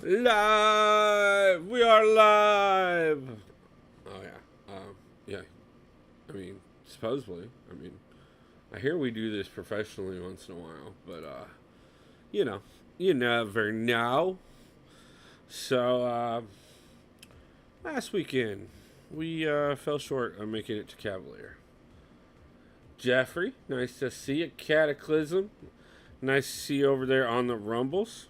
Live! We are live! Oh, yeah. Yeah. I mean, supposedly. I mean, I hear we do this professionally once in a while, but, you know, you never know. So, last weekend, we, fell short of making it to Cavalier. Jeffrey, nice to see you. Cataclysm, nice to see you over there on the Rumbles.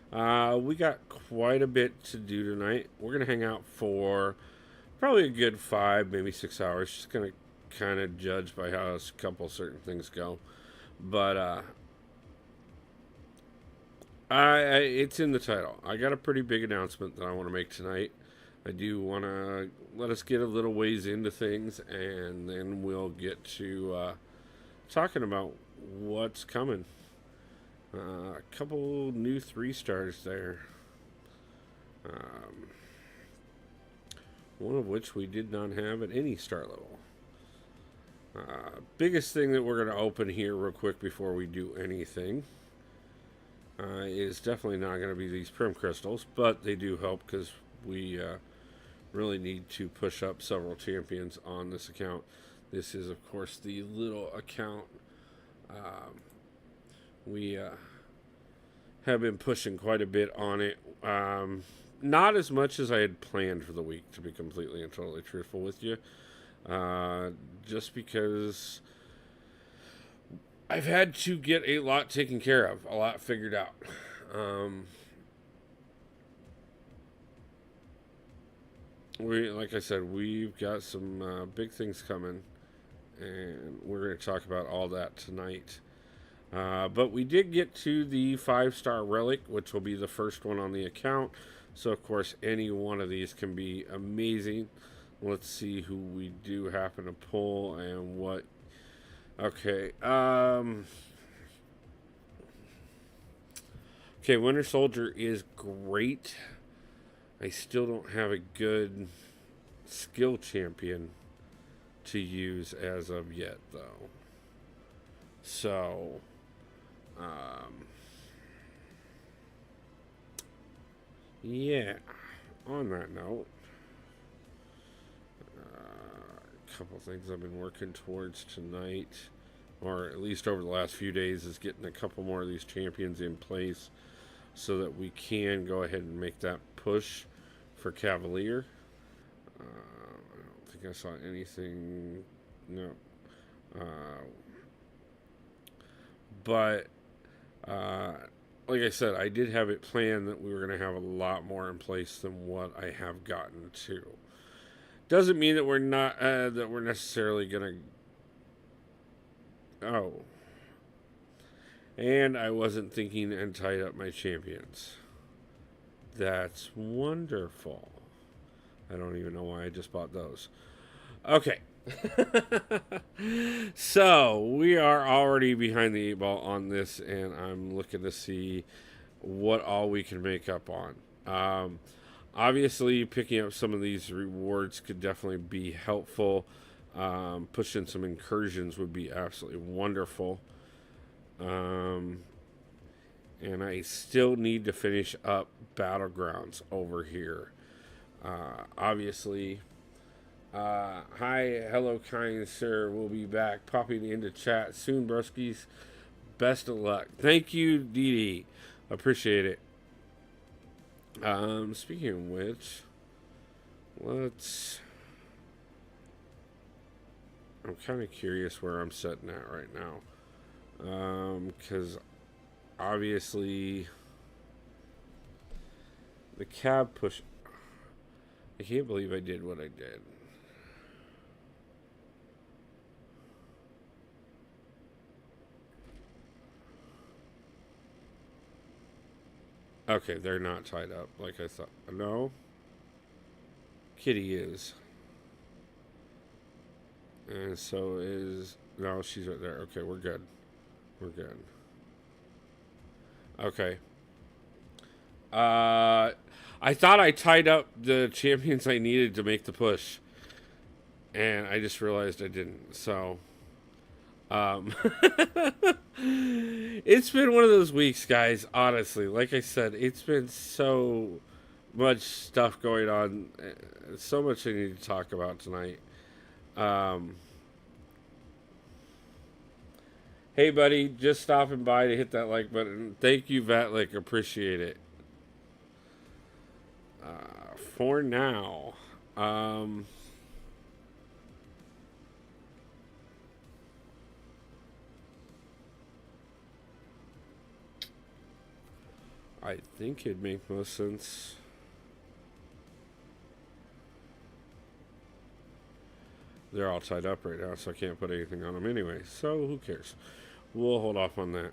We got quite a bit to do tonight. We're going to hang out for probably a good 5, maybe 6 hours. Just going to kind of judge by how a couple certain things go. But it's in the title. I got a pretty big announcement that I want to make tonight. I do want to let us get a little ways into things, and then we'll get to talking about what's coming. A couple new 3-stars there. One of which we did not have at any star level. Biggest thing that we're going to open here real quick before we do anything is definitely not going to be these Prim Crystals, but they do help because we really need to push up several champions on this account. This is, of course, the little account. We have been pushing quite a bit on it. Not as much as I had planned for the week, to be completely and totally truthful with you. Just because I've had to get a lot taken care of, a lot figured out. Like I said, we've got some big things coming, and we're going to talk about all that tonight. But we did get to the 5-star relic, which will be the first one on the account. So, of course, any one of these can be amazing. Let's see who we do happen to pull and what. Okay. Okay, Winter Soldier is great. I still don't have a good skill champion to use as of yet, though. So, yeah, on that note, a couple things I've been working towards tonight, or at least over the last few days, is getting a couple more of these champions in place so that we can go ahead and make that push for Cavalier. I don't think I saw anything. No. But like I said, I did have it planned that we were going to have a lot more in place than what I have gotten to. Doesn't mean that we're not that we're necessarily going to. Oh, and I wasn't thinking and tied up my champions. That's wonderful. I don't even know why I just bought those. Okay. So we are already behind the 8 ball on this, and I'm looking to see what all we can make up on. Obviously, picking up some of these rewards could definitely be helpful. Pushing some incursions would be absolutely wonderful. And I still need to finish up Battlegrounds over here. Obviously. Hi, hello, kind sir. We'll be back popping into chat soon, broskies. Best of luck. Thank you, Dee Dee. Appreciate it. Speaking of which, I'm kind of curious where I'm sitting at right now. Because obviously the cab push. I can't believe I did what I did. Okay, they're not tied up like I thought. No? Kitty is. And so is... No, she's right there. Okay, we're good. We're good. Okay. I thought I tied up the champions I needed to make the push. And I just realized I didn't. So, Um, it's been one of those weeks, guys. Honestly, like I said, it's been so much stuff going on. So much I need to talk about tonight. Um, hey, buddy, just stopping by to hit that like button. Thank you, Vatlik. Appreciate it. For now, um, I think it'd make most sense. They're all tied up right now, so I can't put anything on them anyway. So who cares? We'll hold off on that.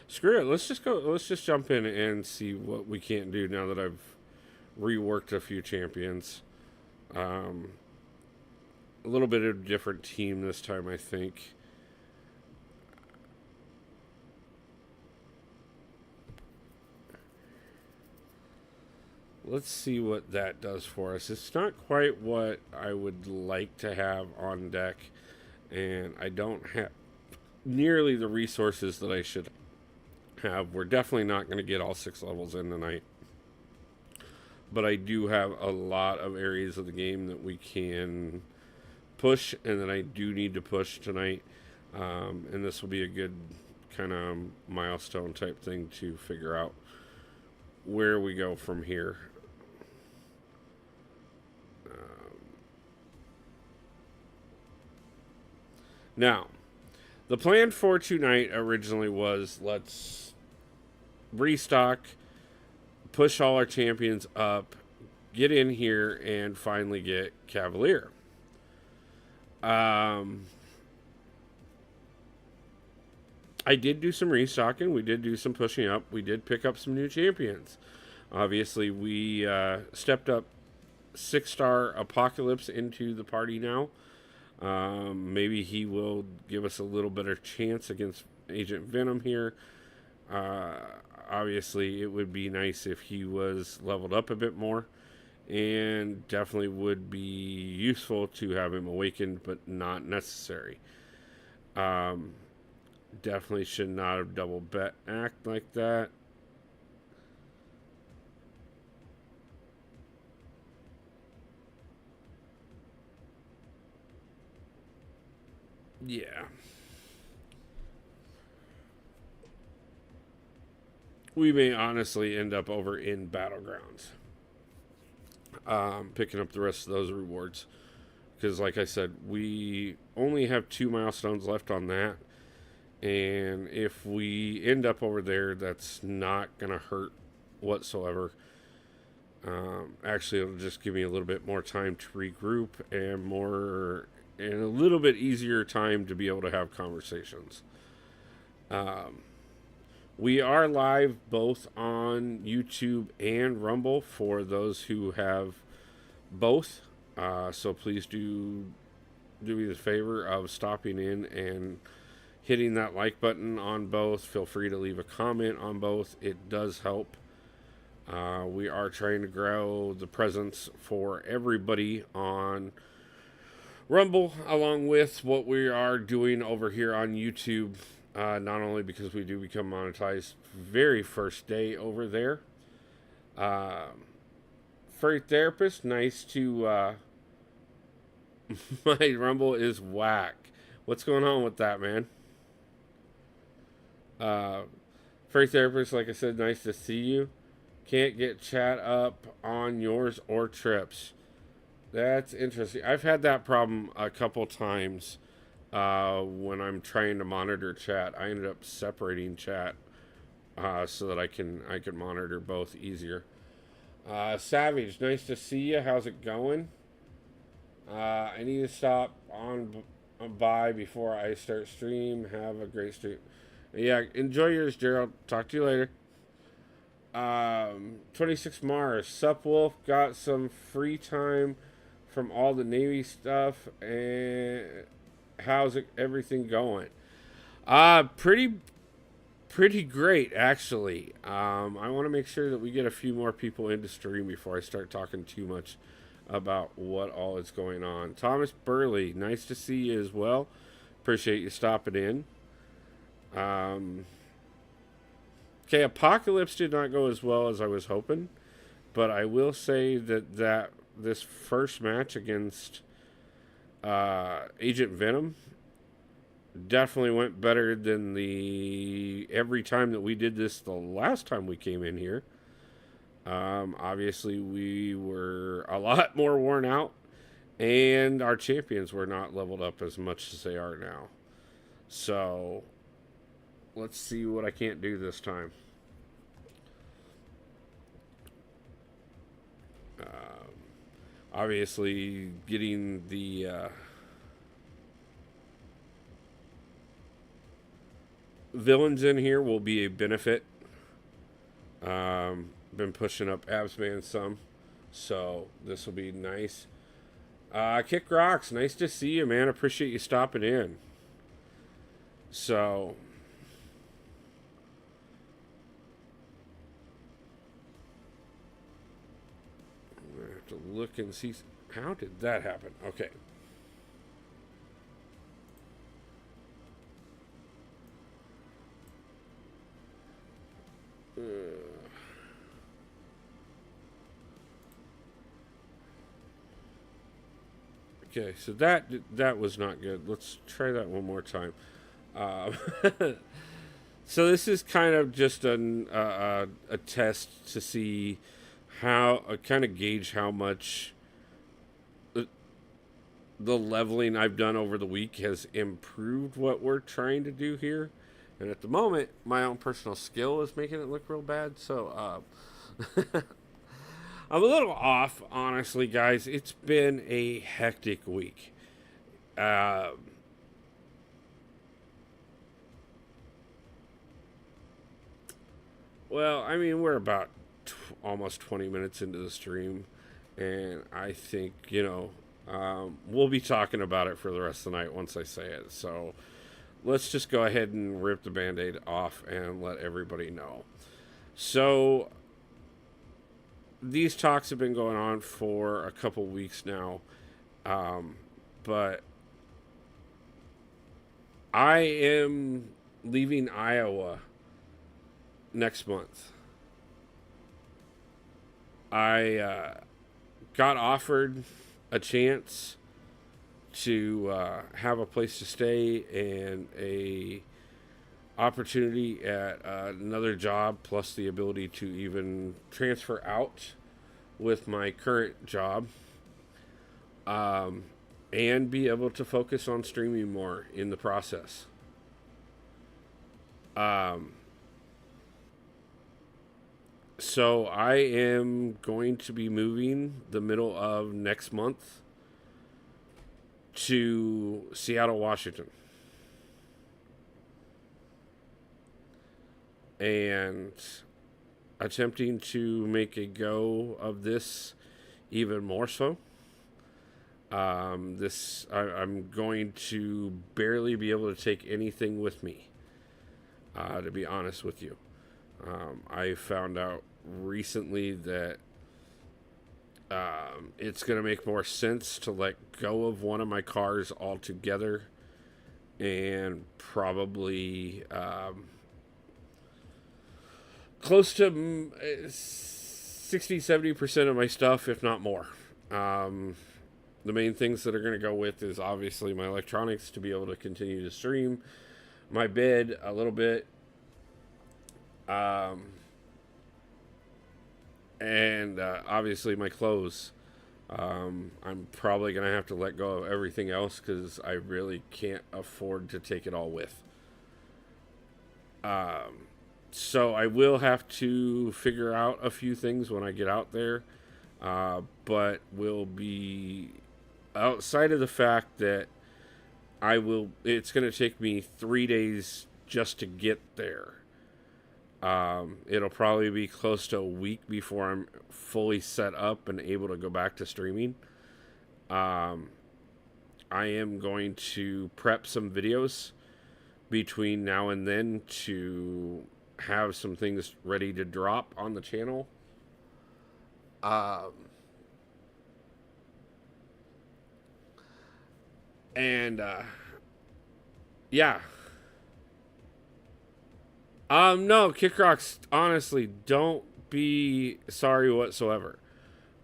Screw it. Let's just go. Let's just jump in and see what we can't do now that I've reworked a few champions. Um, a little bit of a different team this time, I think. Let's see what that does for us. It's not quite what I would like to have on deck, and I don't have nearly the resources that I should have. We're definitely not going to get all 6 levels in tonight, but I do have a lot of areas of the game that we can push and that I do need to push tonight, and this will be a good kind of milestone type thing to figure out where we go from here. Now, the plan for tonight originally was let's restock, push all our champions up, get in here, and finally get Cavalier. I did do some restocking. We did do some pushing up. We did pick up some new champions. Obviously, we stepped up 6-star Apocalypse into the party now. Maybe he will give us a little better chance against Agent Venom here. Obviously, it would be nice if he was leveled up a bit more, and definitely would be useful to have him awakened, but not necessary. Definitely should not have double bet act like that. Yeah. We may honestly end up over in Battlegrounds, picking up the rest of those rewards. Because, like I said, we only have 2 milestones left on that. And if we end up over there, that's not going to hurt whatsoever. Actually, it'll just give me a little bit more time to regroup and a little bit easier time to be able to have conversations. We are live both on YouTube and Rumble for those who have both. So please do me the favor of stopping in and hitting that like button on both. Feel free to leave a comment on both. It does help. We are trying to grow the presence for everybody on Rumble, along with what we are doing over here on YouTube. Not only because we do become monetized very first day over there. Furry Therapist, nice to... my Rumble is whack. What's going on with that, man? Furry Therapist, like I said, nice to see you. Can't get chat up on yours or Trips. That's interesting. I've had that problem a couple times when I'm trying to monitor chat. I ended up separating chat so that I can monitor both easier. Savage, nice to see you. How's it going? I need to stop on by before I start stream. Have a great stream. Yeah, enjoy yours, Gerald. Talk to you later. 26 Mars. Sup Wolf, got some free time from all the Navy stuff, and how's everything going? Pretty Pretty great, actually. I want to make sure that we get a few more people into stream before I start talking too much about what all is going on. Thomas Burley, nice to see you as well. Appreciate you stopping in. Okay, Apocalypse did not go as well as I was hoping, but I will say that this first match against Agent Venom definitely went better than the every time that we did this the last time we came in here. Obviously, we were a lot more worn out, and our champions were not leveled up as much as they are now. So, let's see what I can't do this time. Obviously, getting the villains in here will be a benefit. Been pushing up Absman some, so this will be nice. Kick Rocks, nice to see you, man. Appreciate you stopping in. So, I'm gonna have to look and see how did that happen. Okay. Okay, so that was not good. Let's try that one more time. So this is kind of just a test to see how kind of gauge how much the leveling I've done over the week has improved what we're trying to do here. And at the moment, my own personal skill is making it look real bad. So I'm a little off, honestly, guys. It's been a hectic week. Well, I mean, we're about almost 20 minutes into the stream, and I think, we'll be talking about it for the rest of the night once I say it. So let's just go ahead and rip the Band-Aid off and let everybody know. So these talks have been going on for a couple weeks now, but I am leaving Iowa next month. I got offered a chance to have a place to stay and a opportunity at another job, plus the ability to even transfer out with my current job, and be able to focus on streaming more in the process. So I am going to be moving the middle of next month to Seattle, Washington. And attempting to make a go of this even more so. I'm going to barely be able to take anything with me, to be honest with you. I found out recently that it's going to make more sense to let go of one of my cars altogether, and probably close to 60-70% of my stuff, if not more. The main things that are going to go with is obviously my electronics to be able to continue to stream, my bed a little bit, and obviously my clothes. I'm probably going to have to let go of everything else because I really can't afford to take it all with. So I will have to figure out a few things when I get out there, but will be outside of the fact that it's going to take me 3 days just to get there. It'll probably be close to a week before I'm fully set up and able to go back to streaming. I am going to prep some videos between now and then to have some things ready to drop on the channel. Um, and yeah. No, Kick Rocks, honestly, don't be sorry whatsoever.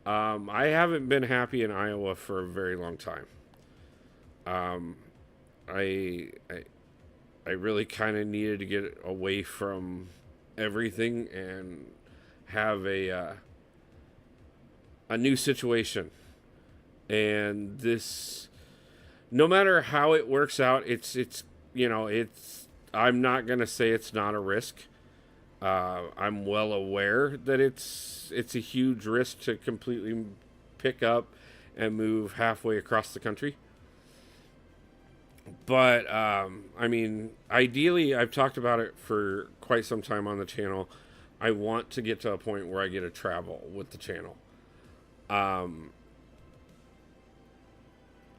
I haven't been happy in Iowa for a very long time. Um, I, I, I really kind of needed to get away from everything and have a new situation. And this, no matter how it works out, it's it's. I'm not gonna say it's not a risk. I'm well aware that it's a huge risk to completely pick up and move halfway across the country. But I mean, ideally, I've talked about it for quite some time on the channel. I want to get to a point where I get to travel with the channel. Um,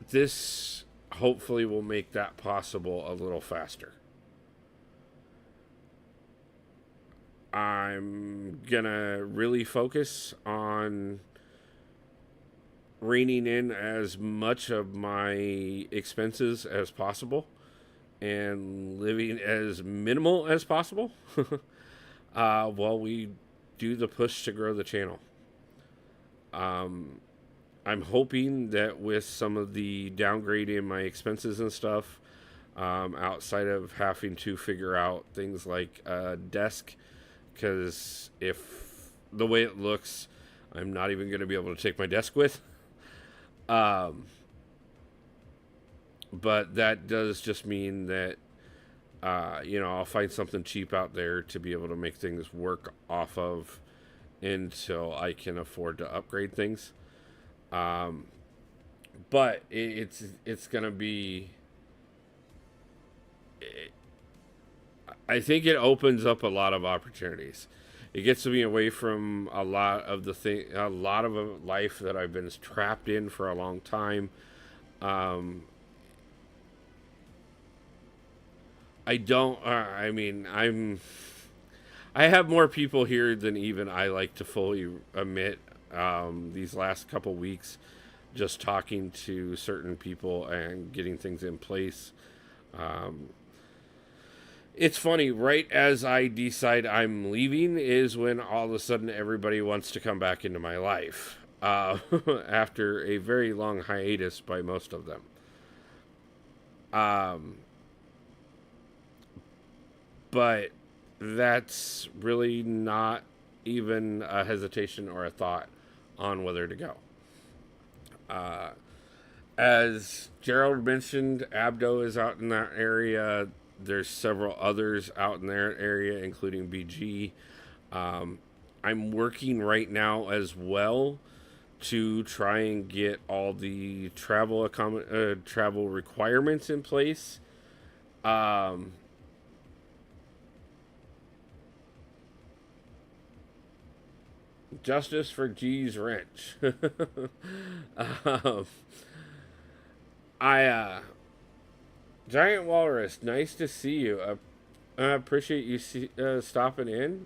this hopefully will make that possible a little faster. I'm gonna really focus on reining in as much of my expenses as possible and living as minimal as possible while we do the push to grow the channel. I'm hoping that with some of the downgrade in my expenses and stuff, outside of having to figure out things like a desk, because if the way it looks, I'm not even going to be able to take my desk with. But that does just mean that, I'll find something cheap out there to be able to make things work off of until I can afford to upgrade things. But it's going to be. I think it opens up a lot of opportunities. It gets me away from a lot of a lot of a life that I've been trapped in for a long time. I don't. I mean, I have more people here than even I like to fully admit. These last couple weeks, just talking to certain people and getting things in place. It's funny, right as I decide I'm leaving is when all of a sudden everybody wants to come back into my life. After a very long hiatus by most of them. But that's really not even a hesitation or a thought on whether to go. As Gerald mentioned, Abdo is out in that area. There's several others out in their area, including BG. I'm working right now as well to try and get all the travel requirements in place. Justice for G's wrench. Giant Walrus, nice to see you. I appreciate you stopping in.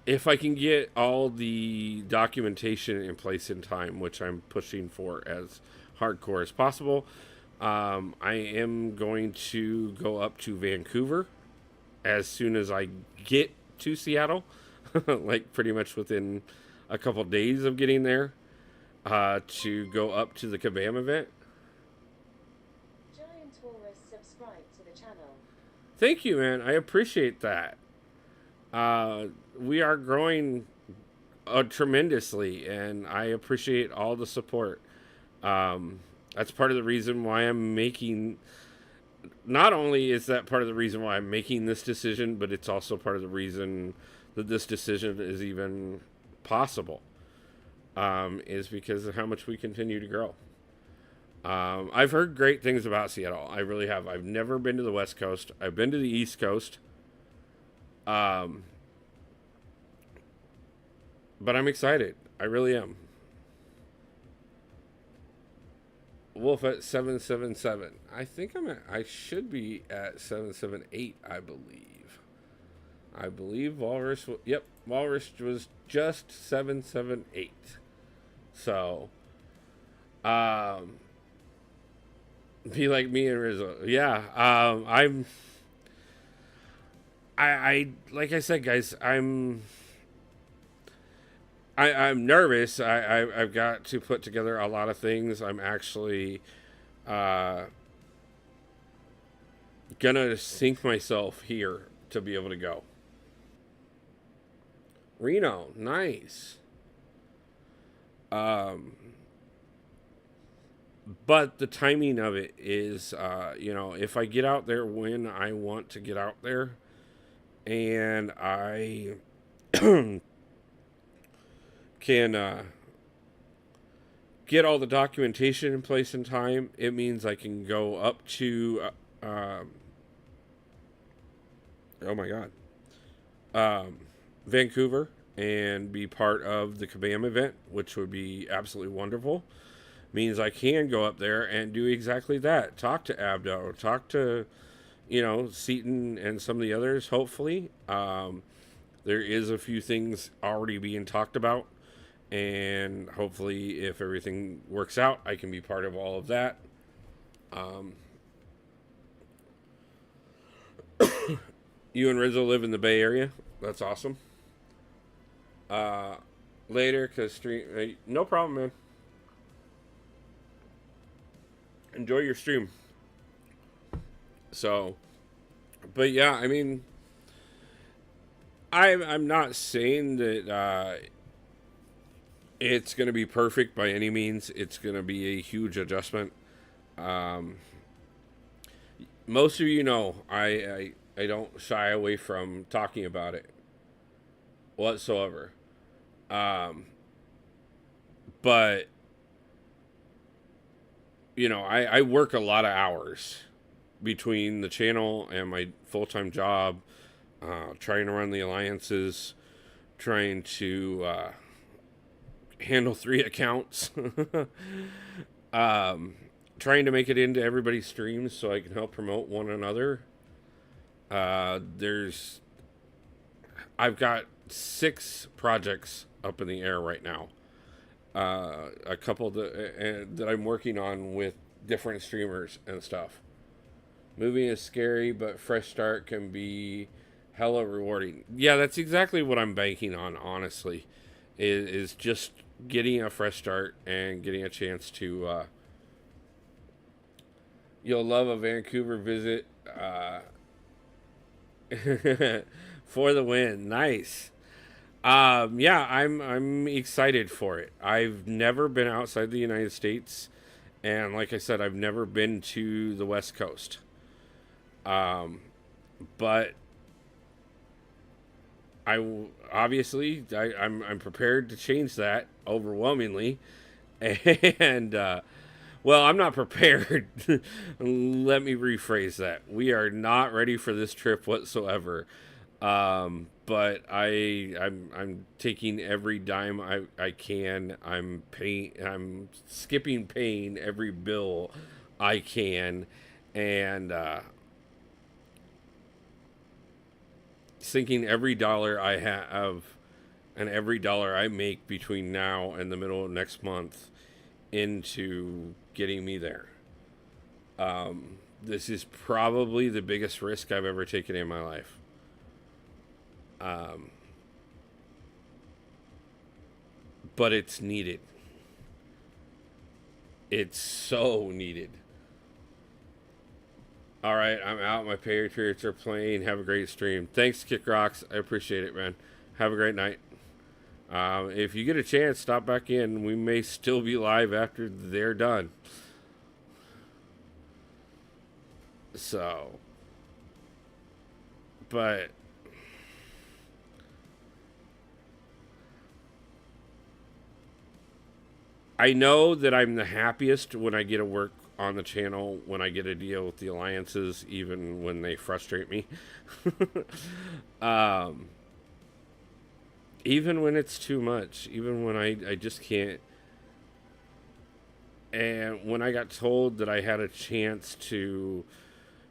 If I can get all the documentation in place in time, which I'm pushing for as hardcore as possible, I am going to go up to Vancouver as soon as I get to Seattle, like pretty much within a couple days of getting there, to go up to the Kabam event. Giant Walrus subscribed to the channel. Thank you, man. I appreciate that. We are growing tremendously, and I appreciate all the support. That's part of the reason why I'm making. Not only is that part of the reason why I'm making this decision, but it's also part of the reason that this decision is even possible. Is because of how much we continue to grow. I've heard great things about Seattle. I really have. I've never been to the West Coast. I've been to the East Coast. But I'm excited. I really am. Wolf at 777. I think I should be at 778, I believe. I believe Walrus, yep, Walrus was just 778. So, um, be like me and Rizzo. Yeah, I like I said, guys, I'm nervous. I've got to put together a lot of things. I'm actually uh, gonna sink myself here to be able to go. Reno, nice. Um, but the timing of it is, if I get out there when I want to get out there, and I can get all the documentation in place in time, it means I can go up to, oh my God, Vancouver and be part of the Kabam event, which would be absolutely wonderful. Means I can go up there and do exactly that. Talk to Abdo, talk to, Seaton and some of the others, hopefully. There is a few things already being talked about. And hopefully, if everything works out, I can be part of all of that. Um, you and Rizzo live in the Bay Area. That's awesome. Uh, Later, because stream. No problem, man. Enjoy your stream. So, but yeah, I mean, I'm not saying that it's going to be perfect by any means. It's going to be a huge adjustment. Um, Most of you know I don't shy away from talking about it whatsoever. Um, but I work a lot of hours between the channel and my full time job, trying to run the alliances, trying to handle 3 accounts, trying to make it into everybody's streams so I can help promote one another. I've got 6 projects up in the air right now. A couple that I'm working on with different streamers and stuff. Moving is scary, but fresh start can be hella rewarding. Yeah, that's exactly what I'm banking on, honestly, is just getting a fresh start and getting a chance to. You'll love a Vancouver visit for the win. Nice. Yeah, I'm excited for it. I've never been outside the United States, and like I said, I've never been to the West Coast. Um, but I'm prepared to change that overwhelmingly, and well, I'm not prepared. Let me rephrase that. We are not ready for this trip whatsoever. But I'm taking every dime I can. I'm skipping paying every bill I can, and sinking every dollar I have and every dollar I make between now and the middle of next month into getting me there. This is probably the biggest risk I've ever taken in my life. Um, but it's needed. It's so needed. All right, I'm out. My Patriots are playing. Have a great stream. Thanks, Kick Rocks. I appreciate it, man. Have a great night. If you get a chance, stop back in. We may still be live after they're done. So, but I know that I'm the happiest when I get to work on the channel, when I get to deal with the alliances, even when they frustrate me. um, Even when it's too much, even when I just can't. And when I got told that I had a chance to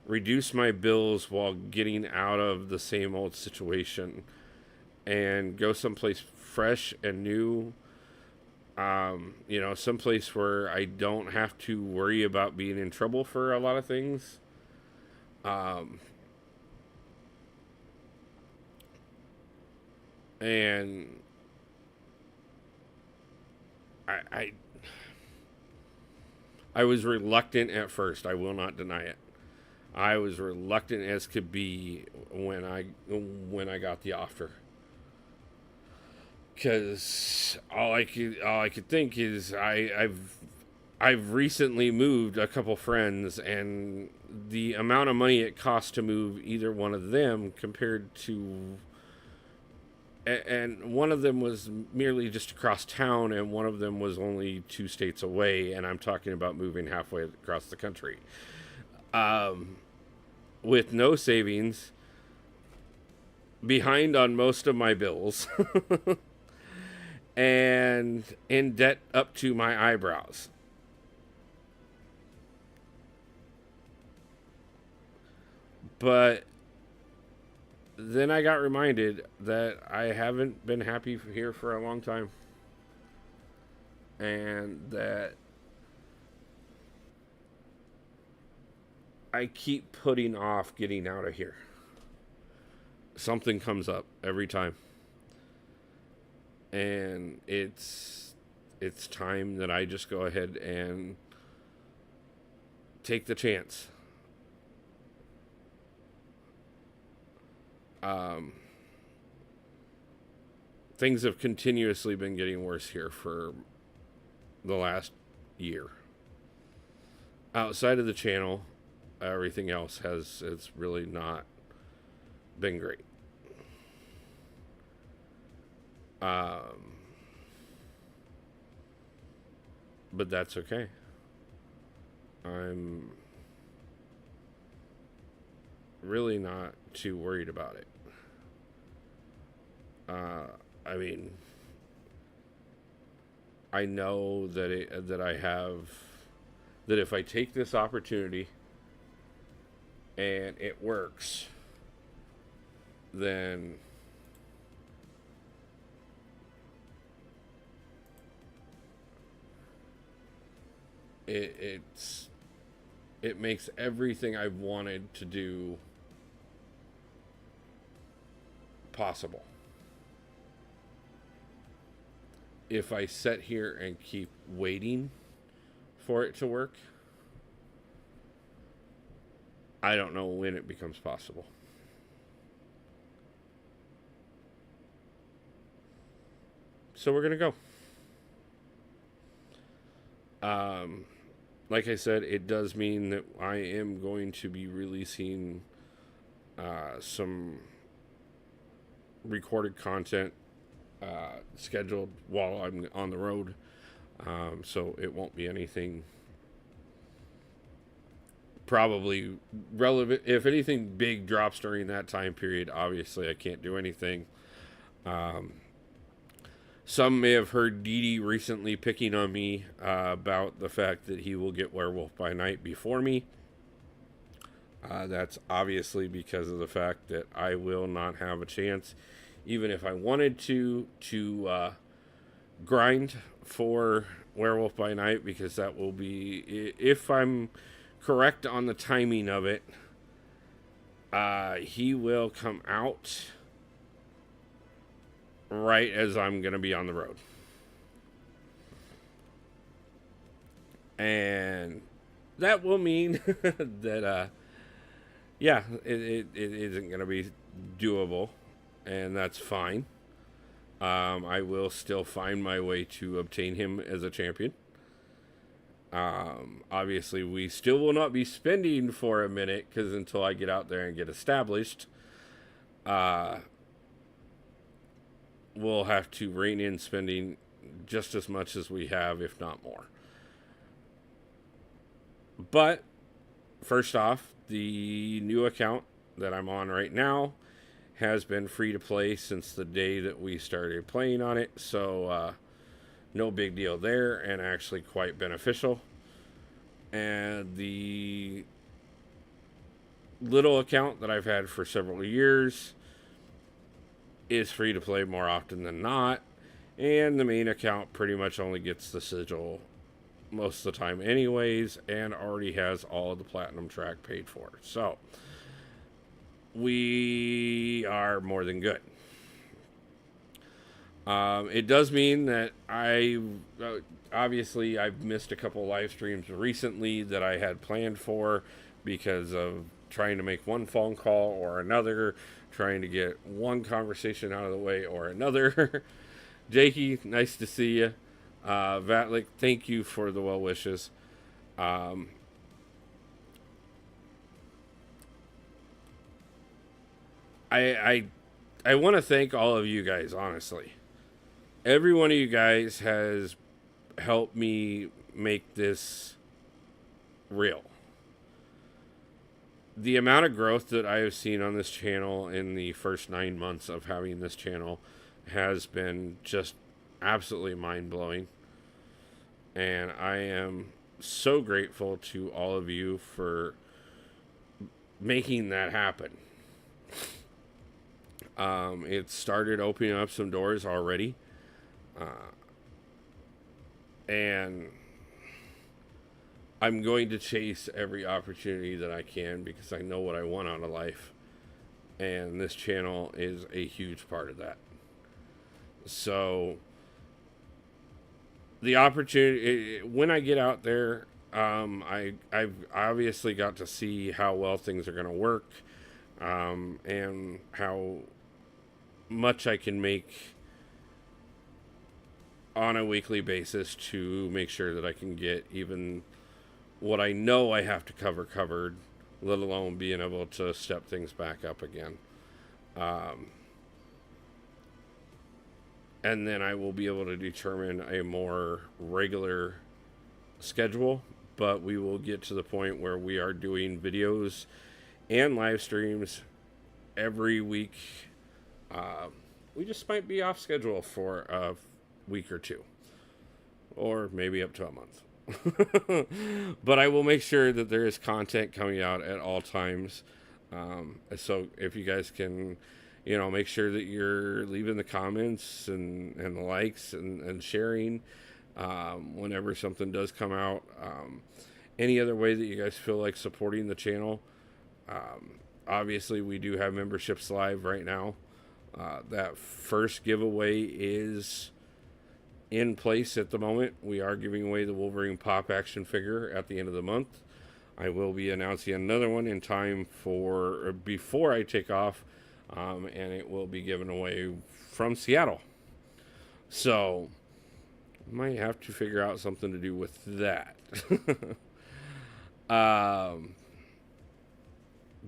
reduce my bills while getting out of the same old situation and go someplace fresh and new, someplace where I don't have to worry about being in trouble for a lot of things. Um, and I I was reluctant at first. I will not deny it. I was reluctant as could be when I got the offer, because all I could think is I've recently moved a couple friends, and the amount of money it costs to move either one of them compared to, and one of them was merely just across town, and one of them was only 2 states away, and I'm talking about moving halfway across the country, with no savings, behind on most of my bills, and in debt up to my eyebrows. But then I got reminded that I haven't been happy here for a long time, and that I keep putting off getting out of here. Something comes up every time, and it's time that I just go ahead and take the chance. Um, Things have continuously been getting worse here for the last year. Outside of the channel, everything else has it's really not been great. But that's okay. I'm really not too worried about it. I mean, I know that if I take this opportunity and it works, then it makes everything I've wanted to do possible. If I sit here and keep waiting for it to work, I don't know when it becomes possible. So we're going to go. Like I said, it does mean that I am going to be releasing some recorded content scheduled while I'm on the road. So it won't be anything probably relevant. If anything big drops during that time period, obviously I can't do anything. Some may have heard Dee Dee recently picking on me about the fact that he will get Werewolf by Night before me. That's obviously because of the fact that I will not have a chance, even if I wanted to grind for Werewolf by Night, because that will be, if I'm correct on the timing of it, he will come out right as I'm going to be on the road. And that will mean that, it isn't going to be doable, and that's fine. I will still find my way to obtain him as a champion. Obviously, we still will not be spending for a minute, because until I get out there and get established, we'll have to rein in spending just as much as we have, if not more. But first off, the new account that I'm on right now has been free to play since the day that we started playing on it, so no big deal there, and actually quite beneficial. And the little account that I've had for several years is free to play more often than not. And the main account pretty much only gets the sigil most of the time anyways, and already has all of the platinum track paid for. So we are more than good. It does mean that obviously I've missed a couple live streams recently that I had planned for because of trying to make one phone call or another, trying to get one conversation out of the way or another. Jakey, nice to see you. Vatlik, thank you for the well wishes. I want to thank all of you guys, honestly. Every one of you guys has helped me make this real. The amount of growth that I have seen on this channel in the first 9 months of having this channel has been just absolutely mind-blowing. And I am so grateful to all of you for making that happen. It started opening up some doors already. And I'm going to chase every opportunity that I can because I know what I want out of life. And this channel is a huge part of that. So the opportunity, when I get out there, I've obviously got to see how well things are going to work, and how much I can make on a weekly basis to make sure that I can get even what I know I have to covered, let alone being able to step things back up again. And then I will be able to determine a more regular schedule, but we will get to the point where we are doing videos and live streams every week. We just might be off schedule for a week or two, or maybe up to a month. But I will make sure that there is content coming out at all times. So if you guys can, make sure that you're leaving the comments and the likes and sharing whenever something does come out. Any other way that you guys feel like supporting the channel. Obviously, we do have memberships live right now. That first giveaway is in place at the moment. We are giving away the Wolverine Pop action figure at the end of the month. I will be announcing another one in time for before I take off, and it will be given away from Seattle. So, might have to figure out something to do with that. But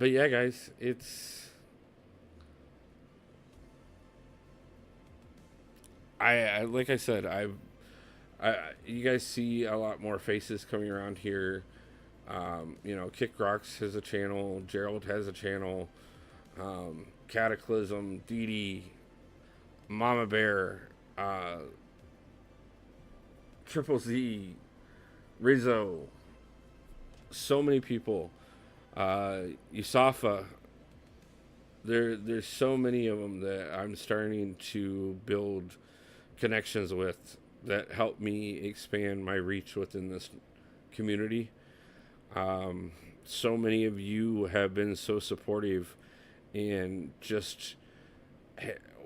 yeah, guys, it's... like I said, you guys see a lot more faces coming around here. Kick Rocks has a channel, Gerald has a channel, Cataclysm, Dee Dee, Mama Bear, Triple Z, Rizzo, so many people, Yusafa. There's so many of them that I'm starting to build connections with that help me expand my reach within this community. So many of you have been so supportive and just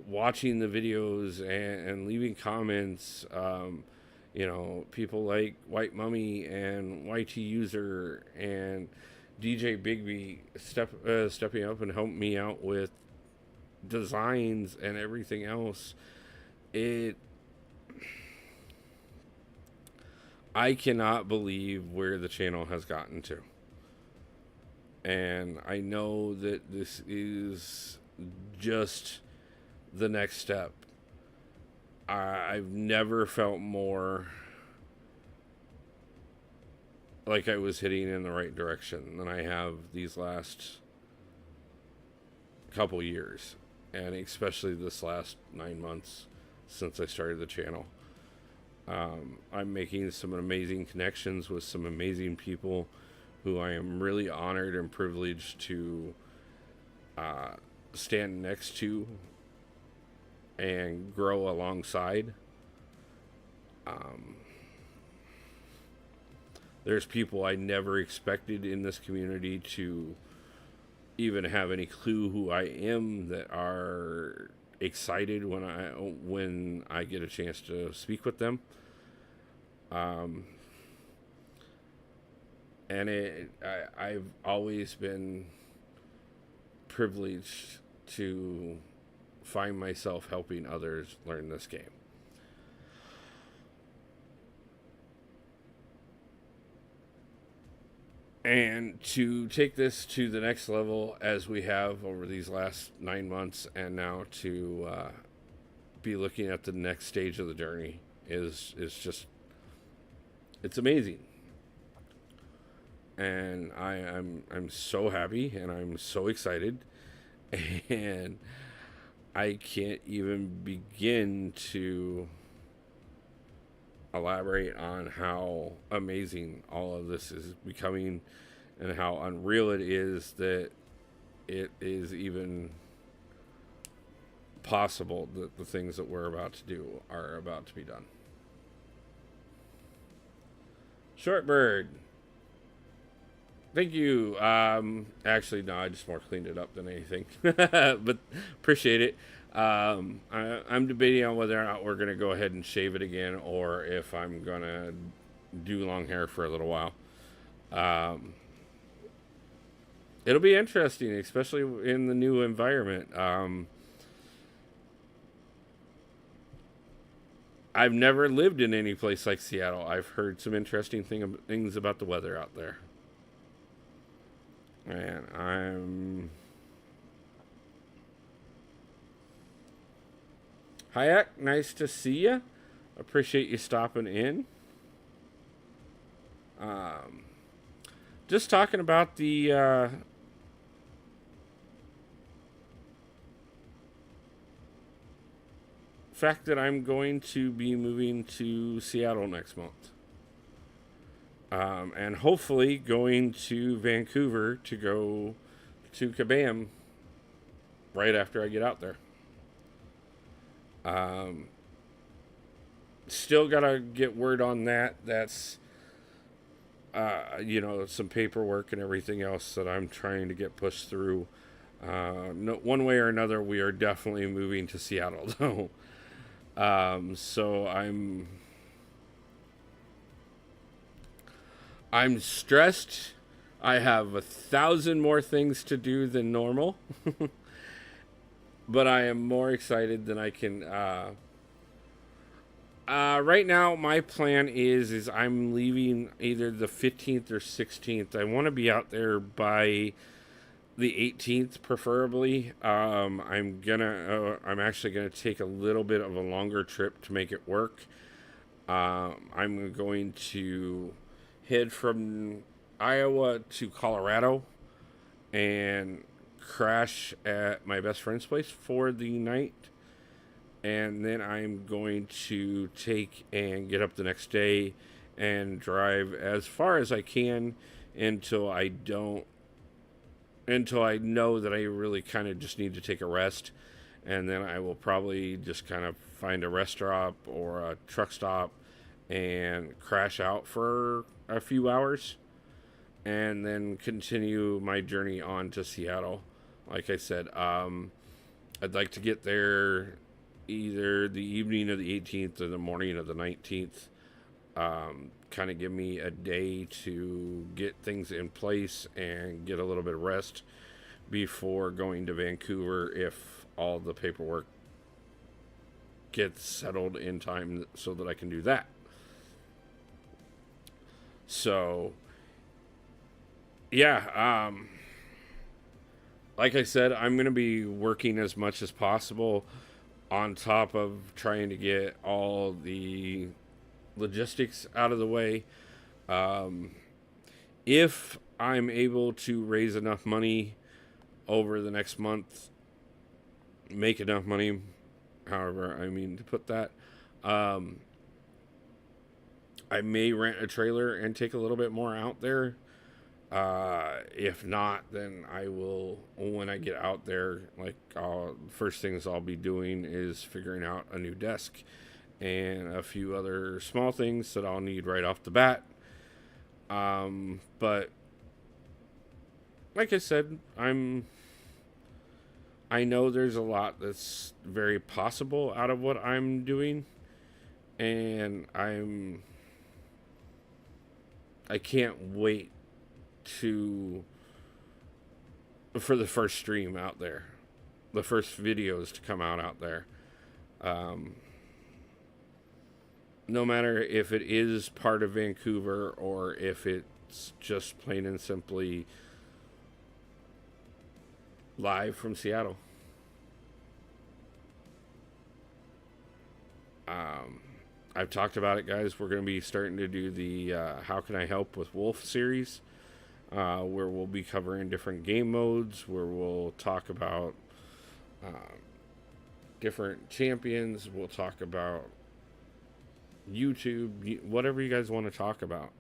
watching the videos and leaving comments. People like White Mummy and YT User and DJ Bigby stepping up and helping me out with designs and everything else. I cannot believe where the channel has gotten to. And I know that this is just the next step. I've never felt more like I was heading in the right direction than I have these last couple years, and especially this last 9 months since I started the channel. I'm making some amazing connections with some amazing people who I am really honored and privileged to stand next to and grow alongside. Um, there's people I never expected in this community to even have any clue who I am that are excited when I get a chance to speak with them. Um, and I've always been privileged to find myself helping others learn this game. And to take this to the next level as we have over these last 9 months, and now to be looking at the next stage of the journey is just, it's amazing. And I'm so happy and I'm so excited, and I can't even begin to elaborate on how amazing all of this is becoming and how unreal it is that it is even possible that the things that we're about to do are about to be done. Shortbird, thank you. Actually, no, I just more cleaned it up than anything, but appreciate it. I'm debating on whether or not we're going to go ahead and shave it again, or if I'm going to do long hair for a little while. It'll be interesting, especially in the new environment. I've never lived in any place like Seattle. I've heard some interesting things about the weather out there. And I'm... Hayek, nice to see you. Appreciate you stopping in. Just talking about the fact that I'm going to be moving to Seattle next month. And hopefully going to Vancouver to go to Kabam right after I get out there. Still gotta get word on that. That's, some paperwork and everything else that I'm trying to get pushed through. No, one way or another, we are definitely moving to Seattle, though. So I'm stressed. I have 1,000 more things to do than normal. But I am more excited than I can. Right now, my plan is I'm leaving either the 15th or 16th. I want to be out there by the 18th, preferably. I'm actually gonna take a little bit of a longer trip to make it work. I'm going to head from Iowa to Colorado and crash at my best friend's place for the night, and then I'm going to take and get up the next day and drive as far as I can until I know that I really kind of just need to take a rest, and then I will probably just kind of find a rest stop or a truck stop and crash out for a few hours, and then continue my journey on to Seattle. Like I said, I'd like to get there either the evening of the 18th or the morning of the 19th. Kind of give me a day to get things in place and get a little bit of rest before going to Vancouver, if all the paperwork gets settled in time so that I can do that. So, yeah, like I said, I'm going to be working as much as possible on top of trying to get all the logistics out of the way. If I'm able to raise enough money over the next month, make enough money, however I mean to put that, I may rent a trailer and take a little bit more out there. If not, then I will, when I get out there, like, first things I'll be doing is figuring out a new desk and a few other small things that I'll need right off the bat. But like I said, I know there's a lot that's very possible out of what I'm doing, and I can't wait for the first stream out there, the first videos to come out there. No matter if it is part of Vancouver or if it's just plain and simply live from Seattle. I've talked about it, guys. We're going to be starting to do the How Can I Help with Wolf series, where we'll be covering different game modes, where we'll talk about different champions. We'll talk about YouTube, whatever you guys want to talk about.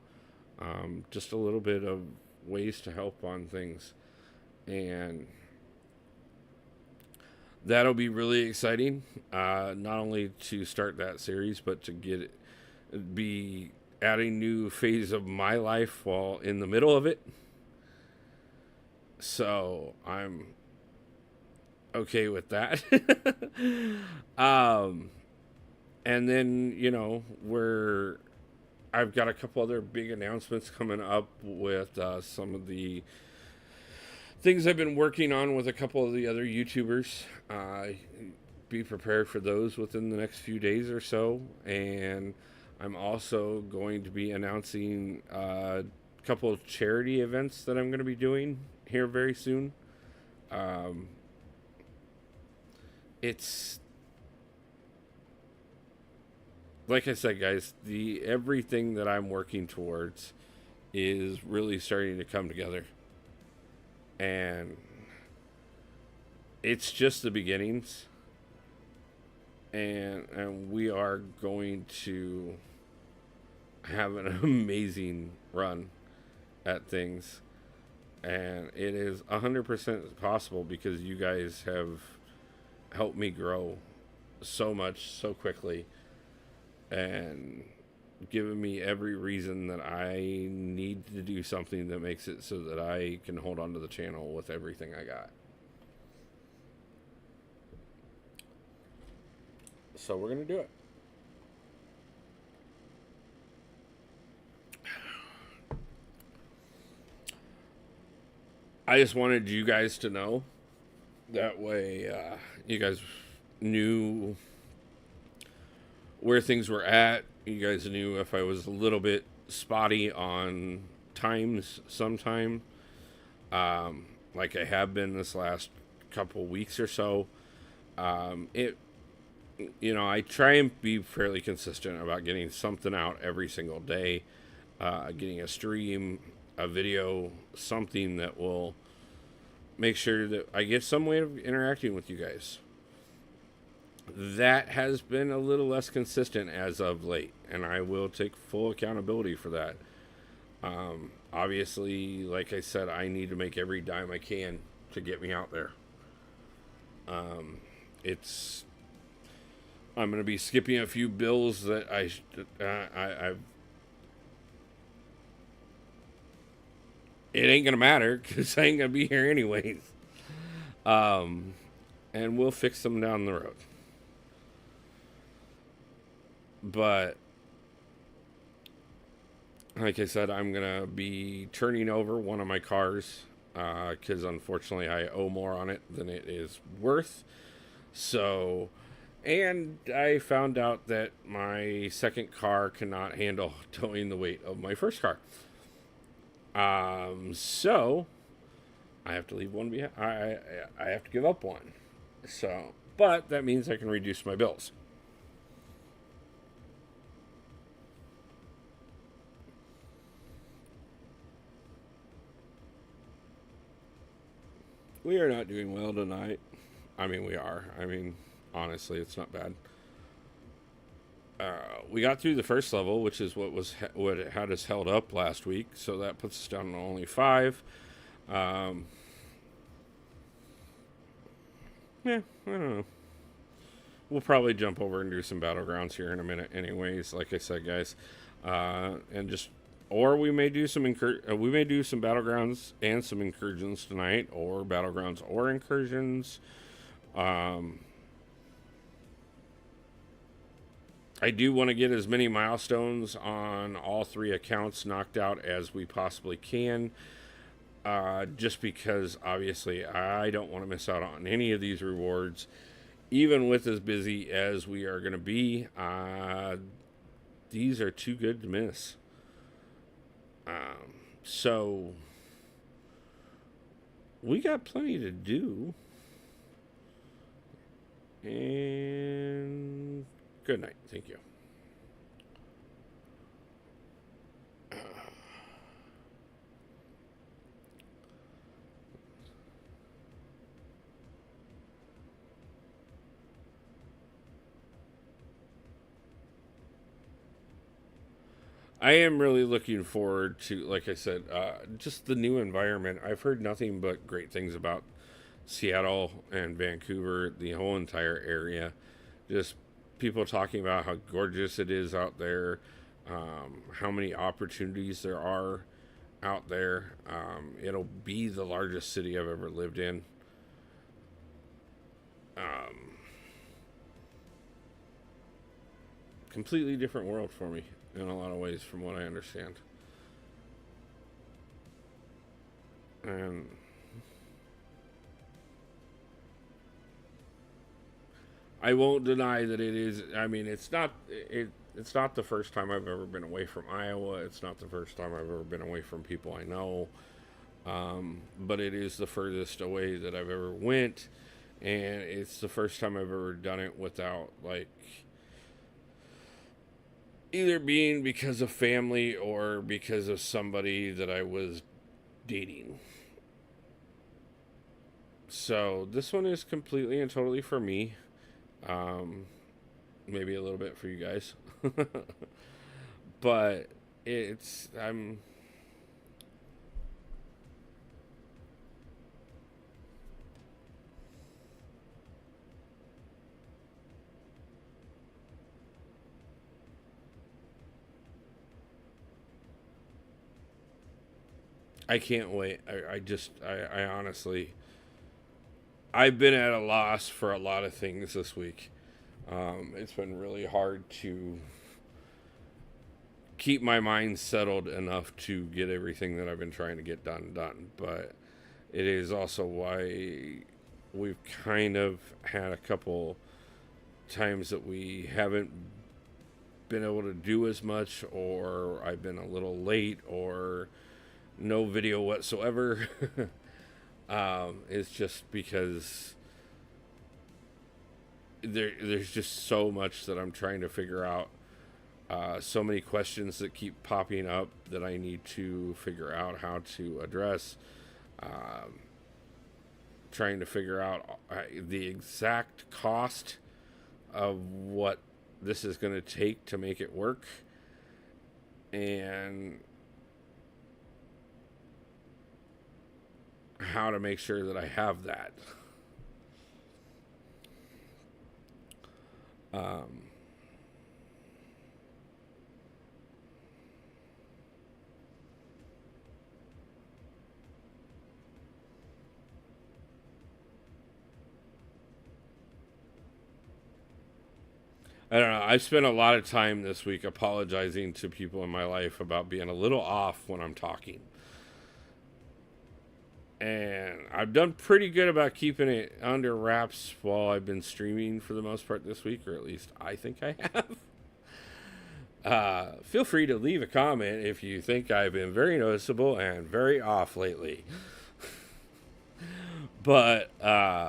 Just a little bit of ways to help on things. And that'll be really exciting, not only to start that series, but to be adding new phase of my life while in the middle of it. So I'm okay with that. And then, I've got a couple other big announcements coming up with some of the things I've been working on with a couple of the other YouTubers. Be prepared for those within the next few days or so. And I'm also going to be announcing a couple of charity events that I'm going to be doing here very soon. It's like I said, guys, everything that I'm working towards is really starting to come together. And it's just the beginnings. And we are going to have an amazing run at things. And it is 100% possible because you guys have helped me grow so much, so quickly. And given me every reason that I need to do something that makes it so that I can hold on to the channel with everything I got. So we're going to do it. I just wanted you guys to know. That way you guys knew where things were at. You guys knew if I was a little bit spotty on times sometime, like I have been this last couple weeks or so. I try and be fairly consistent about getting something out every single day, getting a stream, a video, something that will make sure that I get some way of interacting with you guys. That has been a little less consistent as of late, and I will take full accountability for that. Obviously, like I said, I need to make every dime I can to get me out there. I'm going to be skipping a few bills that I've it ain't going to matter because I ain't going to be here anyways. And we'll fix them down the road. But like I said, I'm going to be turning over one of my cars because unfortunately I owe more on it than it is worth. So, and I found out that my second car cannot handle towing the weight of my first car. So I have to leave one behind. I have to give up one. So, but that means I can reduce my bills. We are not doing well tonight. I mean, we are. I mean, honestly, it's not bad. We got through the first level, which is what had us held up last week. So that puts us down to only 5. Um, yeah, I don't know. We'll probably jump over and do some battlegrounds here in a minute, anyways. Like I said, guys, and just or we may do some we may do some battlegrounds and some incursions tonight, or battlegrounds or incursions. I do want to get as many milestones on all 3 accounts knocked out as we possibly can. Just because obviously I don't want to miss out on any of these rewards, even with as busy as we are going to be. These are too good to miss. So we got plenty to do. And good night. Thank you. I am really looking forward to, like I said, just the new environment. I've heard nothing but great things about Seattle and Vancouver, the whole entire area. Just people talking about how gorgeous it is out there, how many opportunities there are out there. It'll be the largest city I've ever lived in. Completely different world for me in a lot of ways, from what I understand. And I won't deny that it is. I mean, it's not. It's not the first time I've ever been away from Iowa. It's not the first time I've ever been away from people I know. But it is the furthest away that I've ever went, and it's the first time I've ever done it without, like, either being because of family or because of somebody that I was dating. So this one is completely and totally for me. Maybe a little bit for you guys. But I can't wait. I honestly, I've been at a loss for a lot of things this week. It's been really hard to keep my mind settled enough to get everything that I've been trying to get done. But it is also why we've kind of had a couple times that we haven't been able to do as much, or I've been a little late, or no video whatsoever. It's just because there's just so much that I'm trying to figure out. So many questions that keep popping up that I need to figure out how to address. Trying to figure out the exact cost of what this is going to take to make it work. And how to make sure that I have that. I don't know. I've spent a lot of time this week apologizing to people in my life about being a little off when I'm talking. And I've done pretty good about keeping it under wraps while I've been streaming for the most part this week, or at least I think I have. Feel free to leave a comment if you think I've been very noticeable and very off lately. But, like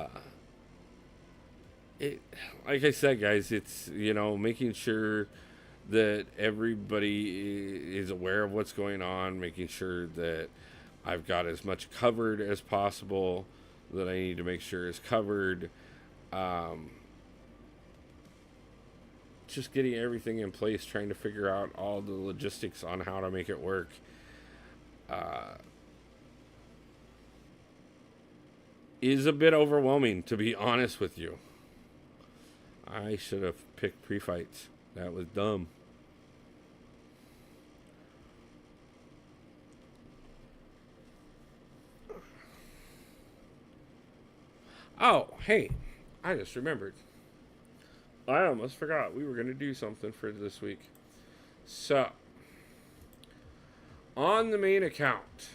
I said, guys, it's, making sure that everybody is aware of what's going on, making sure that I've got as much covered as possible that I need to make sure is covered. just getting everything in place, trying to figure out all the logistics on how to make it work. Is a bit overwhelming, to be honest with you. I should have picked pre-fights. That was dumb. Oh, hey, I just remembered. I almost forgot we were going to do something for this week. So, on the main account,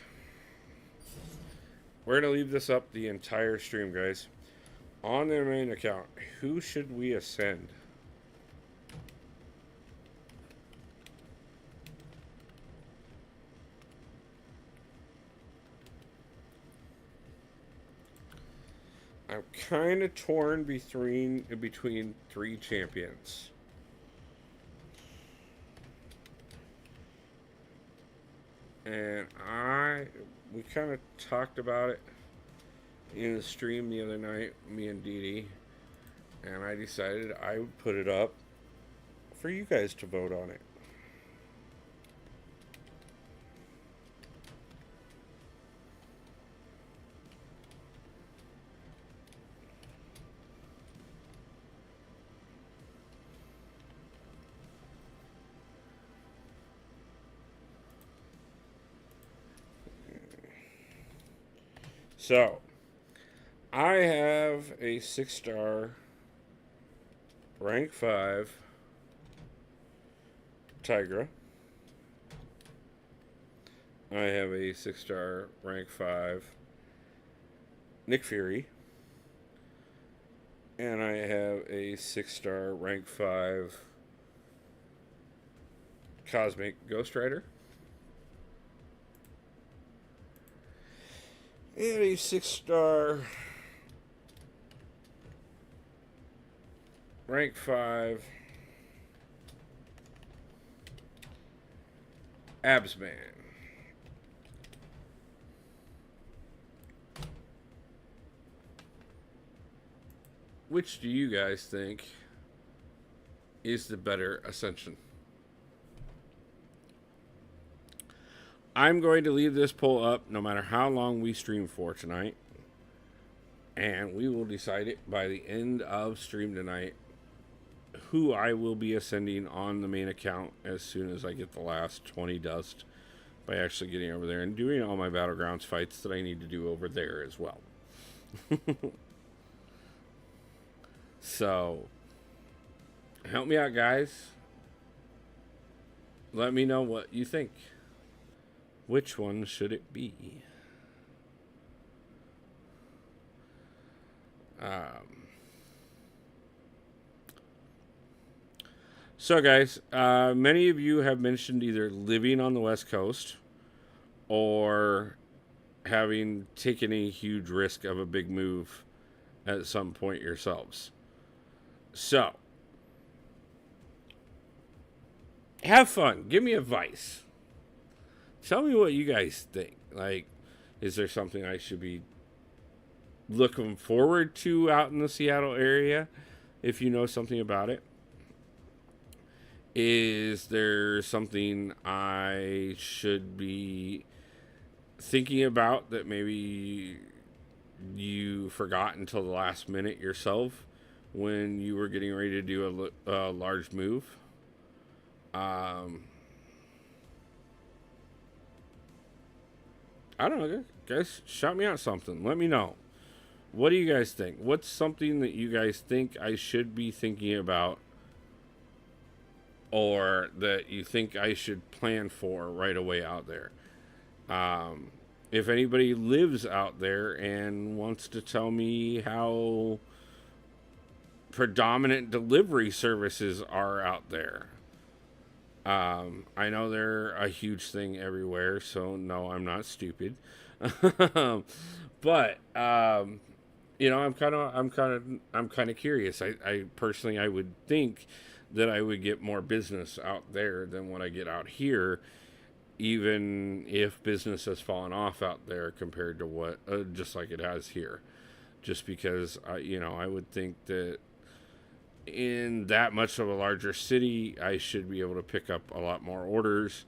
we're going to leave this up the entire stream, guys. On the main account, who should we ascend? I'm kind of torn between three champions. And we kind of talked about it in the stream the other night, me and Dee Dee, and I decided I would put it up for you guys to vote on it. So, I have a 6-star, rank 5, Tigra. I have a 6-star, rank 5, Nick Fury. And I have a 6-star, rank 5, Cosmic Ghost Rider. And a 6-star, rank 5, Absman. Which do you guys think is the better Ascension? I'm going to leave this poll up no matter how long we stream for tonight. And we will decide it by the end of stream tonight who I will be ascending on the main account as soon as I get the last 20 dust by actually getting over there and doing all my Battlegrounds fights that I need to do over there as well. So, help me out, guys. Let me know what you think. Which one should it be? So, guys, many of you have mentioned either living on the West Coast or having taken a huge risk of a big move at some point yourselves. So, have fun. Give me advice. Tell me what you guys think. Like, is there something I should be looking forward to out in the Seattle area if you know something about it? Is there something I should be thinking about that maybe you forgot until the last minute yourself when you were getting ready to do a large move? I don't know, guys. Shout me out something. Let me know. What do you guys think? What's something that you guys think I should be thinking about, or that you think I should plan for right away out there? If anybody lives out there and wants to tell me how predominant delivery services are out there. I know they're a huge thing everywhere, so no, I'm not stupid. But you know, I'm kind of curious. I personally, I would think that I would get more business out there than what I get out here, even if business has fallen off out there compared to what just like it has here. Just because you know, I would think that in that much of a larger city, I should be able to pick up a lot more orders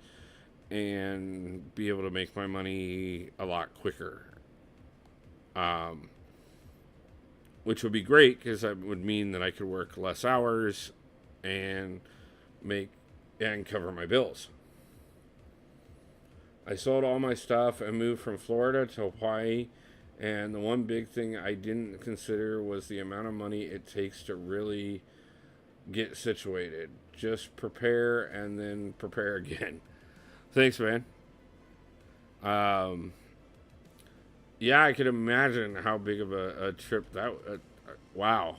and be able to make my money a lot quicker. Um, which would be great because that would mean that I could work less hours and make and cover my bills. I sold all my stuff and moved from Florida to Hawaii, and the one big thing I didn't consider was the amount of money it takes to really get situated. Just prepare and then prepare again. Thanks, man. Um, yeah, I could imagine how big of a trip that. Wow.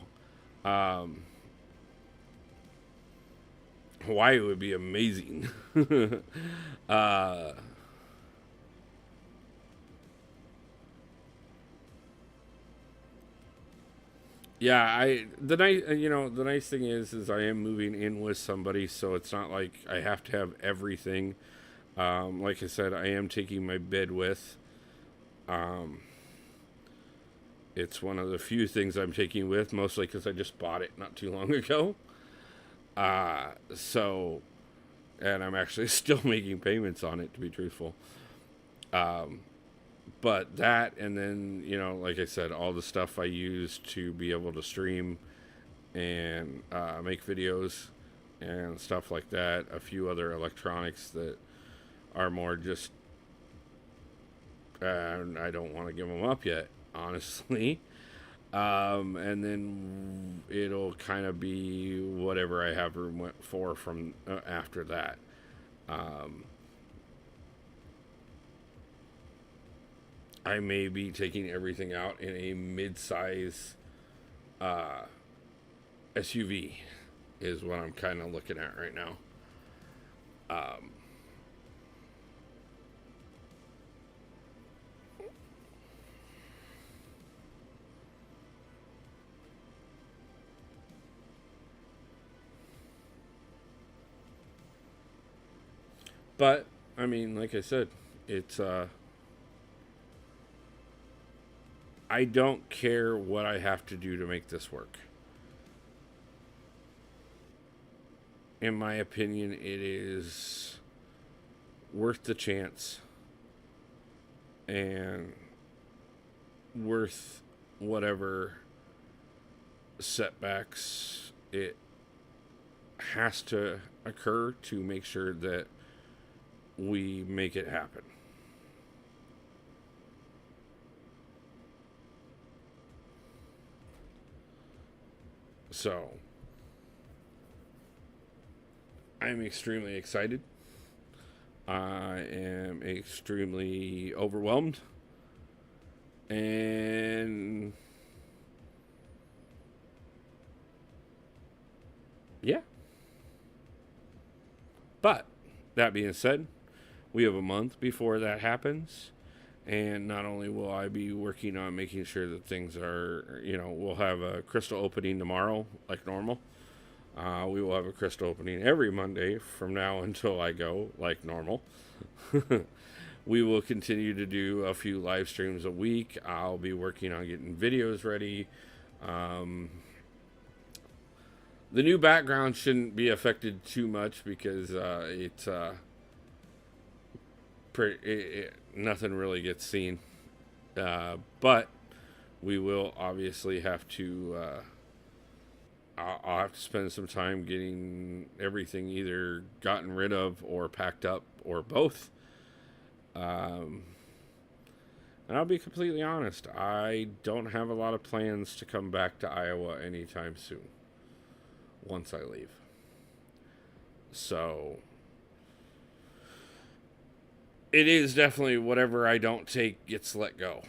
Um, Hawaii would be amazing. uh, yeah, the nice thing is I am moving in with somebody, so it's not like I have to have everything. Like I said, I am taking my bed with. Um, it's one of the few things I'm taking with, mostly because I just bought it not too long ago. So, and I'm actually still making payments on it, to be truthful. Um, but that, and then, like I said, all the stuff I use to be able to stream and make videos and stuff like that. A few other electronics that are more just, I don't want to give them up yet, honestly. And then it'll kind of be whatever I have room for from after that. Um, I may be taking everything out in a mid-size SUV is what I'm kind of looking at right now. Um, but I mean, like I said, it's I don't care what I have to do to make this work. In my opinion, it is worth the chance and worth whatever setbacks it has to occur to make sure that we make it happen. So, I'm extremely excited. I am extremely overwhelmed. And yeah. But that being said, we have a month before that happens. And not only will I be working on making sure that things are, we'll have a crystal opening tomorrow, like normal. We will have a crystal opening every Monday from now until I go, like normal. We will continue to do a few live streams a week. I'll be working on getting videos ready. The new background shouldn't be affected too much because nothing really gets seen. But we will obviously have to. I'll have to spend some time getting everything either gotten rid of or packed up or both. And I'll be completely honest, I don't have a lot of plans to come back to Iowa anytime soon once I leave. So it is definitely whatever I don't take gets let go.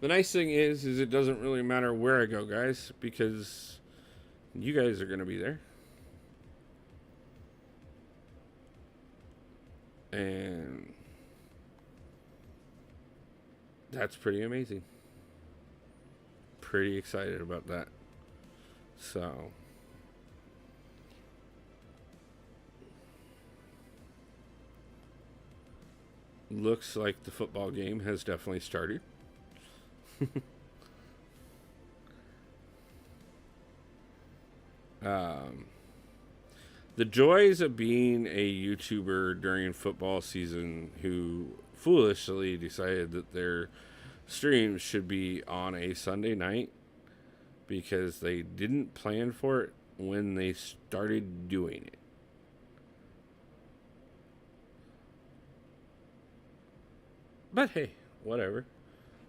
The nice thing is it doesn't really matter where I go, guys, because you guys are going to be there. And that's pretty amazing. Pretty excited about that. So, looks like the football game has definitely started. Um, the joys of being a YouTuber during football season who foolishly decided that their streams should be on a Sunday night because they didn't plan for it when they started doing it. But hey, whatever.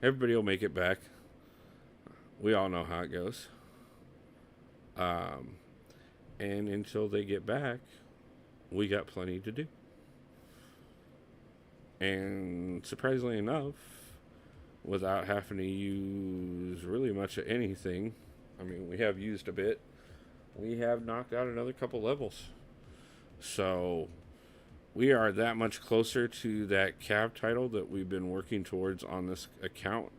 Everybody will make it back. We all know how it goes. Um, and until they get back, we got plenty to do. And surprisingly enough, without having to use really much of anything, I mean, we have used a bit. We have knocked out another couple levels. So we are that much closer to that cab title that we've been working towards on this account.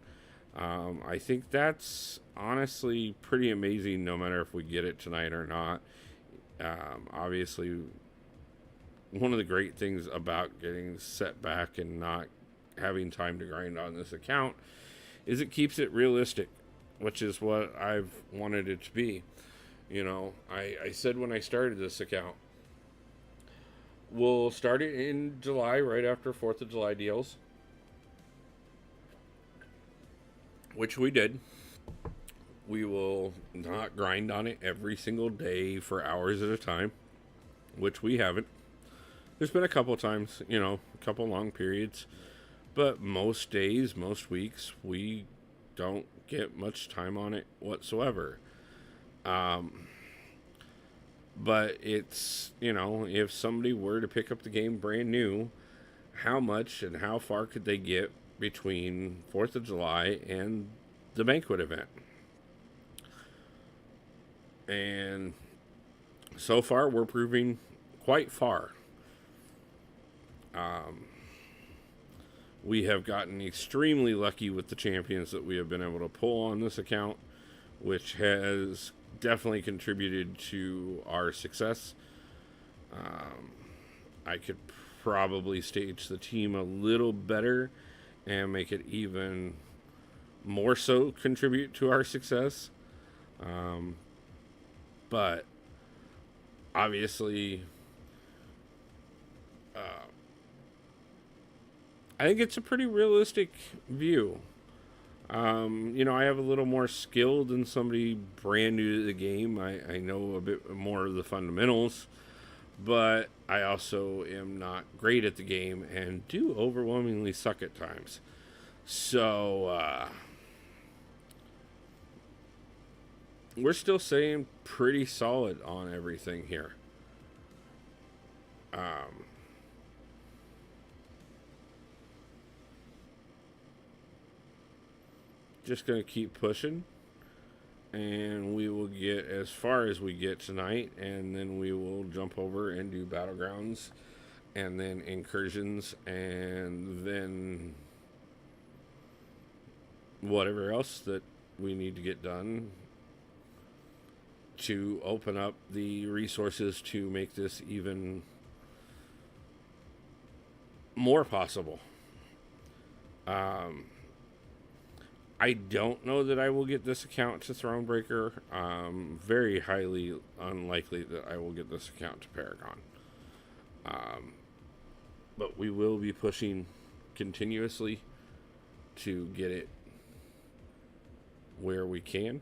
I think that's honestly pretty amazing no matter if we get it tonight or not. Obviously, one of the great things about getting set back and not having time to grind on this account is it keeps it realistic, which is what I've wanted it to be. You know, I said when I started this account, we'll start it in July, right after 4th of July deals, which we did. We will not grind on it every single day for hours at a time, which we haven't. There's been a couple times, you know, a couple long periods, but most days, most weeks, we don't get much time on it whatsoever. But it's, you know, if somebody were to pick up the game brand new, how much and how far could they get between 4th of July and the banquet event? And so far, we're proving quite far. We have gotten extremely lucky with the champions that we have been able to pull on this account, which has definitely contributed to our success. I could probably stage the team a little better and make it even more so contribute to our success. But obviously, I think it's a pretty realistic view. You know, I have a little more skill than somebody brand new to the game. I know a bit more of the fundamentals, but I also am not great at the game and do overwhelmingly suck at times. So, we're still saying pretty solid on everything here. Just going to keep pushing, and we will get as far as we get tonight, and then we will jump over and do battlegrounds, and then incursions, and then whatever else that we need to get done to open up the resources to make this even more possible. I don't know that I will get this account to Thronebreaker. Very highly unlikely that I will get this account to Paragon. But we will be pushing continuously to get it where we can.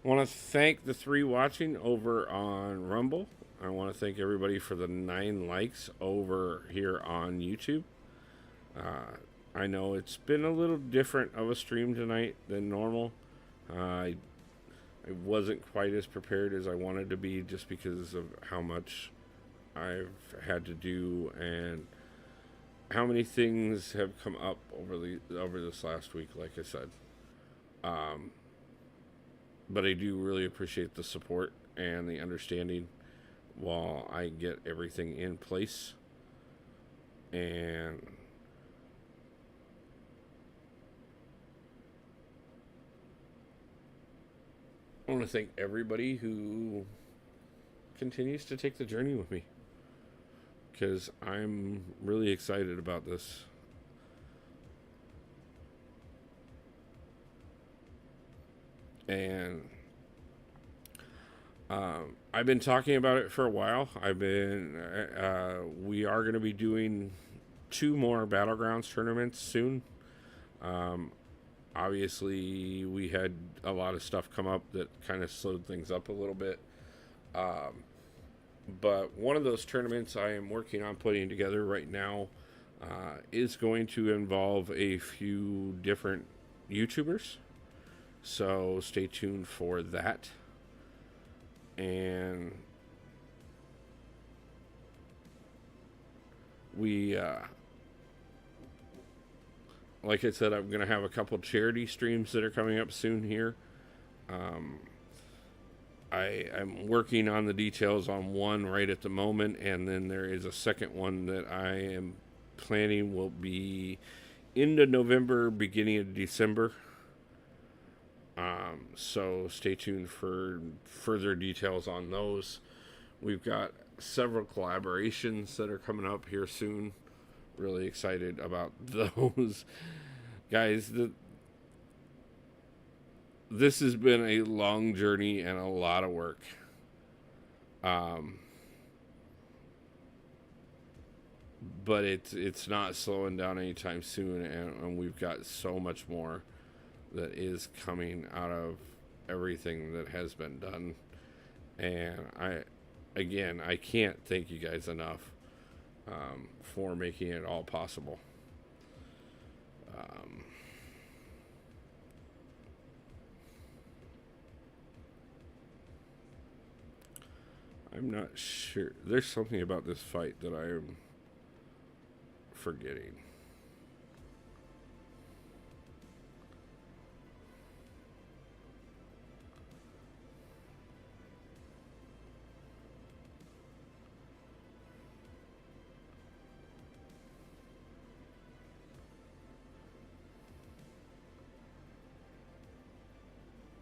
I want to thank the 3 watching over on Rumble. I want to thank everybody for the 9 likes over here on YouTube. I know it's been a little different of a stream tonight than normal. I wasn't quite as prepared as I wanted to be just because of how much I've had to do and how many things have come up over this last week, like I said. But I do really appreciate the support and the understanding while I get everything in place. And I want to thank everybody who continues to take the journey with me, because I'm really excited about this. And I've been talking about it for a while. We are going to be doing 2 more Battlegrounds tournaments soon. Obviously, we had a lot of stuff come up that kind of slowed things up a little bit. But one of those tournaments I am working on putting together right now is going to involve a few different YouTubers. So stay tuned for that. And we, like I said, I'm going to have a couple charity streams that are coming up soon here. I'm working on the details on one right at the moment, and then there is a second one that I am planning will be into November, beginning of December. So stay tuned for further details on those. We've got several collaborations that are coming up here soon. Really excited about those. Guys, this has been a long journey and a lot of work. But it's not slowing down anytime soon, and we've got so much more that is coming out of everything that has been done. And I can't thank you guys enough for making it all possible. I'm not sure. There's something about this fight that I am forgetting.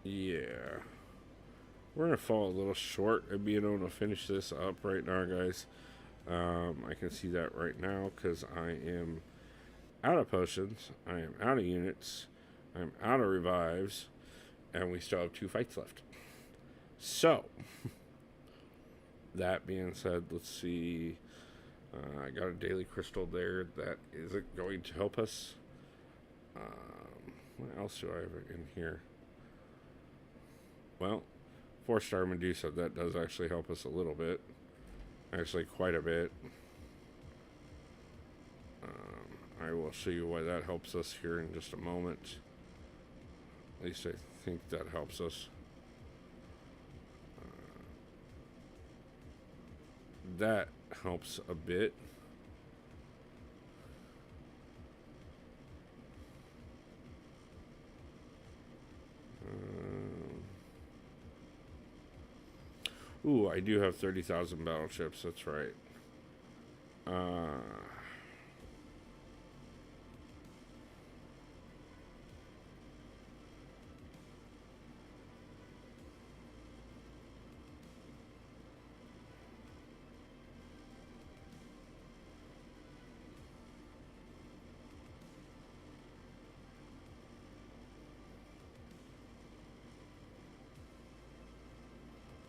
Yeah. We're going to fall a little short of being able to finish this up right now, guys. I can see that right now because I am out of potions. I am out of units. I'm out of revives. And we still have 2 fights left. So, that being said, let's see. I got a daily crystal there. That isn't going to help us. What else do I have in here? Well, 4-star Medusa, that does actually help us a little bit. Actually, quite a bit. I will show you why that helps us here in just a moment. At least I think that helps us. That helps a bit. Ooh, I do have 30,000 battleships, that's right.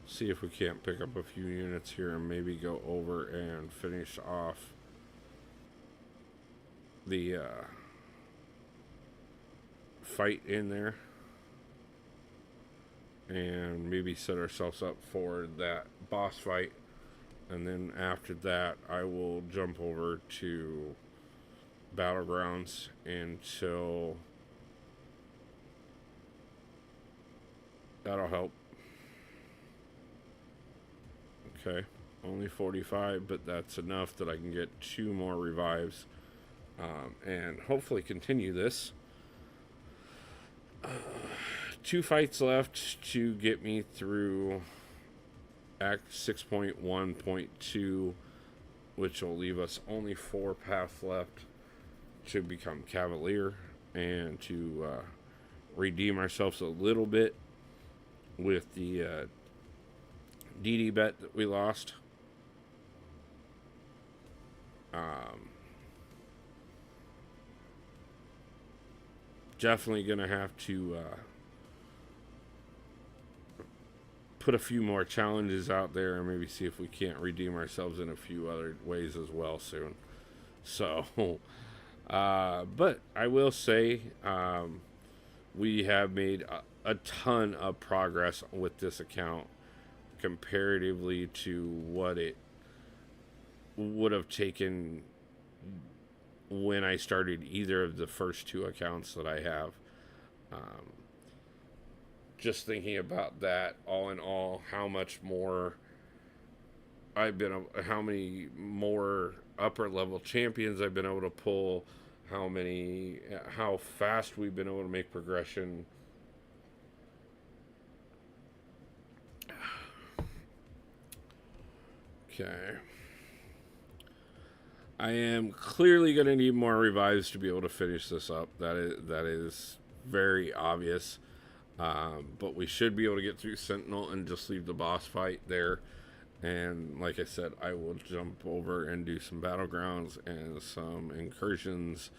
See if we can't pick up a few units here and maybe go over and finish off the fight in there, and maybe set ourselves up for that boss fight. And then after that, I will jump over to Battlegrounds until that'll help. Okay, only 45, but that's enough that I can get 2 more revives and hopefully continue this. 2 fights left to get me through Act 6.1.2, which will leave us only 4 paths left to become Cavalier and to redeem ourselves a little bit with the DD bet that we lost. Definitely going to have to put a few more challenges out there and maybe see if we can't redeem ourselves in a few other ways as well soon. So, but I will say we have made a ton of progress with this account comparatively to what it would have taken when I started either of the first 2 accounts that I have. Just thinking about that, all in all, how much more how many more upper level champions I've been able to pull, how fast we've been able to make progression. Okay. I am clearly going to need more revives to be able to finish this up. That is very obvious. But we should be able to get through Sentinel and just leave the boss fight there. And like I said, I will jump over and do some battlegrounds and some incursions.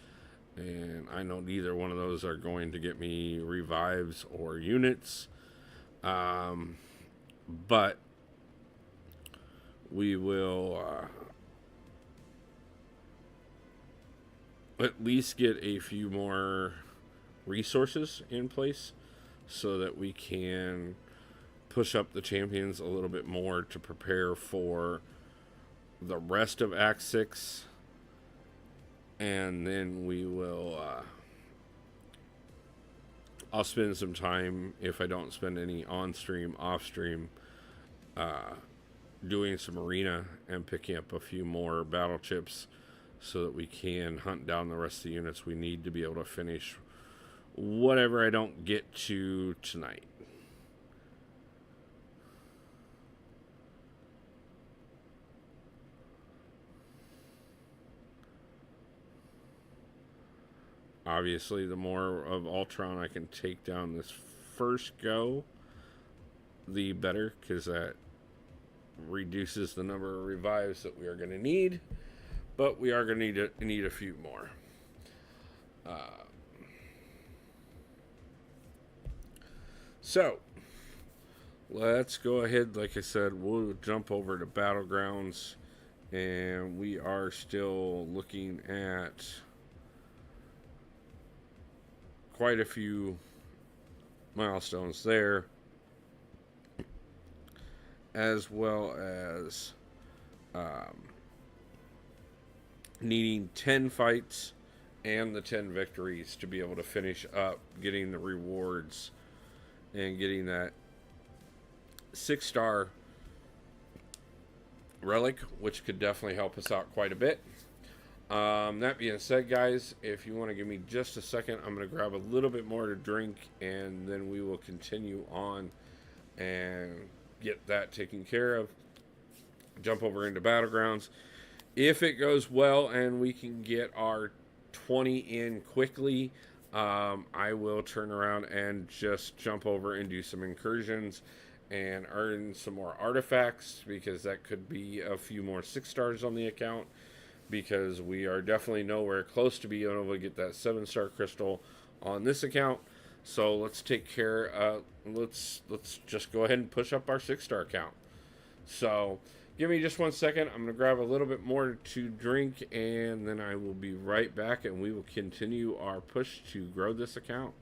And I know neither one of those are going to get me revives or units. But we will at least get a few more resources in place so that we can push up the champions a little bit more to prepare for the rest of Act 6. And then we will I'll spend some time, if I don't spend any on stream, off stream, doing some arena and picking up a few more battle chips so that we can hunt down the rest of the units we need to be able to finish whatever I don't get to tonight. Obviously, the more of Ultron I can take down this first go, the better, because that reduces the number of revives that we are going to need. But we are going to need a few more. So, let's go ahead. Like I said, we'll jump over to Battlegrounds. And we are still looking at quite a few milestones there, as well as needing 10 fights and the 10 victories to be able to finish up getting the rewards and getting that 6-star relic, which could definitely help us out quite a bit. That being said, guys, if you want to give me just a second, I'm going to grab a little bit more to drink, and then we will continue on and get that taken care of. Jump over into Battlegrounds. If it goes well and we can get our 20 in quickly, I will turn around and just jump over and do some incursions and earn some more artifacts, because that could be a few more 6 stars on the account, because we are definitely nowhere close to being able to get that 7-star crystal on this account. So let's take care. Let's just go ahead and push up our 6-star account. So give me just 1 second. I'm going to grab a little bit more to drink, and then I will be right back, and we will continue our push to grow this account.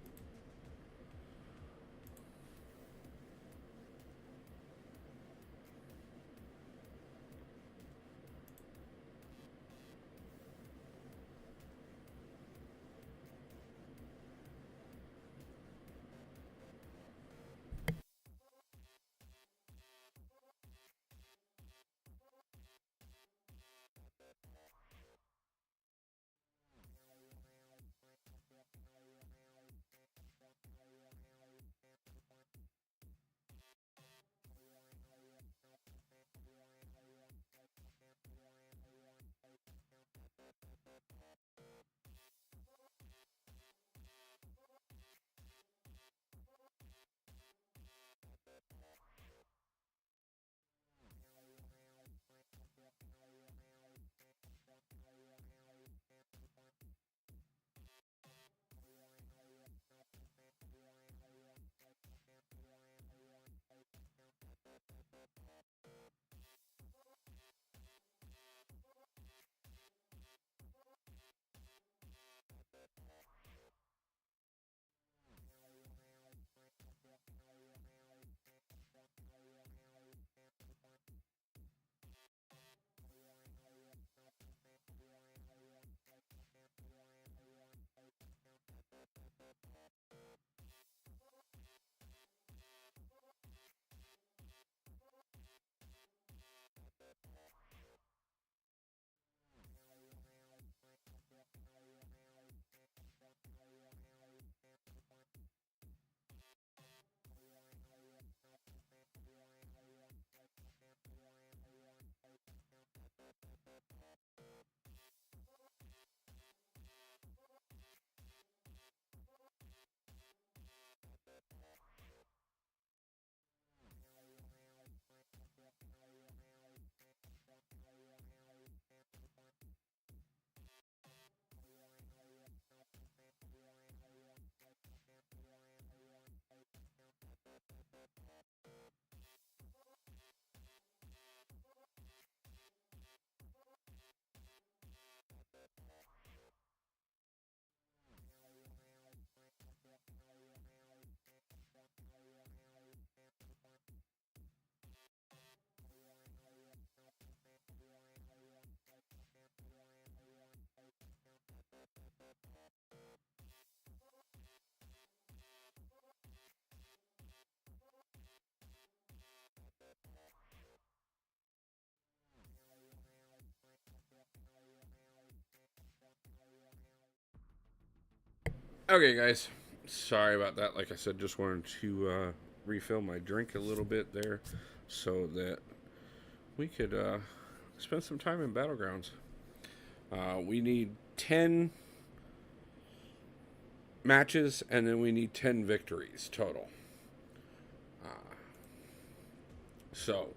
Okay, guys. Sorry about that. Like I said, just wanted to refill my drink a little bit there so that we could spend some time in Battlegrounds. We need 10 matches and then we need 10 victories total. So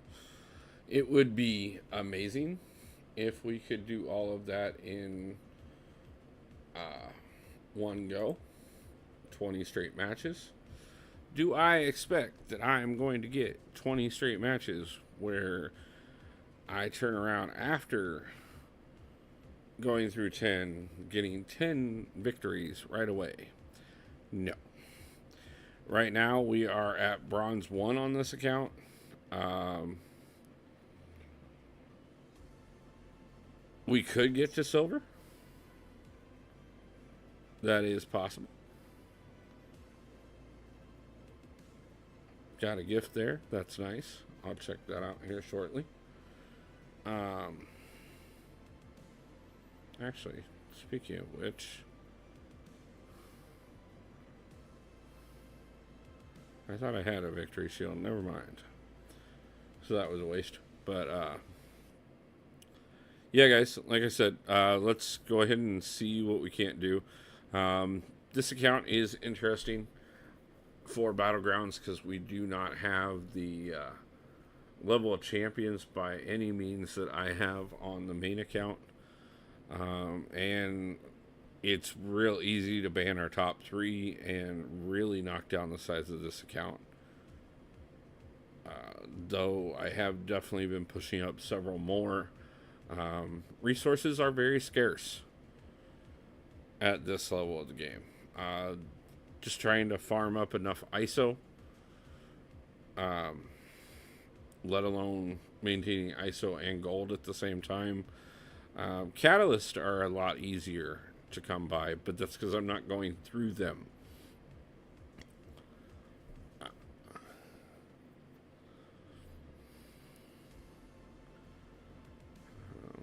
it would be amazing if we could do all of that in one go, 20 straight matches. Do I expect that I am going to get 20 straight matches where I turn around after going through 10, getting 10 victories right away? No. Right now, we are at bronze 1 on this account. We could get to silver. That is possible. Got a gift there. That's nice. I'll check that out here shortly. Actually, speaking of which, I thought I had a victory shield. Never mind. So that was a waste. But, yeah, guys, like I said, let's go ahead and see what we can't do. This account is interesting for Battlegrounds because we do not have the level of champions by any means that I have on the main account. And it's real easy to ban our top 3 and really knock down the size of this account. Though I have definitely been pushing up several more. Resources are very scarce at this level of the game. Just trying to farm up enough ISO, let alone maintaining ISO and gold at the same time. Catalysts are a lot easier to come by, but that's because I'm not going through them.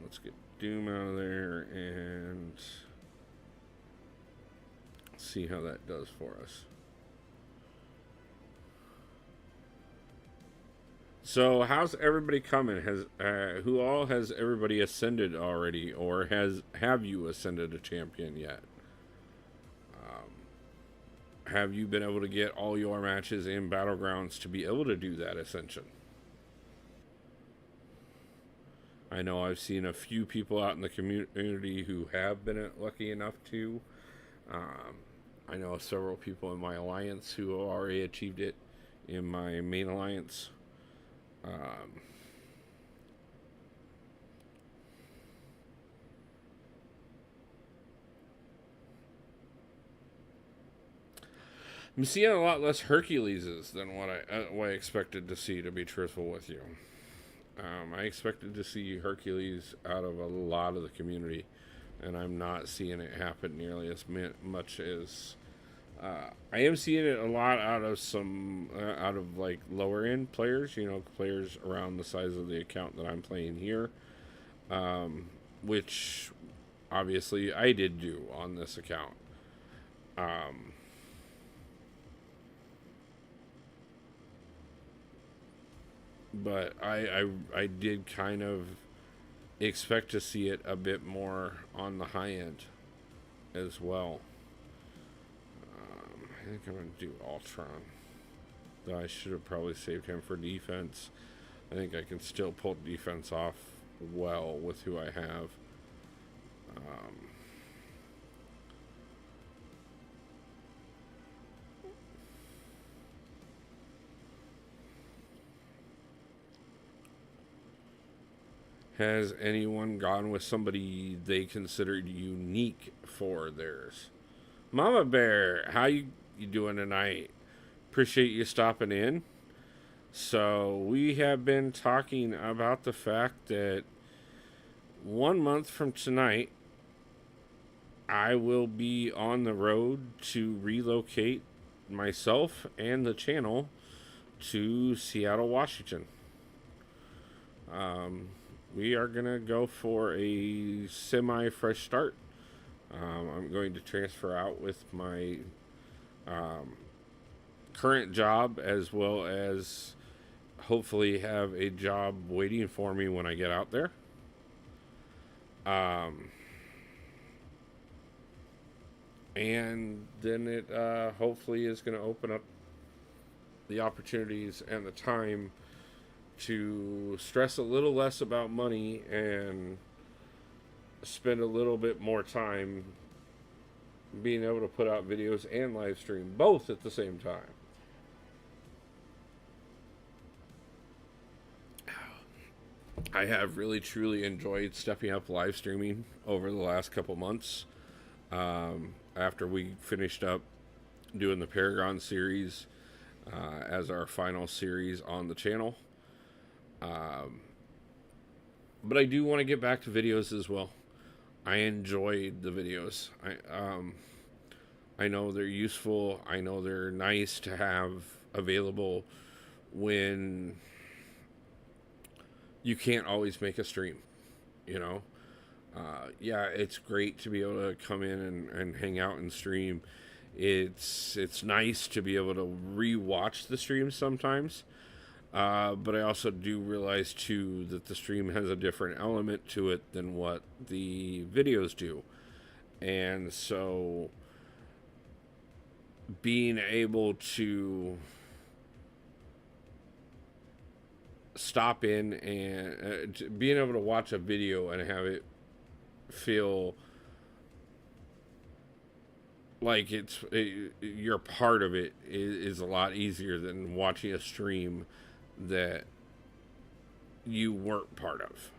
Let's get Doom out of there and see how that does for us. So how's everybody coming? Who all has everybody ascended already, or have you ascended a champion yet? Have you been able to get all your matches in Battlegrounds to be able to do that ascension? I know I've seen a few people out in the community who have been lucky enough to. I know several people in my alliance who have already achieved it in my main alliance. I'm seeing a lot less Herculeses than what I expected to see, to be truthful with you. I expected to see Hercules out of a lot of the community, and I'm not seeing it happen nearly as much as I am seeing it a lot out of like lower end players, players around the size of the account that I'm playing here, which obviously I did do on this account. But I did kind of expect to see it a bit more on the high end as well. I think I'm going to do Ultron. Though I should have probably saved him for defense. I think I can still pull defense off well with who I have. Has anyone gone with somebody they considered unique for theirs? Mama Bear, how you doing tonight? Appreciate you stopping in. So we have been talking about the fact that 1 month from tonight, I will be on the road to relocate myself and the channel to Seattle, Washington. We are going to go for a semi-fresh start. I'm going to transfer out with my current job, as well as hopefully have a job waiting for me when I get out there. And then it hopefully is going to open up the opportunities and the time to stress a little less about money and spend a little bit more time being able to put out videos and live stream both at the same time. I have really truly enjoyed stepping up live streaming over the last couple months. After we finished up doing the Paragon series as our final series on the channel. But I do want to get back to videos as well. I enjoyed the videos. I know they're useful. I know they're nice to have available when you can't always make a stream, you know. Yeah, it's great to be able to come in and hang out and stream. It's nice to be able to re-watch the stream sometimes. But I also do realize too that the stream has a different element to it than what the videos do. And so being able to stop in and being able to watch a video and have it feel like you're part of it is a lot easier than watching a stream that you weren't part of.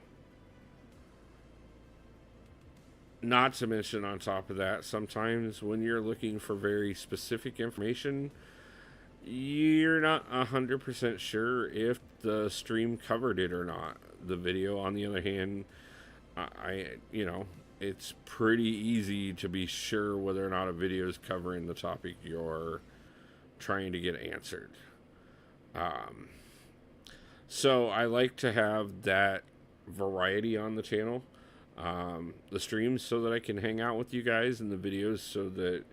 Not to mention, on top of that, sometimes when you're looking for very specific information, you're not 100% sure if the stream covered it or not. The video, on the other hand, it's pretty easy to be sure whether or not a video is covering the topic you're trying to get answered. So I like to have that variety on the channel. The streams so that I can hang out with you guys, and the videos so that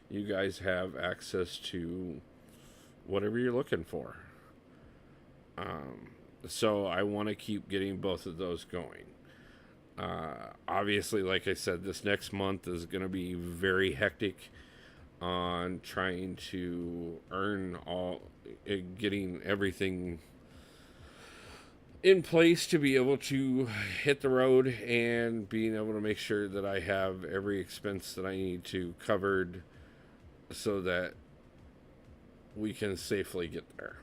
you guys have access to whatever you're looking for. So I want to keep getting both of those going. Obviously, like I said, this next month is going to be very hectic on trying to getting everything in place to be able to hit the road, and being able to make sure that I have every expense that I need to covered so that we can safely get there.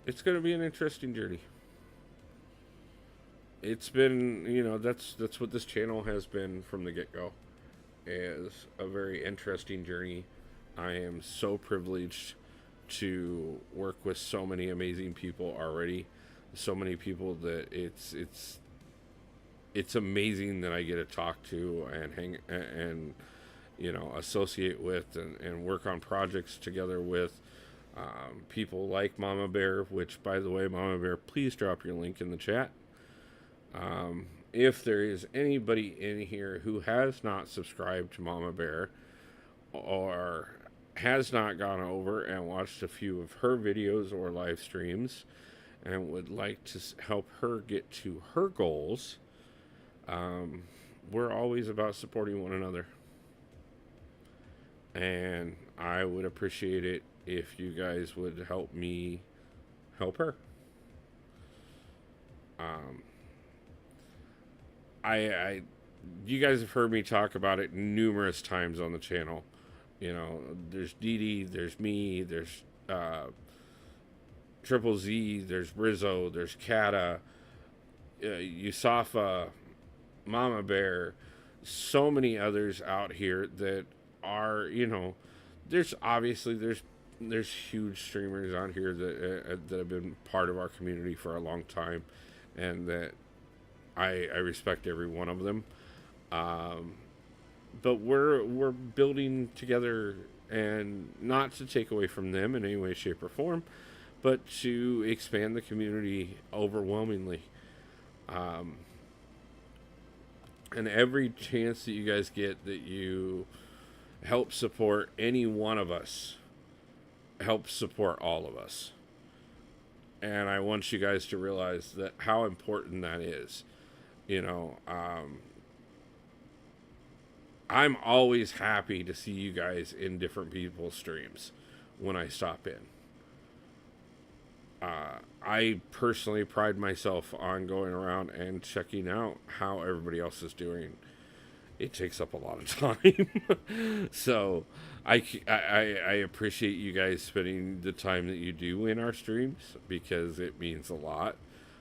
It's going to be an interesting journey. It's been, that's what this channel has been from the get-go, is a very interesting journey. I am so privileged to work with so many amazing people already. So many people that it's amazing that I get to talk to and hang and associate with and work on projects together with. People like Mama Bear, which, by the way, Mama Bear, please drop your link in the chat. If there is anybody in here who has not subscribed to Mama Bear or has not gone over and watched a few of her videos or live streams and would like to help her get to her goals, we're always about supporting one another. And I would appreciate it if you guys would help me help her. You guys have heard me talk about it numerous times on the channel. There's Dee Dee, there's me, there's Triple Z, there's Rizzo, there's Kata, Yusafa, Mama Bear, so many others out here that are, there's huge streamers on here that have been part of our community for a long time, and that I respect every one of them. But we're building together and not to take away from them in any way, shape, or form, but to expand the community overwhelmingly. Um, and every chance that you guys get that you help support any one of us helps support all of us. And I want you guys to realize that how important that is. You know, I'm always happy to see you guys in different people's streams when I stop in. I personally pride myself on going around and checking out how everybody else is doing. It takes up a lot of time. So I appreciate you guys spending the time that you do in our streams because it means a lot.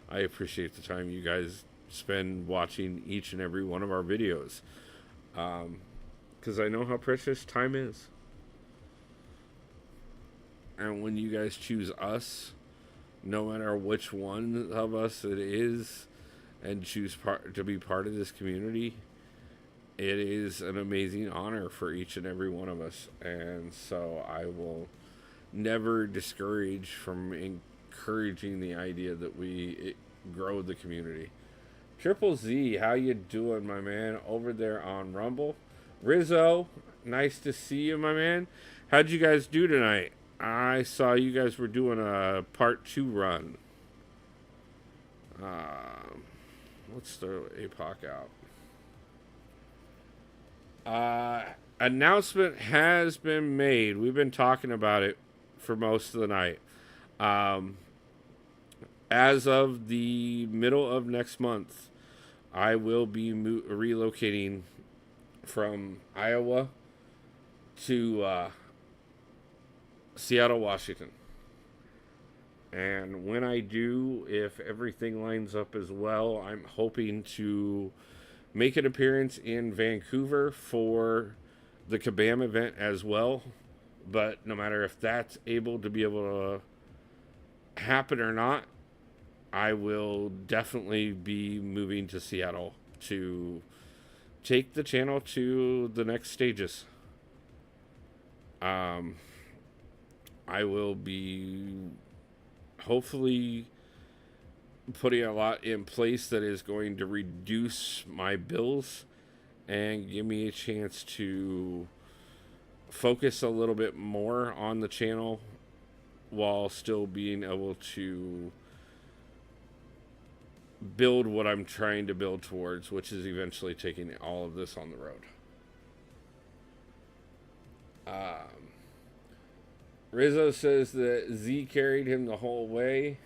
I appreciate the time you guys spend watching each and every one of our videos. Because I know how precious time is. And when you guys choose us, no matter which one of us it is, and choose to be part of this community, it is an amazing honor for each and every one of us. And so I will never discourage from encouraging the idea that we grow the community. Triple Z, how you doing, my man, over there on Rumble? Rizzo, nice to see you, my man. How'd you guys do tonight? I saw you guys were doing a part 2 run. Let's throw APOC out. Announcement has been made. We've been talking about it for most of the night. As of the middle of next month, I will be relocating from Iowa to Seattle, Washington. And when I do, if everything lines up as well, I'm hoping to make an appearance in Vancouver for the Kabam event as well. But no matter if that's able to happen or not, I will definitely be moving to Seattle to take the channel to the next stages. I will be hopefully putting a lot in place that is going to reduce my bills and give me a chance to focus a little bit more on the channel while still being able to build what I'm trying to build towards, which is eventually taking all of this on the road. Rizzo says that Z carried him the whole way.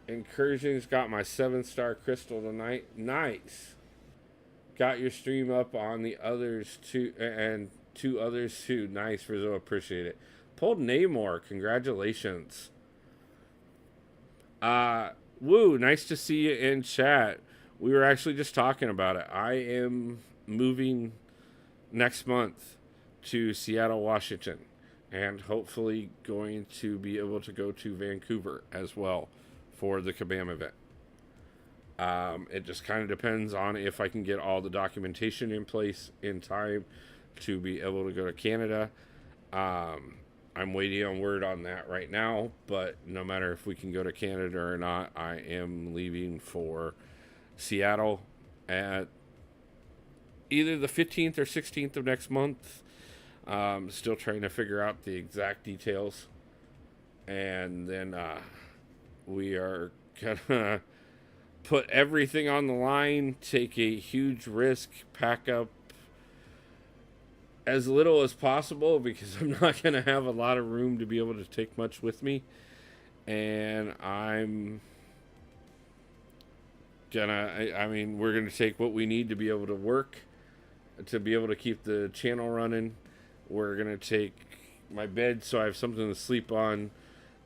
Incursions got my 7-star crystal tonight. Nice. Got your stream up on the others too, and 2 others too. Nice, Rizzo. Appreciate it. Pulled Namor. Congratulations. Woo. Nice to see you in chat. We were actually just talking about it. I am moving next month to Seattle, Washington, and hopefully going to be able to go to Vancouver as well for the Kabam event. It just kind of depends on if I can get all the documentation in place in time to be able to go to Canada. I'm waiting on word on that right now, but no matter if we can go to Canada or not, I am leaving for Seattle at either the 15th or 16th of next month. Still trying to figure out the exact details. And then we are gonna put everything on the line, take a huge risk, pack up as little as possible because I'm not gonna have a lot of room to be able to take much with me. And I'm we're gonna take what we need to be able to work, to be able to keep the channel running. We're going to take my bed so I have something to sleep on,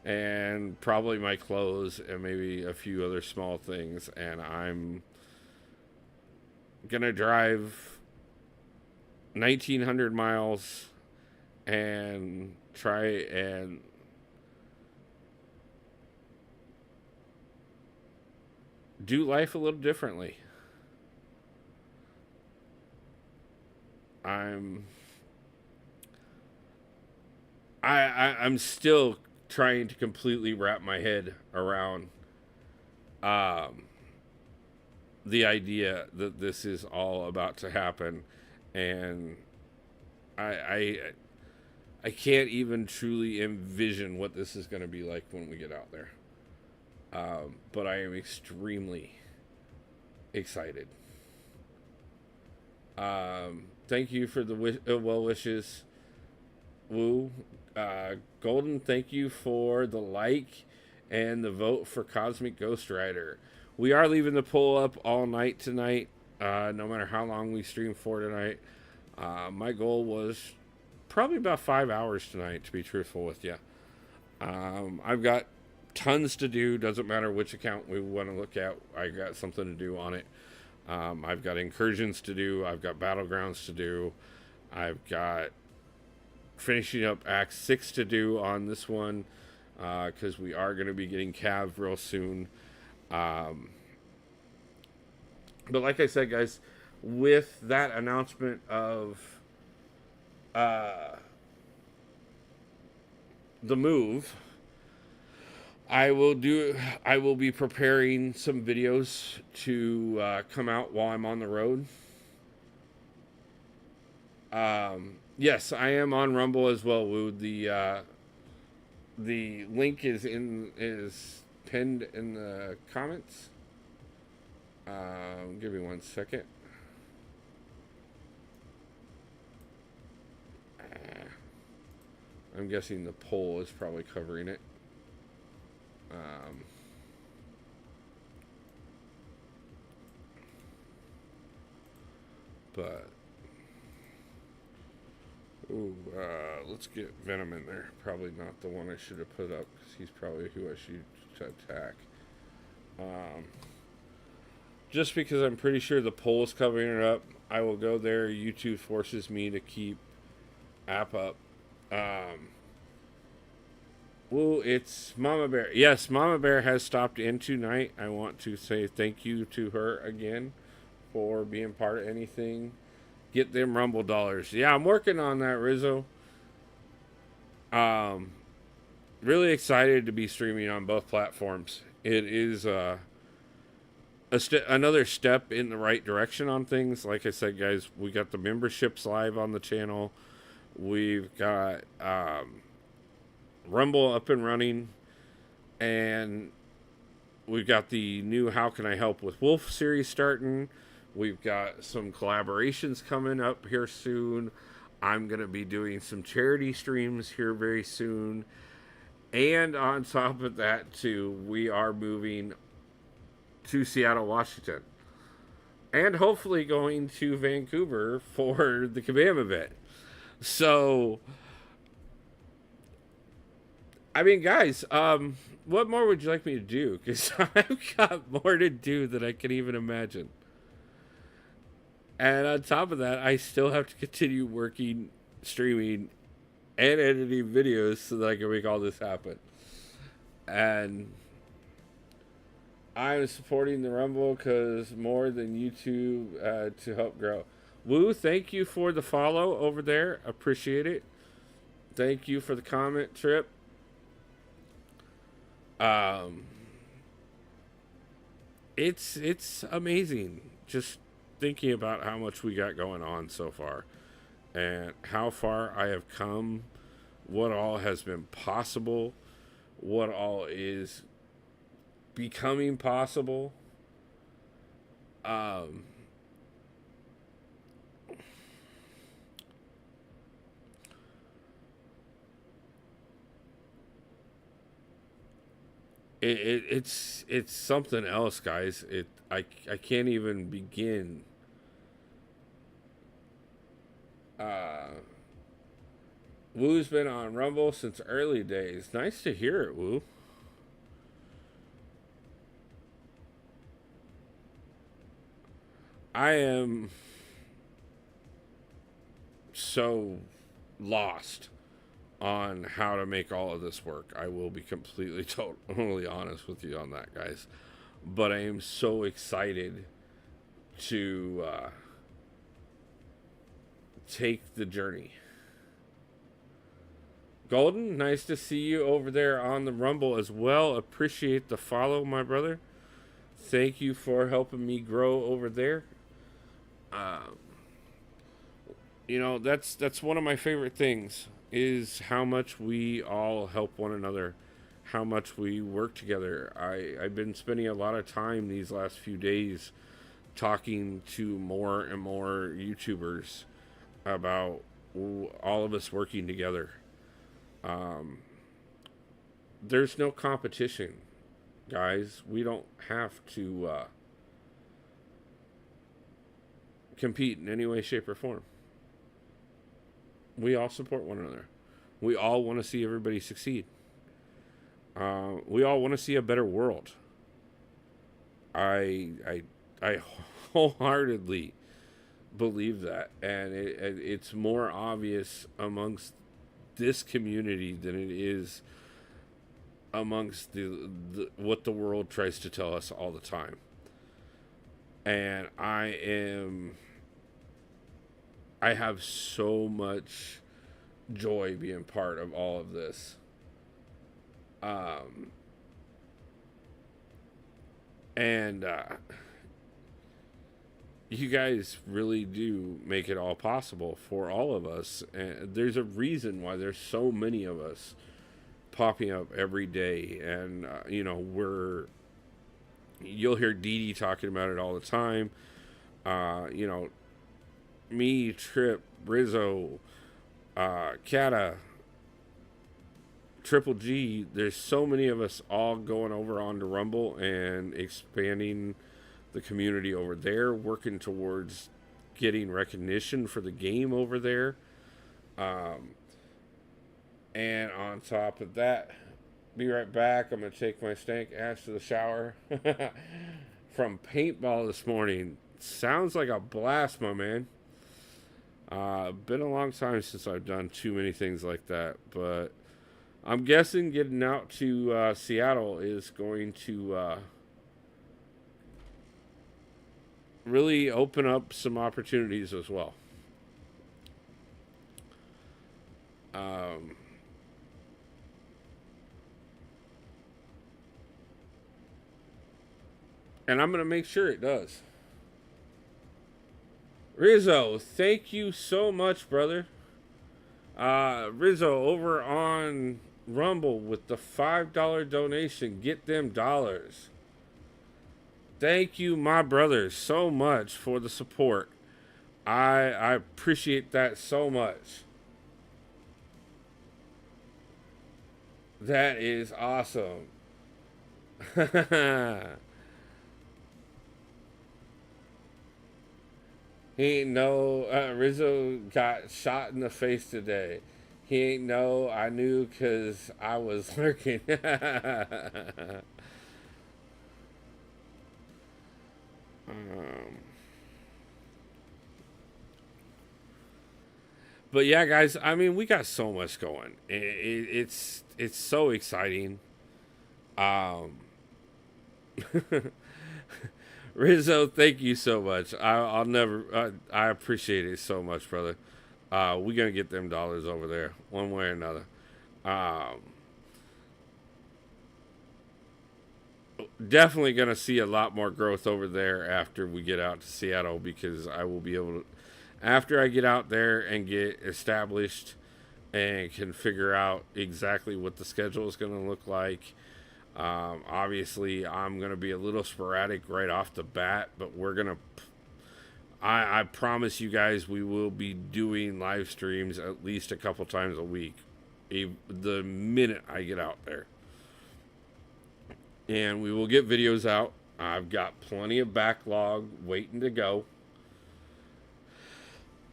and probably my clothes and maybe a few other small things. And I'm going to drive 1,900 miles and try and do life a little differently. I'm still trying to completely wrap my head around um, the idea that this is all about to happen, and I I, I can't even truly envision what this is going to be like when we get out there. But I am extremely excited. Thank you for the well wishes, Woo. Golden, thank you for the like and the vote for Cosmic Ghost Rider. We are leaving the poll up all night tonight, no matter how long we stream for tonight. My goal was probably about 5 hours tonight, to be truthful with you. I've got tons to do. Doesn't matter which account we want to look at. I got something to do on it. I've got incursions to do. I've got battlegrounds to do. I've got finishing up Act 6 to do on this one, because we are going to be getting Cav real soon. But like I said, guys, with that announcement of the move, I will be preparing some videos to come out while I'm on the road. Yes, I am on Rumble as well, Woo. The link is pinned in the comments. Give me 1 second. I'm guessing the poll is probably covering it. But let's get Venom in there. Probably not the one I should have put up, because he's probably who I should attack. Just because I'm pretty sure the poll is covering it up, I will go there. YouTube forces me to keep app up. It's Mama Bear. Yes, Mama Bear has stopped in tonight. I want to say thank you to her again for being part of anything. Get them Rumble dollars. Yeah, I'm working on that, Rizzo. Really excited to be streaming on both platforms. It is another step in the right direction on things. Like I said, guys, we got the memberships live on the channel. We've got Rumble up and running, and we've got the new How Can I Help with Wolf series starting. We've got some collaborations coming up here soon. I'm going to be doing some charity streams here very soon. And on top of that, too, we are moving to Seattle, Washington. And hopefully going to Vancouver for the Kabam event. So, I mean, guys, what more would you like me to do? Because I've got more to do than I can even imagine. And on top of that, I still have to continue working, streaming, and editing videos so that I can make all this happen. And I'm supporting the Rumble because more than YouTube to help grow. Woo, thank you for the follow over there. Appreciate it. Thank you for the comment, Trip. It's amazing just thinking about how much we got going on so far and how far I have come, what all has been possible, what all is becoming possible. It's something else, guys. I can't even begin. Woo's been on Rumble since early days. Nice to hear it, Woo. I am so lost on how to make all of this work. I will be completely totally honest with you on that, guys. But I am so excited to take the journey. Golden, nice to see you over there on the Rumble as well. Appreciate the follow, my brother. Thank you for helping me grow over there. You know, that's one of my favorite things is how much we all help one another, how much we work together. I've been spending a lot of time these last few days talking to more and more YouTubers about all of us working together. There's no competition, guys. We don't have to compete in any way, shape, or form. We all support one another. We all want to see everybody succeed. We all want to see a better world. I wholeheartedly believe that, and it's more obvious amongst this community than it is amongst the what the world tries to tell us all the time. And I have so much joy being part of all of this. And you guys really do make it all possible for all of us. And there's a reason why there's so many of us popping up every day. And, you know, you'll hear Dee Dee talking about it all the time. You know, me, Trip, Rizzo, Kata, Triple G, there's so many of us all going over onto Rumble and expanding the community over there, working towards getting recognition for the game over there. And on top of that, be right back. I'm going to take my stank ass to the shower from paintball this morning. Sounds like a blast, my man. Been a long time since I've done too many things like that, but I'm guessing getting out to Seattle is going to really open up some opportunities as well. And I'm going to make sure it does. Rizzo, thank you so much, brother. Rizzo over on Rumble with the $5 donation. Get them dollars. Thank you, my brother, so much for the support. I appreciate that so much. That is awesome. He ain't know Rizzo got shot in the face today. He ain't know I knew because I was lurking. But yeah, guys, I mean, we got so much going. It's so exciting. Rizzo, thank you so much. I'll never. I appreciate it so much, brother. We're gonna get them dollars over there, one way or another. Definitely gonna see a lot more growth over there after we get out to Seattle, because I will be able to, after I get out there and get established and can figure out exactly what the schedule is gonna look like. Obviously, I'm going to be a little sporadic right off the bat, but I promise you guys we will be doing live streams at least a couple times a week, the minute I get out there. And we will get videos out. I've got plenty of backlog waiting to go.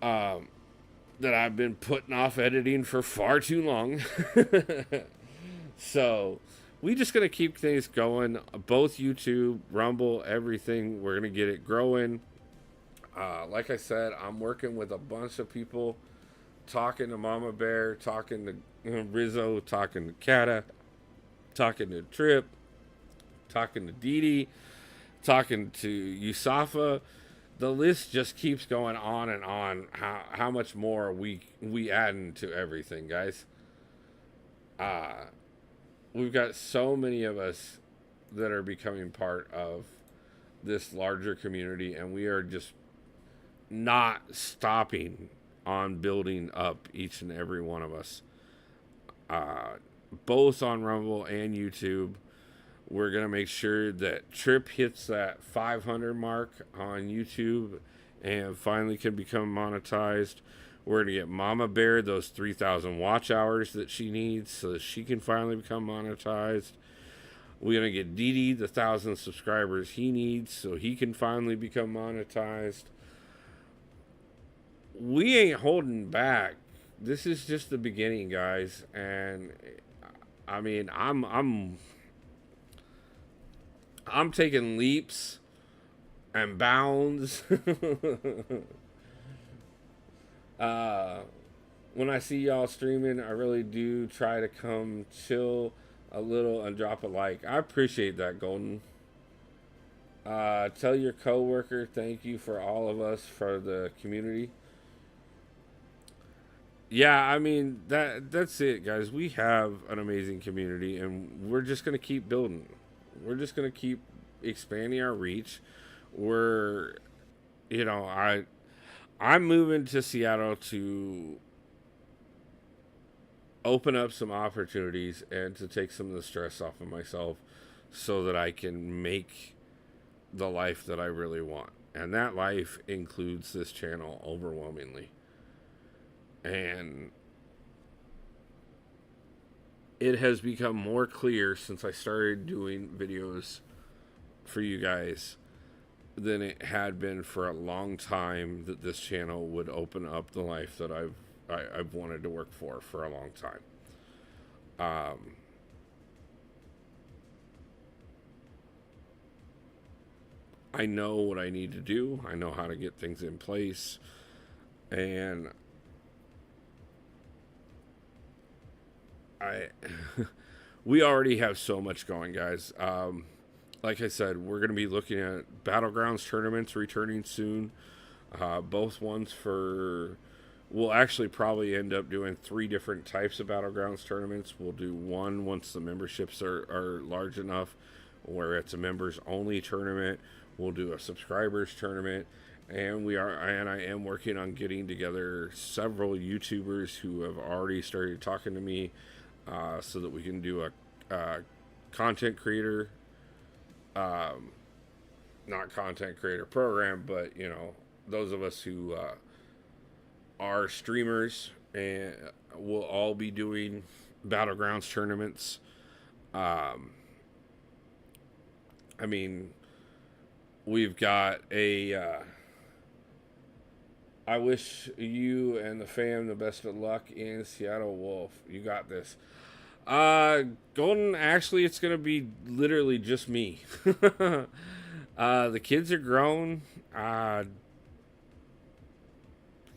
That I've been putting off editing for far too long. So we just going to keep things going. Both YouTube, Rumble, everything. We're going to get it growing. Like I said, I'm working with a bunch of people. Talking to Mama Bear. Talking to Rizzo. Talking to Kata. Talking to Trip. Talking to Dee Dee. Talking to Yusafa. the list just keeps going on and on. How much more we add into everything, guys. Uh, we've got so many of us that are becoming part of this larger community, and we are just not stopping on building up each and every one of us, uh, both on Rumble and YouTube. We're going to make sure that Trip hits that 500 mark on YouTube and finally can become monetized. We're going to get Mama Bear those 3,000 watch hours that she needs so that she can finally become monetized. We're going to get Dee the 1,000 subscribers he needs so he can finally become monetized. We ain't holding back. This is just the beginning, guys. And I mean, I'm taking leaps and bounds. When I see y'all streaming, I really do try to come chill a little and drop a like. I appreciate that, Golden. Tell your coworker thank you for all of us, for the community. Yeah, I mean that's it, guys. We have an amazing community, and we're just gonna keep building. We're just gonna keep expanding our reach. We're, you know, I'm moving to Seattle to open up some opportunities and to take some of the stress off of myself, so that I can make the life that I really want, and that life includes this channel overwhelmingly. And it has become more clear since I started doing videos for you guys than it had been for a long time that this channel would open up the life that I've wanted to work for a long time. I know what I need to do. I know how to get things in place, and we already have so much going, guys. Like I said, we're going to be looking at Battlegrounds tournaments returning soon. Both ones for... We'll actually probably end up doing 3 different types of Battlegrounds tournaments. We'll do one once the memberships are large enough, where it's a members-only tournament. We'll do a subscribers tournament. And I am working on getting together several YouTubers who have already started talking to me, so that we can do a content creator, not content creator program, but, you know, those of us who are streamers, and we'll all be doing Battlegrounds tournaments. I mean, we've got a... I wish you and the fam the best of luck in Seattle Wolf. You got this. Golden, actually, it's going to be literally just me. The kids are grown.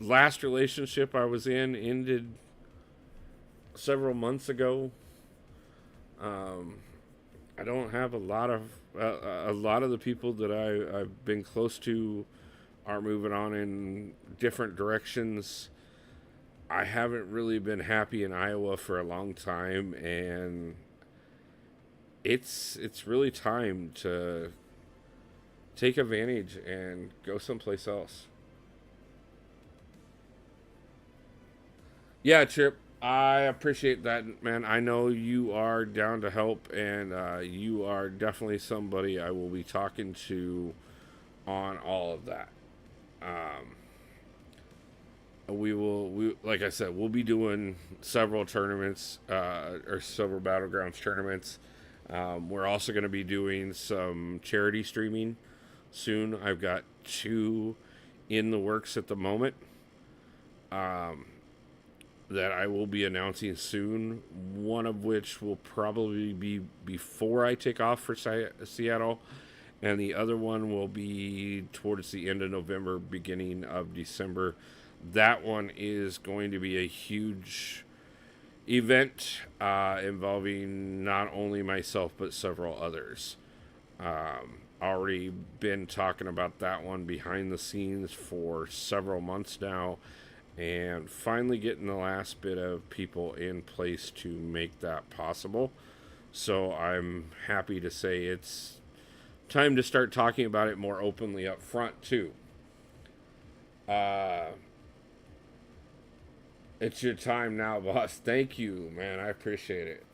Last relationship I was in ended several months ago. I don't have a lot of the people that I've been close to are moving on in different directions. I haven't really been happy in Iowa for a long time, and it's really time to take advantage and go someplace else. Yeah, Chip, I appreciate that, man. I know you are down to help, and you are definitely somebody I will be talking to on all of that. Like I said, we'll be doing several tournaments, or several Battlegrounds tournaments. We're also going to be doing some charity streaming soon. I've got 2 in the works at the moment, that I will be announcing soon. One of which will probably be before I take off for Seattle, and the other one will be towards the end of November, beginning of December. That one is going to be a huge event, involving not only myself but several others. already been talking about that one behind the scenes for several months now, and finally getting the last bit of people in place to make that possible. So I'm happy to say it's time to start talking about it more openly up front too. Uh, it's your time now, boss. Thank you, man. I appreciate it.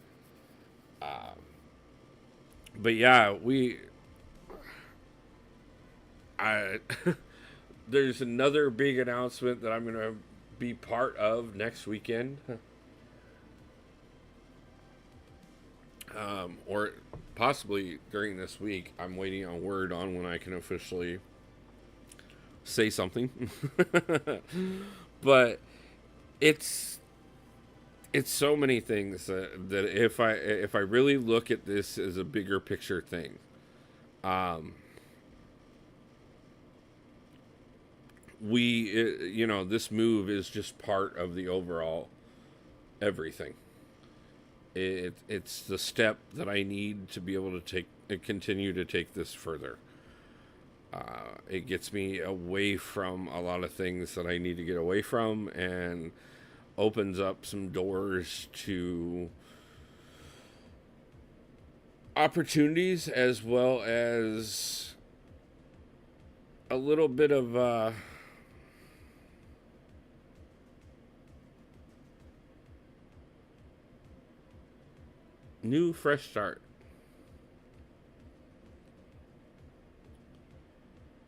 But yeah, I there's another big announcement that I'm gonna be part of next weekend, or possibly during this week. I'm waiting on word on when I can officially say something. But it's so many things that if I really look at this as a bigger picture thing, um, this move is just part of the overall everything. It's the step that I need to be able to continue to take this further. It gets me away from a lot of things that I need to get away from, and opens up some doors to opportunities, as well as a little bit of new fresh start.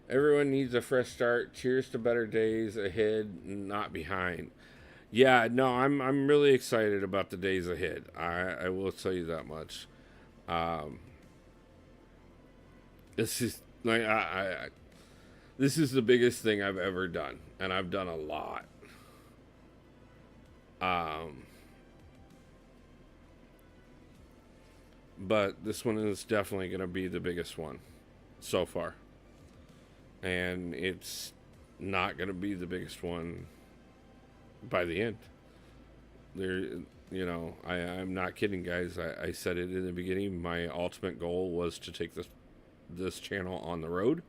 Everyone needs a fresh start. Cheers to better days ahead, not behind. Yeah, no, I'm really excited about the days ahead. I will tell you that much. Um, this is like this is the biggest thing I've ever done, and I've done a lot. Um, but this one is definitely going to be the biggest one so far, and it's not going to be the biggest one by the end. I'm not kidding, guys. I said it in the beginning. My ultimate goal was to take this channel on the road.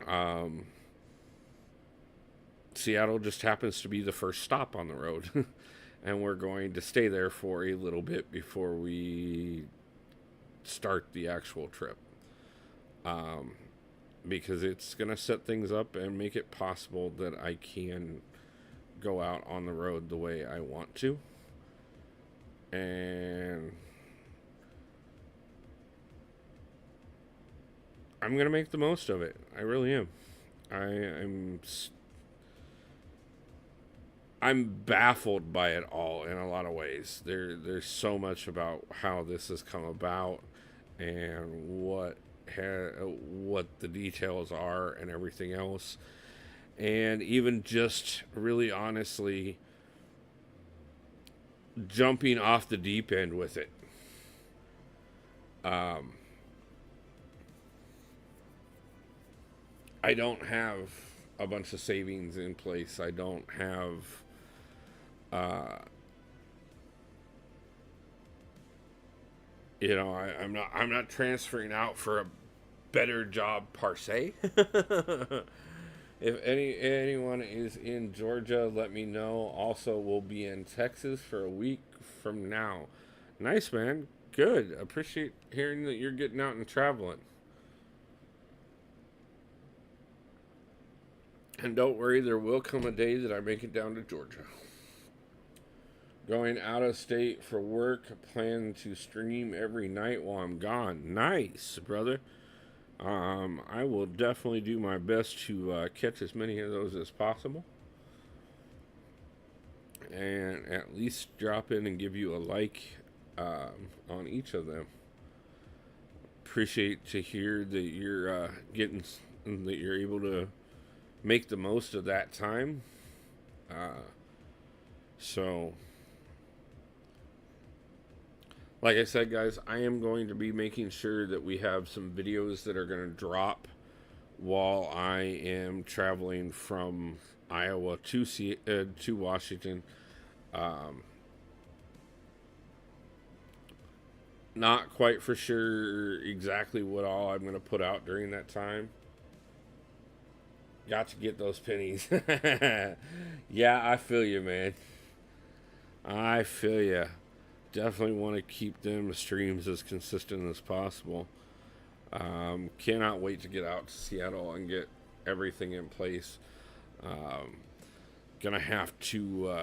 Um, Seattle just happens to be the first stop on the road, and we're going to stay there for a little bit before we start the actual trip. Because it's going to set things up and make it possible that I can go out on the road the way I want to. And I'm going to make the most of it. I really am. I'm baffled by it all in a lot of ways. There's so much about how this has come about, and what the details are and everything else. And even just really honestly jumping off the deep end with it. I don't have a bunch of savings in place. I don't have I'm not transferring out for a better job per se. If anyone is in Georgia, let me know. Also, we'll be in Texas for a week from now. Nice, man. Good. Appreciate hearing that you're getting out and traveling. And don't worry, there will come a day that I make it down to Georgia. Going out of state for work. Plan to stream every night while I'm gone. Nice, brother. I will definitely do my best to catch as many of those as possible, and at least drop in and give you a like on each of them. Appreciate to hear that you're that you're able to make the most of that time. So like I said, guys, I am going to be making sure that we have some videos that are going to drop while I am traveling from Iowa to Washington. Not quite for sure exactly what all I'm going to put out during that time. Got to get those pennies. Yeah, I feel you, man. I feel you. Definitely want to keep them streams as consistent as possible. Cannot wait to get out to Seattle and get everything in place. Um, Gonna have to,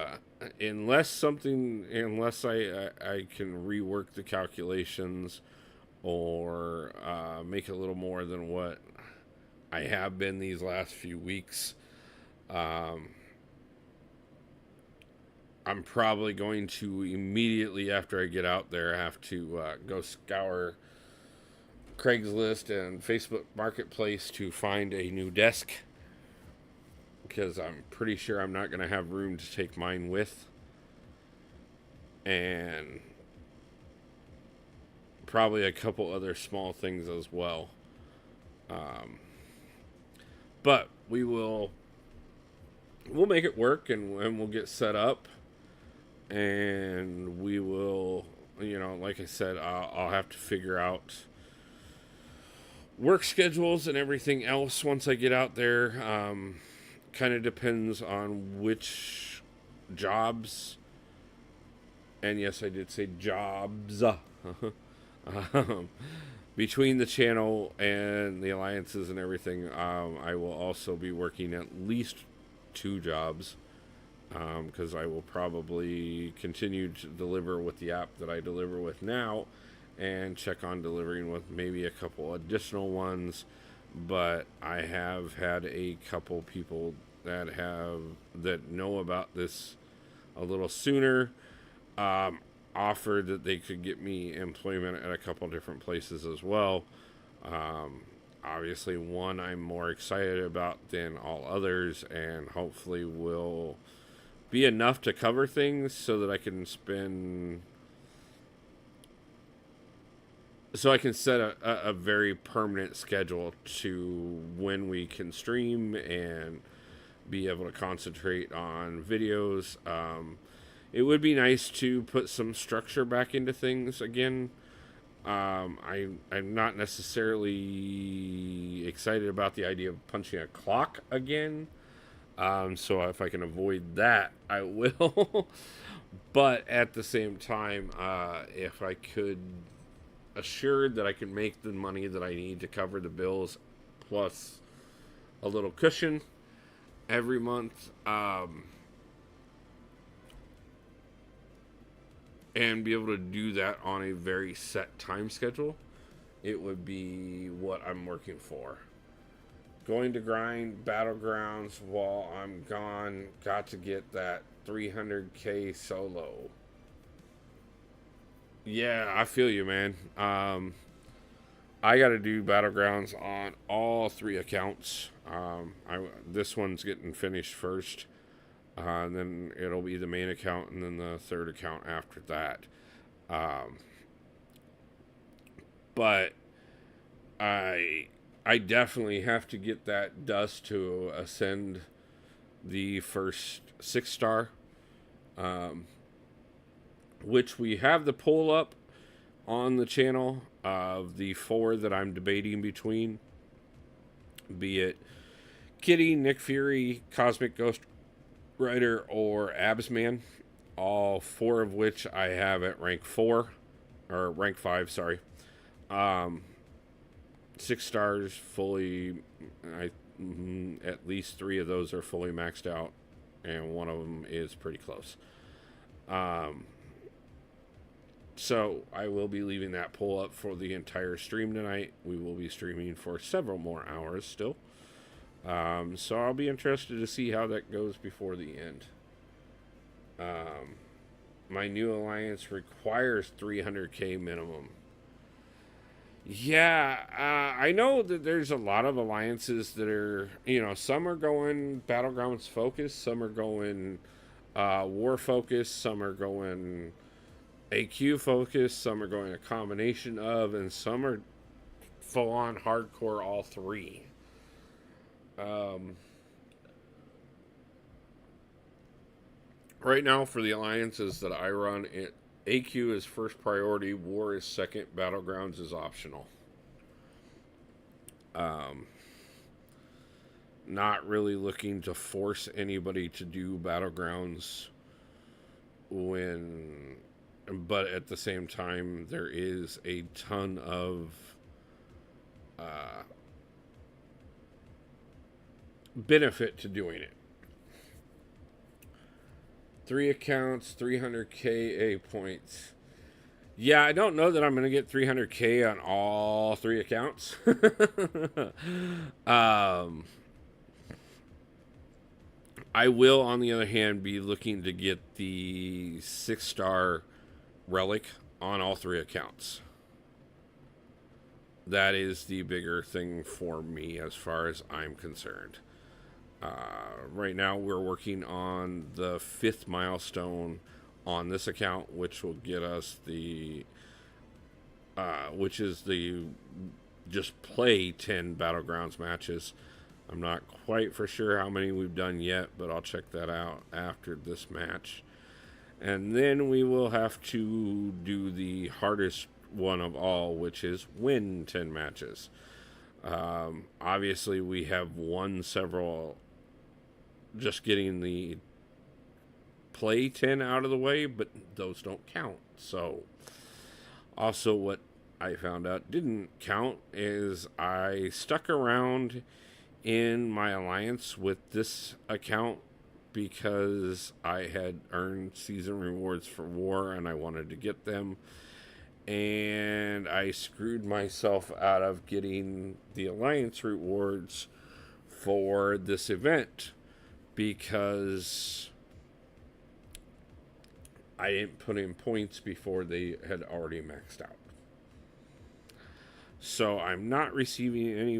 unless I can rework the calculations or make it a little more than what I have been these last few weeks. Um, I'm probably going to immediately after I get out there have to go scour Craigslist and Facebook Marketplace to find a new desk because I'm pretty sure I'm not going to have room to take mine with. And probably a couple other small things as well. But we'll make it work and we'll get set up. And we will, like I said, I'll have to figure out work schedules and everything else once I get out there. Kind of depends on which jobs, and yes, I did say jobs, between the channel and the alliances and everything. I will also be working at least 2 jobs, because I will probably continue to deliver with the app that I deliver with now and check on delivering with maybe a couple additional ones. But I have had a couple people that know about this a little sooner, offered that they could get me employment at a couple different places as well. Obviously one I'm more excited about than all others, and hopefully will be enough to cover things so that I can set a very permanent schedule to when we can stream and be able to concentrate on videos. It would be nice to put some structure back into things again. I'm not necessarily excited about the idea of punching a clock again. So if I can avoid that, I will. But at the same time, if I could assured that I can make the money that I need to cover the bills plus a little cushion every month, and be able to do that on a very set time schedule, it would be what I'm working for. Going to grind Battlegrounds while I'm gone. Got to get that 300k solo. Yeah, I feel you, man. I got to do Battlegrounds on all 3 accounts. This one's getting finished first. And then it'll be the main account and then the 3rd account after that. But I definitely have to get that dust to ascend the first 6-star. Which we have the poll up on the channel of the 4 that I'm debating between, be it Kitty, Nick Fury, Cosmic Ghost Rider, or Absman. All 4 of which I have at rank 4 or rank 5. Sorry, 6 stars fully. At least 3 of those are fully maxed out, and one of them is pretty close. So I will be leaving that poll up for the entire stream tonight. We will be streaming for several more hours still. So I'll be interested to see how that goes before the end. My new alliance requires 300k minimum. Yeah, I know that there's a lot of alliances that are, some are going Battlegrounds focus, some are going war focus, some are going AQ focus, some are going a combination of, and some are full on hardcore all 3. Right now for the alliances that I run, AQ is first priority, war is second, battlegrounds is optional. Um, Not really looking to force anybody to do battlegrounds when, but at the same time, there is a ton of uh, benefit to doing it. 3 accounts, 300k points. Yeah, I don't know that I'm going to get 300k on all 3 accounts. um, I will, on the other hand, be looking to get the 6-star relic on all 3 accounts. That is the bigger thing for me as far as I'm concerned. Right now, we're working on the 5th milestone on this account, which will get us which is the just play 10 Battlegrounds matches. I'm not quite for sure how many we've done yet, but I'll check that out after this match. And then we will have to do the hardest one of all, which is win 10 matches. Obviously, we have won several just getting the play 10 out of the way, but those don't count. So, also what I found out didn't count is I stuck around in my alliance with this account because I had earned season rewards for war and I wanted to get them, and I screwed myself out of getting the alliance rewards for this event because I didn't put in points before they had already maxed out. So I'm not receiving any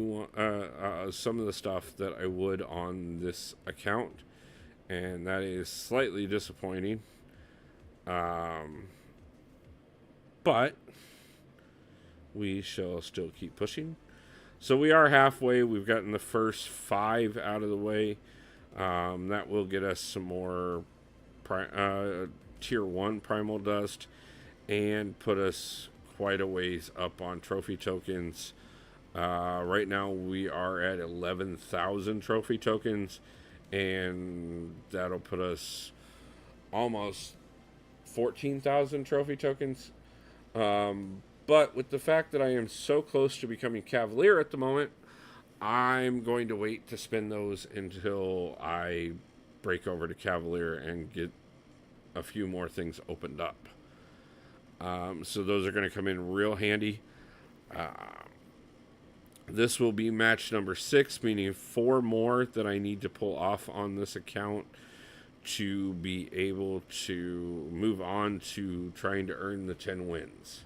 some of the stuff that I would on this account, and that is slightly disappointing. But we shall still keep pushing. So we are halfway. We've gotten the first 5 out of the way. That will get us some more tier 1 primal dust and put us quite a ways up on trophy tokens. Right now we are at 11,000 trophy tokens, and that'll put us almost 14,000 trophy tokens. But with the fact that I am so close to becoming Cavalier at the moment, I'm going to wait to spend those until I break over to Cavalier and get a few more things opened up. So those are going to come in real handy. This will be match number 6, meaning 4 more that I need to pull off on this account to be able to move on to trying to earn the 10 wins.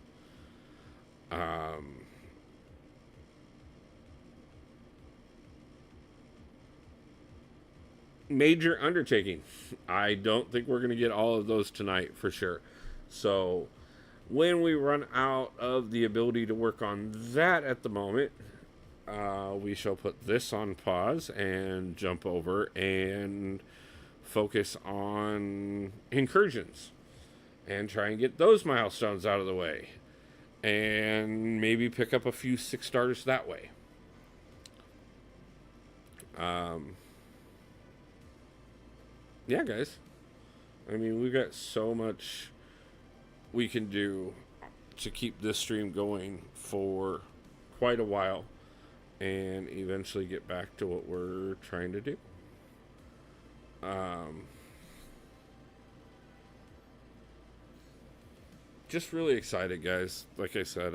Major undertaking. I don't think we're going to get all of those tonight for sure. So when we run out of the ability to work on that at the moment, we shall put this on pause and jump over and focus on incursions and try and get those milestones out of the way and maybe pick up a few 6 stars that way. Yeah, guys. I mean, we've got so much we can do to keep this stream going for quite a while and eventually get back to what we're trying to do. Just really excited, guys. Like I said,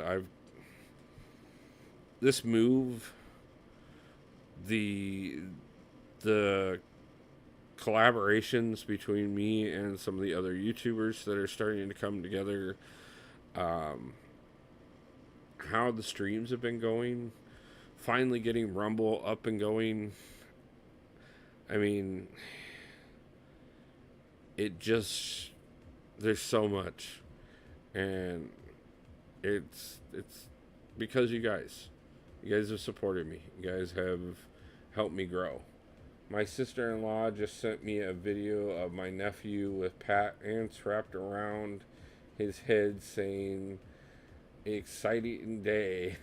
this move, the collaborations between me and some of the other YouTubers that are starting to come together, how the streams have been going, finally getting Rumble up and going. I mean, there's so much, and it's because you guys have supported me. You guys have helped me grow. My sister-in-law just sent me a video of my nephew with ants wrapped around his head saying, "Exciting day."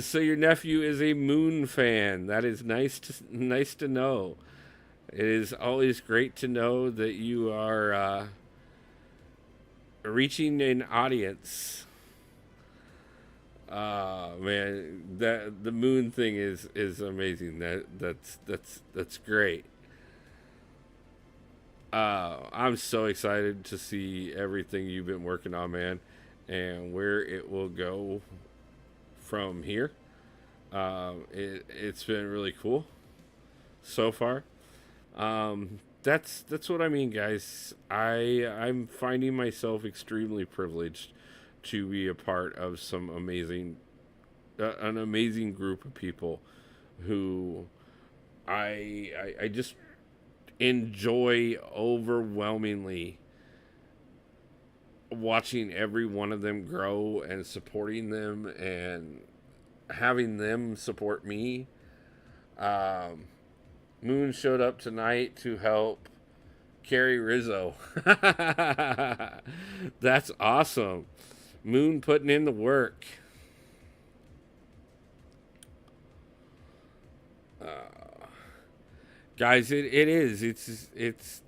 So your nephew is a Moon fan. That is nice to know. It is always great to know that you are reaching an audience. Man, that the Moon thing is amazing. That's great. I'm so excited to see everything you've been working on, man, and where it will go from here. It's been really cool so far. That's what I mean, guys. I'm finding myself extremely privileged to be a part of some amazing, an amazing group of people who I just enjoy overwhelmingly watching every one of them grow and supporting them and having them support me. Um, Moon showed up tonight to help carry Rizzo. That's awesome. Moon putting in the work. Guys, it is. It's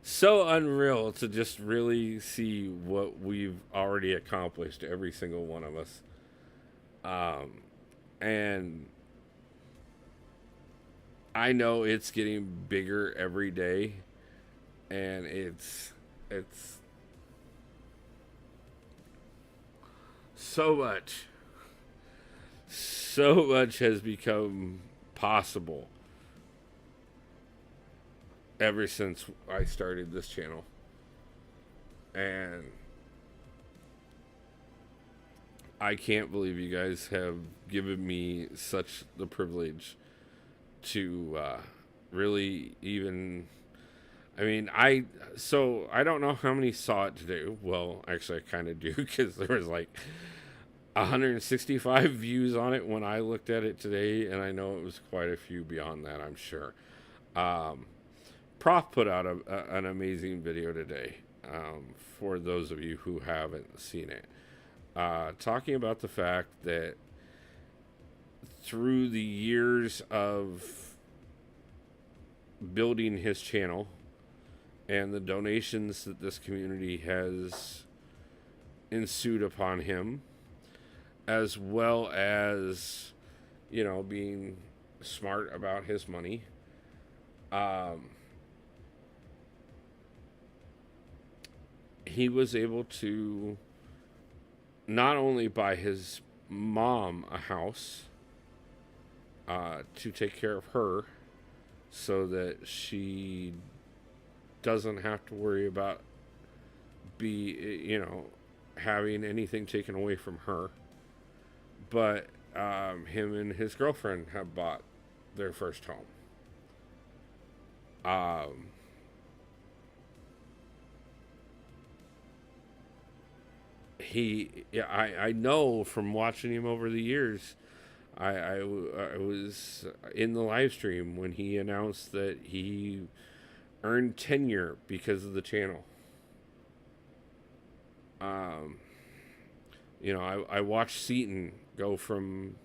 so unreal to just really see what we've already accomplished, every single one of us. And I know it's getting bigger every day, and it's so much, so much has become possible ever since I started this channel. And I can't believe you guys have given me such the privilege to really even. I mean, I don't know how many saw it today. Well, actually, I kind of do, because there was like 165 views on it when I looked at it today, and I know it was quite a few beyond that, I'm sure. Prof put out an amazing video today, for those of you who haven't seen it, talking about the fact that through the years of building his channel and the donations that this community has ensued upon him, as well as, being smart about his money, he was able to not only buy his mom a house, to take care of her, so that she doesn't have to worry about having anything taken away from her. But him and his girlfriend have bought their first home. I know from watching him over the years. I was in the live stream when he announced that he earned tenure because of the channel. I watched Seaton go from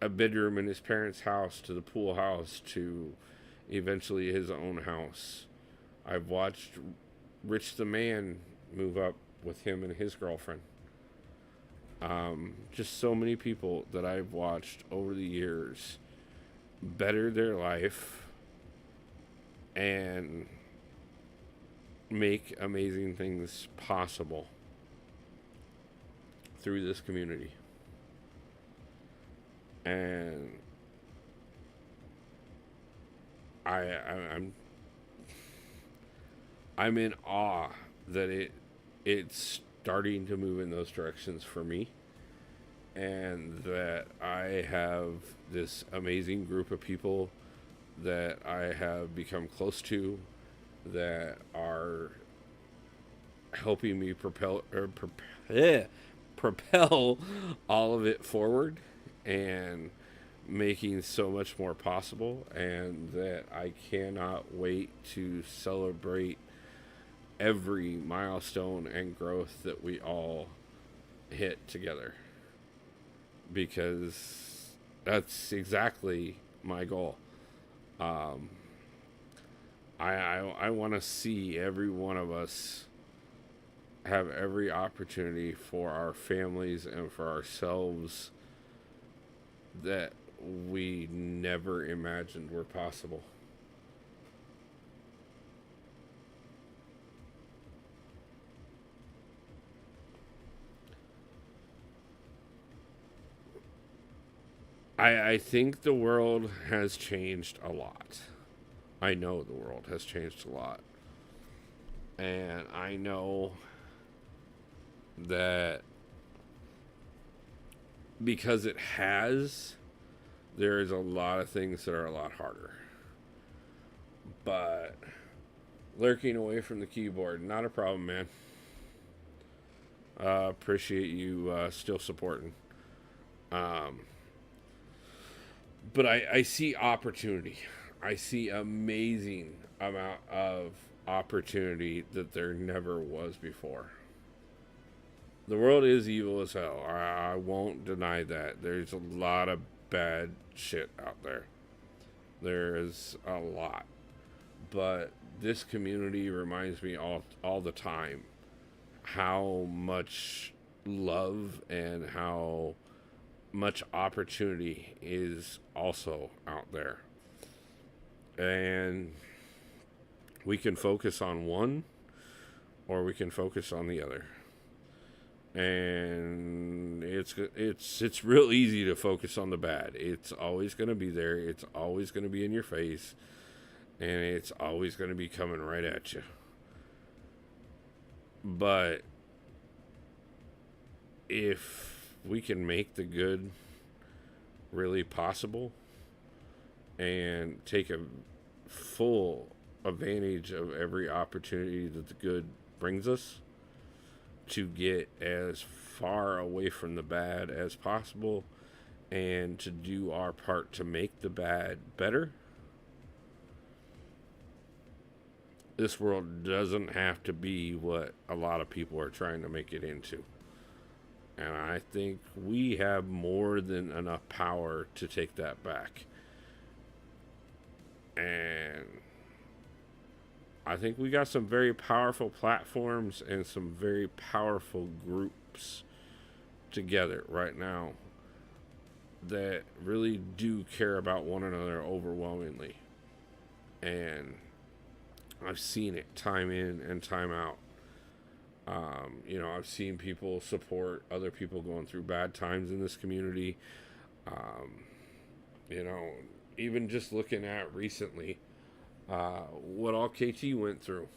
a bedroom in his parents' house to the pool house to eventually his own house. I've watched Rich the Man move up with him and his girlfriend. Just so many people that I've watched over the years better their life and make amazing things possible through this community. And I'm in awe that it's starting to move in those directions for me, and that I have this amazing group of people that I have become close to, that are helping me propel all of it forward, and making so much more possible, and that I cannot wait to celebrate every milestone and growth that we all hit together, because that's exactly my goal. Um, I want to see every one of us have every opportunity for our families and for ourselves that we never imagined were possible. I think the world has changed a lot. I know the world has changed a lot. And I know that because it has, there is a lot of things that are a lot harder. But lurking away from the keyboard, not a problem, man. Appreciate you still supporting. Um, but I see opportunity. I see amazing amount of opportunity that there never was before. The world is evil as hell. I won't deny that. There's a lot of bad shit out there. There is a lot. But this community reminds me all the time how much love and how much opportunity is also out there. And we can focus on one or we can focus on the other. And it's real easy to focus on the bad. It's always going to be there. It's always going to be in your face, and it's always going to be coming right at you. But if we can make the good really possible and take a full advantage of every opportunity that the good brings us to get as far away from the bad as possible and to do our part to make the bad better, this world doesn't have to be what a lot of people are trying to make it into. And I think we have more than enough power to take that back. And I think we got some very powerful platforms and some very powerful groups together right now that really do care about one another overwhelmingly. And I've seen it time in and time out. I've seen people support other people going through bad times in this community. Um, Even just looking at recently, what all KT went through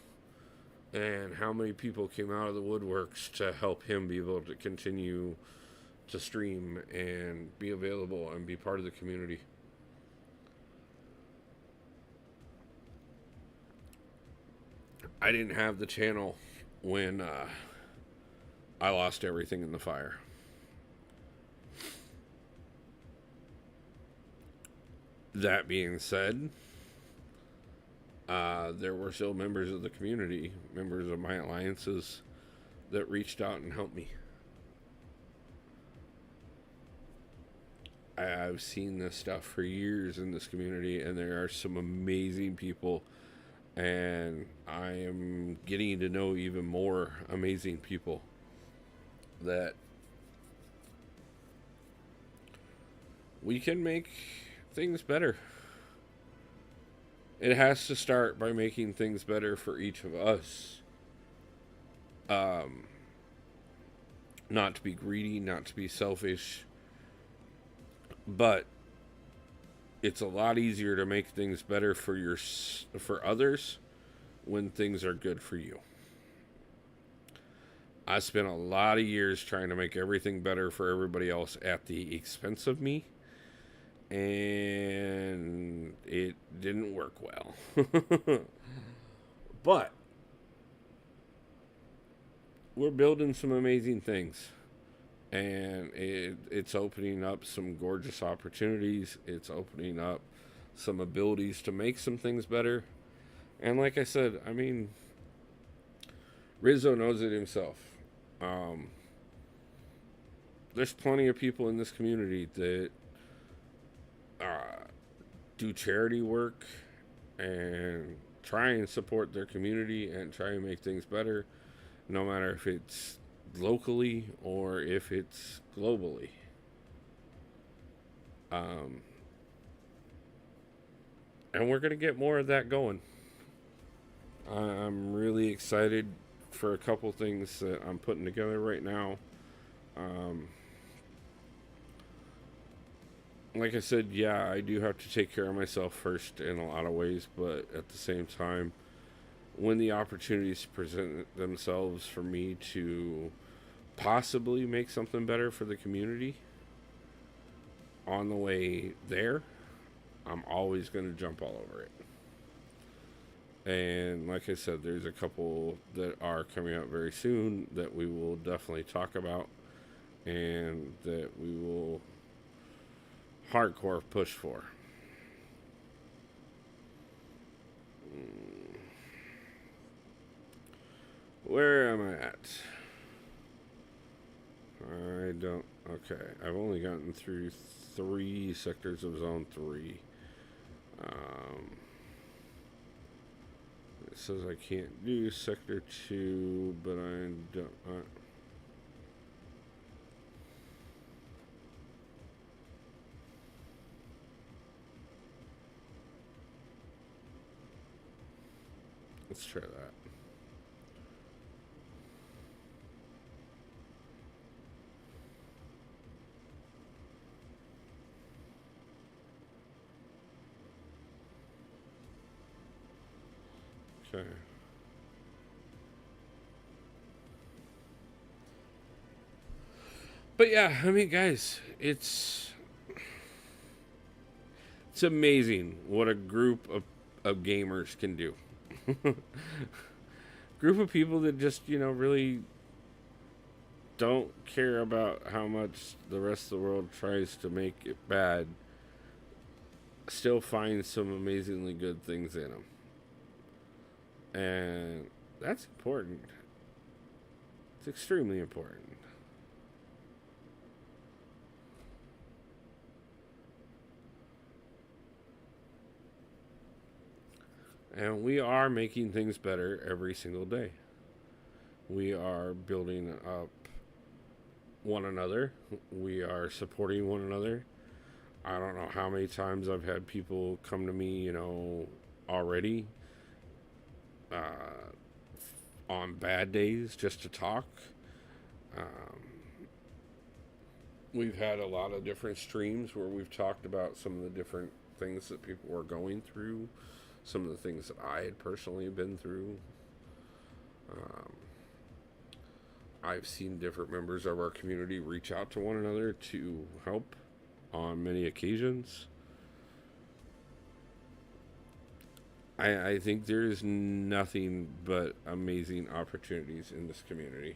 and how many people came out of the woodworks to help him be able to continue to stream and be available and be part of the community. I didn't have the channel when I lost everything in the fire. That being said, there were still members of the community, members of my alliances, that reached out and helped me. I've seen this stuff for years in this community, and there are some amazing people, and I am getting to know even more amazing people that we can make things better. It has to start by making things better for each of us. Not to be greedy, not to be selfish, but it's a lot easier to make things better for others when things are good for you. I spent a lot of years trying to make everything better for everybody else at the expense of me, and it didn't work well. But we're building some amazing things, And it's opening up some gorgeous opportunities. It's opening up some abilities to make some things better. And like I said, I mean, Rizzo knows it himself. Um, there's plenty of people in this community that uh, do charity work and try and support their community and try and make things better, no matter if it's locally or if it's globally. Um, and we're going to get more of that going. I'm really excited for a couple things that I'm putting together right now. Um, like I said, yeah, I do have to take care of myself first in a lot of ways, but at the same time, when the opportunities present themselves for me to possibly make something better for the community on the way there, I'm always going to jump all over it. And like I said, there's a couple that are coming out very soon that we will definitely talk about and that we will hardcore push for. Where am I at? I don't. Okay, I've only gotten through 3 sectors of Zone 3. It says I can't do Sector 2, but I don't. Let's try that. Okay. But yeah, I mean, guys, it's amazing what a group of gamers can do. Group of people that just really don't care about how much the rest of the world tries to make it bad. Still find some amazingly good things in them, and that's important. It's extremely important. And we are making things better every single day. We are building up one another. We are supporting one another. I don't know how many times I've had people come to me, already on bad days just to talk. Um, we've had a lot of different streams where we've talked about some of the different things that people were going through, some of the things that I had personally been through. Um, I've seen different members of our community reach out to one another to help on many occasions. I think there's nothing but amazing opportunities in this community.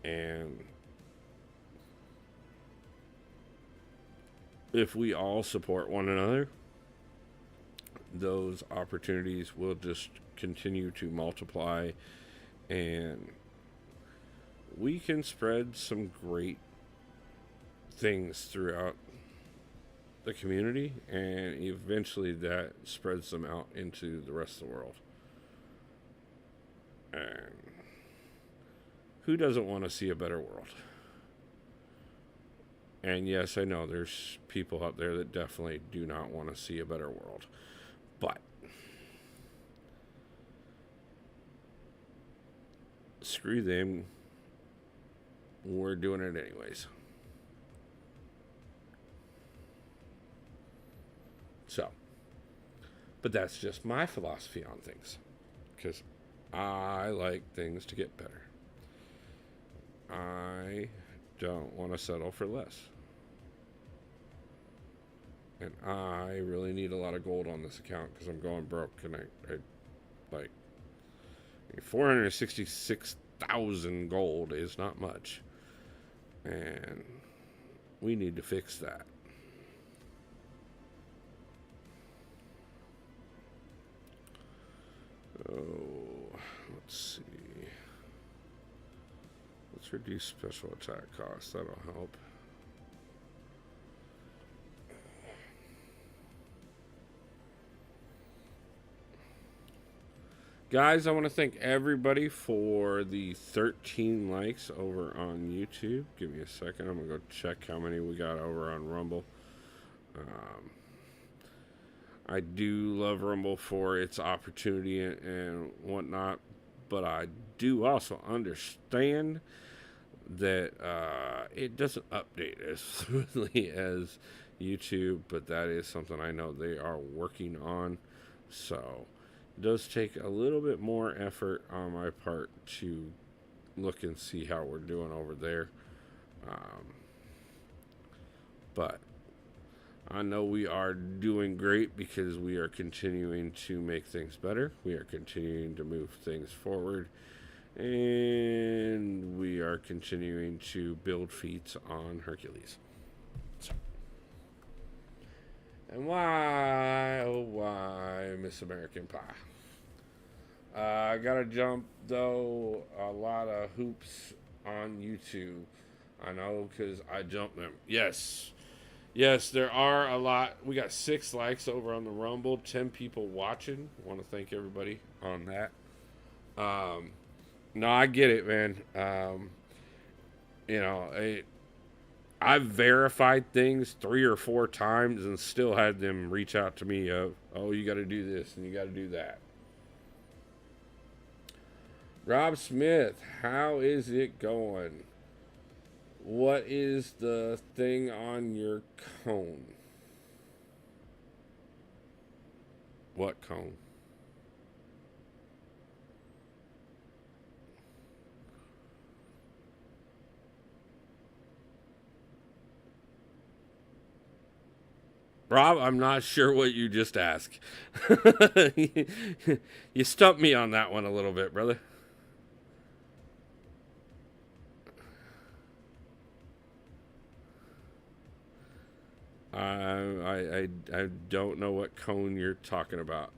And if we all support one another, those opportunities will just continue to multiply, and we can spread some great things throughout the community, and eventually that spreads them out into the rest of the world. And who doesn't want to see a better world? And yes, I know there's people out there that definitely do not want to see a better world. But screw them. We're doing it anyways. So, but that's just my philosophy on things. Because I like things to get better. I don't want to settle for less. And I really need a lot of gold on this account because I'm going broke. And I like 466,000 gold is not much. And we need to fix that. Oh, let's see. Let's reduce special attack costs. That'll help. Guys, I want to thank everybody for the 13 likes over on YouTube. Give me a second. I'm going to go check how many we got over on Rumble. I do love Rumble for its opportunity and whatnot, but I do also understand that it doesn't update as smoothly as YouTube, but that is something I know they are working on. So it does take a little bit more effort on my part to look and see how we're doing over there. But I know we are doing great because we are continuing to make things better. We are continuing to move things forward. And we are continuing to build feats on Hercules. So. And why, oh why, Miss American Pie? I gotta jump, though, a lot of hoops on YouTube. I know, because I jumped them. Yes, there are a lot. We got 6 likes over on the Rumble, 10 people watching. I want to thank everybody on that. No, I get it, man. I've verified things 3 or 4 times and still had them reach out to me of, oh, you got to do this and you got to do that. Rob Smith, how is it going? What is the thing on your cone? What cone? Rob, I'm not sure what you just asked. You stumped me on that one a little bit, brother. I don't know what cone you're talking about.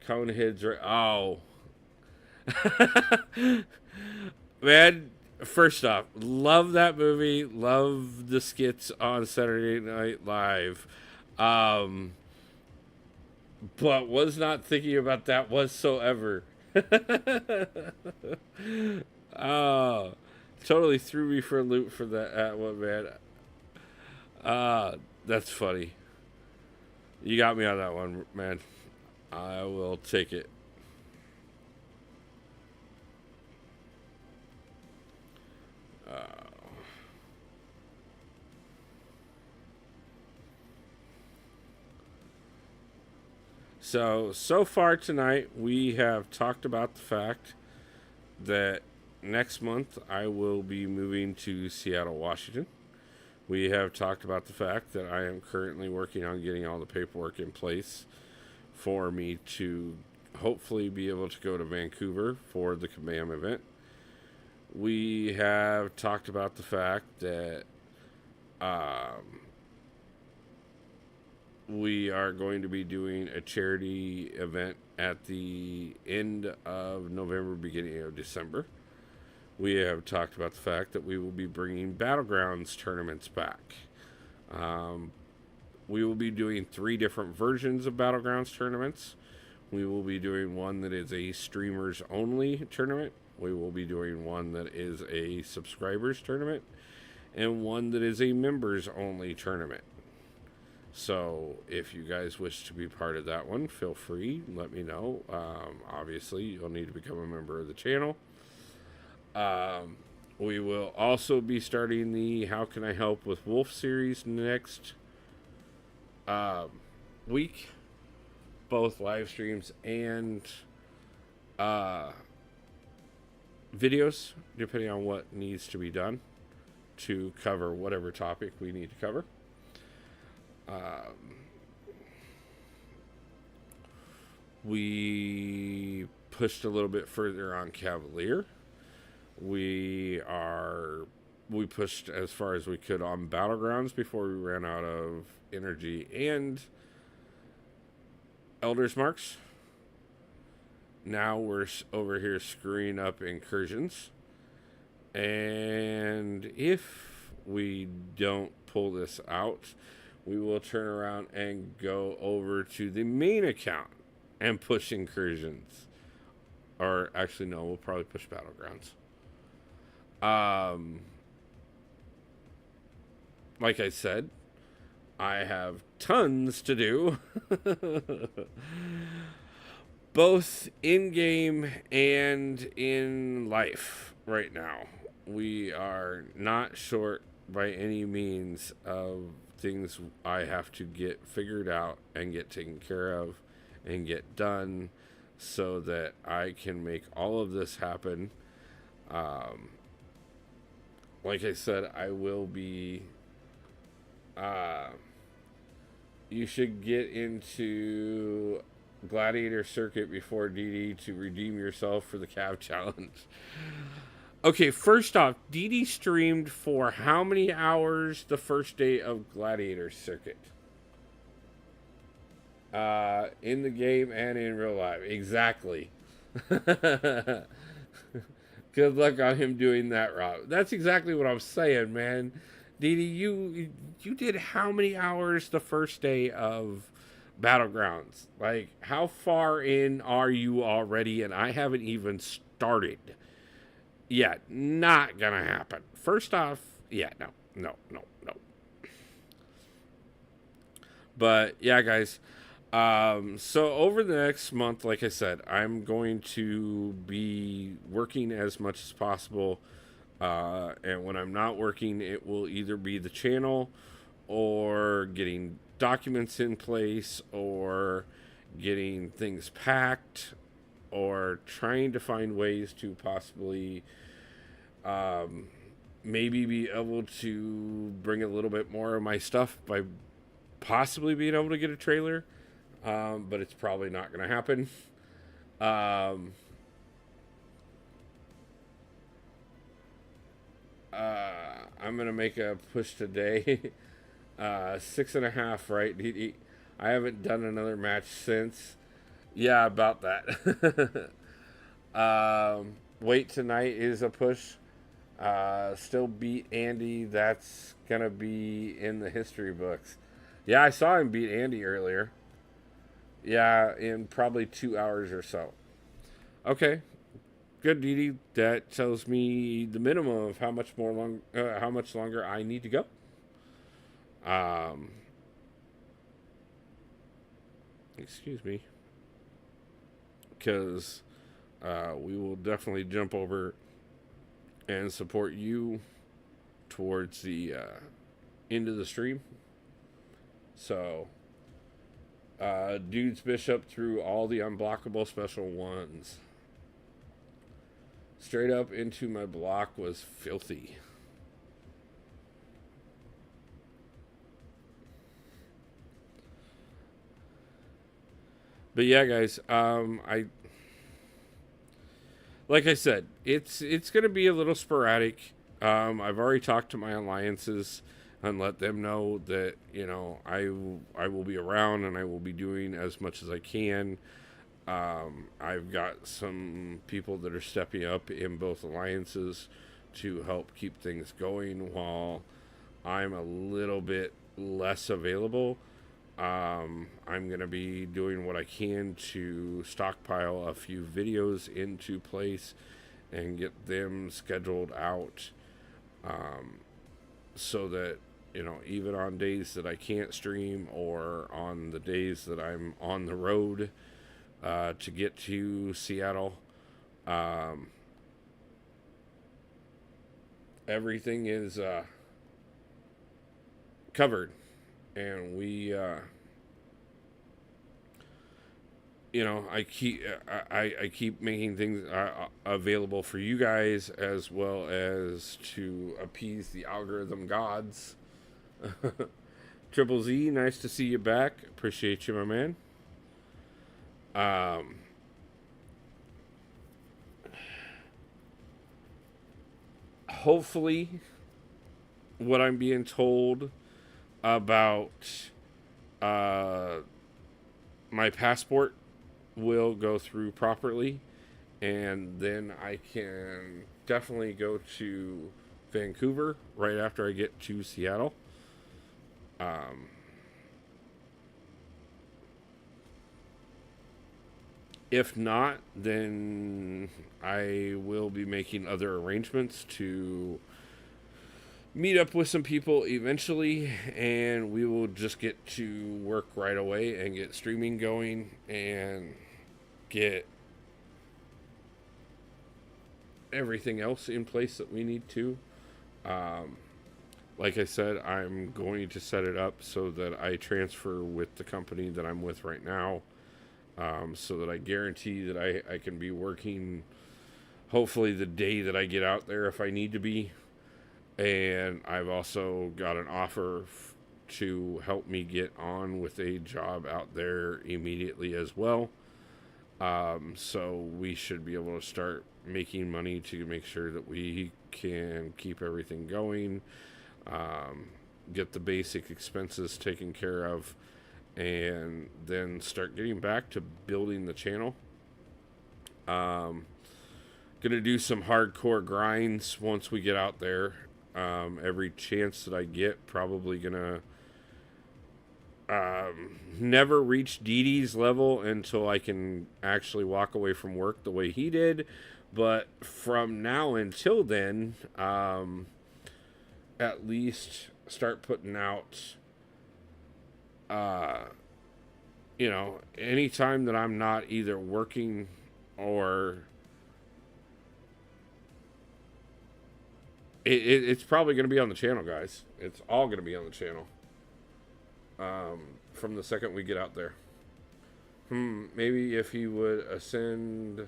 Coneheads are... Oh. Man, first off, love that movie. Love the skits on Saturday Night Live. But was not thinking about that whatsoever. Oh, totally threw me for a loop for that one, man. That's funny. You got me on that one, man. I will take it. So far tonight, we have talked about the fact that next month I will be moving to Seattle, Washington. We have talked about the fact that I am currently working on getting all the paperwork in place for me to hopefully be able to go to Vancouver for the Kabam event. We have talked about the fact that we are going to be doing a charity event at the end of November, beginning of December. We have talked about the fact that we will be bringing Battlegrounds tournaments back. We will be doing 3 different versions of Battlegrounds tournaments. We will be doing one that is a streamers only tournament. We will be doing one that is a subscribers tournament. And one that is a members only tournament. So if you guys wish to be part of that one, feel free. Let me know. Obviously, you'll need to become a member of the channel. We will also be starting the How Can I Help with Wolf series next week. Both live streams and videos, depending on what needs to be done to cover whatever topic we need to cover. We pushed a little bit further on Cavalier. We are we pushed as far as we could on Battlegrounds before we ran out of energy and Elder's Marks. Now we're over here screwing up incursions. And if we don't pull this out, we will turn around and go over to the main account and push incursions. Or actually, no, we'll probably push Battlegrounds. Like I said, I have tons to do. Both in game and in life right now. We are not short by any means of things I have to get figured out and get taken care of and get done so that I can make all of this happen. Like I said, I will be you should get into Gladiator Circuit before DD to redeem yourself for the Cav Challenge. Okay, first off, DD streamed for how many hours the first day of Gladiator Circuit? In the game and in real life. Exactly. Good luck on him doing that, Rob. That's exactly what I'm saying, man. DD, you did how many hours the first day of Battlegrounds? Like, how far in are you already? And I haven't even started. Yeah, not gonna happen. First off, yeah, no. But yeah, guys. So over the next month, like I said, I'm going to be working as much as possible. And when I'm not working, it will either be the channel or getting documents in place or getting things packed or trying to find ways to possibly maybe be able to bring a little bit more of my stuff by possibly being able to get a trailer. But it's probably not going to happen. I'm going to make a push today. 6.5, right? I haven't done another match since. Yeah, about that. Wait tonight is a push. Still beat Andy. That's going to be in the history books. Yeah, I saw him beat Andy earlier. Yeah, in probably 2 hours or so. Okay. Good, Dee. That tells me the minimum of how much longer I need to go. Excuse me. Because we will definitely jump over and support you towards the end of the stream. So, Dudes Bishop through all the unblockable special ones. Straight up into my block was filthy. But yeah, guys, like I said, it's going to be a little sporadic. I've already talked to my alliances and let them know that, you know, I will be around and I will be doing as much as I can. I've got some people that are stepping up in both alliances to help keep things going while I'm a little bit less available. I'm going to be doing what I can to stockpile a few videos into place and get them scheduled out so that, you know, even on days that I can't stream or on the days that I'm on the road to get to Seattle, everything is covered. And we, you know, I keep making things available for you guys as well as to appease the algorithm gods. Triple Z, nice to see you back. Appreciate you, my man. Hopefully, what I'm being told about my passport will go through properly, and then I can definitely go to Vancouver right after I get to Seattle. Um, if not, then I will be making other arrangements to meet up with some people eventually, and we will just get to work right away and get streaming going and get everything else in place that we need to. Um, like I said, I'm going to set it up so that I transfer with the company that I'm with right now, so that I guarantee that I can be working hopefully the day that I get out there if I need to be. And I've also got an offer to help me get on with a job out there immediately as well. So we should be able to start making money to make sure that we can keep everything going, get the basic expenses taken care of, and then start getting back to building the channel. Gonna do some hardcore grinds once we get out there. Every chance that I get, probably gonna never reach Dee Dee's level until I can actually walk away from work the way he did. But from now until then, at least start putting out, anytime that I'm not either working or it's probably going to be on the channel, guys. It's all going to be on the channel. From the second we get out there. Maybe if he would ascend.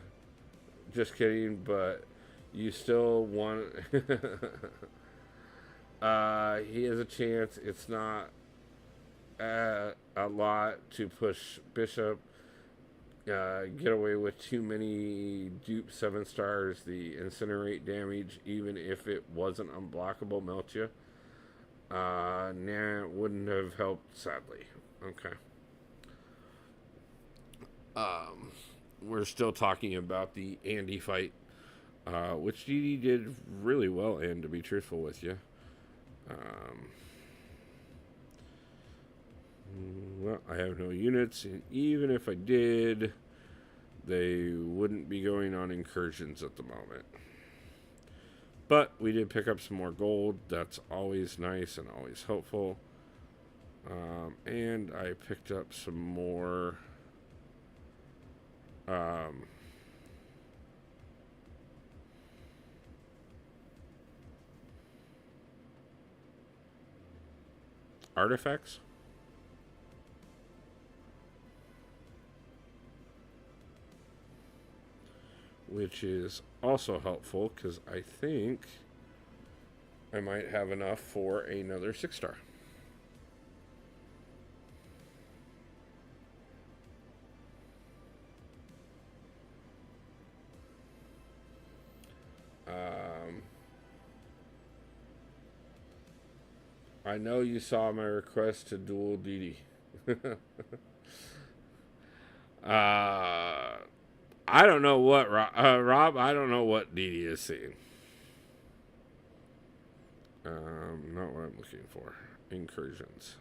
Just kidding, but you still want. He has a chance. It's not a lot to push Bishop. Get away with too many dupe 7 stars. The incinerate damage, even if it wasn't unblockable, melt you. It wouldn't have helped, sadly. Okay. We're still talking about the Andy fight, which Dee Dee did really well in, to be truthful with you. Well, I have no units, and even if I did, they wouldn't be going on incursions at the moment. But we did pick up some more gold. That's always nice and always hopeful. And I picked up some more artifacts. Which is also helpful because I think I might have enough for another 6-star. I know you saw my request to duel Dee Dee. I don't know what, Rob, I don't know what Dee Dee is seeing. Not what I'm looking for. Incursions.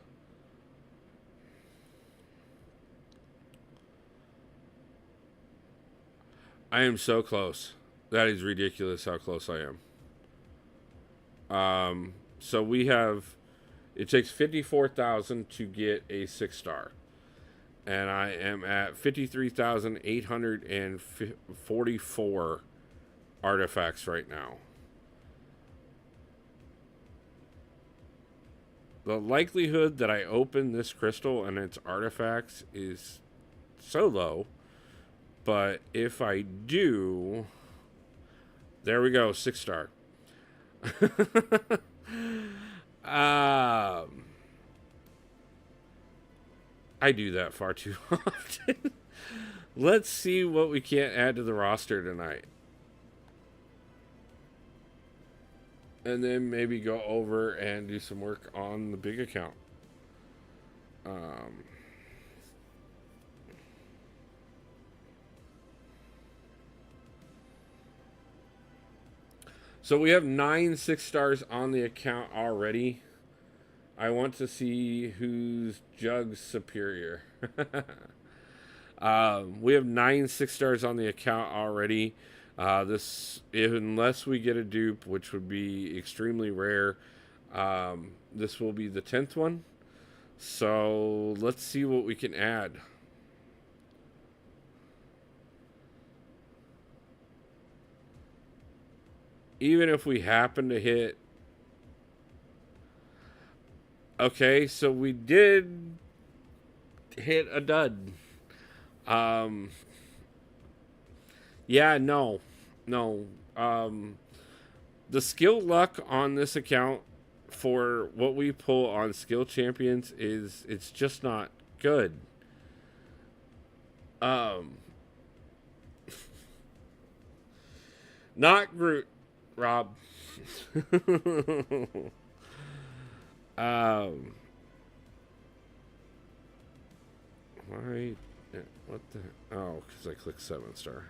I am so close. That is ridiculous how close I am. So we have, it takes 54,000 to get a 6-star. And I am at 53,844 artifacts right now. The likelihood that I open this crystal and its artifacts is so low. But if I do, there we go, 6-star. I do that far too often. Let's see what we can't add to the roster tonight. and then maybe go over and do some work on the big account. Um, so we have 9 6-stars on the account already. I want to see who's Jug's superior. We have 9 6-stars on the account already. This, unless we get a dupe, which would be extremely rare, this will be the 10th one. So let's see what we can add. Even if we happen to hit. Okay, so we did hit a dud. Yeah, no. No. The skill luck on this account for what we pull on skill champions is it's just not good. Not Groot, Rob. Why? What the? Oh, because I clicked 7-star.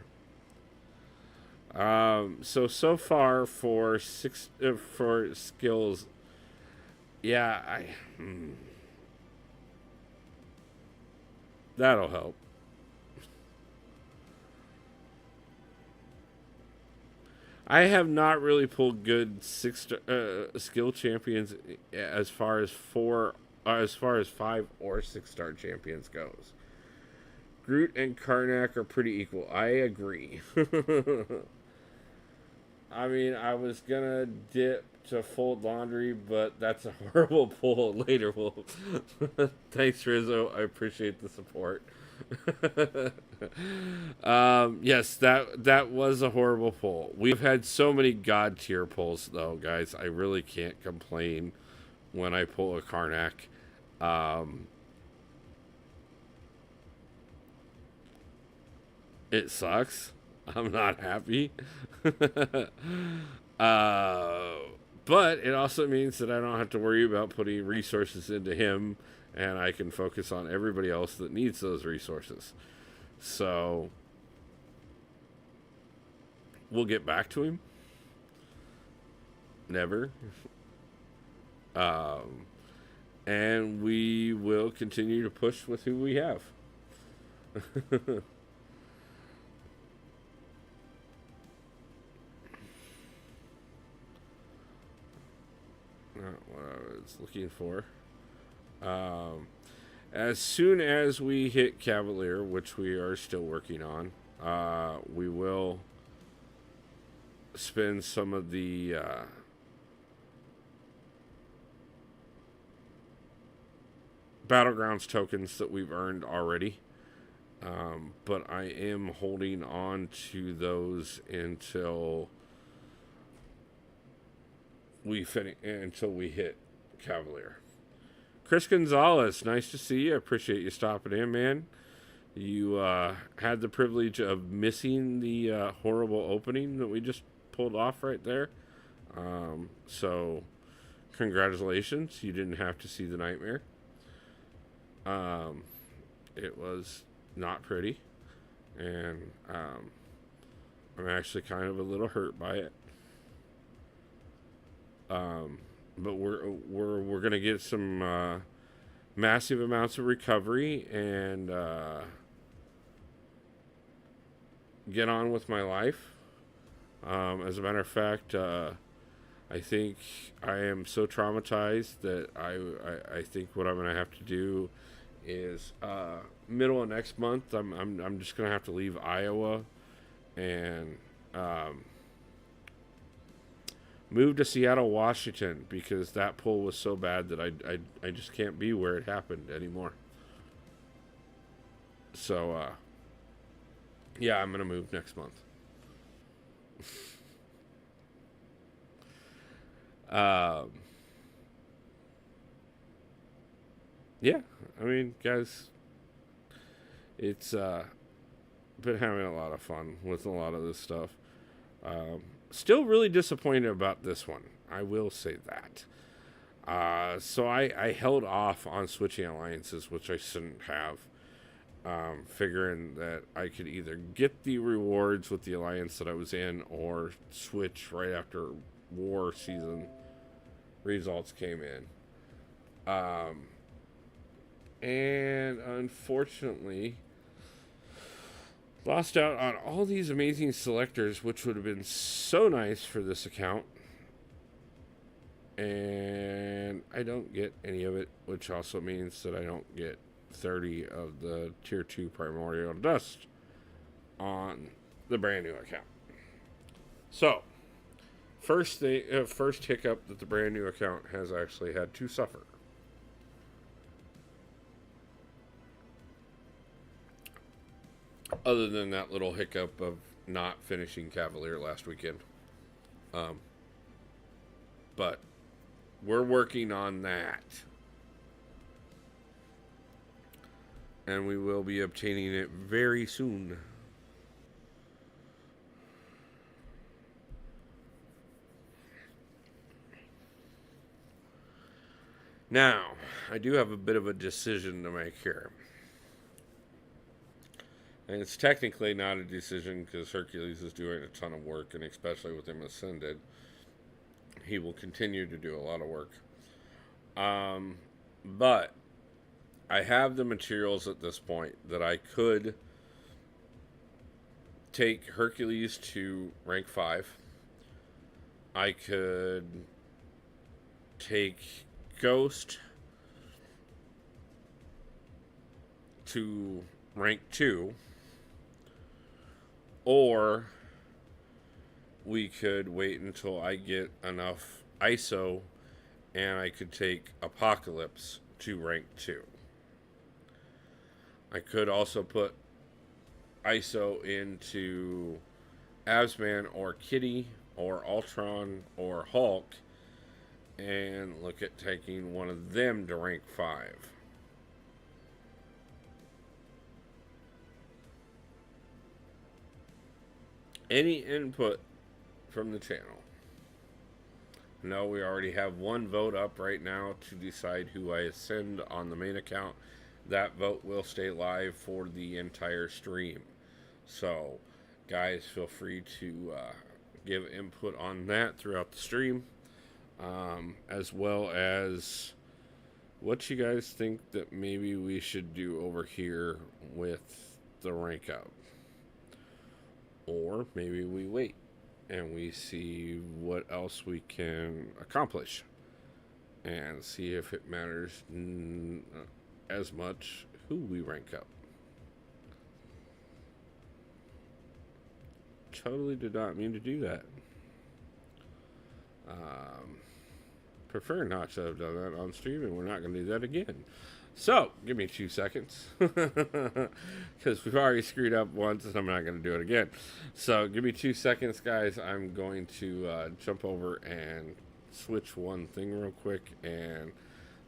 So far for for skills, yeah, that'll help. I have not really pulled good skill champions as far as 5 or 6-star champions goes. Groot and Karnak are pretty equal. I agree. I mean, I was gonna dip to fold laundry, but that's a horrible pull. Later, we'll. Thanks, Rizzo. I appreciate the support. Yes, that was a horrible pull. We've had so many god tier pulls, though, guys. I really can't complain when I pull a Karnak. It sucks. I'm not happy. But it also means that I don't have to worry about putting resources into him, and I can focus on everybody else that needs those resources. So we'll get back to him. Never. And we will continue to push with who we have. Not what I was looking for. As soon as we hit Cavalier, which we are still working on, we will spend some of the Battlegrounds tokens that we've earned already. But I am holding on to those until we hit Cavalier. Chris Gonzalez, nice to see you. I appreciate you stopping in, man. You had the privilege of missing the horrible opening that we just pulled off right there. So, congratulations. You didn't have to see the nightmare. It was not pretty. And I'm actually kind of a little hurt by it. But we're gonna get some massive amounts of recovery and get on with my life. As a matter of fact, I think I am so traumatized that I think what I'm gonna have to do is middle of next month. I'm just gonna have to leave Iowa and move to Seattle, Washington, because that pull was so bad that I just can't be where it happened anymore. So, yeah, I'm going to move next month. Yeah, I mean, guys, it's been having a lot of fun with a lot of this stuff. still really disappointed about this one. I will say that. So I held off on switching alliances, which I shouldn't have. Figuring that I could either get the rewards with the alliance that I was in or switch right after war season results came in. And unfortunately, lost out on all these amazing selectors, which would have been so nice for this account. And I don't get any of it, which also means that I don't get 30 of the tier 2 primordial dust on the brand new account. So, first hiccup that the brand new account has actually had to suffer. Other than that little hiccup of not finishing Cavalier last weekend. But we're working on that. And we will be obtaining it very soon. Now, I do have a bit of a decision to make here. And it's technically not a decision because Hercules is doing a ton of work, and especially with him ascended, he will continue to do a lot of work. But I have the materials at this point that I could take Hercules to rank 5. I could take Ghost to rank 2. Or we could wait until I get enough ISO and I could take Apocalypse to rank 2. I could also put ISO into Absman or Kitty or Ultron or Hulk and look at taking one of them to rank 5. Any input from the channel? No, we already have one vote up right now to decide who I ascend on the main account. That vote will stay live for the entire stream. So, guys, feel free to give input on that throughout the stream. As well as what you guys think that maybe we should do over here with the rank up. Or maybe we wait and we see what else we can accomplish and see if it matters as much who we rank up. Totally did not mean to do that. Prefer not to have done that on stream, and we're not going to do that again. So, give me 2 seconds. Because we've already screwed up once, and I'm not going to do it again. So, give me 2 seconds, guys. I'm going to jump over and switch one thing real quick, and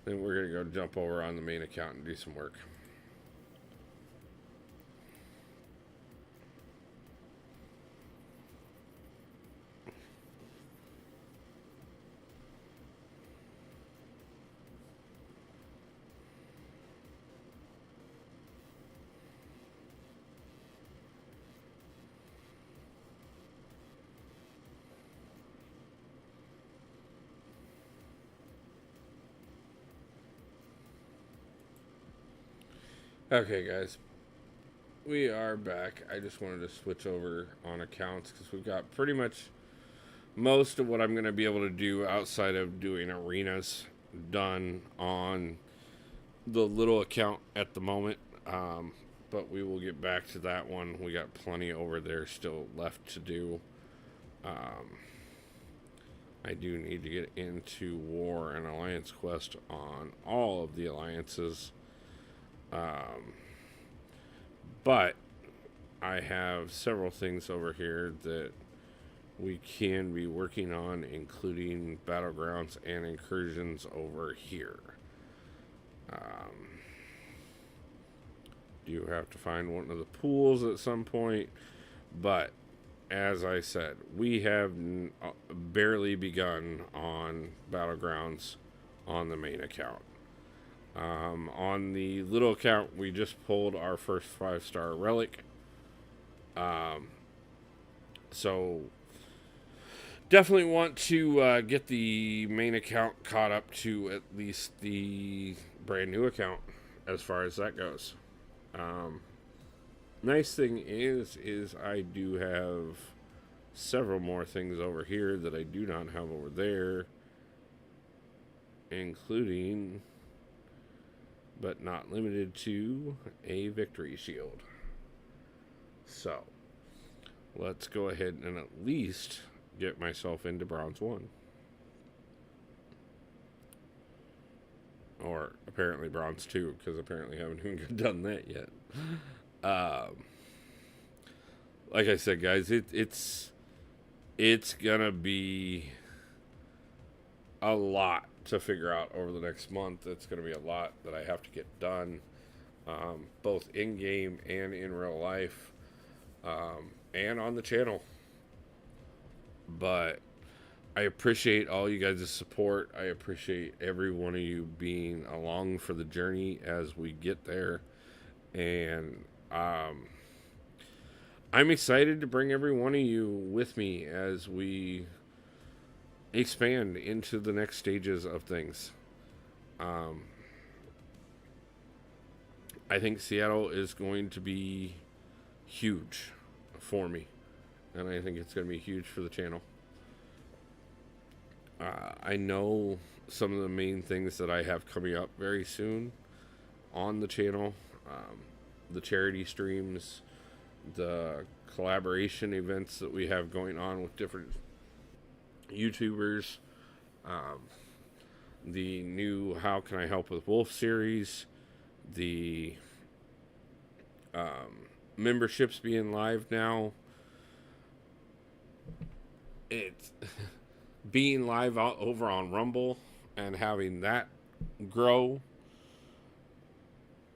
then we're going to go jump over on the main account and do some work. Okay, guys, we are back. I just wanted to switch over on accounts because we've got pretty much most of what I'm going to be able to do outside of doing arenas done on the little account at the moment. But we will get back to that one. We got plenty over there still left to do. I do need to get into War and Alliance Quest on all of the alliances. But I have several things over here that we can be working on, including battlegrounds and incursions over here. Do have to find one of the pools at some point, but as I said, we have barely begun on Battlegrounds on the main account. On the little account, we just pulled our first 5-star relic. So definitely want to get the main account caught up to at least the brand new account as far as that goes. Nice thing is I do have several more things over here that I do not have over there, including, but not limited to, a victory shield. So let's go ahead and at least get myself into bronze 1. Or apparently bronze 2, because apparently I haven't even done that yet. Like I said, guys, it's gonna be a lot to figure out over the next month. It's gonna be a lot that I have to get done, both in game and in real life, and on the channel. But I appreciate all you guys' support. I appreciate every one of you being along for the journey as we get there. And I'm excited to bring every one of you with me as we expand into the next stages of things. I think Seattle is going to be huge for me. And I think it's going to be huge for the channel. I know some of the main things that I have coming up very soon on the channel. The charity streams, the collaboration events that we have going on with different YouTubers, the new How Can I Help with Wolf series, the memberships being live now. It's being live over on Rumble and having that grow,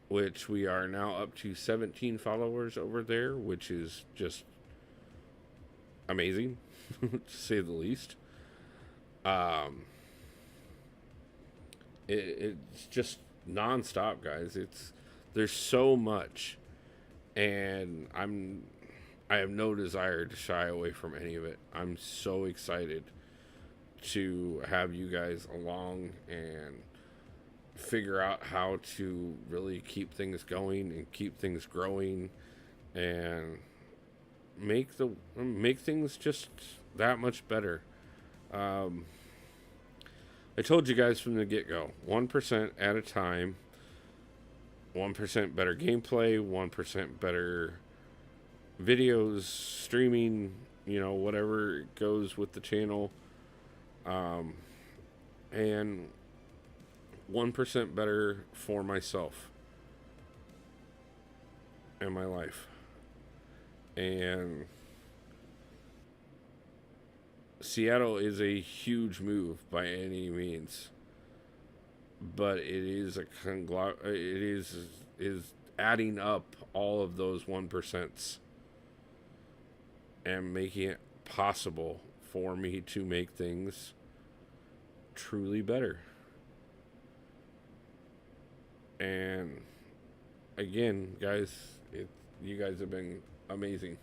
which we are now up to 17 followers over there, which is just amazing, to say the least. It's just nonstop, guys. There's so much, and I have no desire to shy away from any of it. I'm so excited to have you guys along and figure out how to really keep things going and keep things growing and make things just that much better. I told you guys from the get-go, 1% at a time, 1% better gameplay, 1% better videos, streaming, whatever goes with the channel, and 1% better for myself and my life. And Seattle is a huge move by any means, but it is is adding up all of those 1%s and making it possible for me to make things truly better. And again, guys, you guys have been amazing.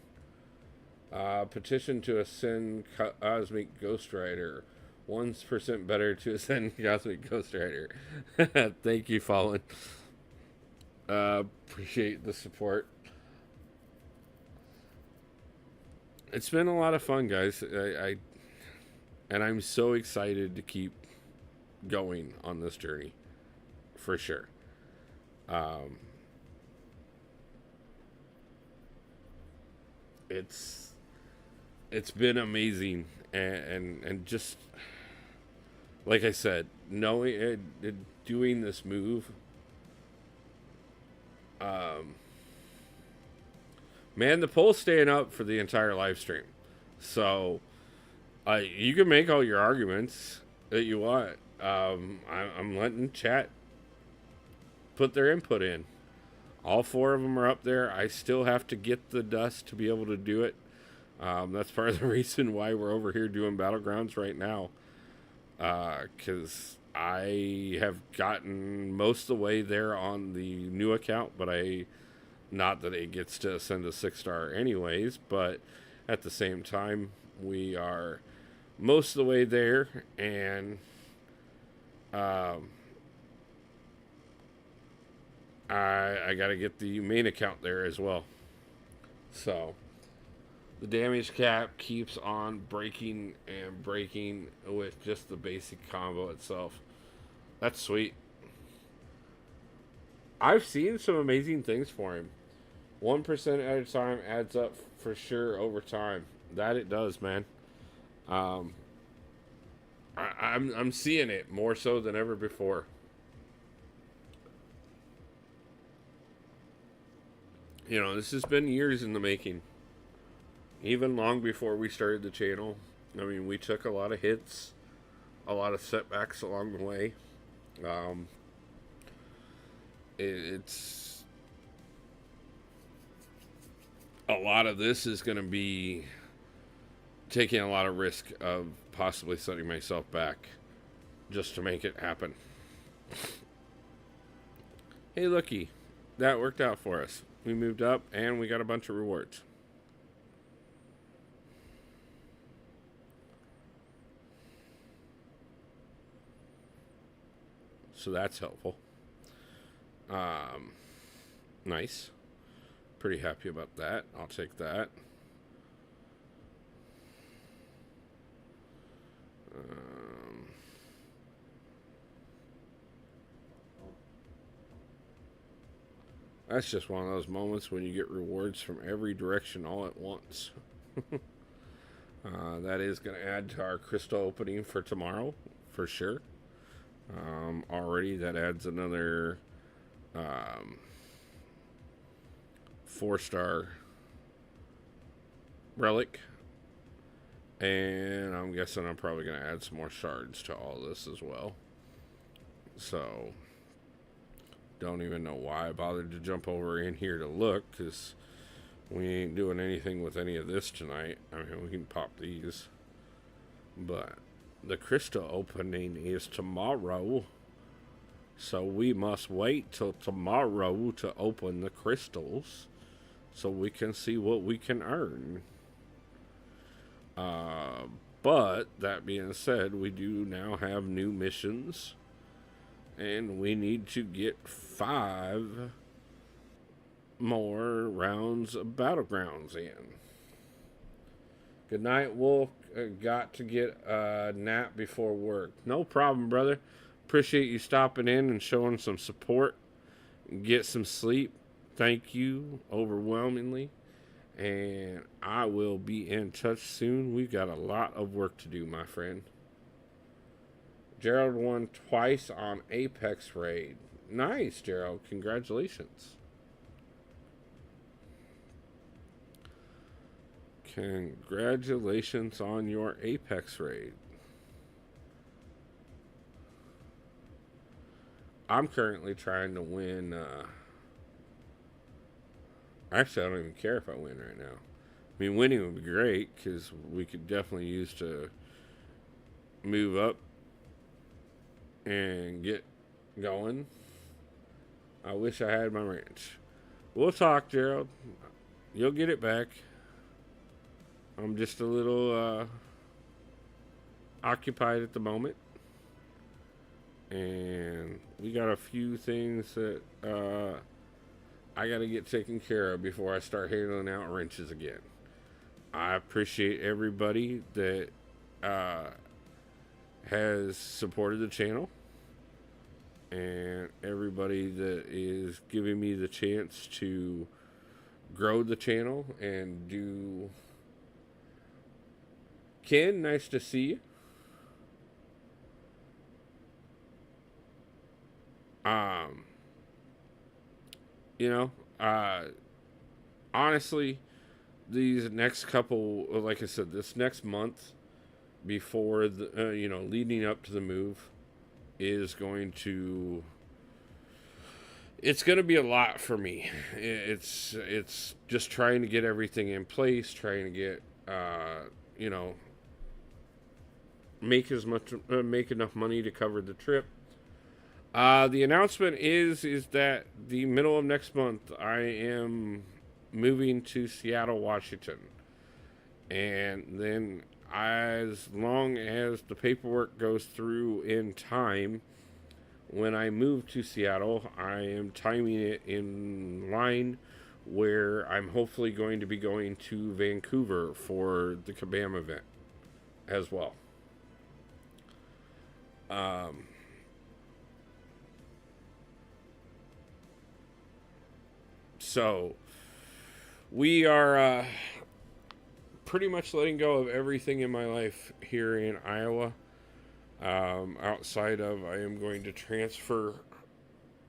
Petition to ascend Cosmic Ghost Rider. 1% better to ascend Cosmic Ghost Rider. Thank you, Fallen. Appreciate the support. It's been a lot of fun, guys. And I'm so excited to keep going on this journey, for sure. It's been amazing, and just like I said, knowing doing this move, man, the poll's staying up for the entire live stream, so you can make all your arguments that you want. I'm letting chat put their input in. All 4 of them are up there. I still have to get the dust to be able to do it. That's part of the reason why we're over here doing Battlegrounds right now. Because I have gotten most of the way there on the new account, but not that it gets to send a 6-star anyways, but at the same time, we are most of the way there, and um, I got to get the main account there as well. So the damage cap keeps on breaking and breaking with just the basic combo itself. That's sweet. I've seen some amazing things for him. 1% at a time adds up for sure over time. That it does, man. Um, I'm seeing it more so than ever before. You know, this has been years in the making. Even long before we started the channel. I mean, we took a lot of hits, a lot of setbacks along the way. Um, it's a lot of this is going to be taking a lot of risk of possibly setting myself back just to make it happen. Hey, looky, that worked out for us. We moved up and we got a bunch of rewards. So that's helpful. Nice. Pretty happy about that. I'll take that. That's just one of those moments when you get rewards from every direction all at once. That is going to add to our crystal opening for tomorrow, for sure. Already that adds another 4-star relic. And I'm guessing I'm probably going to add some more shards to all this as well. So, don't even know why I bothered to jump over in here to look, because we ain't doing anything with any of this tonight. I mean, we can pop these. But the crystal opening is tomorrow. So we must wait till tomorrow to open the crystals so we can see what we can earn. But that being said, we do now have new missions, and we need to get 5 more rounds of Battlegrounds in. Good night, Wolf. Got to get a nap before work. No problem, brother. Appreciate you stopping in and showing some support. Get some sleep. Thank you overwhelmingly. And I will be in touch soon. We've got a lot of work to do, my friend. Gerald won twice on Apex Raid. Nice, Gerald. Congratulations. Congratulations on your Apex Raid. I'm currently trying to win. Actually, I don't even care if I win right now. I mean, winning would be great because we could definitely use to move up and get going. I wish I had my ranch. We'll talk, Gerald. You'll get it back. I'm just a little occupied at the moment. And we got a few things that I got to get taken care of before I start handing out wrenches again. I appreciate everybody that has supported the channel and everybody that is giving me the chance to grow the channel and do. Ken, nice to see you. You know, honestly, these next couple, like I said, this next month before the, leading up to the move is going to, it's going to be a lot for me. It's just trying to get everything in place, trying to get you know, make enough money to cover the trip. The announcement is that the middle of next month I am moving to Seattle, Washington, and then as long as the paperwork goes through in time, when I move to Seattle, I am timing it in line where I'm hopefully going to be going to Vancouver for the Kabam event as well. Um, so we are pretty much letting go of everything in my life here in Iowa. Outside of, I am going to transfer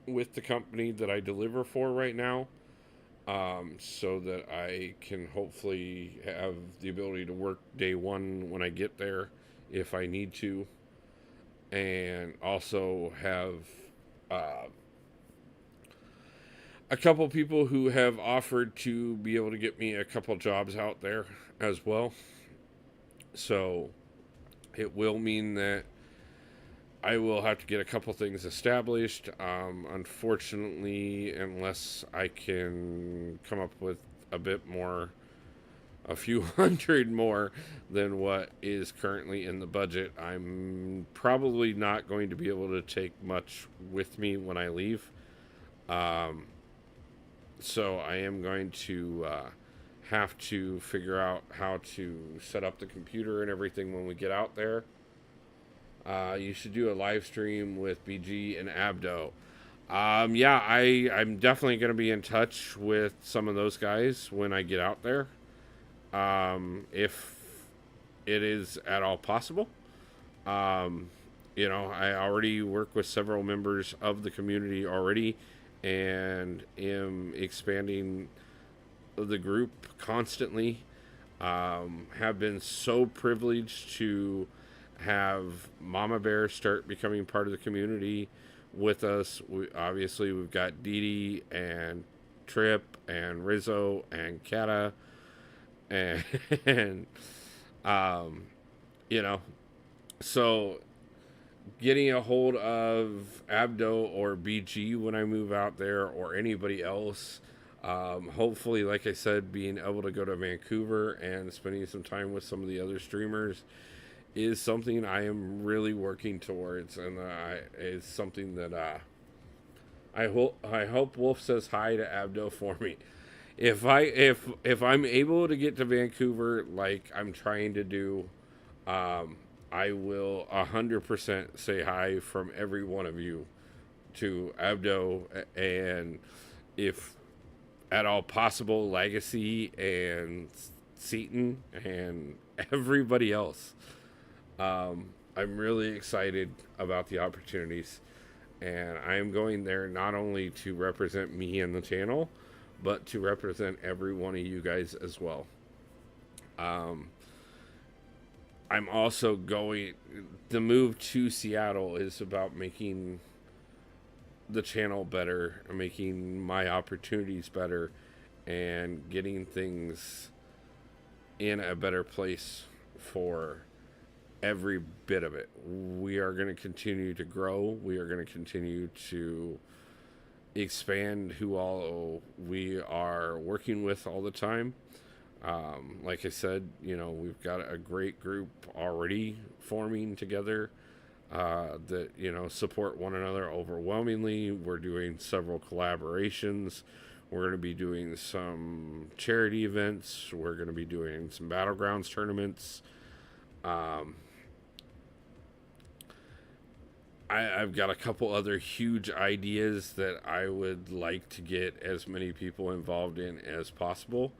with the company that I deliver for right now, so that I can hopefully have the ability to work day one when I get there if I need to, and also have uh, a couple people who have offered to be able to get me a couple jobs out there as well. So it will mean that I will have to get a couple things established. Unfortunately, unless I can come up with a bit more, a few hundred more than what is currently in the budget, I'm probably not going to be able to take much with me when I leave. Um, so I am going to have to figure out how to set up the computer and everything when we get out there. You should do a live stream with BG and Abdo. Yeah, I'm definitely going to be in touch with some of those guys when I get out there. If it is at all possible. I already work with several members of the community already and am expanding the group constantly. Have been so privileged to have Mama Bear start becoming part of the community with us. We've got Dee Dee and Trip and Rizzo and Kata and, and you know, so getting a hold of Abdo or BG when I move out there or anybody else. Hopefully, like I said, being able to go to Vancouver and spending some time with some of the other streamers is something I am really working towards, and is something that I hope Wolf says hi to Abdo for me. If I'm able to get to Vancouver like I'm trying to do, I will 100% say hi from every one of you to Abdo, and if at all possible, Legacy and Seaton and everybody else. I'm really excited about the opportunities, and I am going there not only to represent me and the channel, but to represent every one of you guys as well. I'm also going, the move to Seattle is about making the channel better, making my opportunities better, and getting things in a better place for every bit of it. We are going to continue to grow. We are going to continue to expand who all we are working with all the time. Like I said, we've got a great group already forming together that, support one another overwhelmingly. We're doing several collaborations. We're going to be doing some charity events. We're going to be doing some Battlegrounds tournaments. I've got a couple other huge ideas that I would like to get as many people involved in as possible.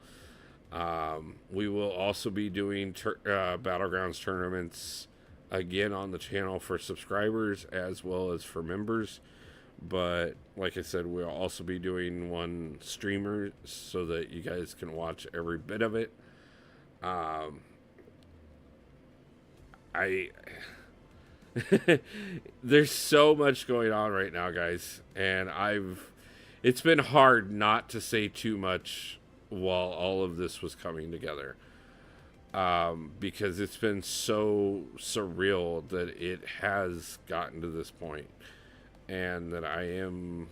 We will also be doing Battlegrounds tournaments again on the channel for subscribers as well as for members. But like I said, we'll also be doing one streamer so that you guys can watch every bit of it. There's so much going on right now, guys, and it's been hard not to say too much while all of this was coming together. because it's been so surreal that it has gotten to this point, and that I am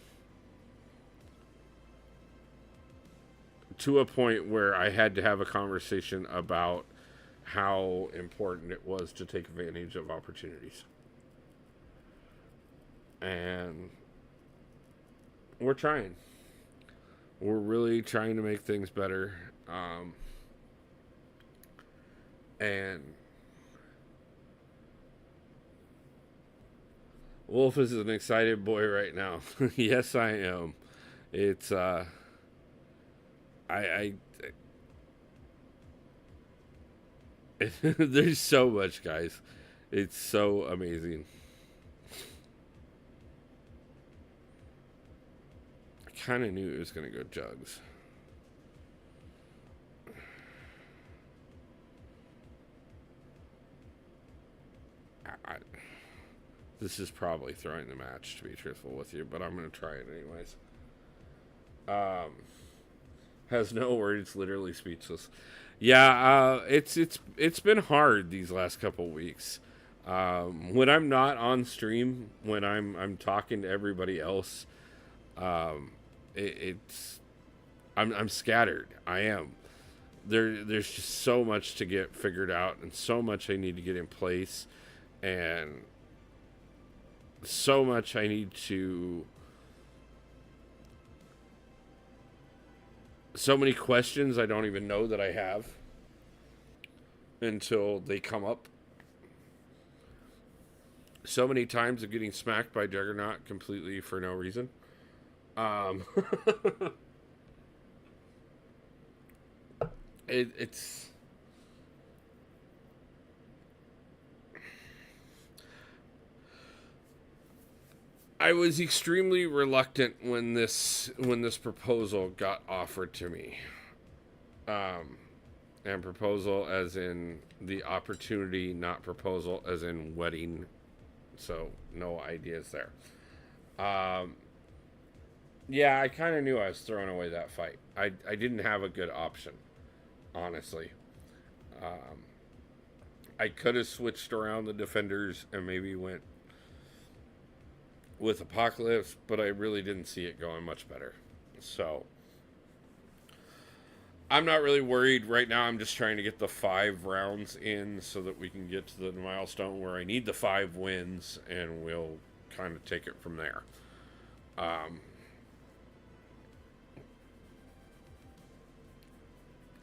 to a point where I had to have a conversation about how important it was to take advantage of opportunities. And we're trying. We're really trying to make things better. And Wolf is an excited boy right now. Yes, I am. It's I there's so much, guys. It's so amazing. I kind of knew it was gonna go Jugs. I, this is probably throwing the match, to be truthful with you, but I'm gonna try it anyways. Has no words, literally speechless. Yeah, it's been hard these last couple weeks. When I'm not on stream, when I'm talking to everybody else, um, it's I'm scattered. I am. There's just so much to get figured out, and so much I need to get in place, and so much I need to. So many questions I don't even know that I have until they come up. So many times of getting smacked by Juggernaut completely for no reason. Um, it's I was extremely reluctant when this proposal got offered to me. And proposal as in the opportunity, not proposal as in wedding. So no ideas there. Um, yeah, I kind of knew I was throwing away that fight. I didn't have a good option, honestly. Um, I could have switched around the defenders and maybe went with Apocalypse, but I really didn't see it going much better. So I'm not really worried right now. I'm just trying to get the 5 rounds in so that we can get to the milestone where I need the 5 wins, and we'll kind of take it from there.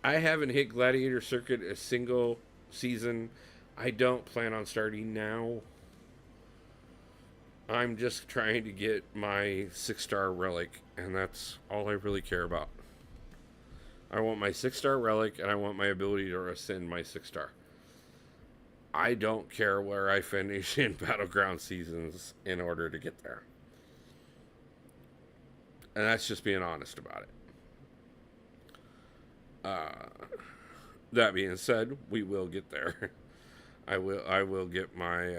I haven't hit Gladiator Circuit a single season. I don't plan on starting now. I'm just trying to get my 6-star relic, and that's all I really care about. I want my 6-star relic, and I want my ability to ascend my 6-star. I don't care where I finish in Battleground seasons in order to get there. And that's just being honest about it. That being said, we will get there. I will get my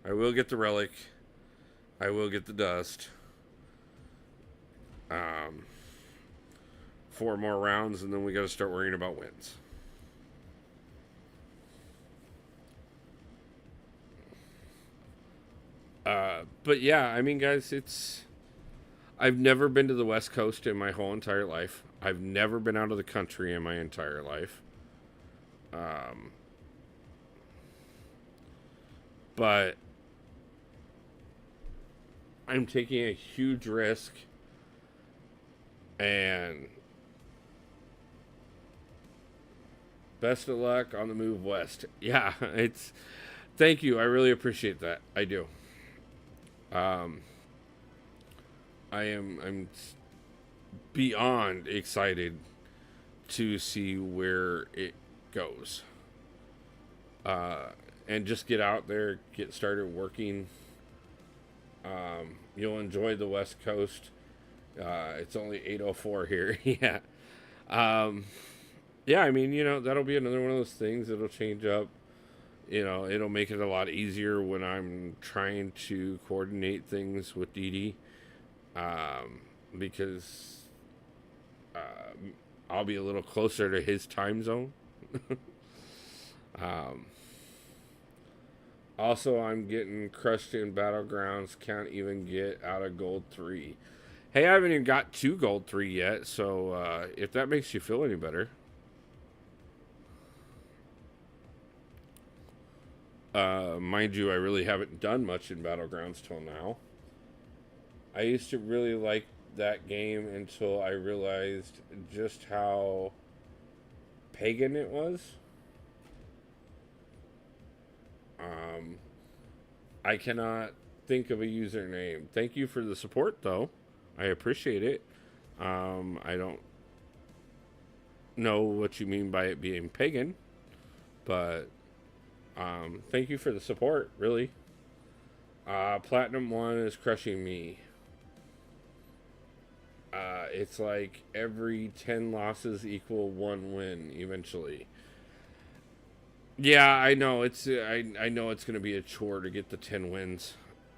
I will get the relic. I will get the dust. 4 more rounds, and then we got to start worrying about wins. But yeah, I mean, guys, I've never been to the West Coast in my whole entire life. I've never been out of the country in my entire life. But I'm taking a huge risk, and best of luck on the move west. Yeah, thank you. I really appreciate that. I do. I'm beyond excited to see where it goes. And just get out there, get started working. You'll enjoy the West Coast. It's only 8:04 here. Yeah. Yeah, I mean, that'll be another one of those things that'll change up. It'll make it a lot easier when I'm trying to coordinate things with Dee Dee. Because I'll be a little closer to his time zone. Um, Also, I'm getting crushed in Battlegrounds. Can't even get out of Gold 3. Hey, I haven't even got to Gold 3 yet, so if that makes you feel any better. Mind you, I really haven't done much in Battlegrounds till now. I used to really like that game until I realized just how pagan it was. Um, I cannot think of a username. Thank you for the support, though. I appreciate it. I don't know what you mean by it being pagan, but thank you for the support, really. Platinum 1 is crushing me. It's like every 10 losses equal 1 win eventually. Yeah, I know I know it's going to be a chore to get the 10 wins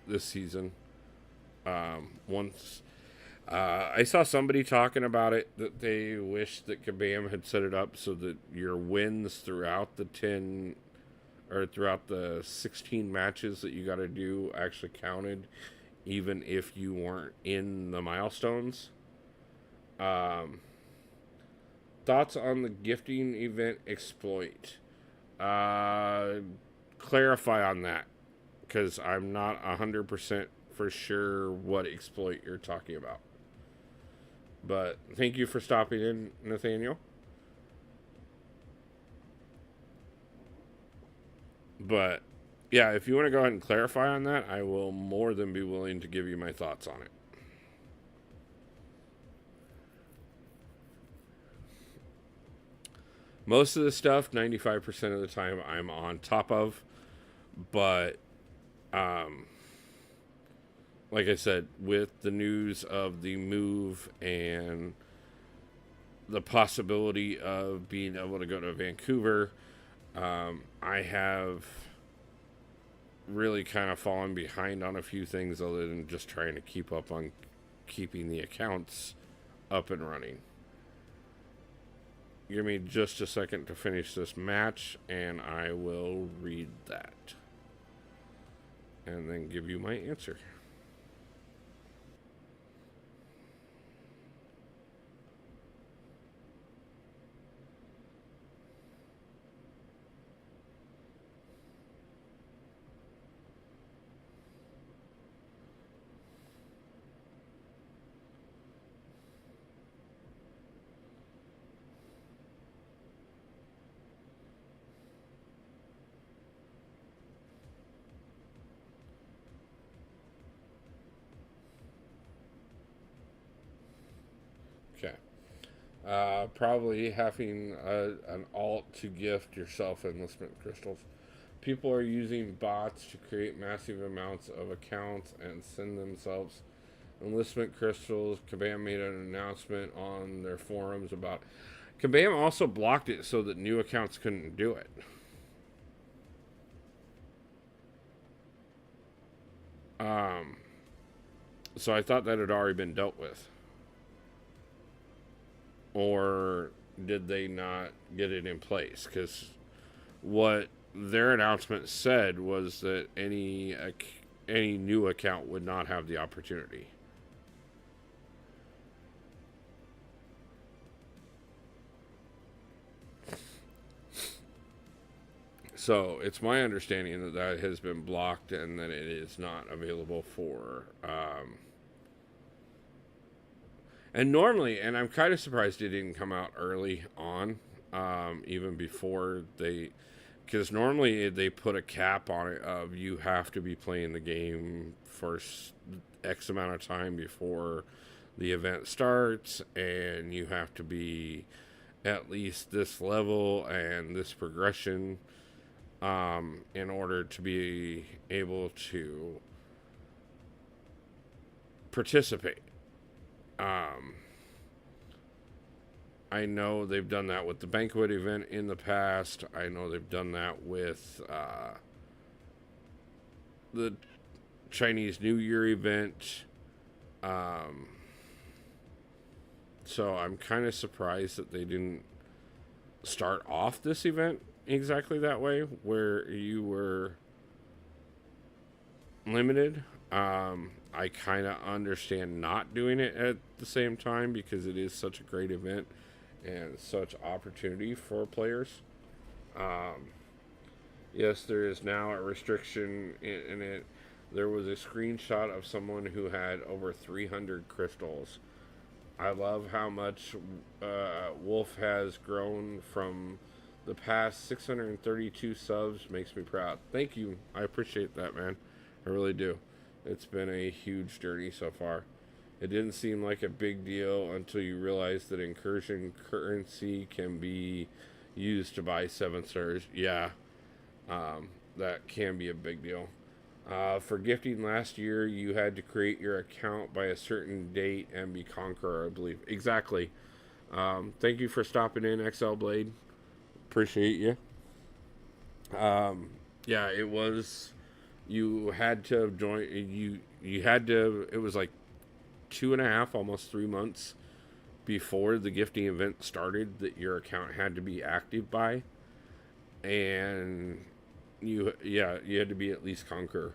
this season. Once I saw somebody talking about it that they wish that Kabam had set it up so that your wins throughout the 10 or throughout the 16 matches that you got to do actually counted, even if you weren't in the milestones. Um, Thoughts on the gifting event exploit? Uh, Clarify on that, because I'm not 100% for sure what exploit you're talking about. But thank you for stopping in, Nathaniel. But yeah, if you want to go ahead and clarify on that, I will more than be willing to give you my thoughts on it. Most of the stuff, 95% of the time, I'm on top of. But, um, like I said, with the news of the move and the possibility of being able to go to Vancouver, I have really kind of fallen behind on a few things other than just trying to keep up on keeping the accounts up and running. Give me just a second to finish this match, and I will read that. And then give you my answer. Okay. Probably having an alt to gift yourself enlistment crystals. People are using bots to create massive amounts of accounts and send themselves enlistment crystals. Kabam made an announcement on their forums about. Kabam also blocked it so that new accounts couldn't do it. Um, so I thought that had already been dealt with. Or did they not get it in place? Because what their announcement said was that any new account would not have the opportunity. So it's my understanding that that has been blocked and that it is not available for. And normally, and I'm kind of surprised it didn't come out early on, even before they, because normally they put a cap on it of you have to be playing the game for X amount of time before the event starts, and you have to be at least this level and this progression in order to be able to participate. Um, I know they've done that with the banquet event in the past. I know they've done that with the Chinese New Year event. Um, so I'm kind of surprised that they didn't start off this event exactly that way, where you were limited. I kind of understand not doing it at the same time because it is such a great event and such opportunity for players. Um, yes, there is now a restriction in it. There was a screenshot of someone who had over 300 crystals. I love how much Wolf has grown from the past 632 subs. Makes me proud. Thank you. I appreciate that, man. I really do. It's been a huge journey so far. It didn't seem like a big deal until you realize that incursion currency can be used to buy 7 stars. Yeah, that can be a big deal. For gifting last year, you had to create your account by a certain date and be Conqueror, I believe. Exactly. Thank you for stopping in, XL Blade. Appreciate you. Yeah, it was. You had to join. You had to. It was like 2.5, almost 3 months before the gifting event started that your account had to be active by, and you had to be at least Conqueror.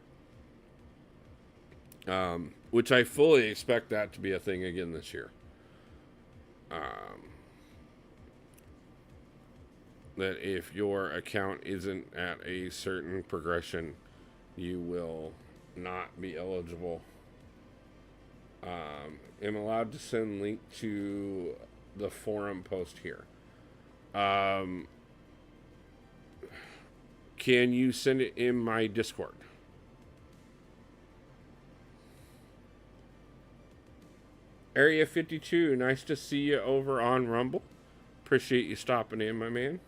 Which I fully expect that to be a thing again this year. That if your account isn't at a certain progression, you will not be eligible. Am allowed to send link to the forum post here. Can you send it in my Discord? Area 52, nice to see you over on Rumble. Appreciate you stopping in, my man.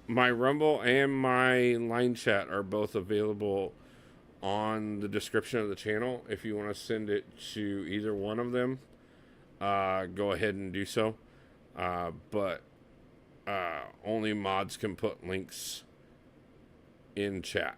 My Rumble and my line chat are both available on the description of the channel. If you want to send it to either one of them, go ahead and do so. But only mods can put links in chat.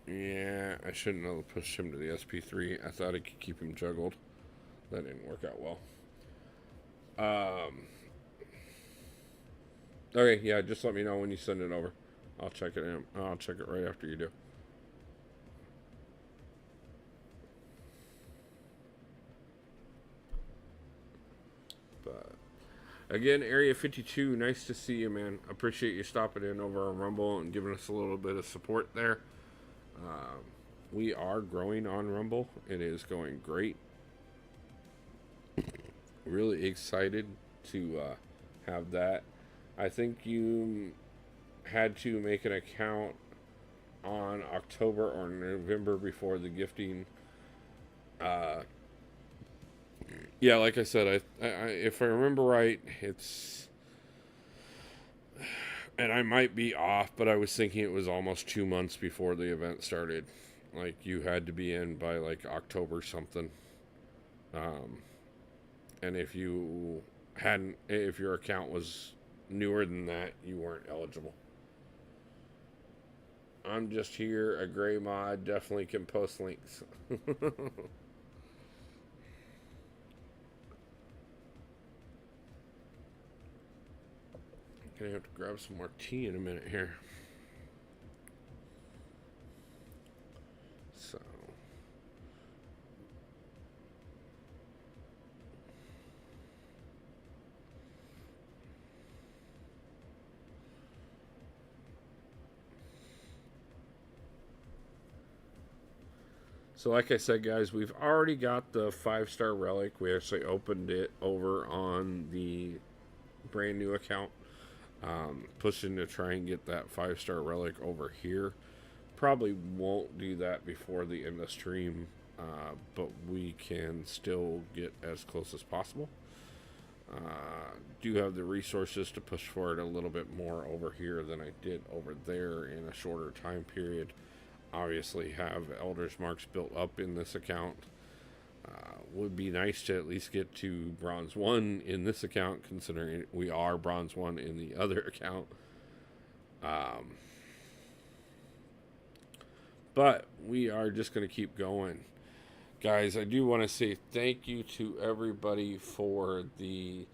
Yeah, I shouldn't have pushed him to the SP3. I thought I could keep him juggled. That didn't work out well. Okay, yeah, just let me know when you send it over. I'll check it in. I'll check it right after you do. But again, Area 52, nice to see you, man. Appreciate you stopping in over on Rumble and giving us a little bit of support there. We are growing on Rumble. It is going great. Really excited to have that. I think you had to make an account on October or November before the gifting. Yeah, like I said, I if I remember right, it's, and I might be off, but I was thinking it was almost 2 months before the event started. Like you had to be in by like October something. And if you hadn't, if your account was newer than that, you weren't eligible. I'm just here, a gray mod, definitely can post links. Gonna have to grab some more tea in a minute here. So. So like I said, guys, we've already got the 5-star relic. We actually opened it over on the brand new account. Pushing to try and get that 5-star relic over here. Probably won't do that before the end of stream, but we can still get as close as possible. Do have the resources to push for it a little bit more over here than I did over there in a shorter time period. Obviously have Elder's Marks built up in this account. would be nice to at least get to bronze 1 in this account, considering we are bronze 1 in the other account. But we are just going to keep going. Guys, I do want to say thank you to everybody for the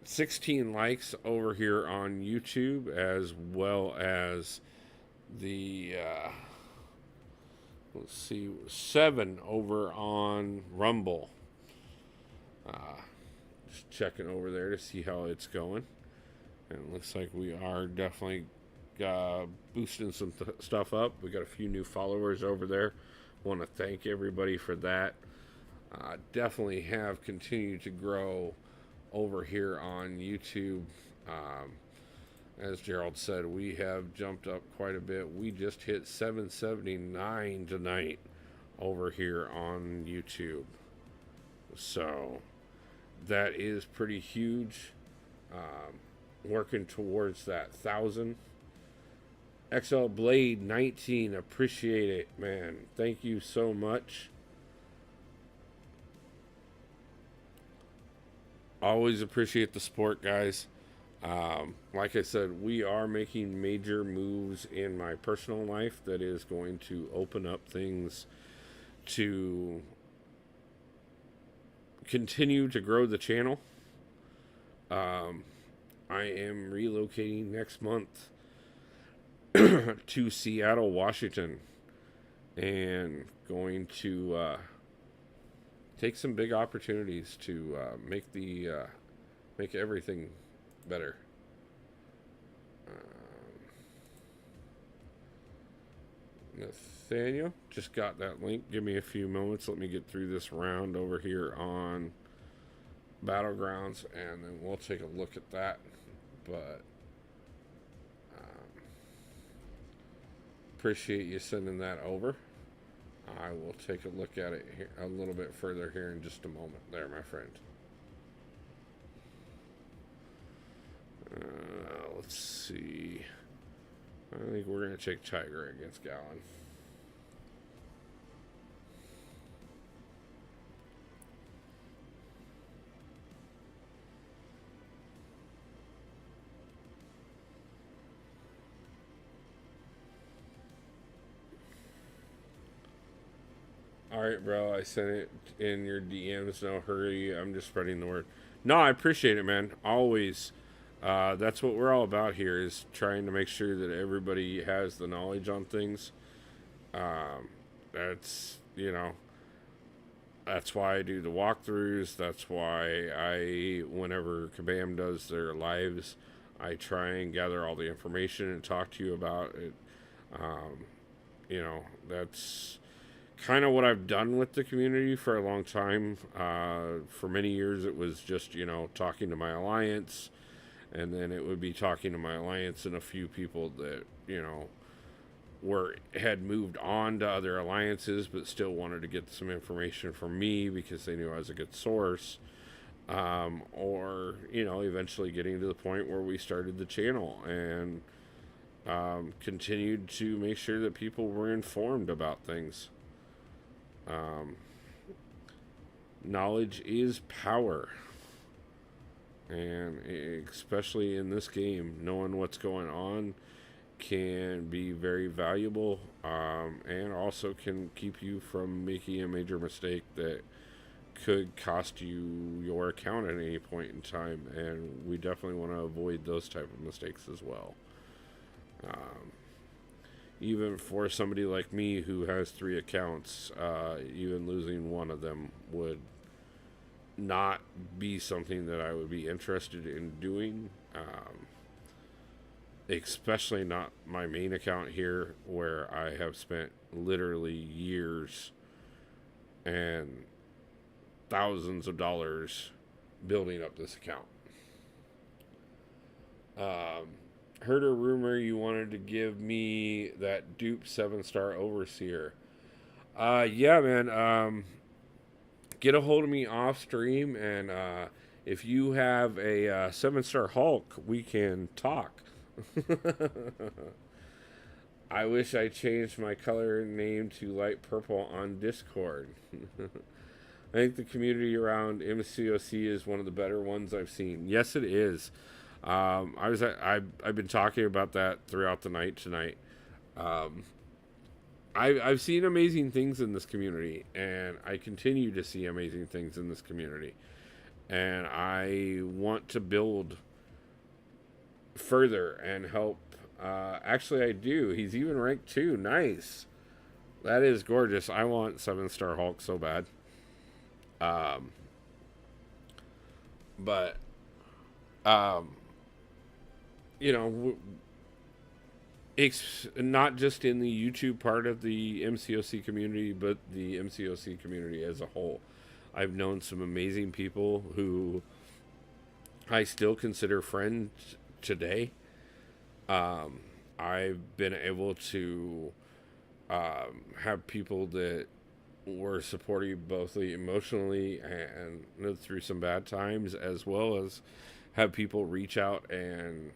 16 likes over here on YouTube, as well as the 7 over on Rumble. Just checking over there to see how it's going, and it looks like we are definitely boosting some stuff up. We got a few new followers over there. Want to thank everybody for that. Definitely have continued to grow over here on YouTube. As Gerald said, we have jumped up quite a bit. We just hit 779 tonight over here on YouTube. So that is pretty huge. Working towards that 1,000. XL Blade 19, appreciate it, man. Thank you so much. Always appreciate the support, guys. Like I said, we are making major moves in my personal life that is going to open up things to continue to grow the channel. I am relocating next month to Seattle, Washington, and going to take some big opportunities to make everything better. Nathaniel just got that link. Give me a few moments. Let me get through this round over here on Battlegrounds, and then we'll take a look at that. But appreciate you sending that over. I will take a look at it here, a little bit further here in just a moment there, my friend. Let's see. I think we're going to take Tiger against Gallon. Alright, bro, I sent it in your DMs. No hurry. I'm just spreading the word. No, I appreciate it, man. Always. That's what we're all about here, is trying to make sure that everybody has the knowledge on things. That's, that's why I do the walkthroughs. That's why whenever Kabam does their lives, I try and gather all the information and talk to you about it. That's kind of what I've done with the community for a long time. For many years, it was just, talking to my alliance, and then it would be talking to my alliance and a few people that, had moved on to other alliances, but still wanted to get some information from me because they knew I was a good source. Or, eventually getting to the point where we started the channel and continued to make sure that people were informed about things. Knowledge is power, and especially in this game, knowing what's going on can be very valuable, and also can keep you from making a major mistake that could cost you your account at any point in time, and we definitely want to avoid those type of mistakes as well. Even for somebody like me who has 3 accounts, even losing one of them would not be something that I would be interested in doing. Especially not my main account here, where I have spent literally years and thousands of dollars building up this account. Heard a rumor you wanted to give me that dupe 7-star overseer. Yeah, man. Get a hold of me off stream, and if you have a 7-star Hulk, we can talk. I wish I changed my color name to light purple on Discord. I think the community around MCOC is one of the better ones I've seen. Yes, it is. I've been talking about that throughout the night tonight. Um, I've seen amazing things in this community, and I continue to see amazing things in this community. And I want to build further and help. Actually, I do. He's even ranked 2. Nice. That is gorgeous. I want 7-star Hulk so bad. Um, but, um, you know, it's not just in the YouTube part of the MCOC community, but the MCOC community as a whole. I've known some amazing people who I still consider friends today. I've been able to have people that were supporting both emotionally and through some bad times, as well as have people reach out and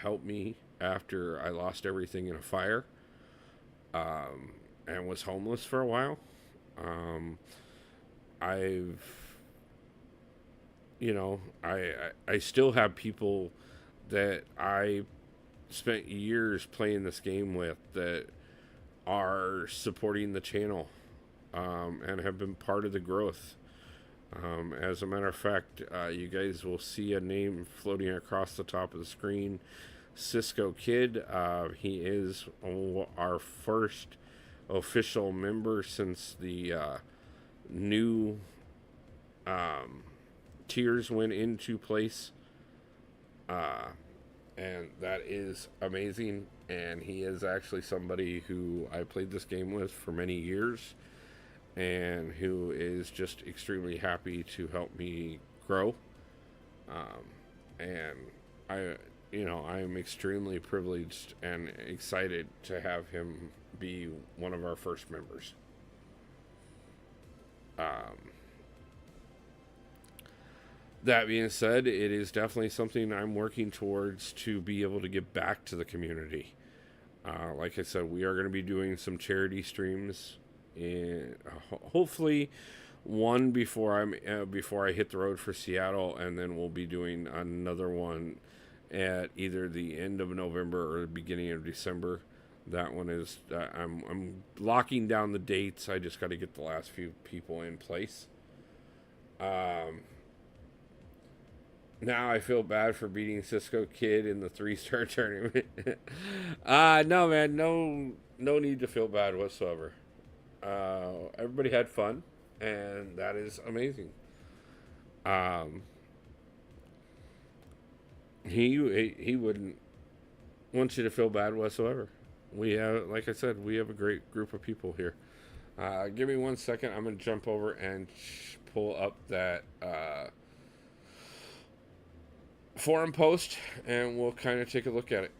help me after I lost everything in a fire and was homeless for a while. I've, you know, I still have people that I spent years playing this game with that are supporting the channel and have been part of the growth. As a matter of fact, you guys will see a name floating across the top of the screen. Cisco Kid. He is our first official member since the new tiers went into place. And that is amazing. And he is actually somebody who I played this game with for many years and who is just extremely happy to help me grow. And I am extremely privileged and excited to have him be one of our first members. That being said, it is definitely something I'm working towards to be able to give back to the community. Like I said, we are going to be doing some charity streams, and hopefully one before I hit the road for Seattle, and then we'll be doing another one at either the end of November or the beginning of December. That one is I'm locking down the dates. I just got to get the last few people in place. Now I feel bad for beating Cisco Kid in the 3-star tournament. No, man, no need to feel bad whatsoever. Everybody had fun, and that is amazing. He wouldn't want you to feel bad whatsoever. We have, like I said, we have a great group of people here. Give me 1 second. I'm gonna jump over and pull up that forum post, and we'll kind of take a look at it.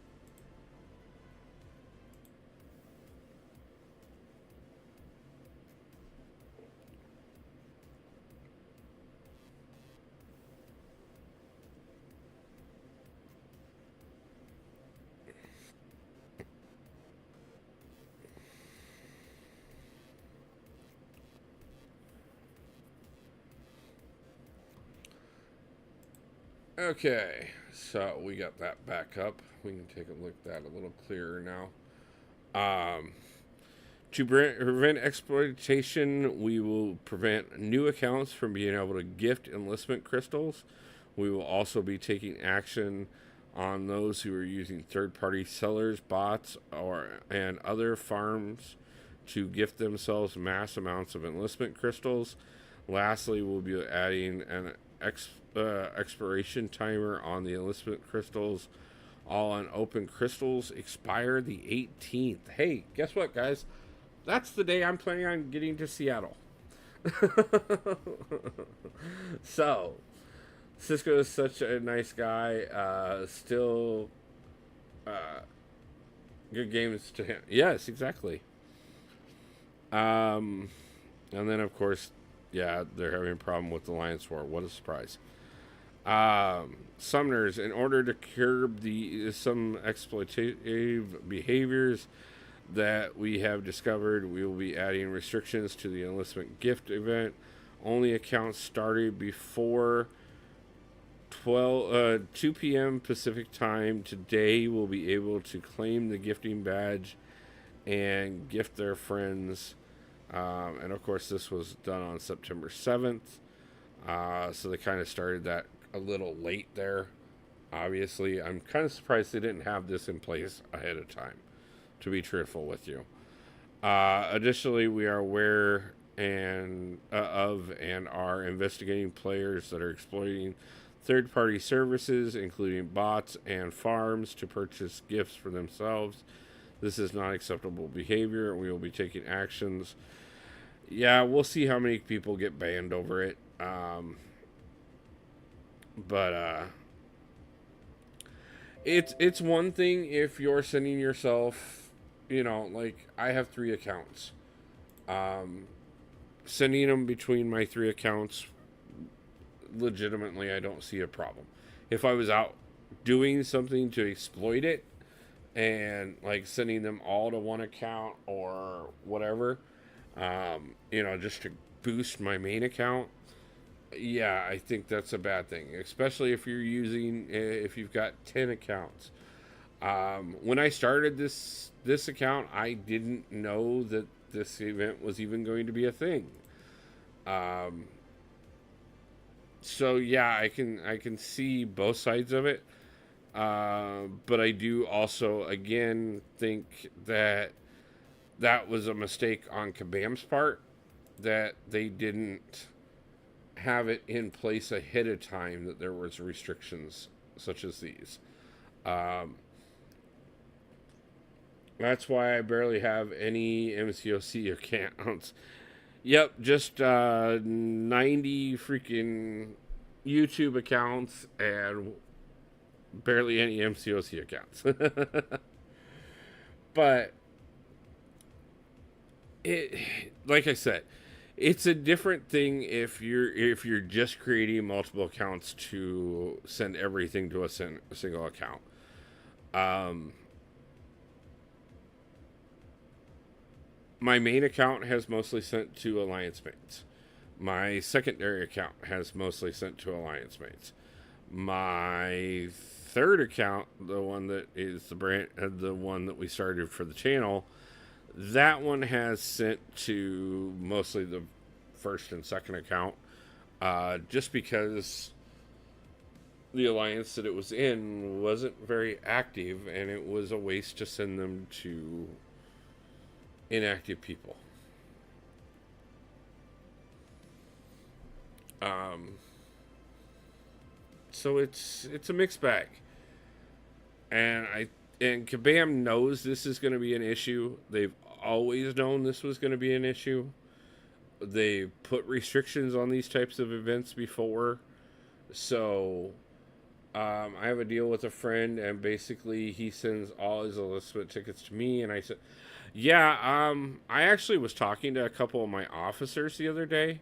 Okay, so we got that back up. We can take a look at that a little clearer now. To prevent exploitation, we will prevent new accounts from being able to gift enlistment crystals. We will also be taking action on those who are using third-party sellers, bots, and other farms to gift themselves mass amounts of enlistment crystals. Lastly, we'll be adding an expiration timer on the enlistment crystals. All unopened crystals expire the 18th. Hey, guess what, guys? That's the day I'm planning on getting to Seattle. So, Cisco is such a nice guy. Still, good games to him. Yes, exactly. And then, of course, yeah, they're having a problem with the Alliance War. What a surprise. Summoners, in order to curb some exploitative behaviors that we have discovered, we will be adding restrictions to the enlistment gift event. Only accounts started before 2 p.m. Pacific time today will be able to claim the gifting badge and gift their friends. And of course, this was done on September 7th. So they kind of started that a little late there. Obviously, I'm kind of surprised they didn't have this in place ahead of time, to be truthful with you. Additionally, we are aware of and are investigating players that are exploiting third-party services, including bots and farms, to purchase gifts for themselves. This is not acceptable behavior, and we will be taking actions. Yeah, we'll see how many people get banned over it. But it's one thing if you're sending yourself, like I have 3 accounts. Sending them between my 3 accounts, legitimately, I don't see a problem. If I was out doing something to exploit it and like sending them all to one account or whatever, just to boost my main account, yeah, I think that's a bad thing, especially if you've got 10 accounts. When I started this account, I didn't know that this event was even going to be a thing. So yeah, I can see both sides of it. But I do also again think that was a mistake on Kabam's part, that they didn't have it in place ahead of time, that there was restrictions such as these. That's why I barely have any MCOC accounts. Yep, just 90 freaking YouTube accounts and barely any MCOC accounts. But like I said, it's a different thing if you're just creating multiple accounts to send everything to a single account. My main account has mostly sent to Alliance mates. My secondary account has mostly sent to Alliance mates. My third account, the one that is the one that we started for the channel, that one has sent to mostly the first and second account, just because the alliance that it was in wasn't very active, and it was a waste to send them to inactive people. So it's a mixed bag, and Kabam knows this is going to be an issue. They've always known this was going to be an issue. They put restrictions on these types of events before, so I have a deal with a friend, and basically he sends all his Elizabeth tickets to me, and I said, yeah, I actually was talking to a couple of my officers the other day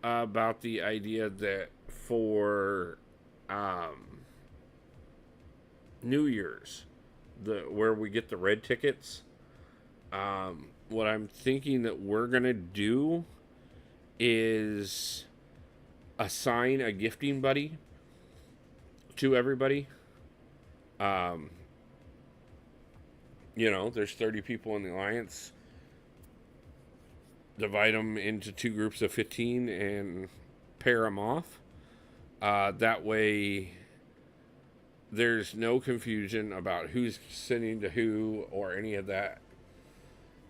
about the idea that for New Year's, where we get the red tickets, what I'm thinking that we're gonna do is assign a gifting buddy to everybody. There's 30 people in the alliance. Divide them into 2 groups of 15 and pair them off. That way, there's no confusion about who's sending to who or any of that.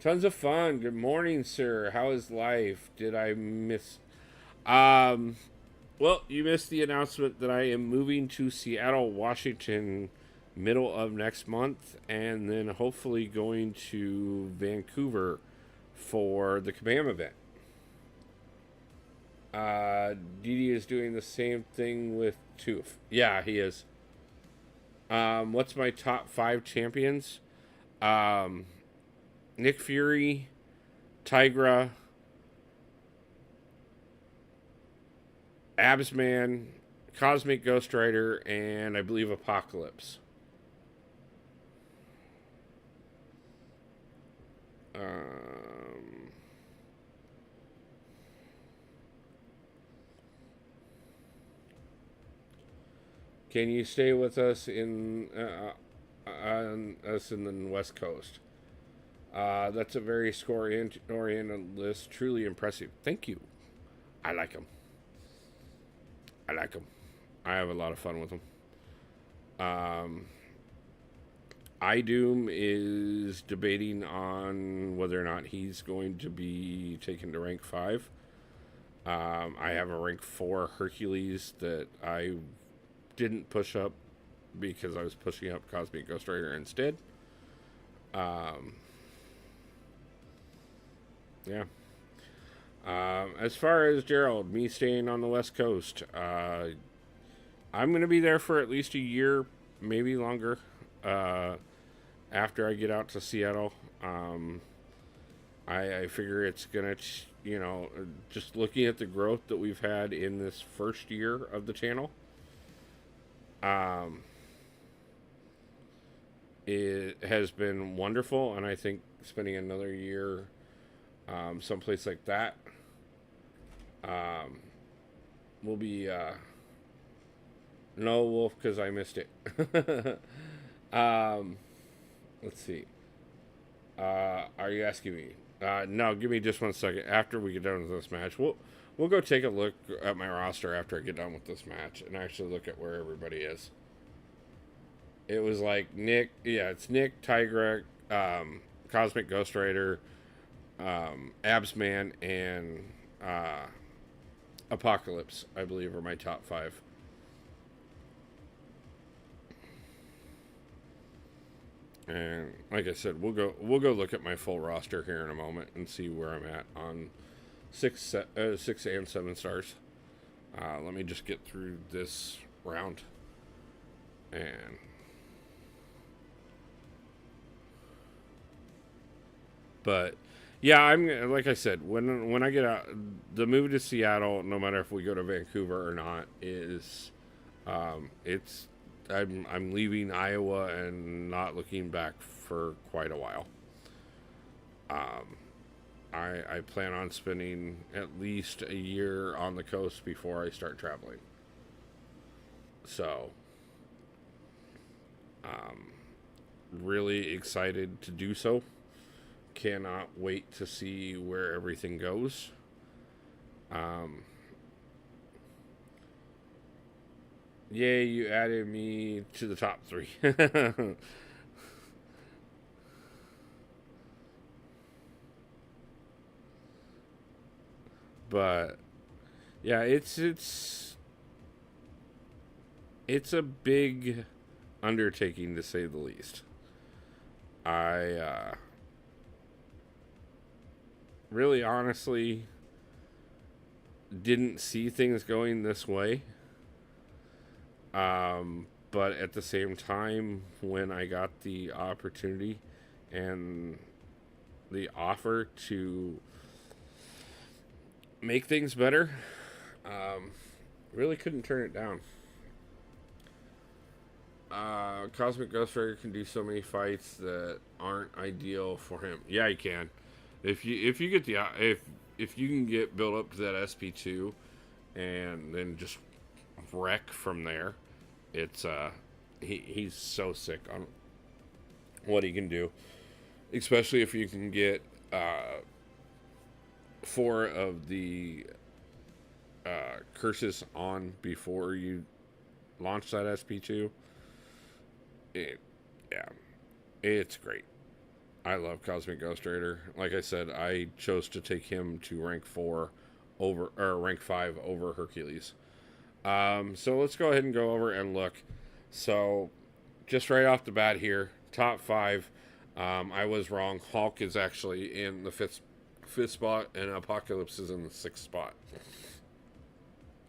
Tons of fun. Good morning, sir. How is life? Did I miss? Well, you missed the announcement that I am moving to Seattle, Washington, middle of next month, and then hopefully going to Vancouver for the Kabam event. Didi is doing the same thing with Tooth. Yeah, he is. What's my top 5 champions? Nick Fury, Tigra, Absman, Cosmic Ghost Rider, and I believe Apocalypse. Can you stay with us on us in the West Coast? That's a very score-oriented list. Truly impressive. Thank you. I like them. I like them. I have a lot of fun with them. iDoom is debating on whether or not he's going to be taken to rank 5. I have a rank 4 Hercules that I didn't push up because I was pushing up Cosmic Ghost Rider instead. Yeah. As far as Gerald, me staying on the West Coast, I'm going to be there for at least a year, maybe longer, after I get out to Seattle. I figure it's going to, just looking at the growth that we've had in this first year of the channel, it has been wonderful, and I think spending another year someplace like that will be no Wolf, because I missed it. Let's see. Are you asking me? No, give me just 1 second. After we get done with this match, we'll go take a look at my roster after I get done with this match and actually look at where everybody is. It was like Nick, it's Nick, Tigrek, Cosmic Ghost Rider, Absman, and Apocalypse, I believe, are my top 5. And like I said, we'll go look at my full roster here in a moment and see where I'm at on 6 and 7 stars. Let me just get through this round. And but yeah, I'm like I said, when I get out, the move to Seattle, no matter if we go to Vancouver or not, is it's I'm leaving Iowa and not looking back for quite a while. I plan on spending at least a year on the coast before I start traveling. So, really excited to do so. Cannot wait to see where everything goes. Yay, you added me to the top 3. But yeah, it's a big undertaking, to say the least. I really honestly didn't see things going this way. But at the same time, when I got the opportunity and the offer to make things better, really couldn't turn it down. Cosmic Ghost Rider can do so many fights that aren't ideal for him. Yeah, he can. If you get if you can get built up to that SP2 and then just wreck from there, it's he's so sick on what he can do, especially if you can get 4 of the curses on before you launch that SP2. It's great. I love Cosmic Ghost Rider. Like I said, I chose to take him to rank 4 over, or rank 5 over Hercules. So let's go ahead and go over and look. So just right off the bat here, top 5. I was wrong. Hulk is actually in the fifth spot, and Apocalypse is in the 6th spot.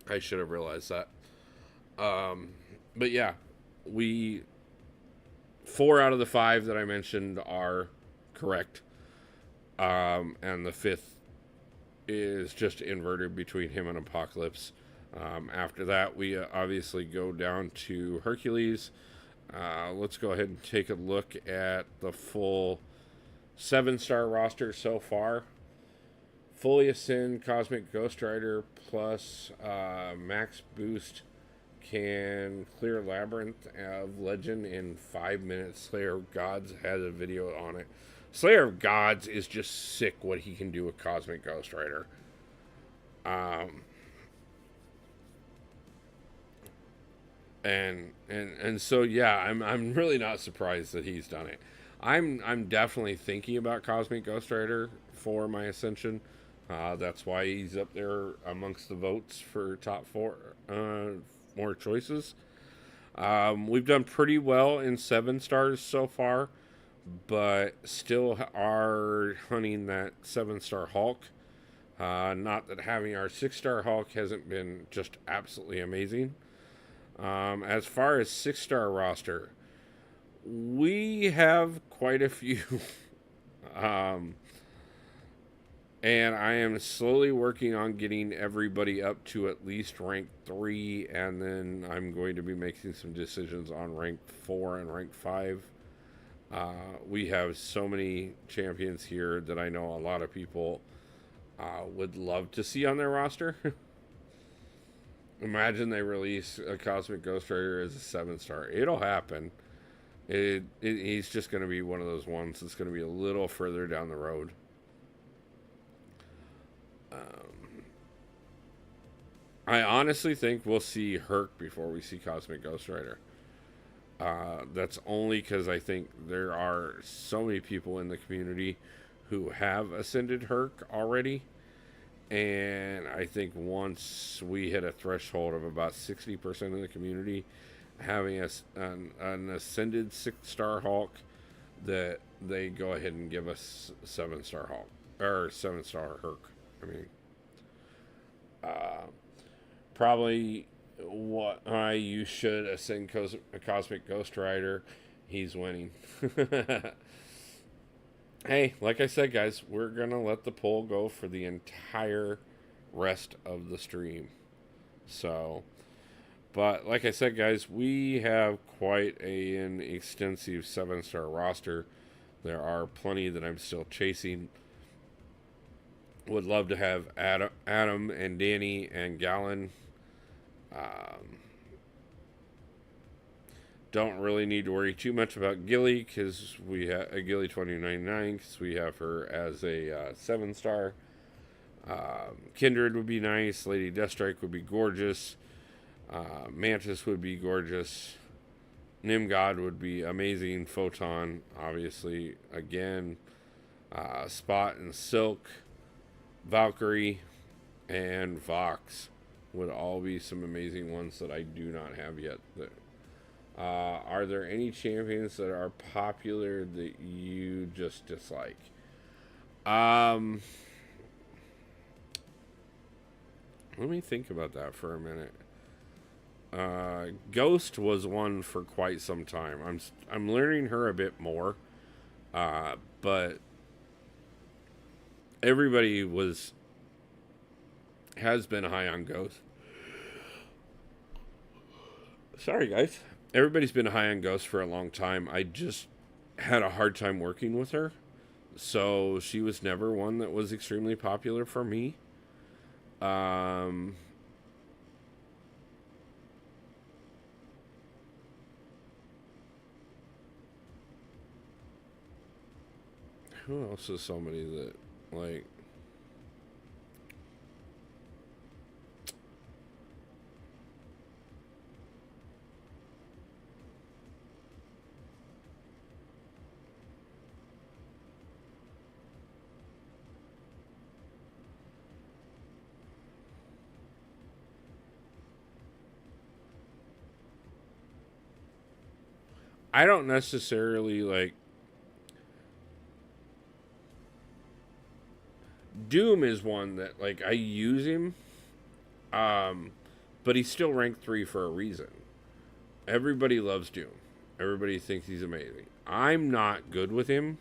I should have realized that. But yeah, 4 out of the 5 that I mentioned are correct. And the 5th is just inverted between him and Apocalypse. After that, we obviously go down to Hercules. Let's go ahead and take a look at the full 7-star roster so far. Fully Ascend, Cosmic Ghost Rider, plus Max Boost can clear Labyrinth of Legend in 5 minutes. Slayer of Gods has a video on it. Slayer of Gods is just sick what he can do with Cosmic Ghost Rider. And so yeah, I'm really not surprised that he's done it. I'm definitely thinking about Cosmic Ghost Rider for my Ascension. That's why he's up there amongst the votes for top four, more choices. We've done pretty well in 7 stars so far, but still are hunting that 7-star Hulk. Not that having our 6-star Hulk hasn't been just absolutely amazing. As far as 6-star roster, we have quite a few. And I am slowly working on getting everybody up to at least rank 3, and then I'm going to be making some decisions on rank 4 and rank 5. We have so many champions here that I know a lot of people would love to see on their roster. Imagine they release a Cosmic Ghost Rider as a 7-star. It'll happen. He's just going to be one of those ones that's going to be a little further down the road. I honestly think we'll see Herc before we see Cosmic Ghost Rider. That's only because I think there are so many people in the community who have ascended Herc already. And I think once we hit a threshold of about 60% of the community having an ascended 6-star Hulk, that they go ahead and give us 7-star Hulk or 7-star Herc. I mean, probably why you should ascend a Cosmic Ghost Rider. He's winning. Hey, like I said, guys, we're going to let the poll go for the entire rest of the stream. So, but like I said, guys, we have quite an extensive 7-star roster. There are plenty that I'm still chasing. Would love to have Adam and Danny and Gallon. Don't really need to worry too much about Gilly because we have a Gilly 2099 because we have her as a 7-star. Kindred would be nice. Lady Deathstrike would be gorgeous. Mantis would be gorgeous. Nimgod would be amazing. Photon, obviously, again. Spot and Silk, Valkyrie, and Vox would all be some amazing ones that I do not have yet. Are there any champions that are popular that you just dislike? Let me think about that for a minute. Ghost was one for quite some time. I'm learning her a bit more, but everybody has been high on Ghost. Sorry, guys. Everybody's been high on Ghost for a long time. I just had a hard time working with her. So she was never one that was extremely popular for me. Who else is somebody that, like... I don't necessarily, like... Doom is one that, like, I use him, but he's still ranked 3 for a reason. Everybody loves Doom. Everybody thinks he's amazing. I'm not good with him.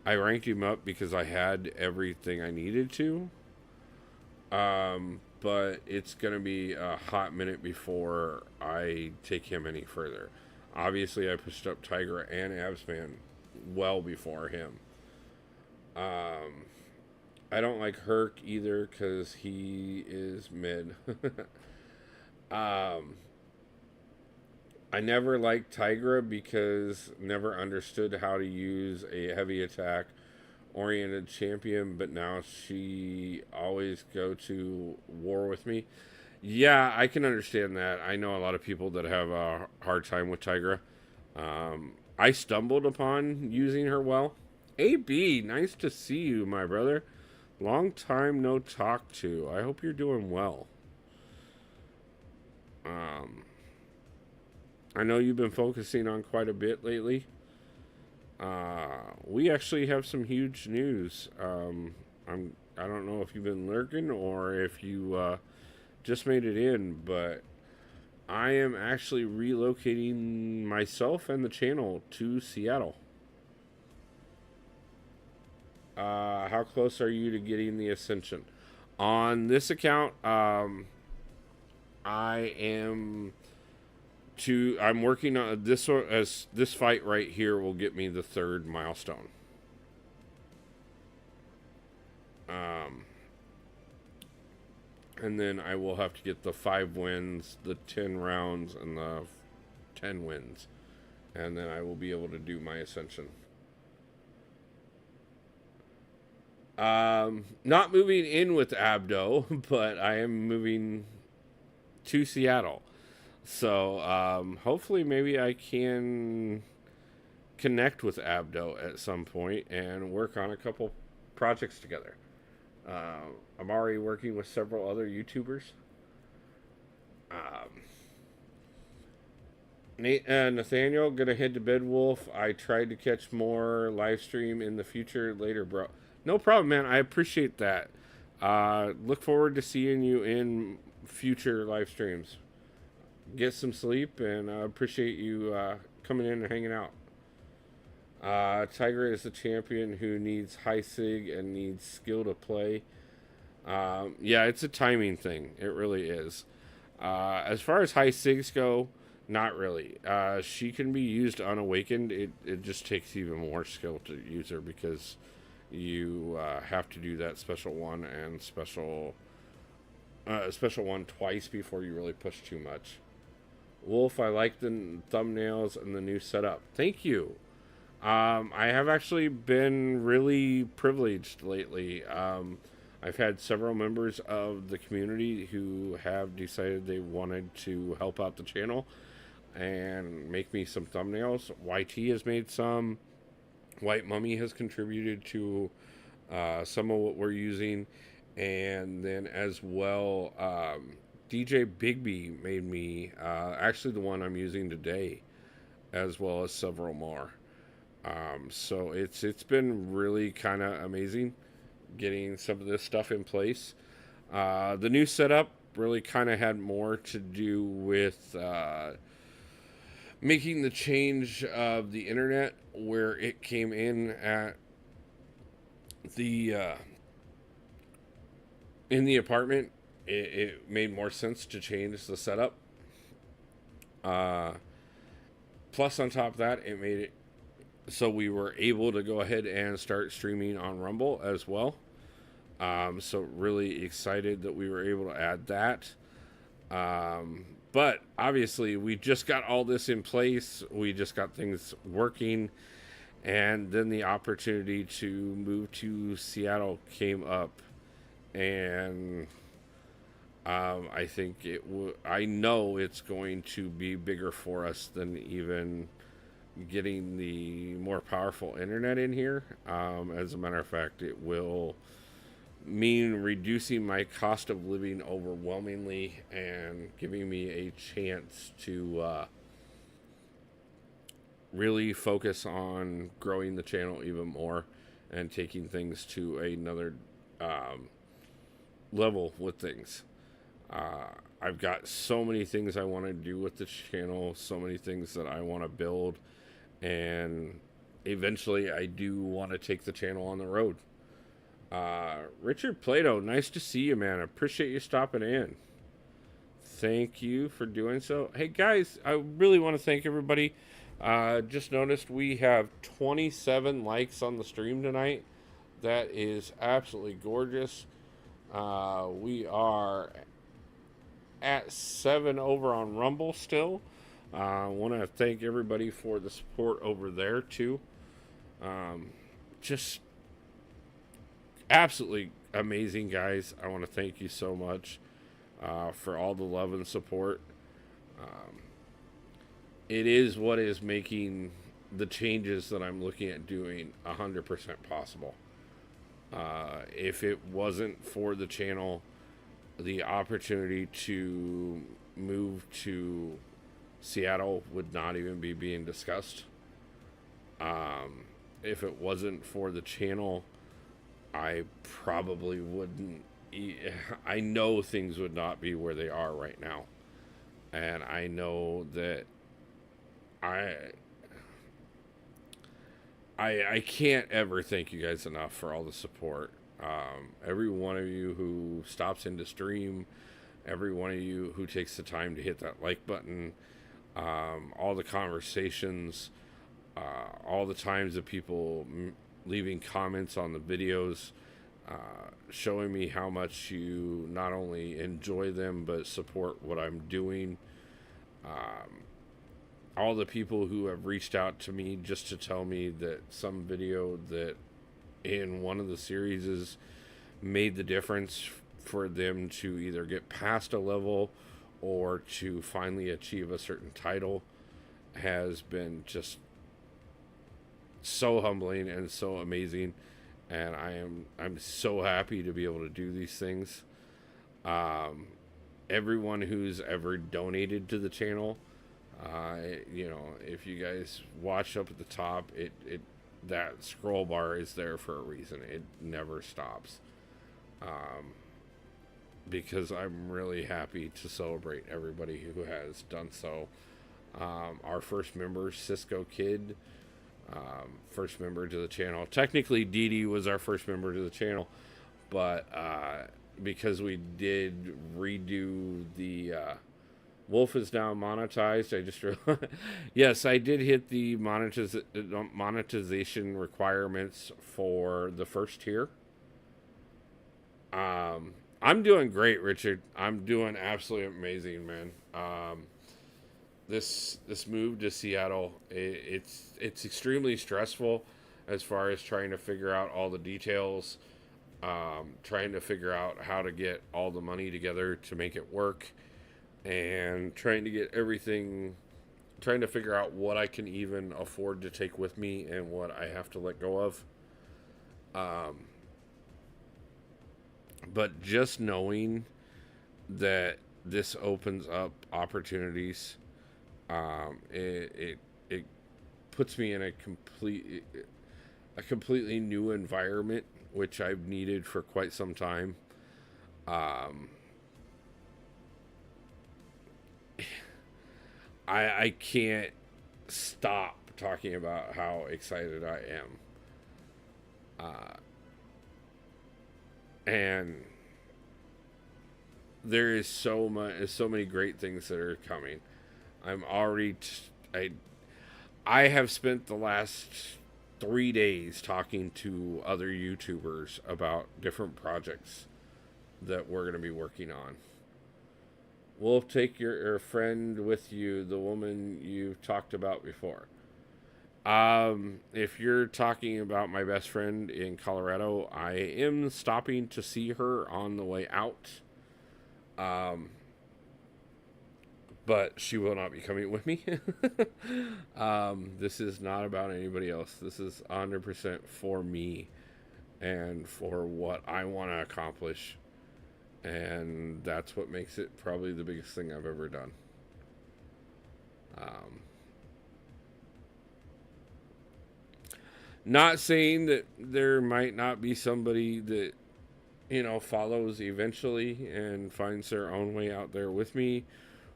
I ranked him up because I had everything I needed to. But it's going to be a hot minute before I take him any further. Obviously, I pushed up Tiger and Absman well before him. I don't like Herc either because he is mid. I never liked Tigra because never understood how to use a heavy attack oriented champion, but now she always go to war with me. Yeah, I can understand that. I know a lot of people that have a hard time with Tigra. I stumbled upon using her well. AB, nice to see you, my brother. Long time no talk to. I hope you're doing well. Um, I know you've been focusing on quite a bit lately. We actually have some huge news. I don't know if you've been lurking or if you just made it in, but I am actually relocating myself and the channel to Seattle. How close are you to getting the Ascension? On this account, I am I'm working on this one as this fight right here will get me the third milestone. And then I will have to get the 5 wins, the 10 rounds, and the 10 wins. And then I will be able to do my Ascension. Not moving in with Abdo, but I am moving to Seattle. So hopefully maybe I can connect with Abdo at some point and work on a couple projects together. I'm already working with several other YouTubers. Nathaniel, gonna head to bed, Wolf. I tried to catch more live stream in the future later, bro. No problem, man. I appreciate that. Look forward to seeing you in future live streams. Get some sleep, and I appreciate you coming in and hanging out. Tiger is the champion who needs high sig and needs skill to play. Yeah, it's a timing thing. It really is. As far as high sigs go, not really. She can be used unawakened. It just takes even more skill to use her because you have to do that special one and special one twice before you really push too much. Wolf, I like the thumbnails and the new setup. Thank you. I have actually been really privileged lately. I've had several members of the community who have decided they wanted to help out the channel and make me some thumbnails. YT has made some. White Mummy has contributed to some of what we're using. And then as well, DJ Bigby made me actually the one I'm using today, as well as several more. So it's been really kind of amazing getting some of this stuff in place. The new setup really kind of had more to do with making the change of the internet where it came in at the in the apartment. It made more sense to change the setup. Plus, on top of that, it made it so we were able to go ahead and start streaming on Rumble as well. So really excited that we were able to add that. But obviously, we just got all this in place. We just got things working. And then the opportunity to move to Seattle came up. And I think I know it's going to be bigger for us than even getting the more powerful internet in here. As a matter of fact, it will mean reducing my cost of living overwhelmingly and giving me a chance to really focus on growing the channel even more and taking things to another level with things. I've got so many things I want to do with the channel, so many things that I want to build, and eventually I do want to take the channel on the road. Richard Plato, nice to see you, man. I appreciate you stopping in. Thank you for doing so. Hey, guys, I really want to thank everybody. Just noticed we have 27 likes on the stream tonight. That is absolutely gorgeous. We are at 7 over on Rumble still. I want to thank everybody for the support over there too. Just absolutely amazing guys. I want to thank you so much for all the love and support. Um, it is what is making the changes that I'm looking at doing 100% possible. If it wasn't for the channel, the opportunity to move to Seattle would not even be being discussed. If it wasn't for the channel, I probably wouldn't. I know things would not be where they are right now, and I know that I I can't ever thank you guys enough for all the support. Every one of you who stops into stream, every one of you who takes the time to hit that like button, all the conversations, all the times of people leaving comments on the videos, showing me how much you not only enjoy them but support what I'm doing. All the people who have reached out to me just to tell me that some video that in one of the series is made the difference for them to either get past a level or to finally achieve a certain title has been just so humbling and so amazing, and I'm so happy to be able to do these things. Everyone who's ever donated to the channel, if you guys watch up at the top, it that scroll bar is there for a reason. It never stops. Because I'm really happy to celebrate everybody who has done so. Our first member, Cisco Kid, first member to the channel. Technically, Dee Dee was our first member to the channel, but because we did redo the Wolf is now monetized. I just realized, yes, I did hit the monetization requirements for the first tier. I'm doing great, Richard. I'm doing absolutely amazing, man. This move to Seattle, it's extremely stressful as far as trying to figure out all the details, trying to figure out how to get all the money together to make it work, and trying to get everything, trying to figure out what I can even afford to take with me and what I have to let go of. But just knowing that this opens up opportunities, it puts me in a completely new environment, which I've needed for quite some time. I can't stop talking about how excited I am. And there is so many great things that are coming. I'm already I have spent the last 3 days talking to other YouTubers about different projects that we're going to be working on. We'll take your friend with you, the woman you've talked about before. If you're talking about my best friend in Colorado, I am stopping to see her on the way out. But she will not be coming with me. This is not about anybody else. This is 100% for me and for what I want to accomplish. And that's what makes it probably the biggest thing I've ever done. Not saying that there might not be somebody that, follows eventually and finds their own way out there with me,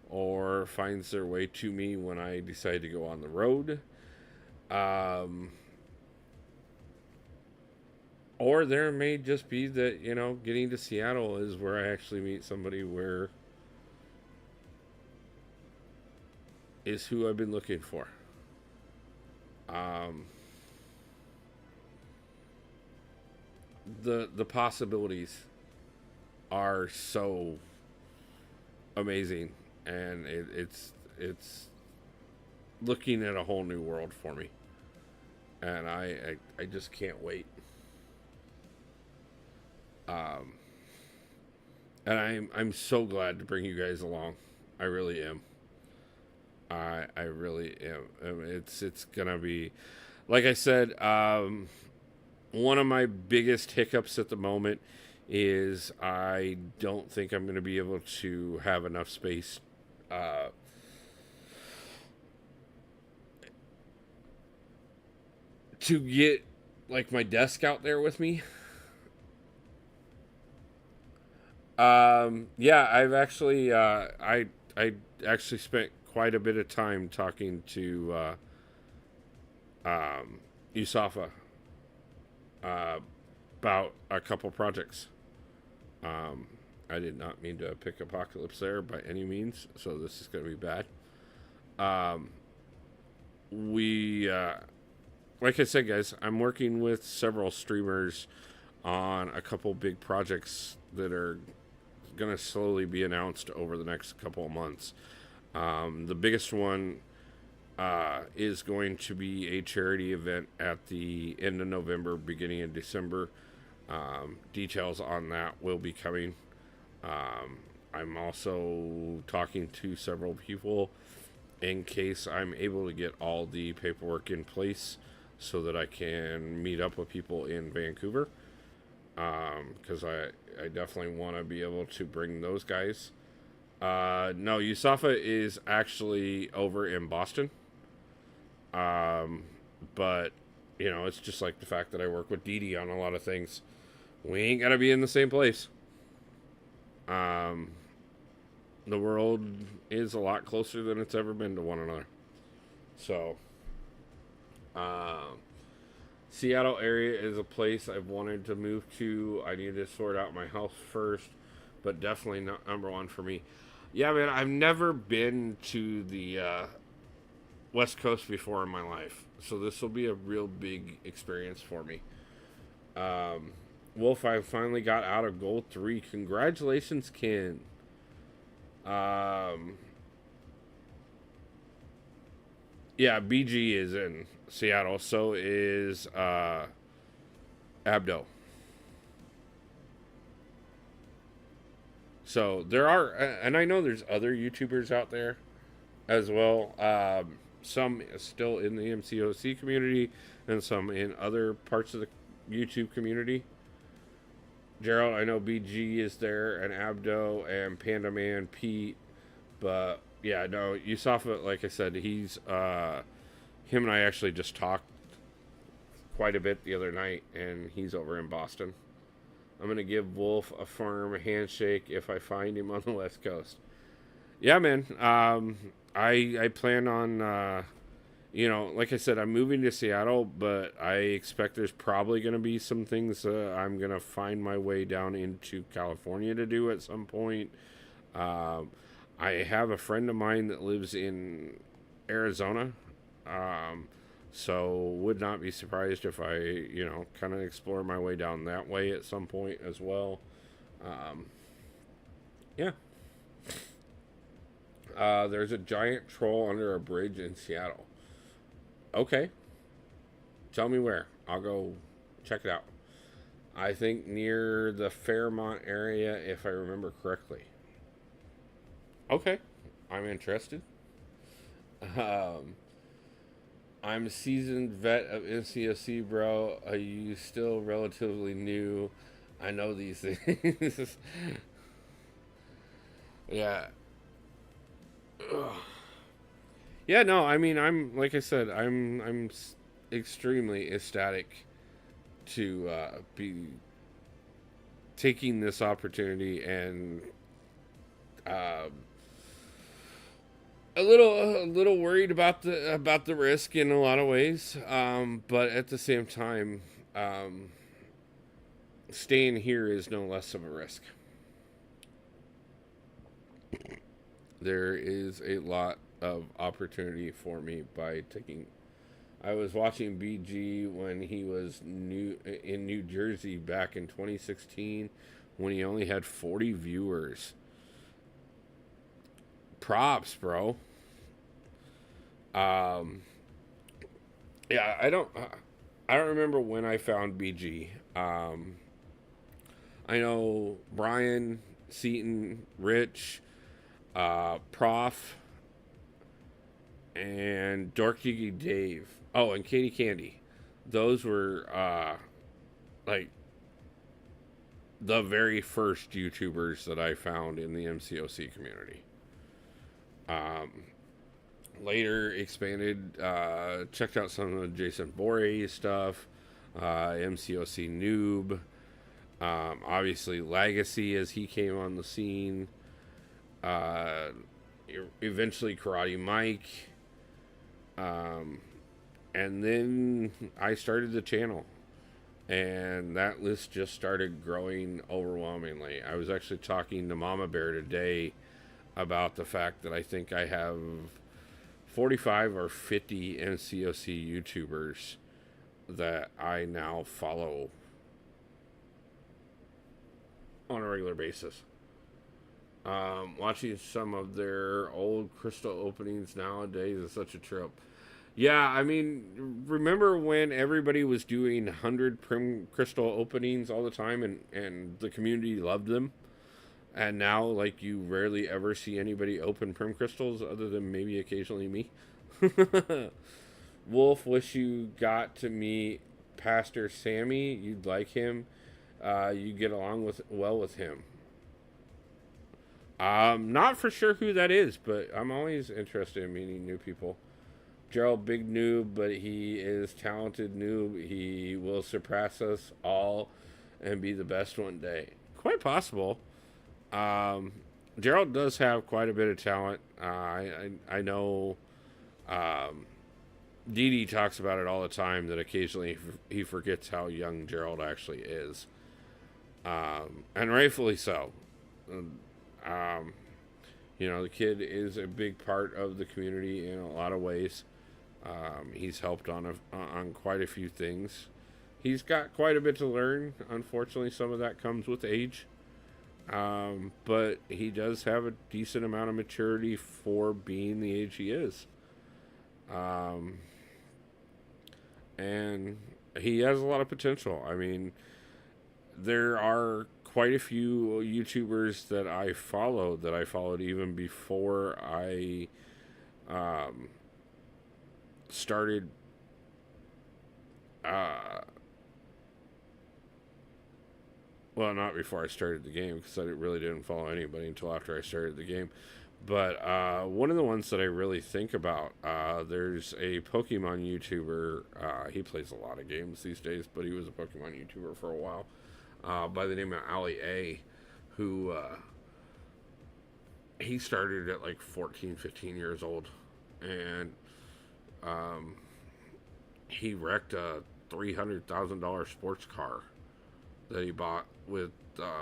or finds their way to me when I decide to go on the road. Or there may just be that, getting to Seattle is where I actually meet somebody where is who I've been looking for. The possibilities are so amazing, and it's looking at a whole new world for me, and I just can't wait. Um, and I'm so glad to bring you guys along. I really am. I really am. It's gonna be, like I said. One of my biggest hiccups at the moment is I don't think I'm going to be able to have enough space uh, to get like my desk out there with me. Yeah, I've actually I actually spent quite a bit of time talking to Usafa uh, about a couple projects. Um, I did not mean to pick Apocalypse there by any means, so this is going to be bad. Um, we, like I said, guys, I'm working with several streamers on a couple big projects that are going to slowly be announced over the next couple of months. The biggest one is going to be a charity event at the end of November, beginning of December. Details on that will be coming. I'm also talking to several people in case I'm able to get all the paperwork in place so that I can meet up with people in Vancouver. Because I definitely want to be able to bring those guys. No, Yusafa is actually over in Boston. But, you know, it's just like the fact that I work with Dee Dee on a lot of things. We ain't got to be in the same place. The world is a lot closer than it's ever been to one another. So, Seattle area is a place I've wanted to move to. I need to sort out my house first, but definitely not number one for me. Yeah, man, I've never been to the West Coast before in my life, so this will be a real big experience for me. Wolf, I finally got out of Goal 3. Congratulations, Ken. Yeah, BG is in Seattle. So is Abdo. So there are, and I know there's other YouTubers out there as well. Some still in the MCOC community, and some in other parts of the YouTube community. Gerald, I know BG is there, and Abdo, and Panda Man, Pete, but yeah, no, Yusafa, like I said, he's him and I actually just talked quite a bit the other night, and he's over in Boston. I'm gonna give Wolf a firm handshake if I find him on the West Coast. Yeah, man. I plan on you know, like I said, I'm moving to Seattle, but I expect there's probably going to be some things I'm going to find my way down into California to do at some point. I have a friend of mine that lives in Arizona, so would not be surprised if I, you know, kind of explore my way down that way at some point as well. Yeah. There's a giant troll under a bridge in Seattle. Okay. Tell me where. I'll go check it out. I think near the Fairmont area, if I remember correctly. Okay. I'm interested. I'm a seasoned vet of MCOC, bro. Are you still relatively new? I know these things. Yeah. Ugh. Yeah, no, I mean, I'm like I said, I'm extremely ecstatic to be taking this opportunity, and uh, a little worried about the risk in a lot of ways, but at the same time, staying here is no less of a risk. There is a lot of opportunity for me by taking. I was watching BG when he was in New Jersey back in 2016 when he only had 40 viewers. Props, bro. Um, yeah, I don't remember when I found BG. I know Brian, Seaton, Rich, Prof, and Dorky Dave. Oh, and Katie Candy. Those were like the very first YouTubers that I found in the MCOC community. Um, Later expanded, checked out some of the Jason Voorhees stuff, MCOC Noob, obviously Legacy as he came on the scene, uh, eventually Karate Mike, um, and then I started the channel. And that list just started growing overwhelmingly. I was actually talking to Mama Bear today about the fact that I think I have 45 or 50 NCOC YouTubers that I now follow on a regular basis. Watching some of their old crystal openings nowadays is such a trip. Yeah, I mean, remember when everybody was doing 100 Prim Crystal openings all the time and the community loved them? And now, like, you rarely ever see anybody open Prim Crystals other than maybe occasionally me. Wolf, wish you got to meet Pastor Sammy. You'd like him. You get along well with him. Not for sure who that is, but I'm always interested in meeting new people. Gerald, big noob, but he is talented noob. He will surpass us all and be the best one day. Quite possible. Gerald does have quite a bit of talent. I know. Dee Dee talks about it all the time that occasionally he forgets how young Gerald actually is, and rightfully so. Um, the kid is a big part of the community in a lot of ways. He's helped on quite a few things. He's got quite a bit to learn. Unfortunately, some of that comes with age. But he does have a decent amount of maturity for being the age he is. And he has a lot of potential. I mean, there are quite a few YouTubers that I follow that I followed even before I started well, not before I started the game because I really didn't follow anybody until after I started the game. But one of the ones that I really think about, there's a Pokemon YouTuber. He plays a lot of games these days, but he was a Pokemon YouTuber for a while by the name of Ali A, who he started at like 14, 15 years old. And he wrecked a $300,000 sports car that he bought with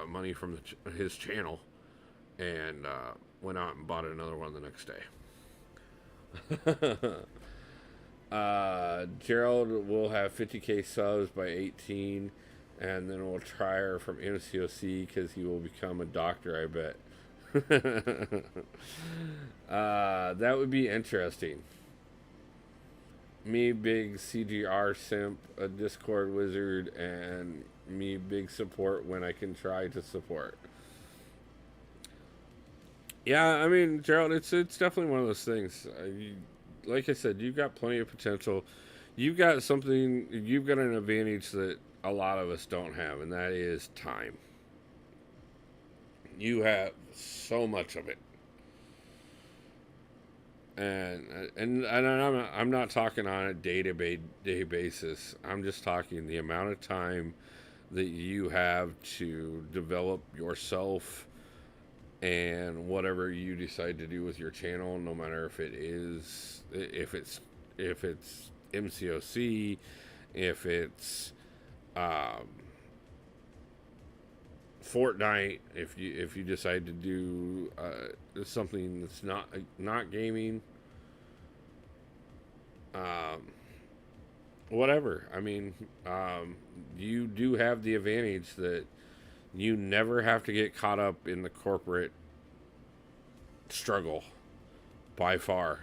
money from his channel, and went out and bought another one the next day. Gerald will have 50k subs by 18, and then we'll try her from MCOC because he will become a doctor, I bet. That would be interesting. Me, big CGR simp, a Discord wizard, and me, big support when I can try to support. Yeah, I mean, Gerald, it's definitely one of those things. Like I said, you've got plenty of potential. You've got an advantage that a lot of us don't have, and that is time. You have so much of it. And I'm not talking on a day-to-day basis. I'm just talking the amount of time that you have to develop yourself and whatever you decide to do with your channel, no matter if it's MCOC, if it's Fortnite, if you decide to do something that's not gaming, whatever. I mean, you do have the advantage that you never have to get caught up in the corporate struggle by far.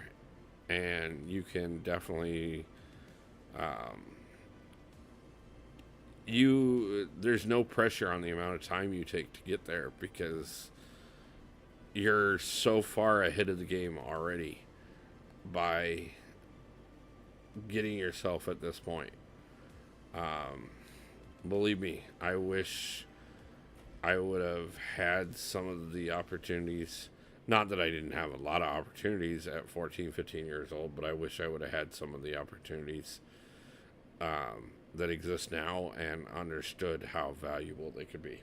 and you can definitely there's no pressure on the amount of time you take to get there because you're so far ahead of the game already by getting yourself at this point. Believe me, I wish I would have had some of the opportunities. Not that I didn't have a lot of opportunities at 14, 15 years old, but I wish I would have had some of the opportunities that exist now and understood how valuable they could be.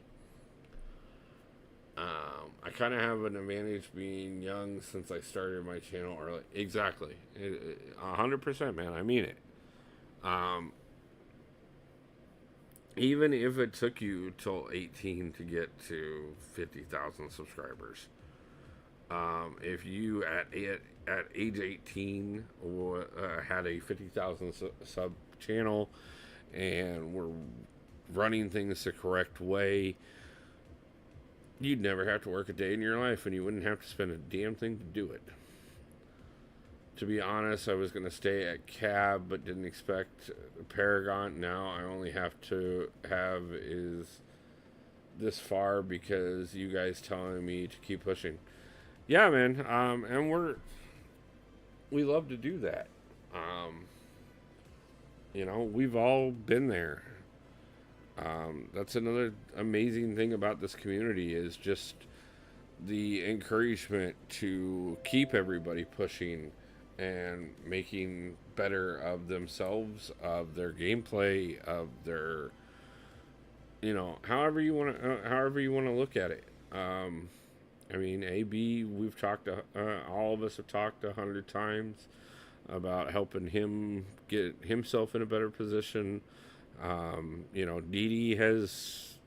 I kind of have an advantage being young since I started my channel early. Exactly. 100%, man. I mean it. Even if it took you till 18 to get to 50,000 subscribers, if you at age 18 had a 50,000 sub channel and were running things the correct way, you'd never have to work a day in your life and you wouldn't have to spend a damn thing to do it. To be honest, I was going to stay at Cab but didn't expect Paragon. Now I only have to have is this far because you guys telling me to keep pushing. Yeah, man. And we love to do that. We've all been there. That's another amazing thing about this community is just the encouragement to keep everybody pushing and making better of themselves, of their gameplay, of their, however you want to look at it. AB, we've talked to, all of us have talked 100 times about helping him get himself in a better position. Dee has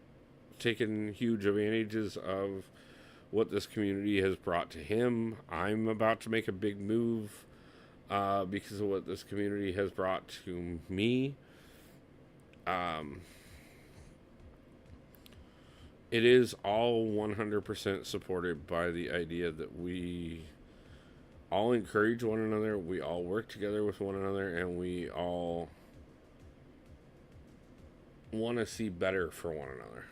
taken huge advantages of what this community has brought to him. I'm about to make a big move because of what this community has brought to me. It is all 100% supported by the idea that we all encourage one another, we all work together with one another, and we all want to see better for one another.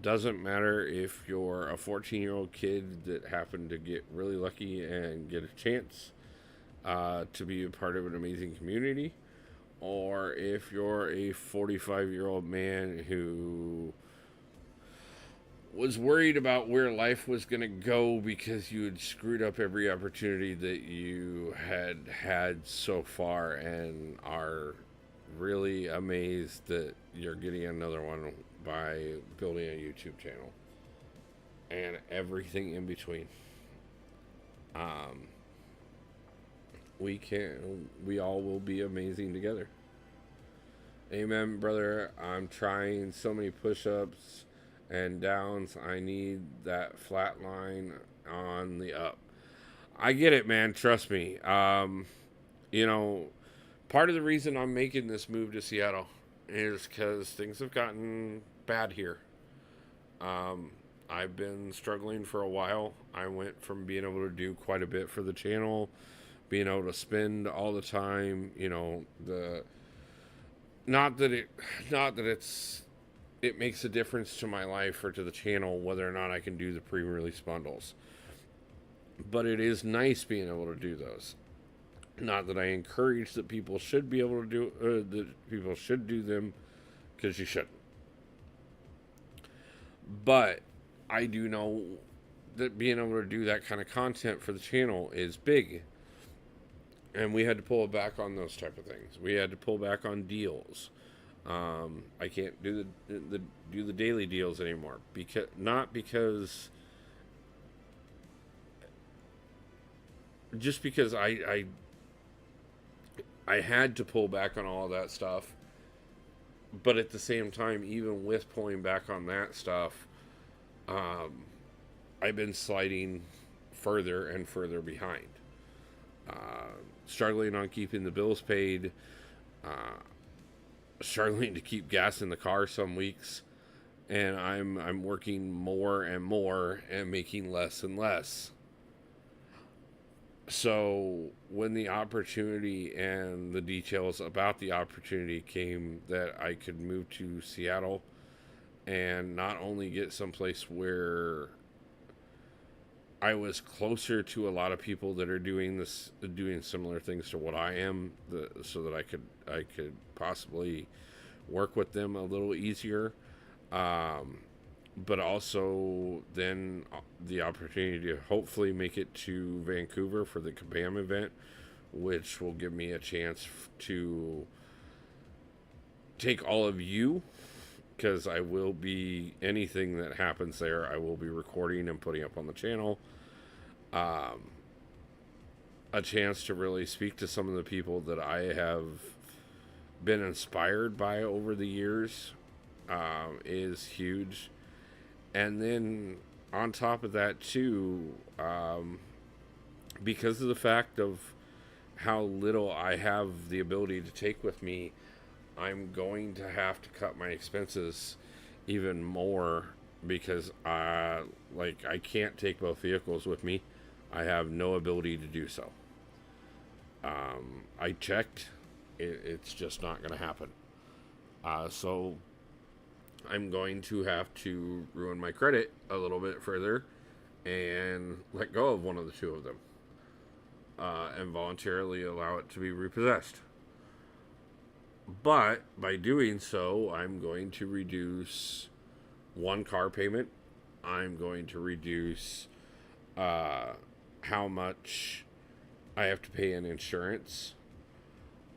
Doesn't matter if you're a 14-year-old kid that happened to get really lucky and get a chance to be a part of an amazing community, or if you're a 45-year-old man who was worried about where life was going to go because you had screwed up every opportunity that you had so far and are really amazed that you're getting another one by building a YouTube channel and everything in between. We all will be amazing together. Amen, brother. I'm trying so many push-ups and downs. I need that flat line on the up. I get it, man. Trust me. Part of the reason I'm making this move to Seattle is because things have gotten bad here. I've been struggling for a while. I went from being able to do quite a bit for the channel, being able to spend all the time, not that it makes a difference to my life or to the channel whether or not I can do the pre-release bundles. But it is nice being able to do those. Not that I encourage that people should be able to do that people should do them, because you shouldn't. But I do know that being able to do that kind of content for the channel is big. And we had to pull back on those type of things. We had to pull back on deals. I can't do the daily deals anymore because I had to pull back on all of that stuff. But at the same time, even with pulling back on that stuff, I've been sliding further and further behind. Struggling on keeping the bills paid, struggling to keep gas in the car some weeks, and I'm working more and more and making less and less. So when the opportunity and the details about the opportunity came that I could move to Seattle and not only get someplace where I was closer to a lot of people that are doing similar things to what I am, so that I could possibly work with them a little easier. Um, but also then the opportunity to hopefully make it to Vancouver for the Kabam event, which will give me a chance to take all of you, because I will be, anything that happens there, I will be recording and putting up on the channel. Um, a chance to really speak to some of the people that I have been inspired by over the years is huge. And then on top of that, too, because of the fact of how little I have the ability to take with me, I'm going to have to cut my expenses even more, because I can't take both vehicles with me. I have no ability to do so. I checked. It's just not going to happen. So I'm going to have to ruin my credit a little bit further and let go of one of the two of them, and voluntarily allow it to be repossessed. But by doing so, I'm going to reduce one car payment. I'm going to reduce how much I have to pay in insurance.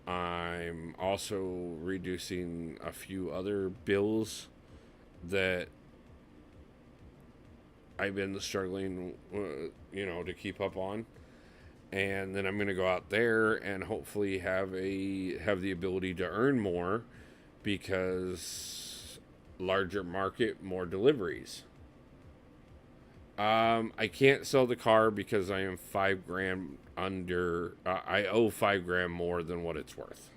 I'm also reducing a few other bills that I've been struggling, to keep up on. And then I'm going to go out there and hopefully have the ability to earn more, because larger market, more deliveries. I can't sell the car because I am $5,000 under. I owe $5,000 more than what it's worth.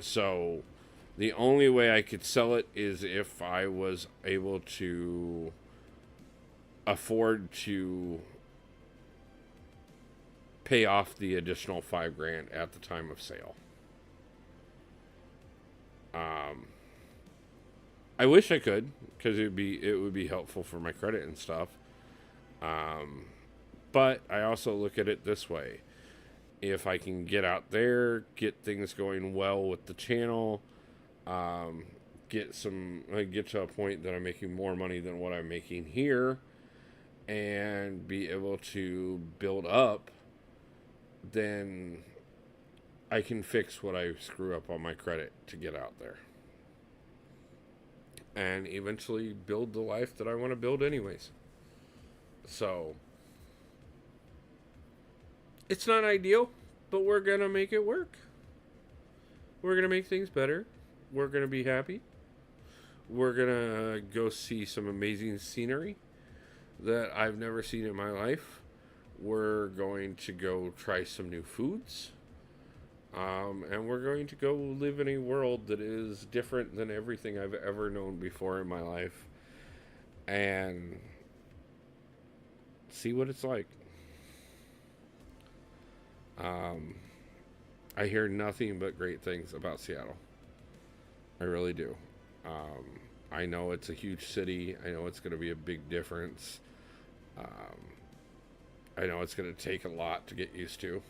So the only way I could sell it is if I was able to afford to pay off the additional $5,000 at the time of sale. I wish I could, because it would be helpful for my credit and stuff. But I also look at it this way: if I can get out there, get things going well with the channel, get to a point that I'm making more money than what I'm making here, and be able to build up, then I can fix what I screw up on my credit to get out there, and eventually build the life that I want to build anyways. So it's not ideal, but we're going to make it work. We're going to make things better. We're going to be happy. We're going to go see some amazing scenery that I've never seen in my life. We're going to go try some new foods. And we're going to go live in a world that is different than everything I've ever known before in my life, and see what it's like. I hear nothing but great things about Seattle. I really do. I know it's a huge city. I know it's going to be a big difference. I know it's going to take a lot to get used to.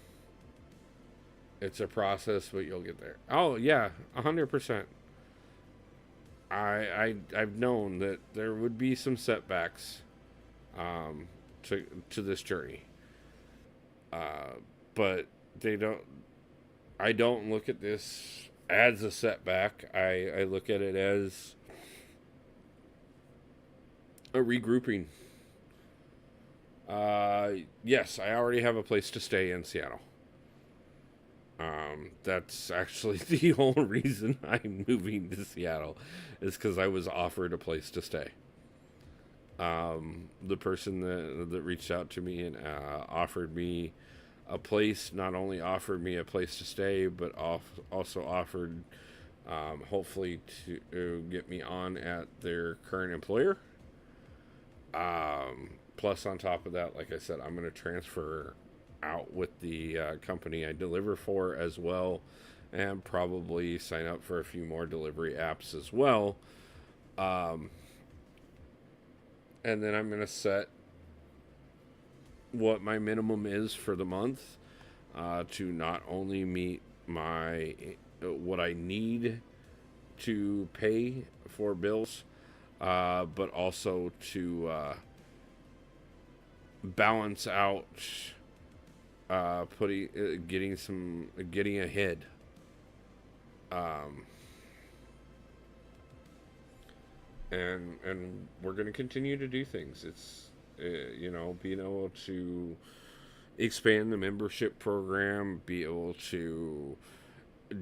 It's a process, but you'll get there. Oh, yeah, 100%. I've known that there would be some setbacks to this journey. But I don't look at this as a setback. I look at it as a regrouping. Yes, I already have a place to stay in Seattle. That's actually the whole reason I'm moving to Seattle, is because I was offered a place to stay. The person that reached out to me and offered me a place, not only offered me a place to stay, but also offered hopefully to get me on at their current employer. Plus, on top of that, like I said, I'm going to transfer out with the company I deliver for as well, and probably sign up for a few more delivery apps as well. Um, and then I'm going to set what my minimum is for the month to not only meet my what I need to pay for bills, but also to balance out getting ahead. Um, and we're going to continue to do things. It's being able to expand the membership program, be able to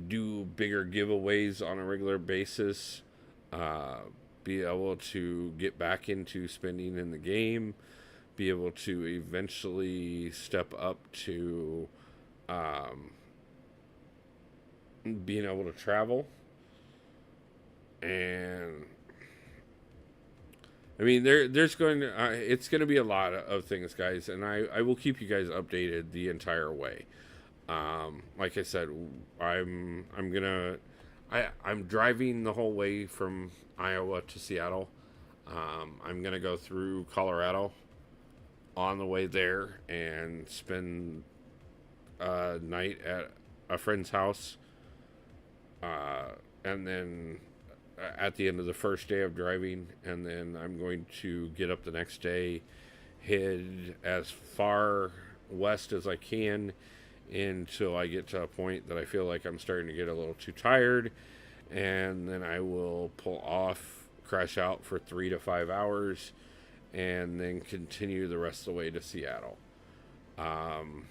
do bigger giveaways on a regular basis, uh, be able to get back into spending in the game, be able to eventually step up to um, being able to travel. And I mean, there's going to it's going to be a lot of things, guys, and I will keep you guys updated the entire way. Like I said, I'm driving the whole way from Iowa to Seattle. I'm gonna go through Colorado on the way there and spend a night at a friend's house, and then at the end of the first day of driving, and then I'm going to get up the next day, head as far west as I can until I get to a point that I feel like I'm starting to get a little too tired, and then I will pull off, crash out for 3 to 5 hours, and then continue the rest of the way to Seattle. Um,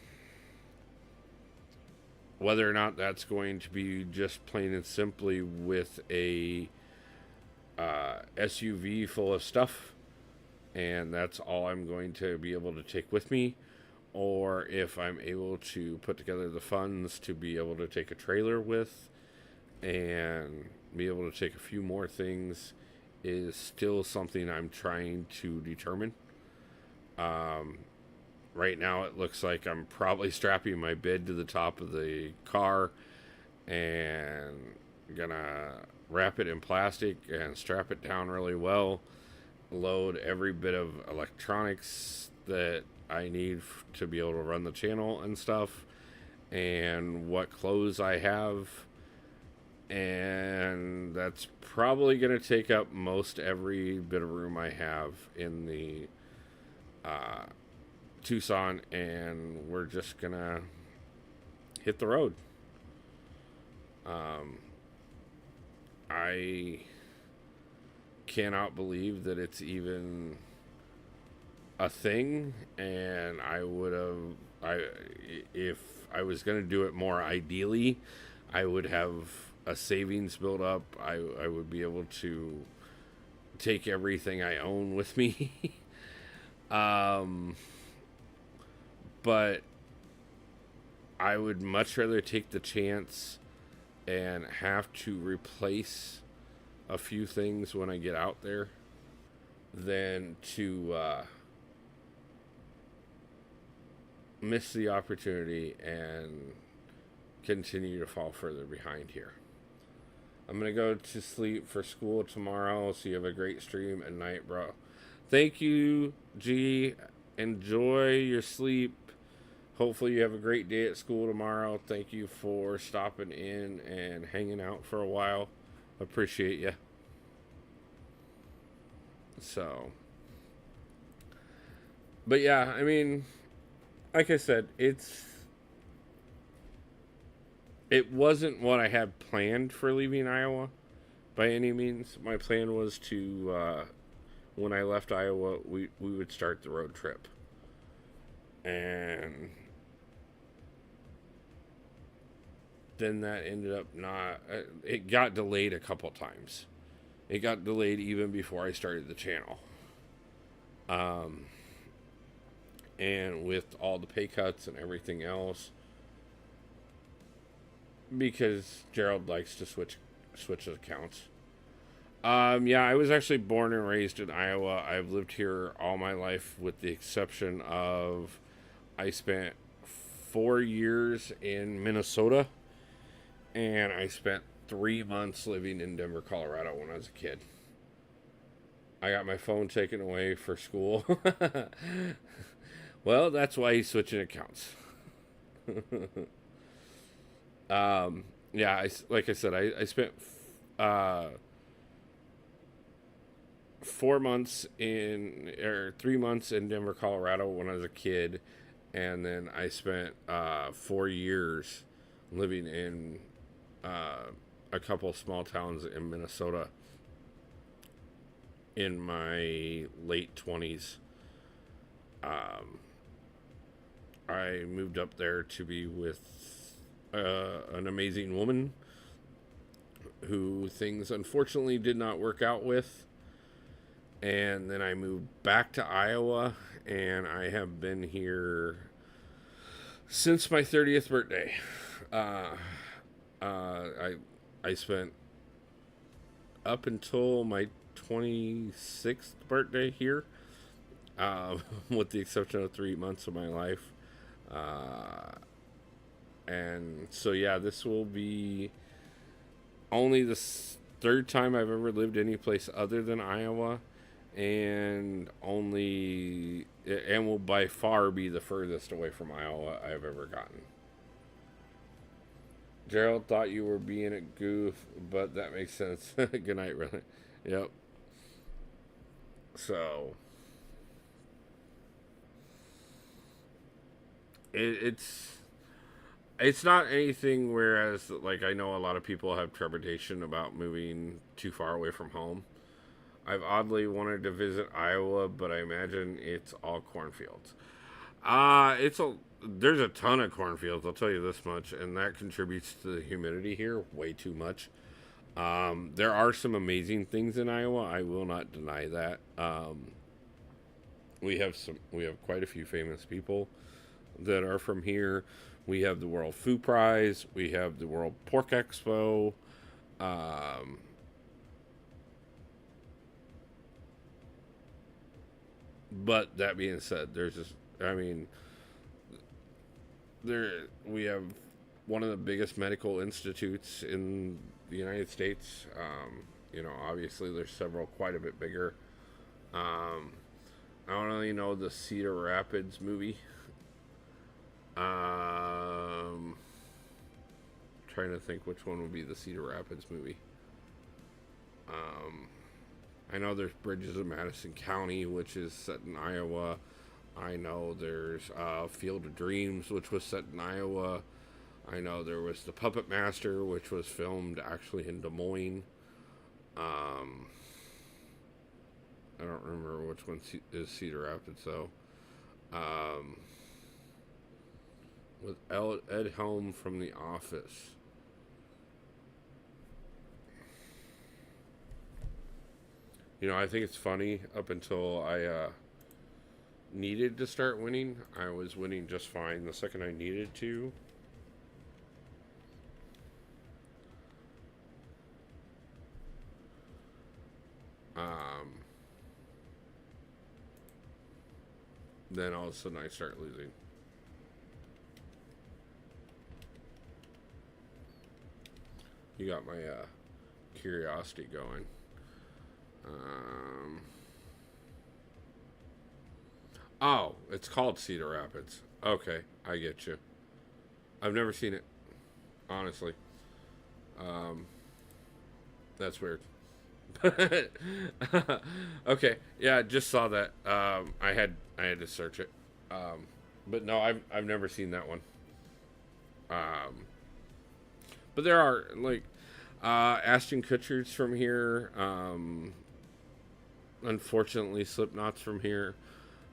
Whether or not that's going to be just plain and simply with a SUV full of stuff, and that's all I'm going to be able to take with me, or if I'm able to put together the funds to be able to take a trailer with and be able to take a few more things, is still something I'm trying to determine. Um, right now, it looks like I'm probably strapping my bed to the top of the car and gonna wrap it in plastic and strap it down really well, load every bit of electronics that I need to be able to run the channel and stuff, and what clothes I have, and that's probably going to take up most every bit of room I have in the Tucson, and we're just going to hit the road. I cannot believe that it's even a thing, and if I was going to do it more ideally, I would have a savings built up. I would be able to take everything I own with me. But I would much rather take the chance and have to replace a few things when I get out there than to miss the opportunity and continue to fall further behind here. I'm going to go to sleep for school tomorrow, so you have a great stream and night, bro. Thank you, G. Enjoy your sleep. Hopefully you have a great day at school tomorrow. Thank you for stopping in and hanging out for a while. Appreciate you. So, but yeah, I mean, like I said, it wasn't what I had planned for leaving Iowa by any means. My plan was to, when I left Iowa, we would start the road trip. And then that ended up not, it got delayed a couple times. It got delayed even before I started the channel. And with all the pay cuts and everything else, because Gerald likes to switch accounts. Yeah, I was actually born and raised in Iowa. I've lived here all my life, with the exception of I spent 4 years in Minnesota, and I spent 3 months living in Denver, Colorado when I was a kid. I got my phone taken away for school. Well, that's why he's switching accounts. Yeah, like I said, I spent uh, 4 months in, or 3 months in Denver, Colorado when I was a kid, and then I spent 4 years living in uh, a couple small towns in Minnesota in my late 20s. Um, I moved up there to be with an amazing woman who things unfortunately did not work out with. And then I moved back to Iowa, and I have been here since my 30th birthday. Uh, I spent up until my 26th birthday here, with the exception of 3 months of my life. Uh, and so, yeah, this will be only the third time I've ever lived any place other than Iowa, and will by far be the furthest away from Iowa I've ever gotten. Gerald thought you were being a goof, but that makes sense. Good night, really. Yep. So it's not anything. Whereas, like, I know a lot of people have trepidation about moving too far away from home. I've oddly wanted to visit Iowa, but I imagine it's all cornfields. There's a ton of cornfields. I'll tell you this much, and that contributes to the humidity here way too much. There are some amazing things in Iowa. I will not deny that. We have quite a few famous people that are from here. We have the World Food Prize. We have the World Pork Expo. Um, but that being said, we have one of the biggest medical institutes in the United States. Obviously there's several quite a bit bigger. Um, I don't really know the Cedar Rapids movie. Trying to think which one would be the Cedar Rapids movie. I know there's Bridges of Madison County, which is set in Iowa. I know there's Field of Dreams, which was set in Iowa. I know there was The Puppet Master, which was filmed actually in Des Moines. I don't remember which one is Cedar Rapids, though. With Ed Helm from The Office. I think it's funny. Up until I needed to start winning, I was winning just fine. The second I needed to, then all of a sudden I start losing. You got my curiosity going. Oh, it's called Cedar Rapids. Okay, I get you. I've never seen it, honestly. That's weird. Okay, yeah, just saw that. I had to search it. But no, I've never seen that one. But there are, like, Ashton Kutcher's from here. Unfortunately, Slipknot's from here.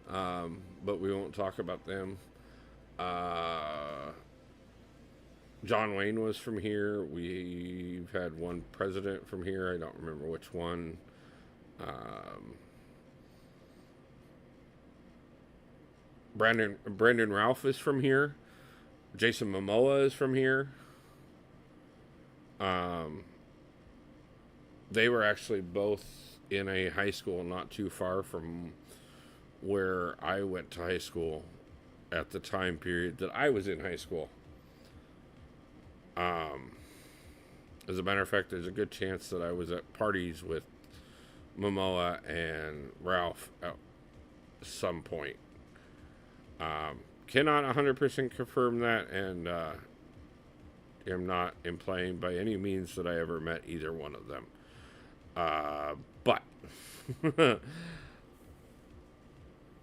But we won't talk about them. John Wayne was from here. We've had one president from here. I don't remember which one. Brandon Ralph is from here. Jason Momoa is from here. they were actually both in a high school not too far from where I went to high school at the time period that I was in high school. As a matter of fact, there's a good chance that I was at parties with Momoa and Ralph at some point. Cannot 100% confirm that, and am not implying by any means that I ever met either one of them. But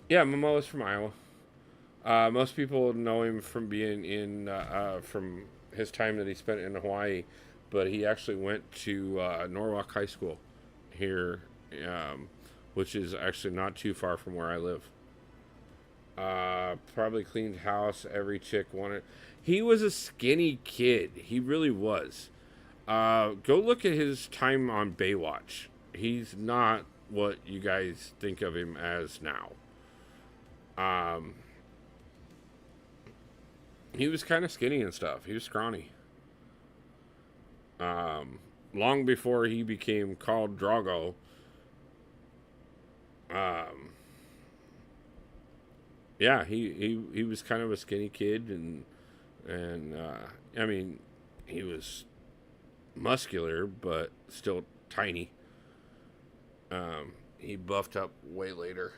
yeah, Momoa's from Iowa. Most people know him from being in from his time that he spent in Hawaii, but he actually went to Norwalk High School here, which is actually not too far from where I live. Probably cleaned house. Every chick wanted. He was a skinny kid. He really was. Go look at his time on Baywatch. He's not what you guys think of him as now. He was kind of skinny and stuff. He was scrawny. Long before he became called Drago. Yeah, he was kind of a skinny kid, and I mean, he was muscular but still tiny. He buffed up way later.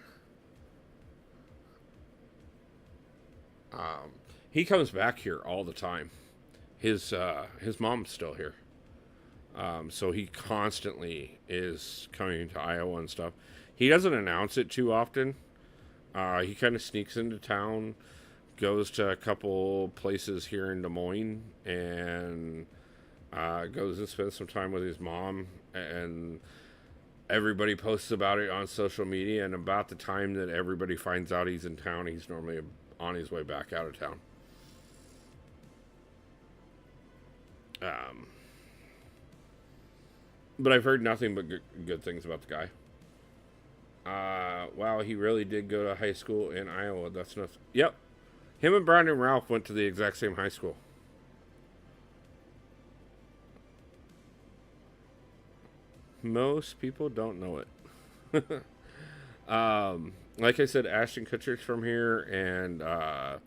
He comes back here all the time. His mom's still here. So he constantly is coming to Iowa and stuff. He doesn't announce it too often. He kind of sneaks into town, goes to a couple places here in Des Moines, and goes and spends some time with his mom. And everybody posts about it on social media. And about the time that everybody finds out he's in town, he's normally on his way back out of town. But I've heard nothing but good things about the guy. Wow, he really did go to high school in Iowa. That's nuts. Yep. Him and Brian and Ralph went to the exact same high school. Most people don't know it. Like I said, Ashton Kutcher's from here, and oh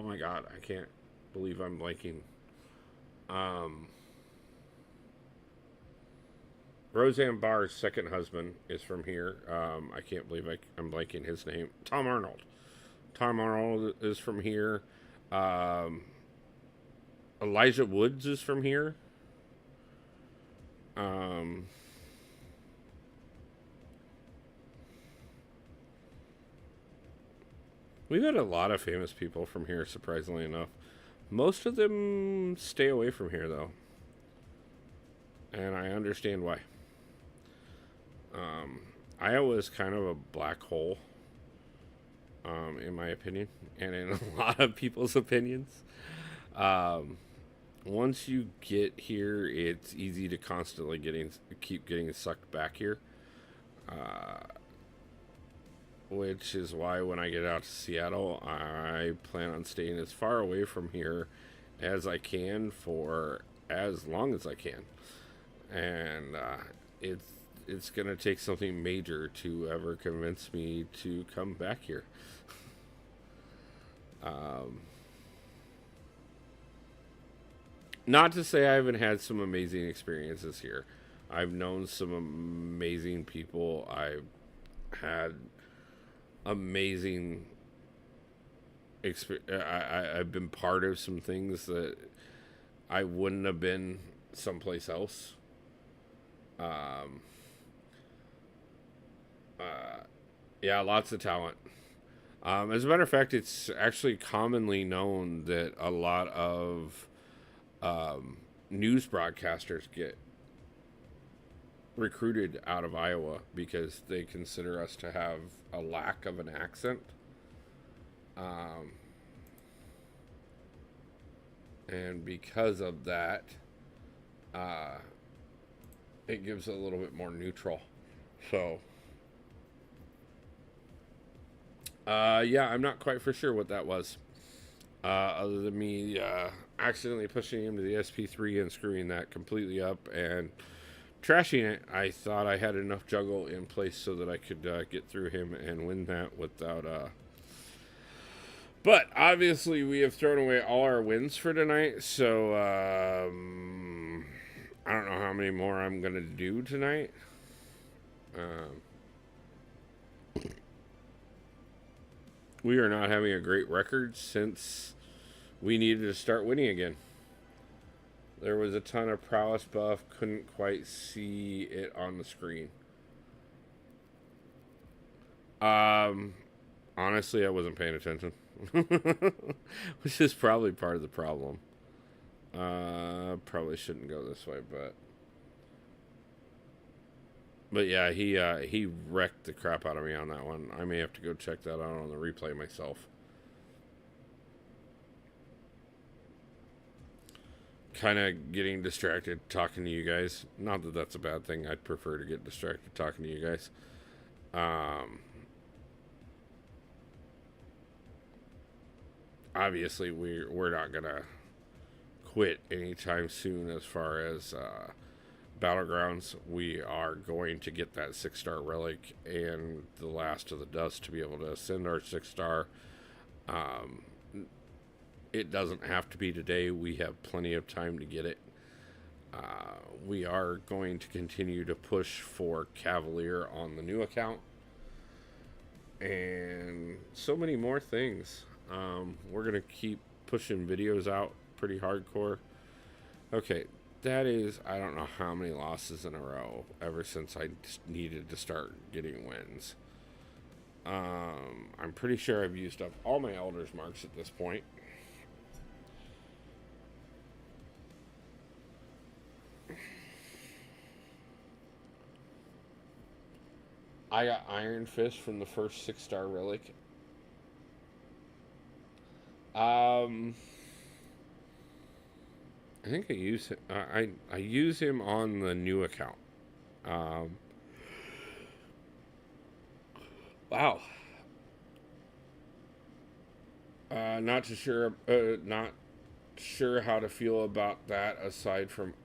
my god, I can't believe I'm liking. Roseanne Barr's second husband is from here. I can't believe I'm liking his name. Tom Arnold. Tom Arnold is from here. Elijah Woods is from here. We've had a lot of famous people from here, surprisingly enough. Most of them stay away from here, though. And I understand why. Iowa is kind of a black hole, in my opinion, and in a lot of people's opinions. Once you get here, it's easy to constantly keep getting sucked back here. Which is why when I get out to Seattle, I plan on staying as far away from here as I can for as long as I can. And it's going to take something major to ever convince me to come back here. Not to say I haven't had some amazing experiences here. I've known some amazing people. I've had amazing I've been part of some things that I wouldn't have been someplace else. Yeah, lots of talent. As a matter of fact, it's actually commonly known that a lot of news broadcasters get recruited out of Iowa because they consider us to have a lack of an accent. And because of that, it gives it a little bit more neutral. So, yeah, I'm not quite for sure what that was. Other than me accidentally pushing him to the SP3 and screwing that completely up and trashing it, I thought I had enough juggle in place so that I could get through him and win that without. But obviously, we have thrown away all our wins for tonight, so I don't know how many more I'm going to do tonight. We are not having a great record since we needed to start winning again. There was a ton of prowess buff, couldn't quite see it on the screen. Honestly, I wasn't paying attention. Which is probably part of the problem. Probably shouldn't go this way, but yeah, he wrecked the crap out of me on that one. I may have to go check that out on the replay myself. Kind of getting distracted talking to you guys. Not that that's a bad thing. I'd prefer to get distracted talking to you guys. Obviously, we're not gonna quit anytime soon as far as Battlegrounds. We are going to get that 6-star relic and the last of the dust to be able to ascend our 6-star. It doesn't have to be today. We have plenty of time to get it. We are going to continue to push for Cavalier on the new account. And so many more things. We're going to keep pushing videos out pretty hardcore. Okay, that is, I don't know how many losses in a row ever since I needed to start getting wins. I'm pretty sure I've used up all my Elder's Marks at this point. I got Iron Fist from the first 6-star relic. I think I use him. I use him on the new account. Wow. Not sure how to feel about that aside from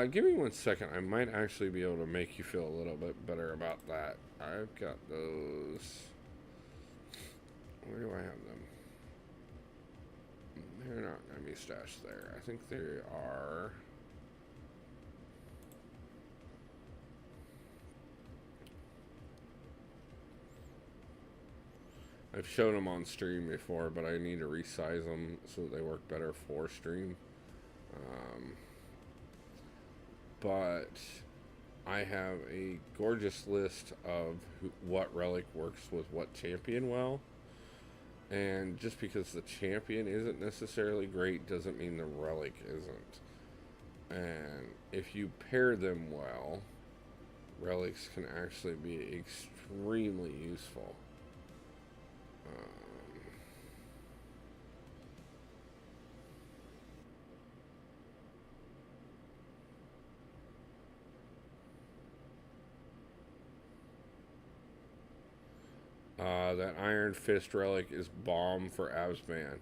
give me 1 second. I might actually be able to make you feel a little bit better about that. I've got those. Where do I have them? They're not going to be stashed there. I think they are. I've shown them on stream before, but I need to resize them so that they work better for stream. But I have a gorgeous list of what relic works with what champion well. And just because the champion isn't necessarily great doesn't mean the relic isn't. And if you pair them well, relics can actually be extremely useful. That Iron Fist relic is bomb for Absman.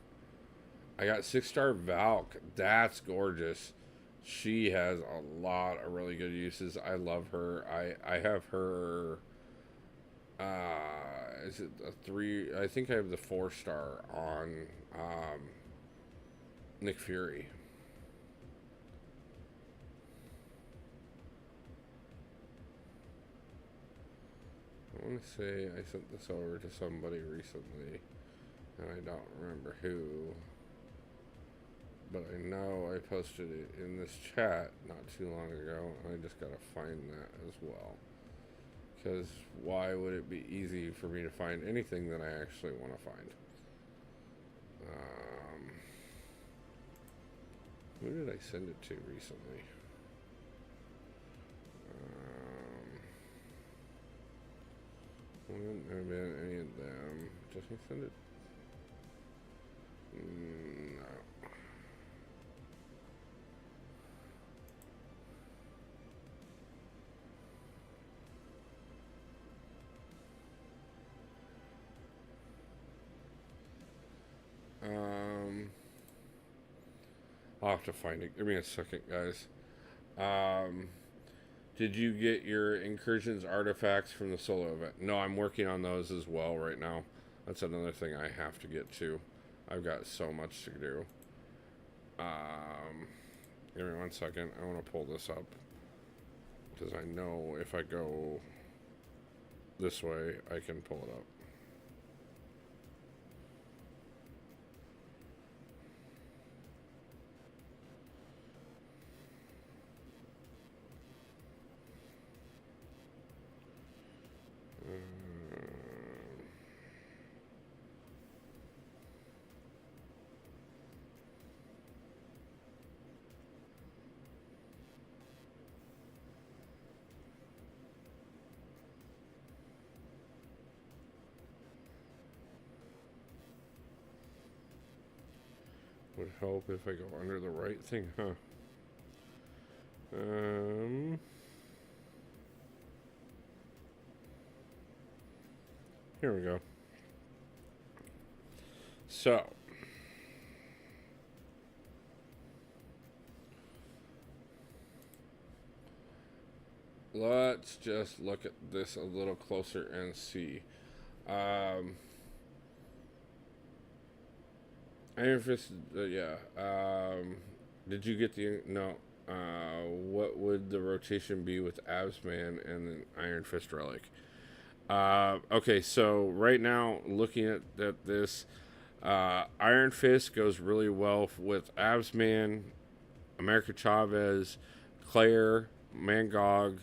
I got 6-star Valk. That's gorgeous. She has a lot of really good uses. I love her. I have her. Is it a 3? I think I have the 4-star on Nick Fury. I want to say I sent this over to somebody recently, and I don't remember who, but I know I posted it in this chat not too long ago, and I just gotta find that as well. Because why would it be easy for me to find anything that I actually want to find? Who did I send it to recently? Wouldn't have been any of them. Did he send it? No. Um, I'll have to find it. Give me a second, guys. Um, did you get your incursions artifacts from the solo event? No, I'm working on those as well right now. That's another thing I have to get to. I've got so much to do. Give me one second. I want to pull this up because I know if I go this way, I can pull it up. Would help if I go under the right thing, huh? Here we go. So, let's just look at this a little closer and see. Iron Fist, yeah. Did you get the no? What would the rotation be with Absman and the Iron Fist relic? Okay, so right now, looking at this, Iron Fist goes really well with Absman, America Chavez, Claire, Mangog,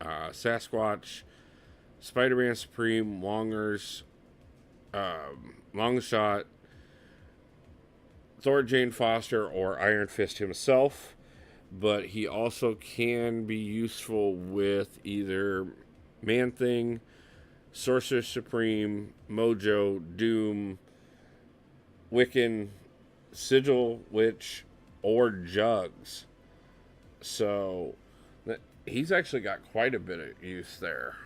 Sasquatch, Spider-Man Supreme, Longers, Longshot, Thor Jane Foster, or Iron Fist himself. But he also can be useful with either Man-Thing, Sorcerer Supreme, Mojo, Doom, Wiccan, Sigil Witch, or Jugs. So he's actually got quite a bit of use there.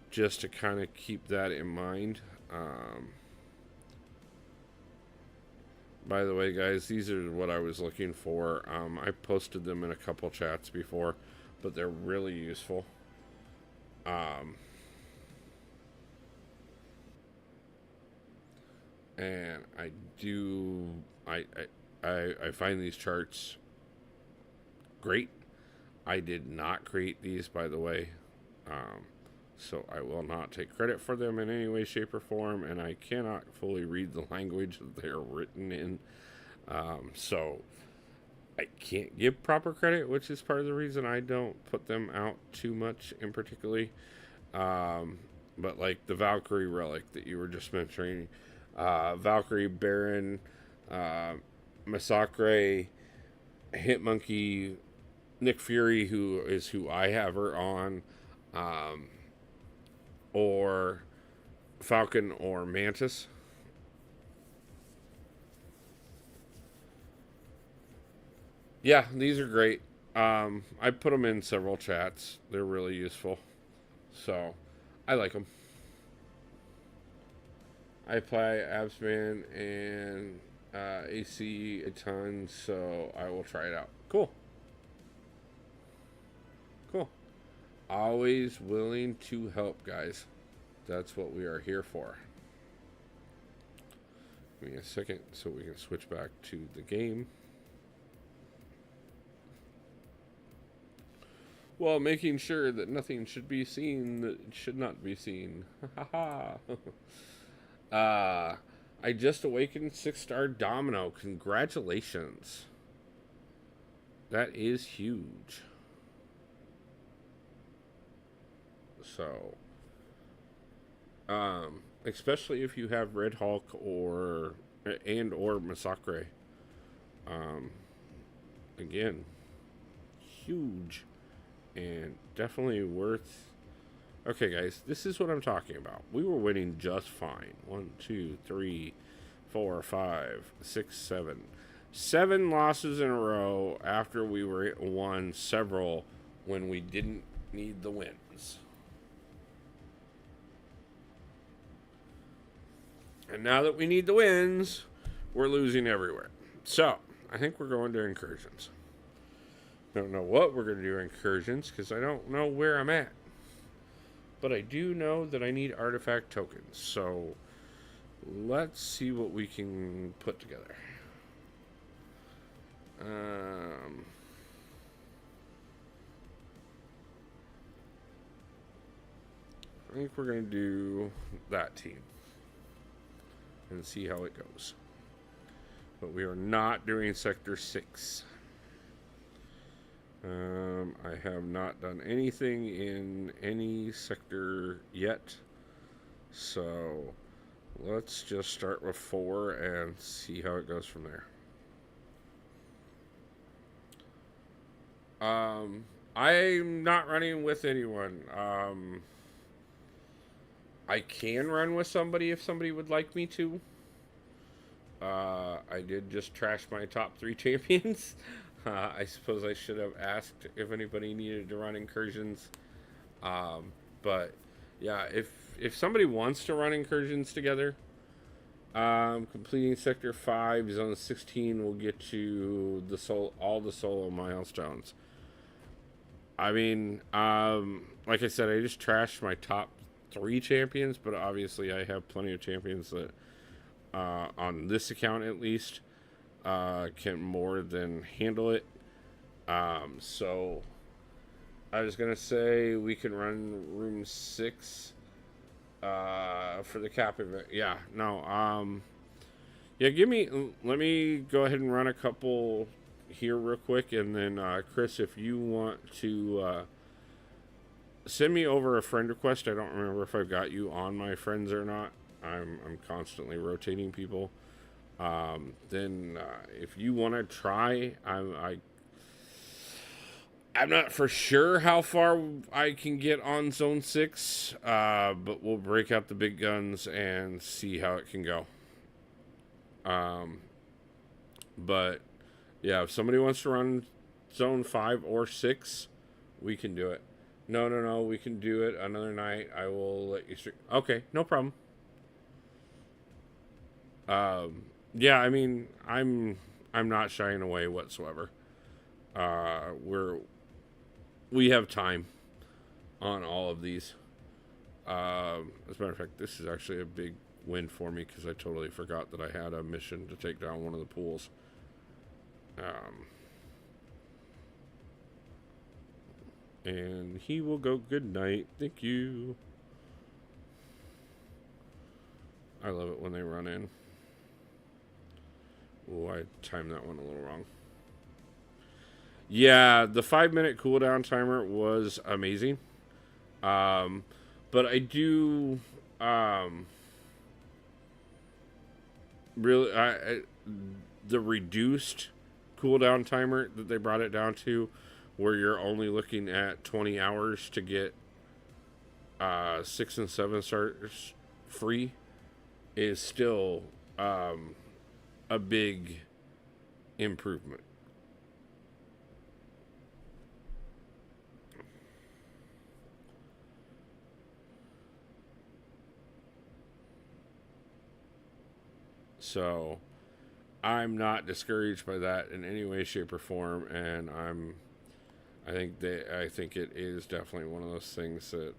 Just to kind of keep that in mind. By the way, guys, these are what I was looking for. I posted them in a couple chats before, but they're really useful. And I find these charts great. I did not create these, by the way. So I will not take credit for them in any way, shape, or form, and I cannot fully read the language that they are written in. So I can't give proper credit, which is part of the reason I don't put them out too much in particularly. But like the Valkyrie relic that you were just mentioning, Valkyrie, Baron, Massacre, Hitmonkey, Nick Fury, who I have her on, or Falcon or Mantis. Yeah, these are great. I put them in several chats. They're really useful. So, I like them. I play Absman and AC a ton, so I will try it out. Cool. Cool. Always willing to help, guys. That's what we are here for. Give me a second so we can switch back to the game. While making sure that nothing should be seen that should not be seen. Ha ha. I just awakened 6-star Domino. Congratulations. That is huge. So, especially if you have Red Hulk or Massacre. Again, huge. And definitely worth. Okay, guys, this is what I'm talking about. We were winning just fine. 1, 2, 3, 4, 5, 6, 7. 7 losses in a row after we won several when we didn't need the wins. And now that we need the wins, we're losing everywhere. So, I think we're going to incursions. Don't know what we're going to do incursions because I don't know where I'm at. But I do know that I need artifact tokens. So, let's see what we can put together. I think we're going to do that team and see how it goes. But we are not doing Sector 6. I have not done anything in any sector yet. So let's just start with 4 and see how it goes from there. I'm not running with anyone. I can run with somebody if somebody would like me to. I did just trash my top 3 champions. I suppose I should have asked if anybody needed to run incursions. But yeah, if somebody wants to run incursions together, completing Sector 5, Zone 16 will get you all the solo milestones. I mean, like I said, I just trashed my top 3 champions, but obviously I have plenty of champions that, on this account at least, can more than handle it. So I was gonna say we can run room 6 for the cap event. Yeah, no. Yeah, let me go ahead and run a couple here real quick, and then Chris, if you want to send me over a friend request. I don't remember if I've got you on my friends or not. I'm constantly rotating people. Then if you want to try, I'm not for sure how far I can get on Zone 6, but we'll break out the big guns and see how it can go. But yeah, if somebody wants to run Zone 5 or 6, we can do it. No, we can do it another night. I will let you stream. Okay, no problem. Yeah, I mean, I'm not shying away whatsoever. We have time on all of these. As a matter of fact, this is actually a big win for me because I totally forgot that I had a mission to take down one of the pools. And he will go, good night. Thank you. I love it when they run in. Oh, I timed that one a little wrong. Yeah, the 5-minute cooldown timer was amazing. But I do really the reduced cooldown timer that they brought it down to, where you're only looking at 20 hours to get 6 and 7 stars free, is still a big improvement. So I'm not discouraged by that in any way, shape, or form, and I think it is definitely one of those things that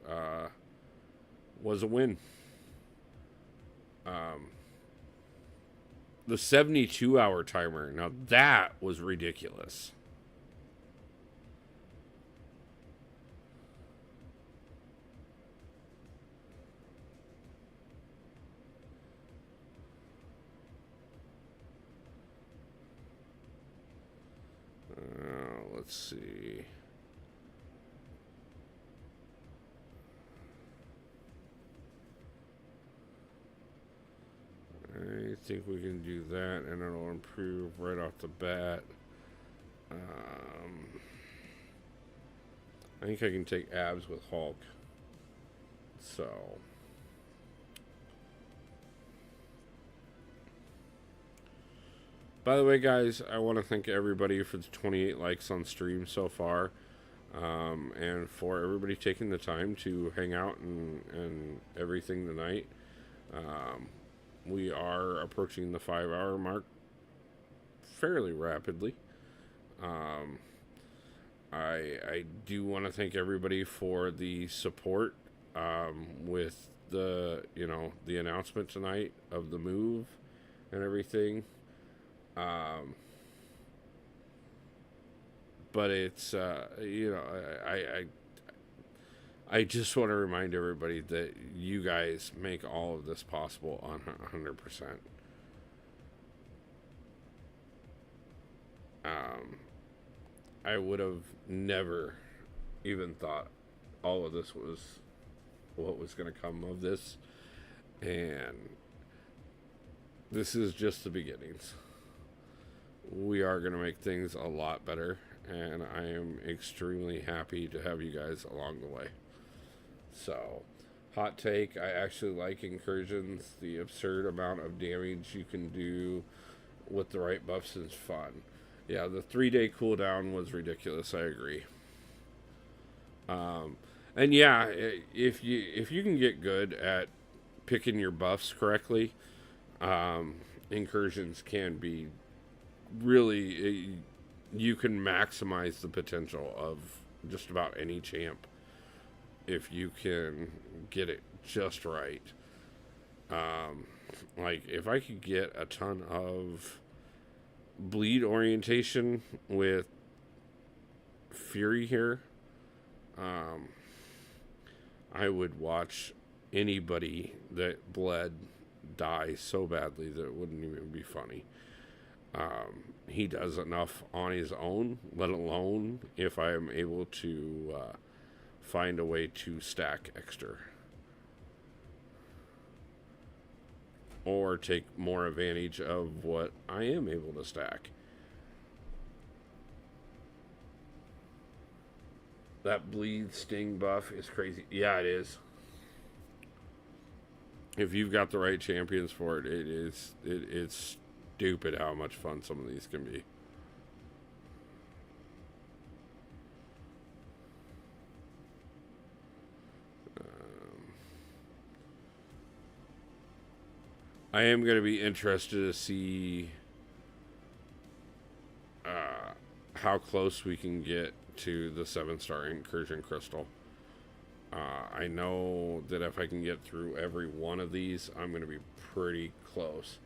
was a win. The 72-hour timer, now that was ridiculous. Let's see. I think we can do that, and it'll improve right off the bat. I think I can take abs with Hulk. So. By the way, guys, I want to thank everybody for the 28 likes on stream so far. And for everybody taking the time to hang out and everything tonight. We are approaching the 5 hour mark fairly rapidly. Um, I do want to thank everybody for the support with the announcement tonight of the move and everything. Um, but it's I just want to remind everybody that you guys make all of this possible on 100%. I would have never even thought all of this was what was going to come of this. And this is just the beginnings. We are going to make things a lot better. And I am extremely happy to have you guys along the way. So, hot take, I actually like incursions. The absurd amount of damage you can do with the right buffs is fun. Yeah, the 3-day cooldown was ridiculous. I agree. And yeah, if you can get good at picking your buffs correctly, incursions can be really. You can maximize the potential of just about any champ if you can get it just right. Like if I could get a ton of bleed orientation with Fury here, I would watch anybody that bled die so badly that it wouldn't even be funny. He does enough on his own, let alone if I am able to find a way to stack extra. Or take more advantage of what I am able to stack. That bleed sting buff is crazy. Yeah, it is. If you've got the right champions for it, it's stupid how much fun some of these can be. I am going to be interested to see how close we can get to the 7-star incursion crystal. I know that if I can get through every one of these, I'm going to be pretty close.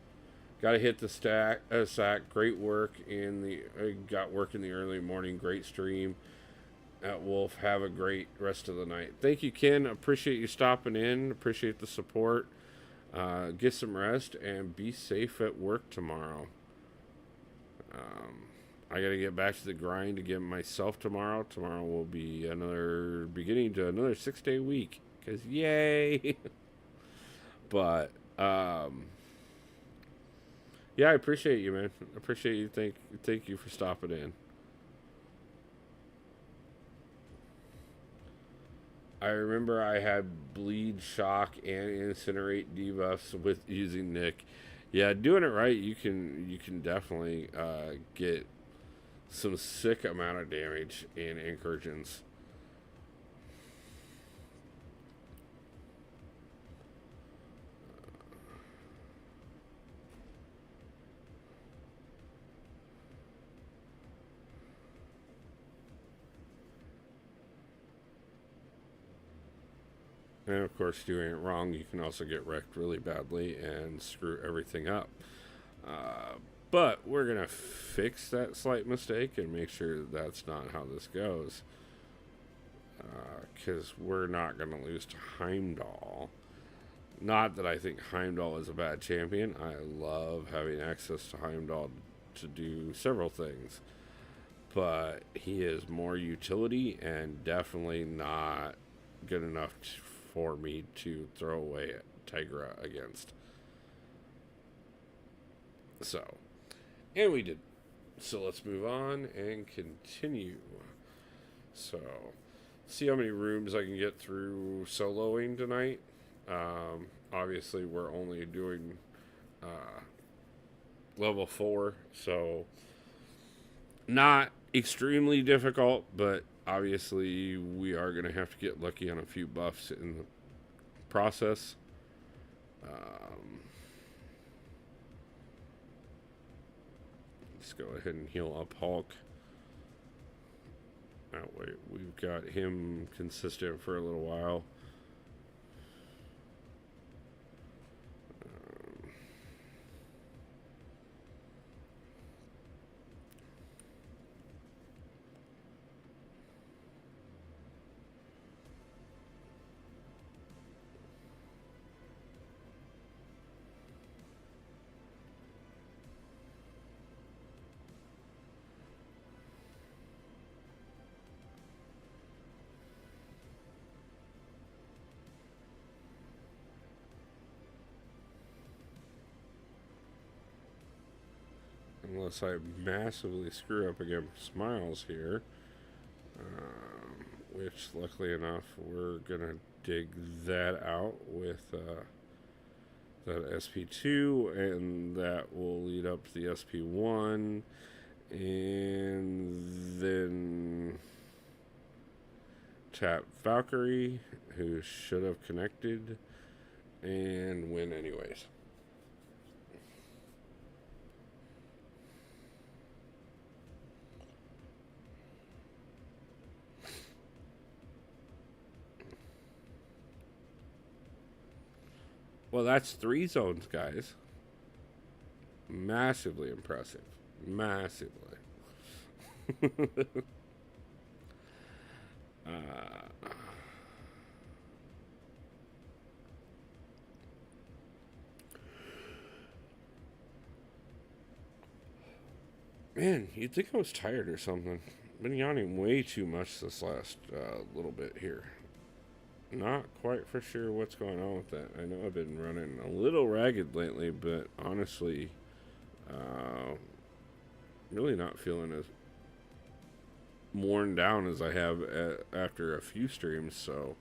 Got to hit the sack. Great work got work in the early morning. Great stream at Wolf. Have a great rest of the night. Thank you, Ken. Appreciate you stopping in. Appreciate the support. Get some rest and be safe at work tomorrow. I got to get back to the grind to get myself tomorrow. Tomorrow will be beginning to another 6-day week. Because yay! But, yeah, I appreciate you, man. I appreciate you. Thank you for stopping in. I remember I had bleed, shock, and incinerate debuffs with using Nick. Yeah, doing it right, you can definitely get some sick amount of damage in incursions. And of course, doing it wrong, you can also get wrecked really badly and screw everything up. But we're going to fix that slight mistake and make sure that's not how this goes. Because we're not going to lose to Heimdall. Not that I think Heimdall is a bad champion. I love having access to Heimdall to do several things. But he is more utility and definitely not good enough for me to throw away Tigra against. So, and we did. So let's move on and continue. So, see how many rooms I can get through soloing tonight. Obviously, we're only doing level 4, so not extremely difficult, but obviously we are going to have to get lucky on a few buffs in the process. Let's go ahead and heal up Hulk. That way we've got him consistent for a little while. Unless I massively screw up against Miles here. Which, luckily enough, we're going to dig that out with that SP2, and that will lead up to the SP1, and then tap Valkyrie, who should have connected, and win anyways. Well, that's 3 zones, guys. Massively impressive. Massively. Man, you'd think I was tired or something. Been yawning way too much this last little bit here. Not quite for sure what's going on with that. I know I've been running a little ragged lately, but honestly, really not feeling as worn down as I have after a few streams. So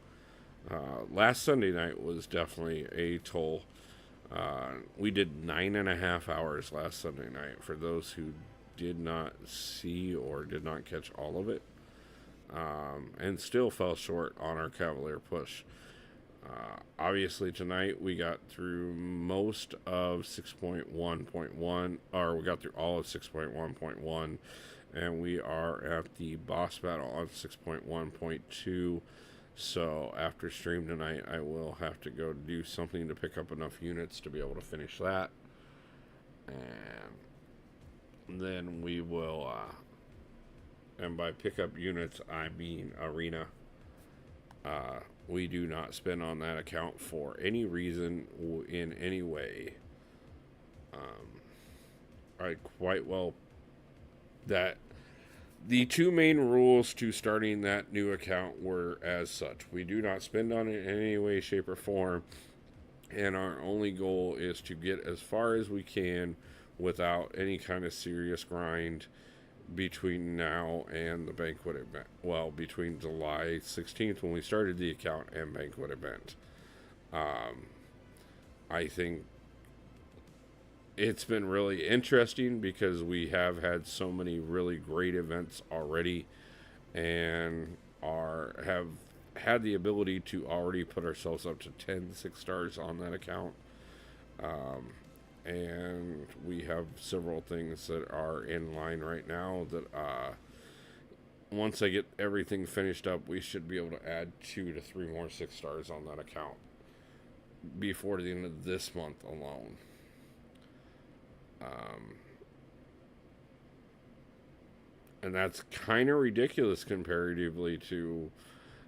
last Sunday night was definitely a toll. We did 9.5 hours last Sunday night. For those who did not see or did not catch all of it. And still fell short on our Cavalier push. Obviously tonight we got through most of 6.1.1, or we got through all of 6.1.1, and we are at the boss battle on 6.1.2. So after stream tonight, I will have to go do something to pick up enough units to be able to finish that, and then we will and by pickup units, I mean arena. We do not spend on that account for any reason in any way. I quite well that the 2 main rules to starting that new account were as such. We do not spend on it in any way, shape, or form, and our only goal is to get as far as we can without any kind of serious grind between now and the banquet event. Well, between July 16th when we started the account and banquet event. I think it's been really interesting because we have had so many really great events already and have had the ability to already put ourselves up to 10 6-stars on that account. And we have several things that are in line right now that once I get everything finished up, we should be able to add 2 to 3 more 6-stars on that account before the end of this month alone. And that's kind of ridiculous comparatively to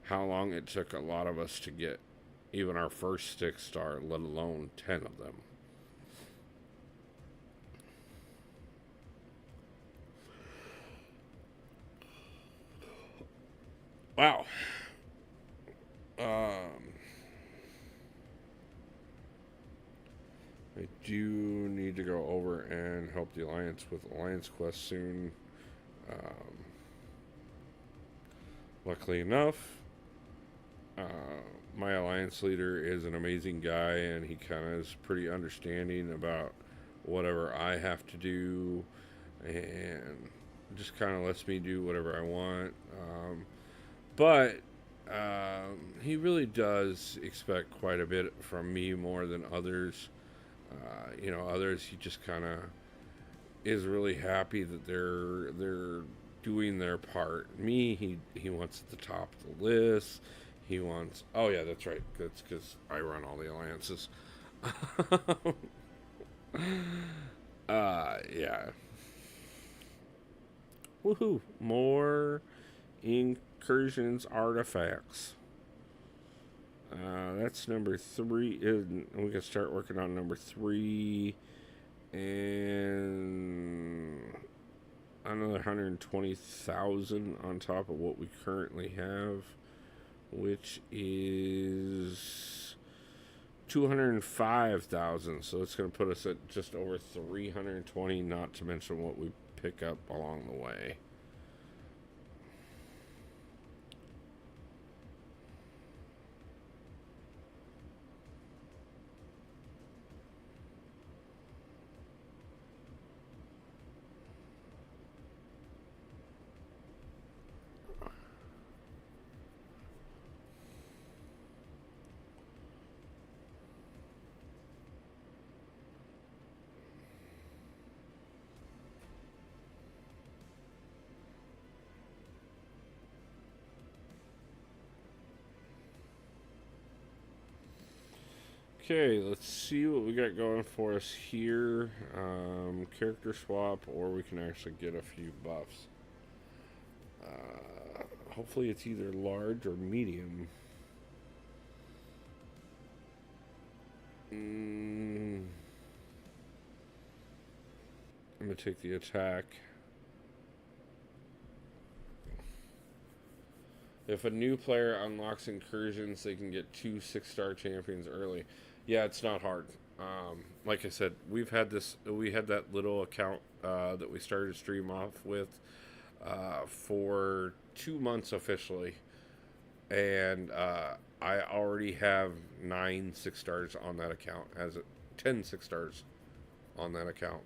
how long it took a lot of us to get even our first 6-star, let alone 10 of them. Wow. I do need to go over and help the Alliance with Alliance Quest soon. Luckily enough, my Alliance leader is an amazing guy, and he kind of is pretty understanding about whatever I have to do, and just kind of lets me do whatever I want. But he really does expect quite a bit from me more than others. Others he just kind of is really happy that they're doing their part. Me, he wants at the top of the list. He wants. Oh yeah, that's right. That's because I run all the alliances. Yeah. Woohoo! More incursions artifacts. That's number 3. And we can start working on number 3. And another 120,000 on top of what we currently have, which is 205,000. So it's going to put us at just over 320, not to mention what we pick up along the way. Okay, let's see what we got going for us here. Character swap, or we can actually get a few buffs. Hopefully it's either large or medium. I'm going to take the attack. If a new player unlocks incursions, they can get 2 6-star champions early. Yeah, it's not hard. Like I said, we had that little account that we started stream off with for 2 months officially, and I already have 9 6-stars on that account. 10 6-stars on that account.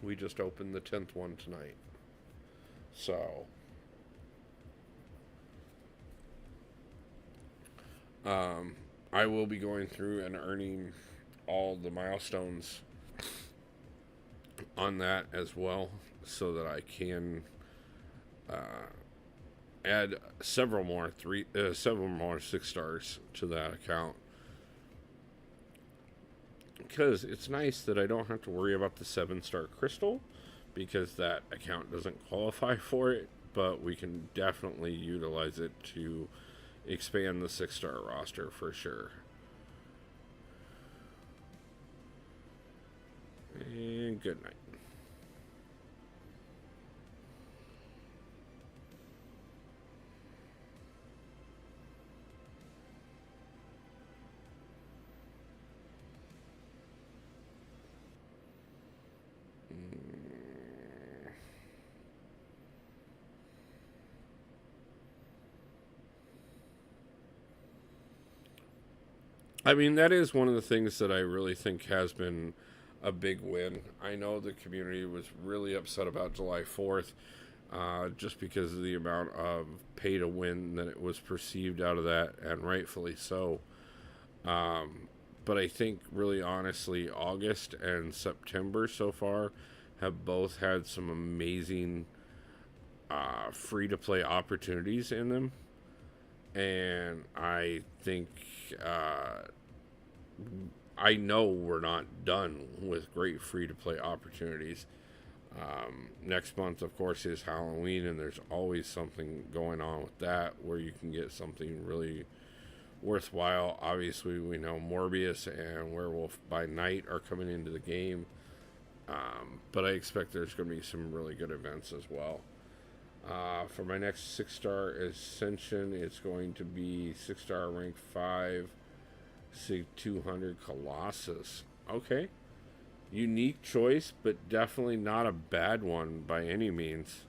We just opened the 10th one tonight. So I will be going through and earning all the milestones on that as well, so that I can add several more 6-stars to that account. Because it's nice that I don't have to worry about the 7-star crystal, because that account doesn't qualify for it, but we can definitely utilize it to expand the 6-star roster for sure. And good night. I mean, that is one of the things that I really think has been a big win. I know the community was really upset about July 4th, just because of the amount of pay to win that it was perceived out of that, and rightfully so. But I think, really honestly, August and September so far have both had some amazing free to play opportunities in them. And I think I know we're not done with great free to play opportunities. Next month, of course, is Halloween, and there's always something going on with that where you can get something really worthwhile. Obviously, we know Morbius and Werewolf by Night are coming into the game, but I expect there's going to be some really good events as well. For my next 6-star Ascension, it's going to be 6-star rank 5, Sig 200 Colossus. Okay. Unique choice, but definitely not a bad one by any means.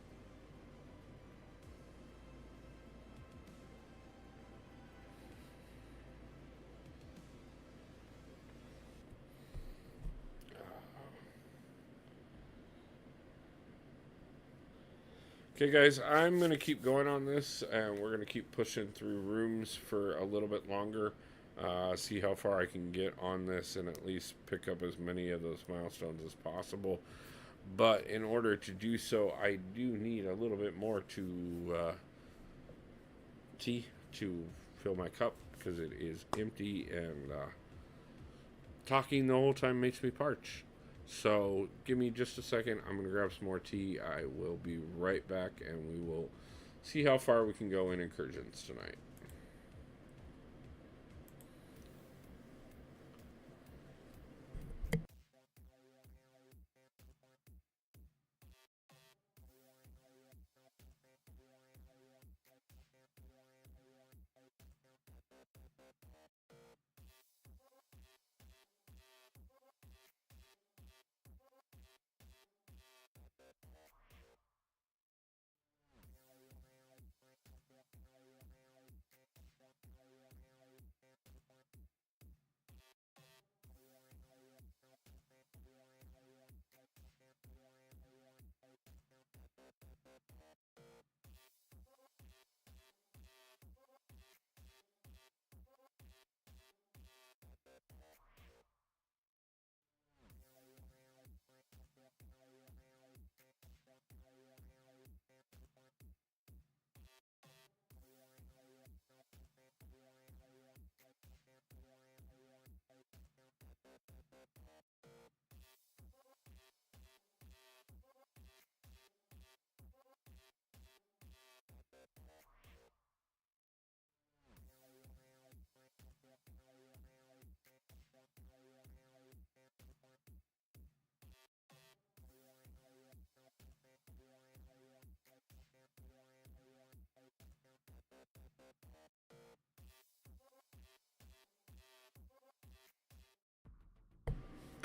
Okay, guys, I'm going to keep going on this, and we're going to keep pushing through rooms for a little bit longer. See how far I can get on this and at least pick up as many of those milestones as possible. But in order to do so, I do need a little bit more tea to fill my cup because it is empty, and talking the whole time makes me parch. So give me just a second. I'm going to grab some more tea. I will be right back, and we will see how far we can go in incursions tonight.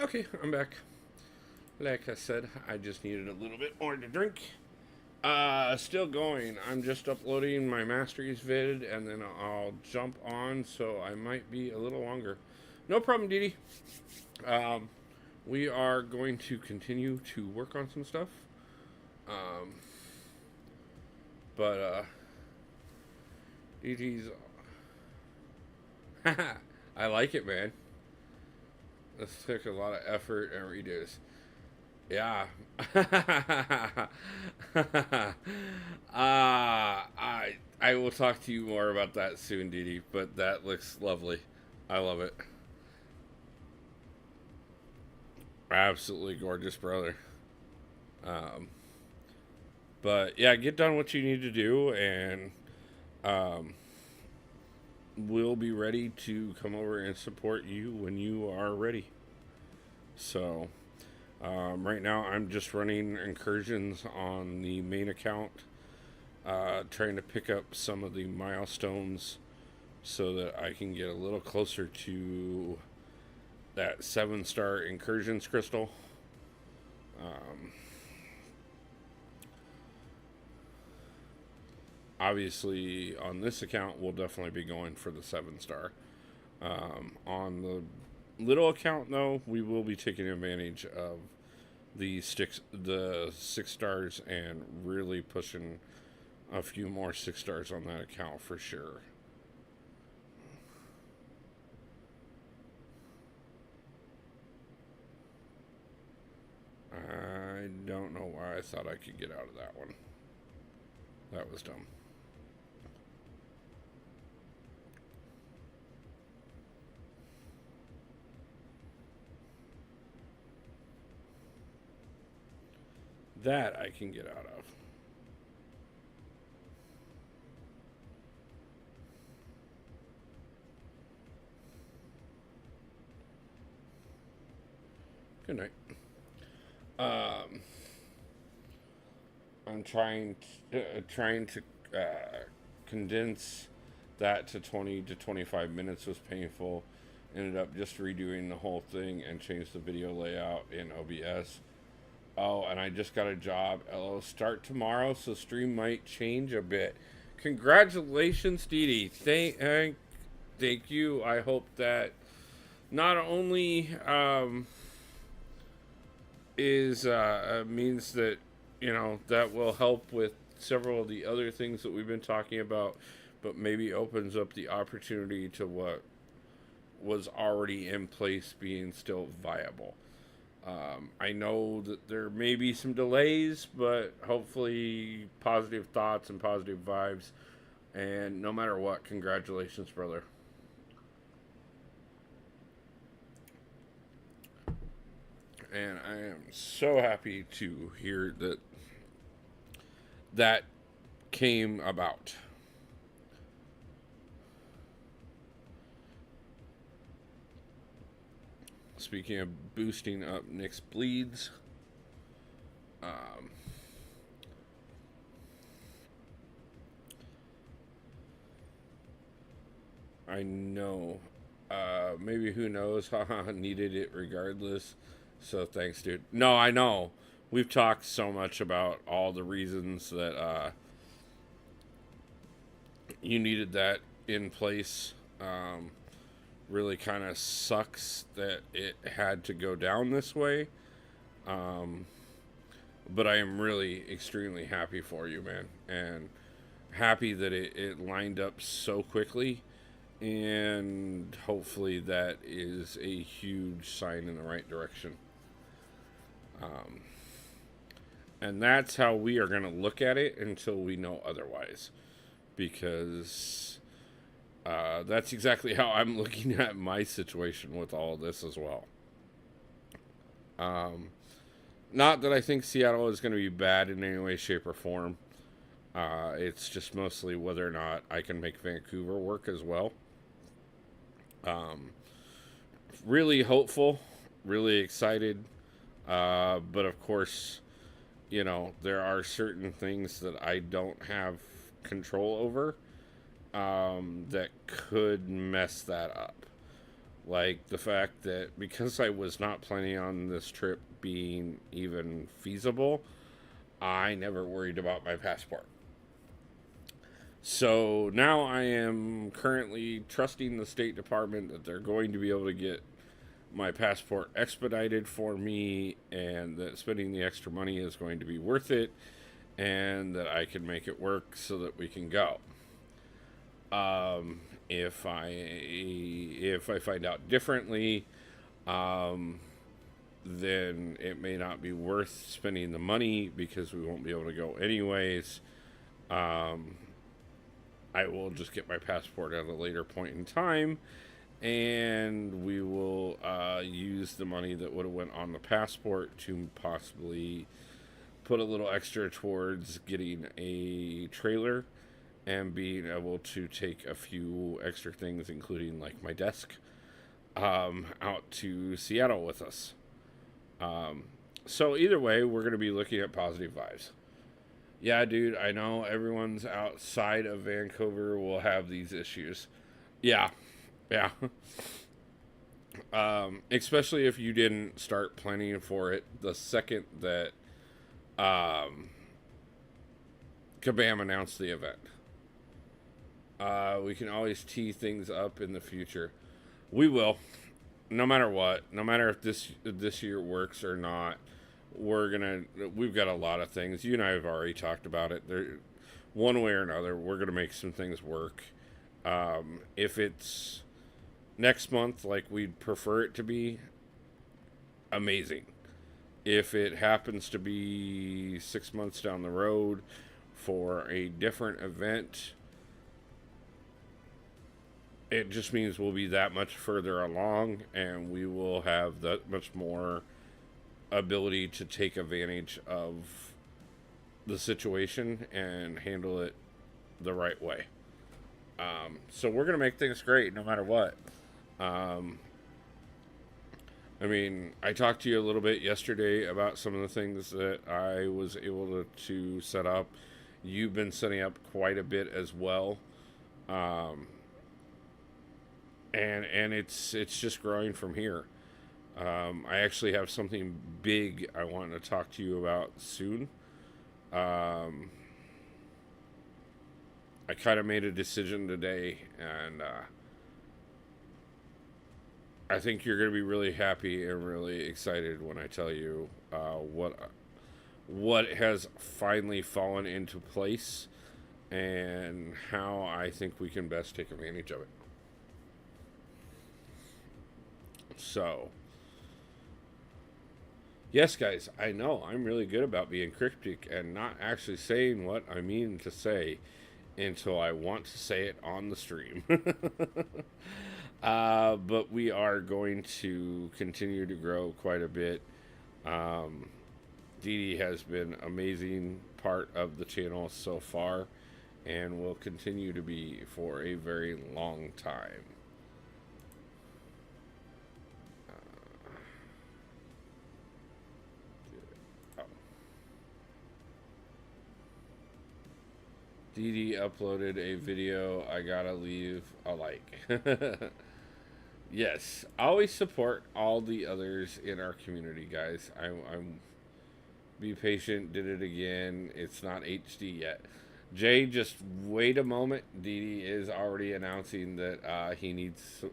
Okay, I'm back. Like I said, I just needed a little bit more to drink. Still going. I'm just uploading my Masteries vid, and then I'll jump on, so I might be a little longer. No problem, Dee Dee. We are going to continue to work on some stuff. Um, but, Dee Dee's... I like it, man. This took a lot of effort and redos. Yeah. I will talk to you more about that soon, Dee Dee, but that looks lovely. I love it. Absolutely gorgeous, brother. Um, but yeah, get done what you need to do, and um, we'll be ready to come over and support you when you are ready. So, right now, I'm just running incursions on the main account, trying to pick up some of the milestones so that I can get a little closer to that 7-star incursions crystal. Obviously, on this account, we'll definitely be going for the 7-star. On the little account, though, we will be taking advantage of the 6 stars and really pushing a few more 6 stars on that account for sure. I don't know why I thought I could get out of that one. That was dumb. That I can get out of. Good night. I'm trying to condense that to 20 to 25 minutes was painful. Ended up just redoing the whole thing and changed the video layout in OBS. Oh, and I just got a job. It'll start tomorrow, so stream might change a bit. Congratulations, Dee Dee. Thank you. I hope that not only is means that that will help with several of the other things that we've been talking about, but maybe opens up the opportunity to what was already in place being still viable. I know that there may be some delays, but hopefully positive thoughts and positive vibes. And no matter what, congratulations, brother. And I am so happy to hear that that came about. Speaking of boosting up Nick's bleeds, um, I know. Maybe who knows? Haha, needed it regardless. So thanks, dude. No, I know. We've talked so much about all the reasons that you needed that in place. Really kind of sucks that it had to go down this way. Um, but I am really extremely happy for you, man. And happy that it lined up so quickly. And hopefully that is a huge sign in the right direction. Um, and that's how we are going to look at it until we know otherwise. Because that's exactly how I'm looking at my situation with all of this as well. Um, Not that I think Seattle is going to be bad in any way, shape, or form. It's just mostly whether or not I can make Vancouver work as well. Um, really hopeful, really excited. But of course, there are certain things that I don't have control over that could mess that up. Like the fact that because I was not planning on this trip being even feasible, I never worried about my passport. So now I am currently trusting the State Department that they're going to be able to get my passport expedited for me and that spending the extra money is going to be worth it and that I can make it work so that we can go. If I find out differently, then it may not be worth spending the money because we won't be able to go anyways. Um, I will just get my passport at a later point in time, and we will use the money that would have went on the passport to possibly put a little extra towards getting a trailer and being able to take a few extra things, including like my desk, out to Seattle with us. Um, so either way, we're going to be looking at positive vibes. Yeah, dude, I know everyone's outside of Vancouver will have these issues. Yeah, yeah. Especially if you didn't start planning for it the second that um, Kabam announced the event. We can always tee things up in the future. We will, no matter what. No matter if this year works or not. We've got a lot of things. You and I have already talked about it. There, one way or another, we're gonna make some things work. If it's next month, like we'd prefer it to be, amazing. If it happens to be 6 months down the road for a different event, it just means we'll be that much further along and we will have that much more ability to take advantage of the situation and handle it the right way. So we're going to make things great no matter what. I talked to you a little bit yesterday about some of the things that I was able to set up. You've been setting up quite a bit as well. And it's just growing from here. I actually have something big I want to talk to you about soon. I kind of made a decision today, and I think you're going to be really happy and really excited when I tell you what has finally fallen into place and how I think we can best take advantage of it. So, Yes, guys, I know I'm really good about being cryptic and not actually saying what I mean to say until I want to say it on the stream. But we are going to continue to grow quite a bit. Um, Dee Dee has been amazing part of the channel so far and will continue to be for a very long time. Oh. Dee Dee uploaded a video. I gotta leave a like. Yes, always support all the others in our community, guys. I'm be patient. Did it again. It's not HD yet. Jay, just wait a moment. Dee Dee is already announcing that he needs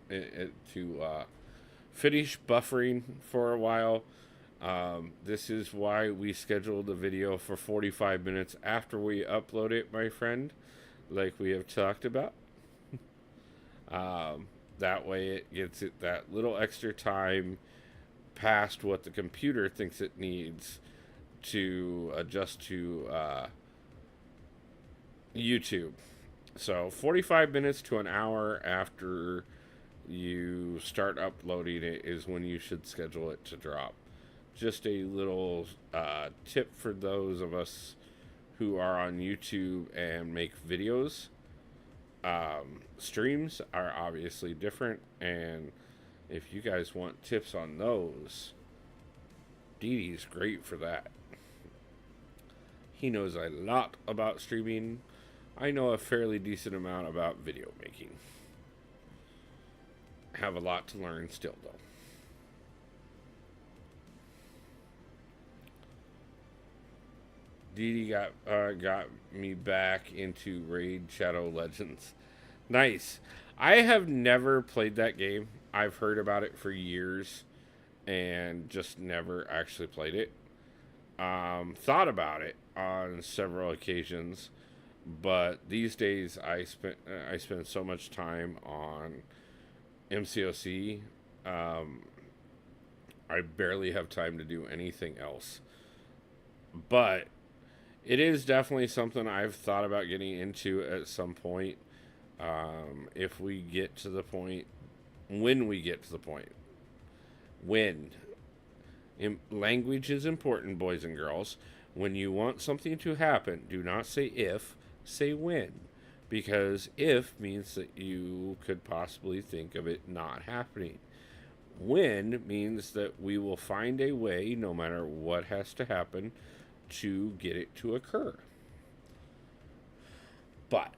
to finish buffering for a while. This is why we scheduled the video for 45 minutes after we upload it, my friend, like we have talked about. That way it gets it that little extra time past what the computer thinks it needs to adjust to YouTube. So 45 minutes to an hour after you start uploading it is when you should schedule it to drop. Just a little tip for those of us who are on YouTube and make videos. Streams are obviously different, and if you guys want tips on those, Dee Dee's great for that. He knows a lot about streaming. I know a fairly decent amount about video making. Have a lot to learn still, though. Dee Dee got me back into Raid Shadow Legends. Nice. I have never played that game. I've heard about it for years and just never actually played it. Thought about it on several occasions, but these days I spend so much time on MCOC. I barely have time to do anything else. But it is definitely something I've thought about getting into at some point. If we get to the point, when we get to the point, when language is important, boys and girls. When you want something to happen, do not say if, say when. Because if means that you could possibly think of it not happening. When means that we will find a way, no matter what has to happen, to get it to occur. But,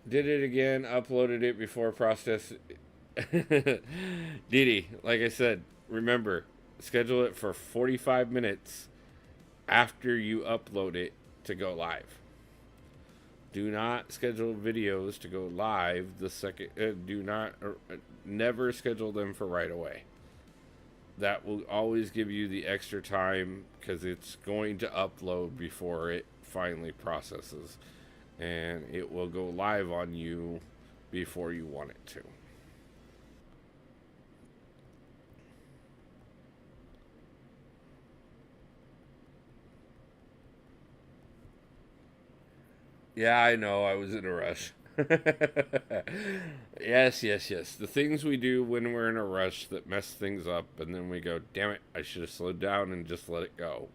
did it again, uploaded it before process. Dee Dee, like I said, remember, schedule it for 45 minutes after you upload it to go live. Do not schedule videos to go live the second. Never schedule them for right away. That will always give you the extra time because it's going to upload before it finally processes, and it will go live on you before you want it to. Yeah, I know. I was in a rush. Yes, yes, yes. The things we do when we're in a rush that mess things up, and then we go, damn it, I should have slowed down and just let it go.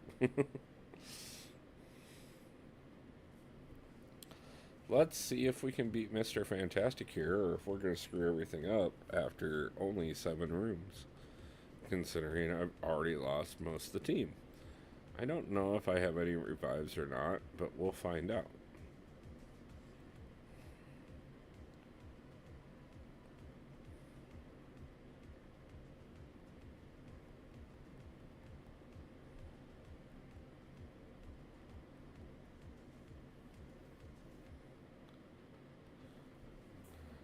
Let's see if we can beat Mr. Fantastic here, or if we're going to screw everything up after only 7 rooms, considering I've already lost most of the team. I don't know if I have any revives or not, but we'll find out.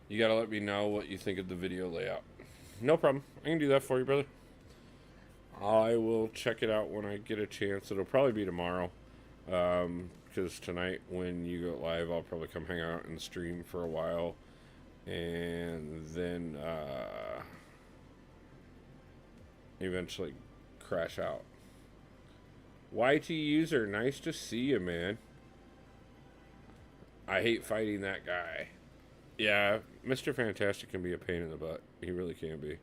You gotta let me know what you think of the video layout. No problem. I can do that for you, brother. I will check it out when I get a chance. It'll probably be tomorrow. Because tonight when you go live, I'll probably come hang out and stream for a while. And then eventually crash out. YT user, nice to see you, man. I hate fighting that guy. Yeah, Mr. Fantastic can be a pain in the butt. He really can be.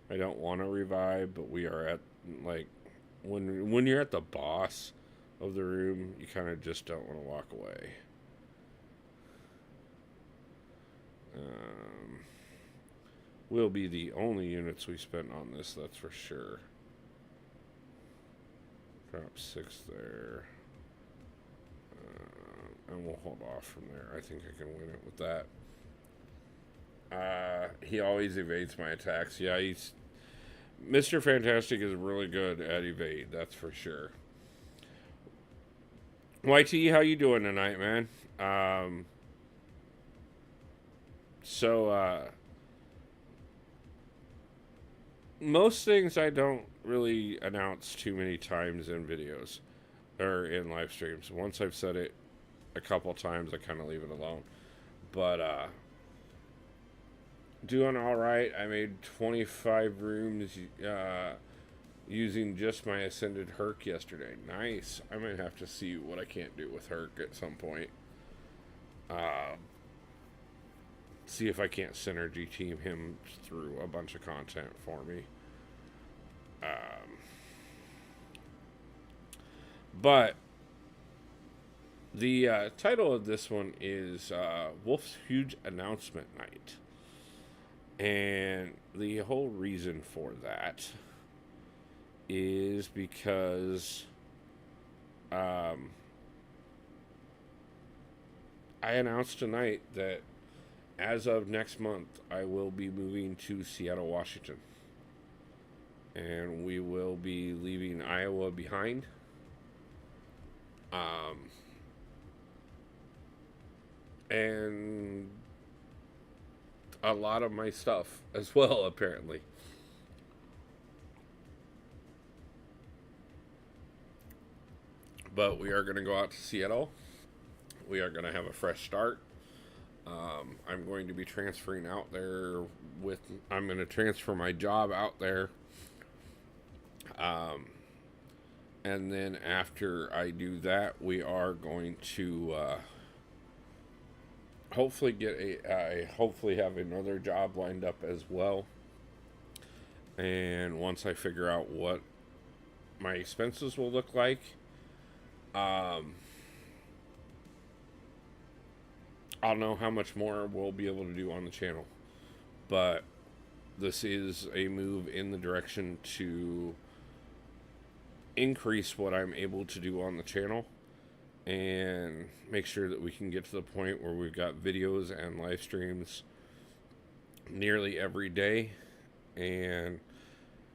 I don't want to revive, but we are at, like, when you're at the boss of the room, you kind of just don't want to walk away. Will be the only units we spent on this, that's for sure. Drop 6 there. And we'll hold off from there. I think I can win it with that. He always evades my attacks. Yeah, Mr. Fantastic is really good at evade, that's for sure. YT, how you doing tonight, man? Most things I don't really announce too many times in videos or in live streams. Once I've said it a couple times, I kind of leave it alone. But doing all right. I made 25 rooms using just my Ascended Herc yesterday. Nice. I might have to see what I can't do with Herc at some point. See if I can't synergy team him through a bunch of content for me. But the title of this one is Wolf's Huge Announcement Night. And the whole reason for that is because I announced tonight that as of next month, I will be moving to Seattle, Washington. And we will be leaving Iowa behind. And a lot of my stuff as well, apparently. But we are going to go out to Seattle. We are going to have a fresh start. I'm going to be transferring out there I'm going to transfer my job out there. And then after I do that, we are going to hopefully hopefully have another job lined up as well. And once I figure out what my expenses will look like, I'll know how much more we'll be able to do on the channel. But this is a move in the direction to increase what I'm able to do on the channel and make sure that we can get to the point where we've got videos and live streams nearly every day, and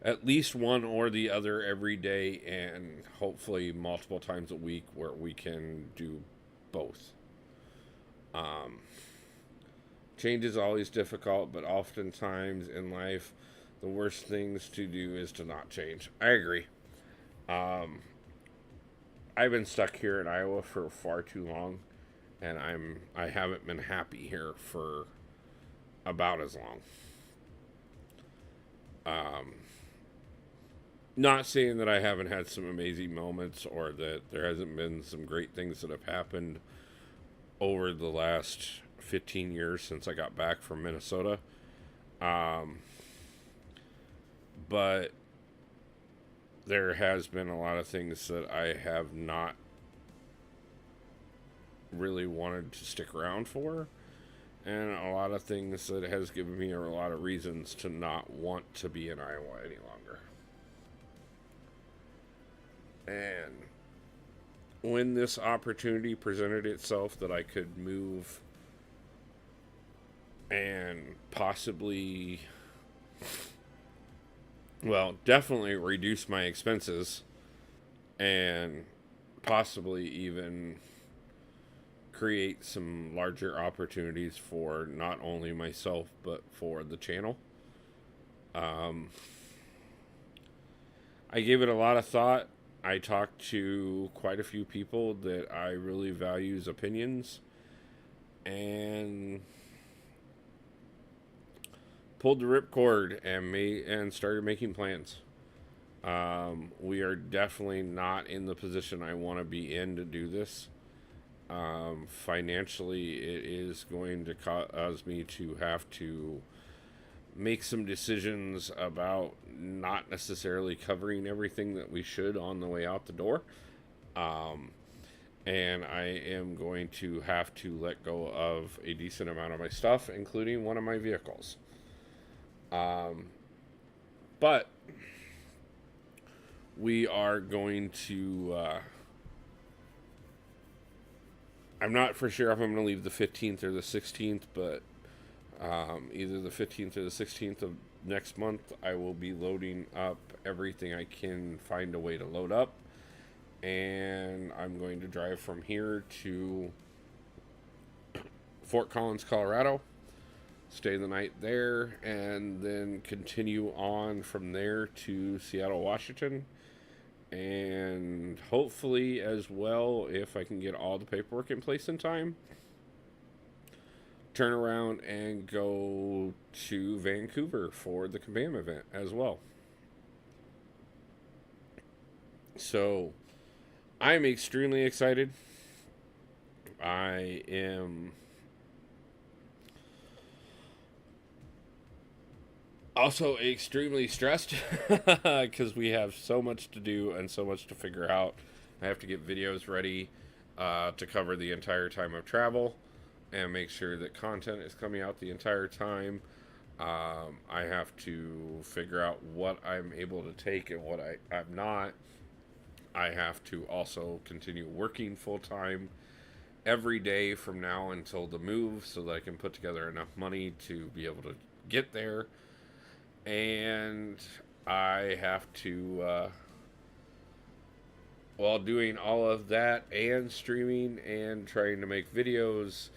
at least one or the other every day, and hopefully multiple times a week where we can do both. Change is always difficult, but oftentimes in life, the worst things to do is to not change. I agree. I've been stuck here in Iowa for far too long, and I haven't been happy here for about as long. Not saying that I haven't had some amazing moments or that there hasn't been some great things that have happened over the last 15 years since I got back from Minnesota. But there has been a lot of things that I have not really wanted to stick around for, and a lot of things that has given me a lot of reasons to not want to be in Iowa any longer. And when this opportunity presented itself that I could move and possibly, well, definitely reduce my expenses and possibly even create some larger opportunities for not only myself but for the channel, I gave it a lot of thought. I talked to quite a few people that I really value's opinions, and pulled the ripcord and started making plans. We are definitely not in the position I want to be in to do this. Financially, it is going to cause me to have to make some decisions about not necessarily covering everything that we should on the way out the door. Um, and I am going to have to let go of a decent amount of my stuff, including one of my vehicles. Um, but we are going to. I'm not for sure if I'm going to leave the 15th or the 16th, but either the 15th or the 16th of next month, I will be loading up everything I can find a way to load up. And I'm going to drive from here to Fort Collins, Colorado, stay the night there, and then continue on from there to Seattle, Washington. And hopefully, as well, if I can get all the paperwork in place in time, turn around and go to Vancouver for the Kabam event as well. So, I'm extremely excited. I am also extremely stressed because we have so much to do and so much to figure out. I have to get videos ready to cover the entire time of travel and make sure that content is coming out the entire time. I have to figure out what I'm able to take and what I'm not. I have to also continue working full time every day from now until the move so that I can put together enough money to be able to get there. And I have to, while doing all of that and streaming and trying to make videos,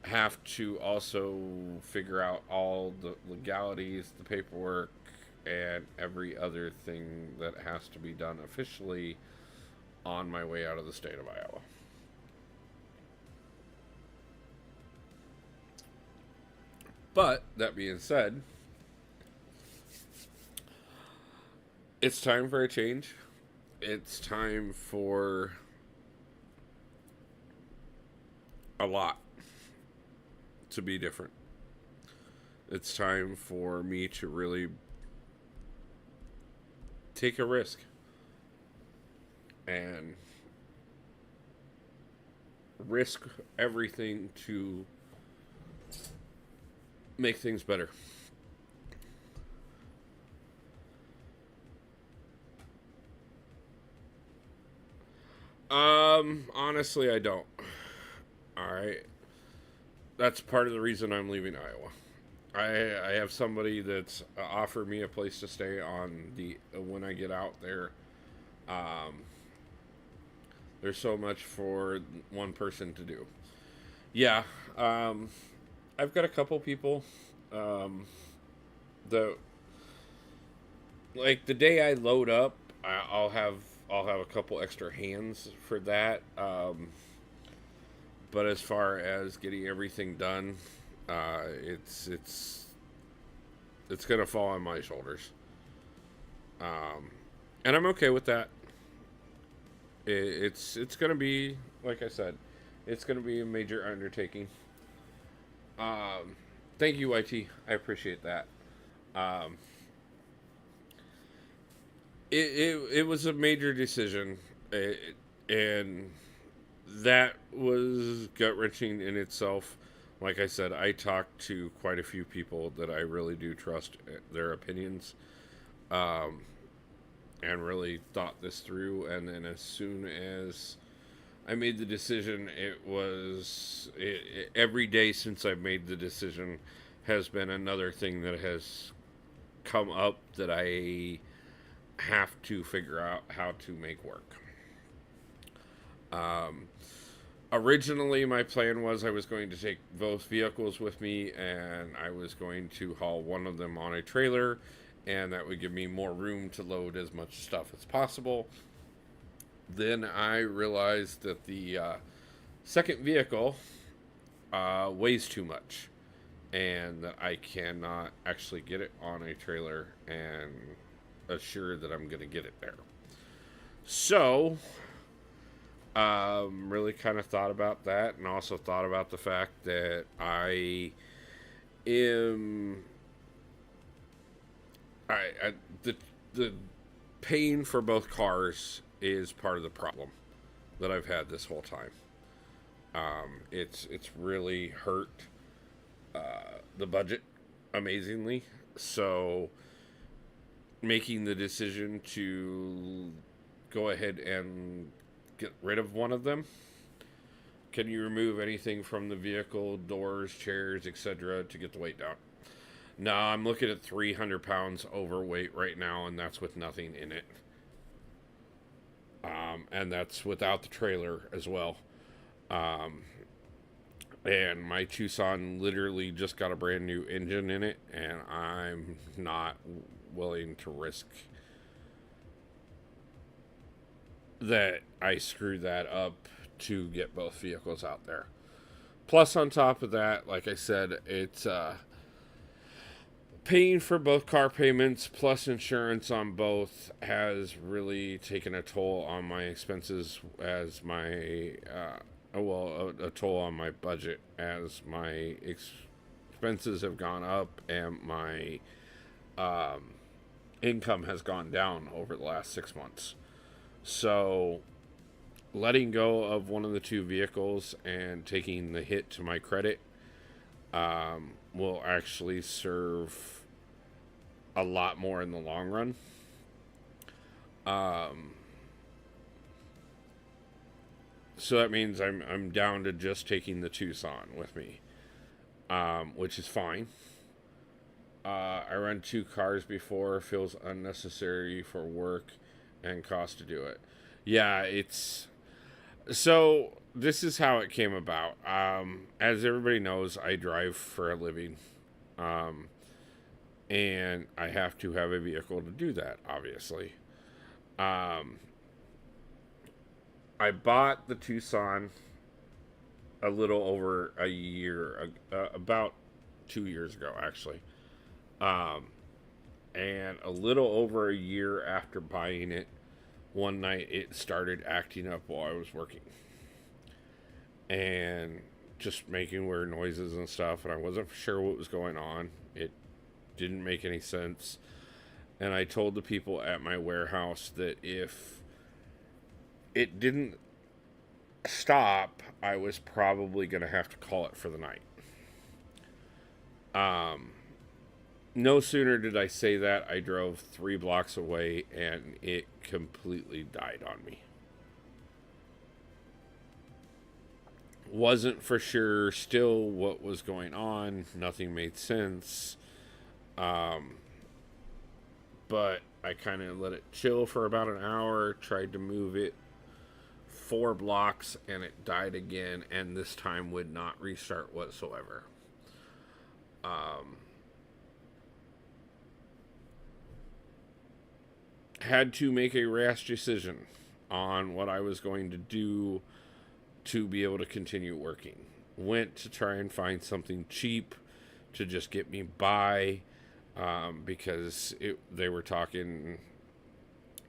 have to also figure out all the legalities, the paperwork, and every other thing that has to be done officially on my way out of the state of Iowa. But that being said, it's time for a change. It's time for a lot to be different. It's time for me to really take a risk and risk everything to make things better. Honestly, I don't. Alright. That's part of the reason I'm leaving Iowa. I have somebody that's offered me a place to stay on the when I get out there. Um, there's so much for one person to do. Yeah, I've got a couple people that like the day I load up, I'll have a couple extra hands for that. But as far as getting everything done, it's gonna fall on my shoulders, and I'm okay with that. It's gonna be like I said, it's gonna be a major undertaking. Um, Thank you, YT. I appreciate that. Um, it was a major decision, and that was gut wrenching in itself. Like I said, I talked to quite a few people that I really do trust their opinions, um, and really thought this through. And then as soon as I made the decision, every day since I've made the decision has been another thing that has come up that I have to figure out how to make work. Um, Originally, my plan was I was going to take both vehicles with me, and I was going to haul one of them on a trailer, and that would give me more room to load as much stuff as possible. Then I realized that the second vehicle weighs too much, and that I cannot actually get it on a trailer and assured that I'm going to get it there. So, really kind of thought about that, and also thought about the fact that I am the paying for both cars is part of the problem that I've had this whole time. It's really hurt the budget amazingly. So making the decision to go ahead and get rid of one of them. Can you remove anything from the vehicle, doors, chairs, etc., to get the weight down? No, I'm looking at 300 pounds overweight right now, and that's with nothing in it. And that's without the trailer as well. And my Tucson literally just got a brand new engine in it, and I'm not willing to risk that I screw that up to get both vehicles out there. Plus, on top of that, like I said, it's paying for both car payments plus insurance on both has really taken a toll on my expenses as my a toll on my budget as my expenses have gone up and my income has gone down over the last 6 months. So letting go of one of the two vehicles and taking the hit to my credit will actually serve a lot more in the long run. So that means I'm down to just taking the Tucson with me, which is fine. I run two cars before, feels unnecessary for work and cost to do it. Yeah, it's so this is how it came about. As everybody knows, I drive for a living. And I have to have a vehicle to do that, obviously. I bought the Tucson a little over a year, about 2 years ago, actually. And a little over a year after buying it, one night it started acting up while I was working. And just making weird noises and stuff, and I wasn't sure what was going on. It didn't make any sense. And I told the people at my warehouse that if it didn't stop, I was probably going to have to call it for the night. No sooner did I say that, I drove 3 blocks away and it completely died on me. Wasn't for sure still what was going on. Nothing made sense. But I kind of let it chill for about an hour, tried to move it 4 blocks, and it died again, and this time would not restart whatsoever. Had to make a rash decision on what I was going to do to be able to continue working. Went to try and find something cheap to just get me by, because they were talking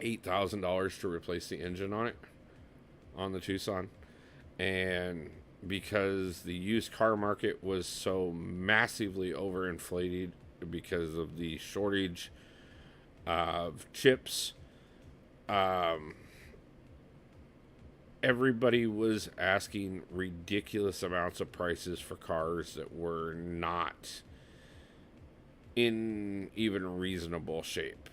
$8,000 to replace the engine on it, on the Tucson. And because the used car market was so massively overinflated because of the shortage of chips, everybody was asking ridiculous amounts of prices for cars that were not in even reasonable shape.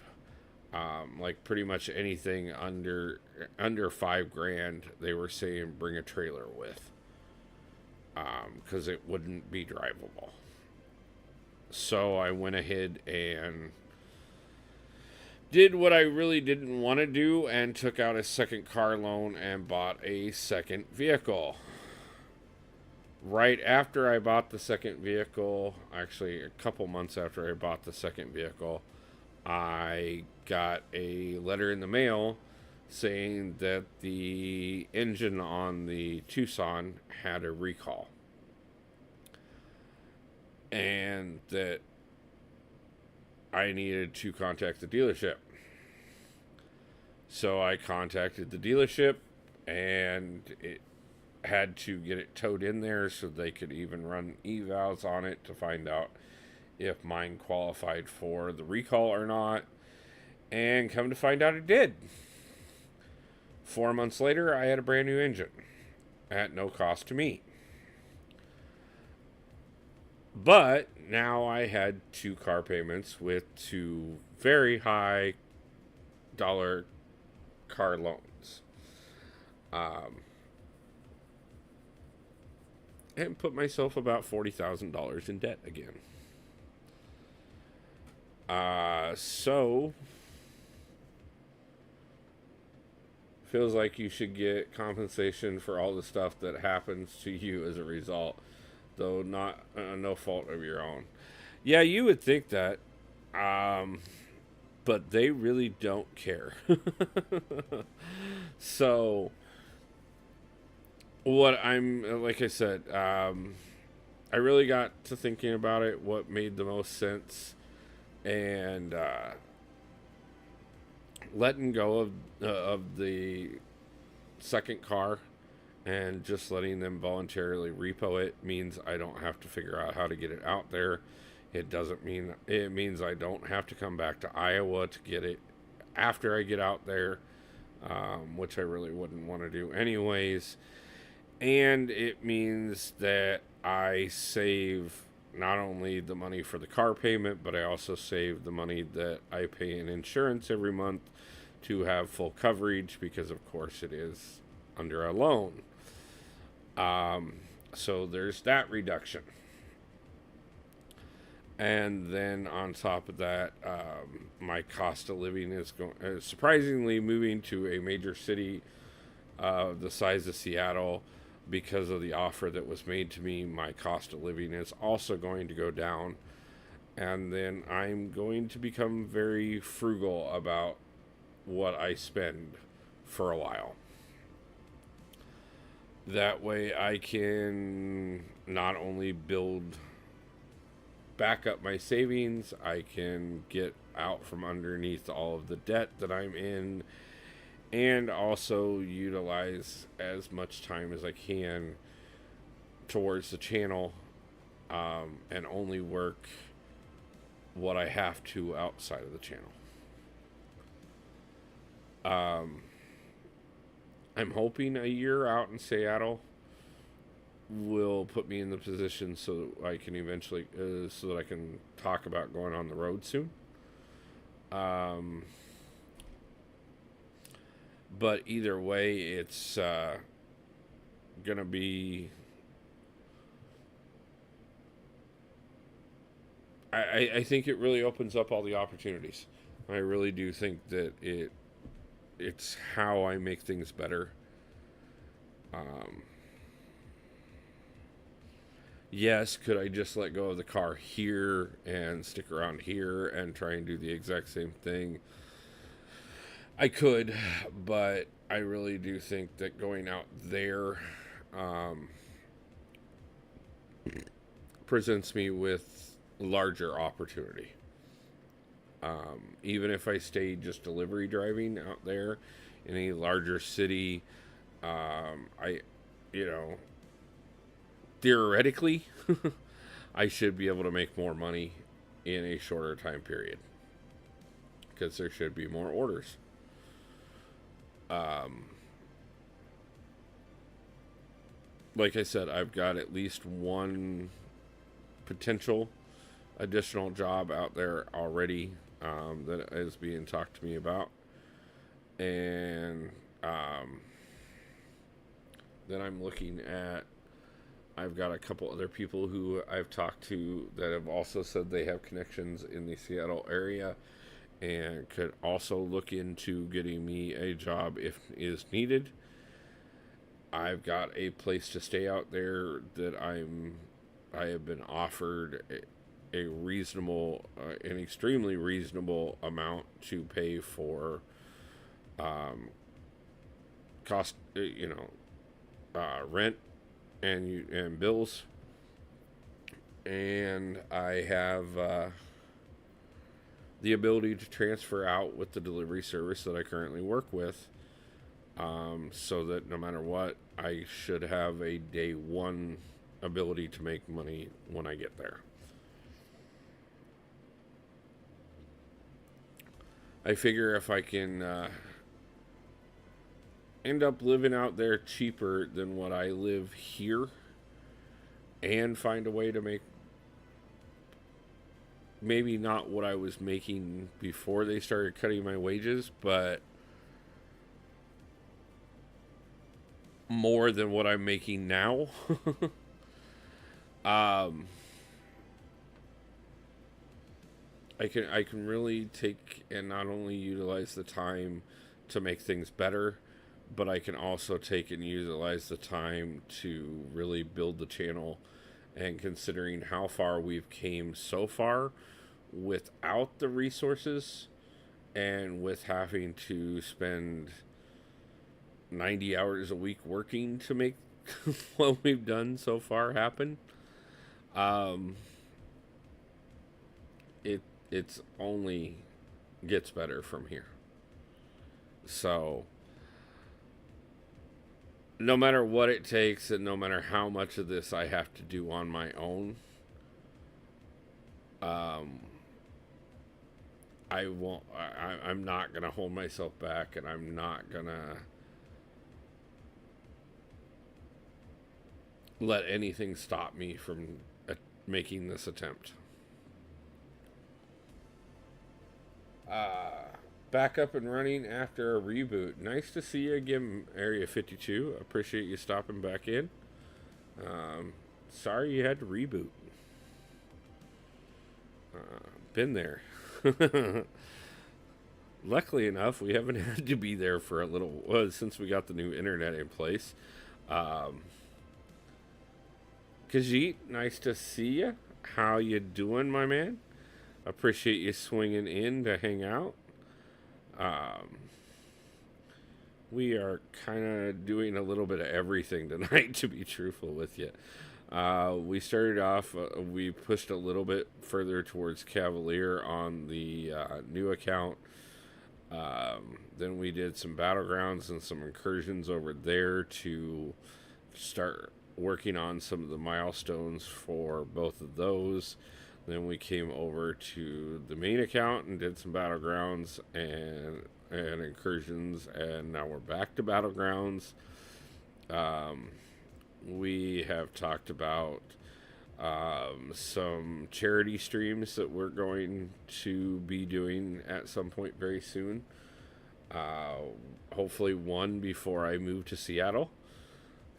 Like pretty much anything under $5,000, they were saying bring a trailer with, because it wouldn't be drivable. So I went ahead and did what I really didn't want to do and took out a second car loan and bought a second vehicle. Right after I bought the second vehicle, actually a couple months after I bought the second vehicle, I got a letter in the mail saying that the engine on the Tucson had a recall. And that I needed to contact the dealership. So I contacted the dealership, and it had to get it towed in there so they could even run evals on it to find out if mine qualified for the recall or not. And come to find out it did. 4 months later, I had a brand new engine at no cost to me. But now I had 2 car payments with 2 very high dollar car loans. And put myself about $40,000 in debt again. So feels like you should get compensation for all the stuff that happens to you as a result, though not no fault of your own. Yeah, you would think that, but they really don't care. So, like I said, I really got to thinking about it, what made the most sense, and letting go of the second car and just letting them voluntarily repo it means I don't have to figure out how to get it out there. It means I don't have to come back to Iowa to get it after I get out there, which I really wouldn't want to do anyways. And it means that I save not only the money for the car payment, but I also save the money that I pay in insurance every month to have full coverage, because of course it is under a loan. So there's that reduction. And then on top of that, my cost of living is surprisingly moving to a major city the size of Seattle. Because of the offer that was made to me, my cost of living is also going to go down. And then I'm going to become very frugal about what I spend for a while. That way I can not only build back up my savings, I can get out from underneath all of the debt that I'm in, and also utilize as much time as I can towards the channel, and only work what I have to outside of the channel. I'm hoping a year out in Seattle will put me in the position so I can eventually, so that I can talk about going on the road soon. But either way, it's gonna be. I think it really opens up all the opportunities. I really do think that it's how I make things better. Yes, could I just let go of the car here and stick around here and try and do the exact same thing? I could, but I really do think that going out there presents me with larger opportunity. Even if I stay just delivery driving out there in a larger city, theoretically, I should be able to make more money in a shorter time period, because there should be more orders. Like I said, I've got at least one potential additional job out there already, that is being talked to me about. And then I'm looking at, I've got a couple other people who I've talked to that have also said they have connections in the Seattle area and could also look into getting me a job if is needed. I've got a place to stay out there that I have been offered a reasonable, an extremely reasonable amount to pay for cost, rent and bills. And I have the ability to transfer out with the delivery service that I currently work with, so that no matter what, I should have a day one ability to make money when I get there. I figure if I can end up living out there cheaper than what I live here and find a way to make maybe not what I was making before they started cutting my wages, but more than what I'm making now. I can really take and not only utilize the time to make things better, but I can also take and utilize the time to really build the channel. And considering how far we've came so far without the resources and with having to spend 90 hours a week working to make what we've done so far happen, it's only gets better from here. So no matter what it takes and no matter how much of this I have to do on my own, I'm not going to hold myself back, and I'm not going to let anything stop me from making this attempt. Back up and running after a reboot. Nice to see you again, Area 52. Appreciate you stopping back in. Sorry you had to reboot. Been there. Luckily enough, we haven't had to be there for a little since we got the new internet in place. Khajiit, nice to see you. How you doing, my man? Appreciate you swinging in to hang out. We are kind of doing a little bit of everything tonight, to be truthful with you. We started off, we pushed a little bit further towards Cavalier on the new account. Then we did some battlegrounds and some incursions over there to start working on some of the milestones for both of those. Then we came over to the main account and did some battlegrounds and incursions, and now we're back to battlegrounds. We have talked about some charity streams that we're going to be doing at some point very soon. Hopefully one before I move to Seattle,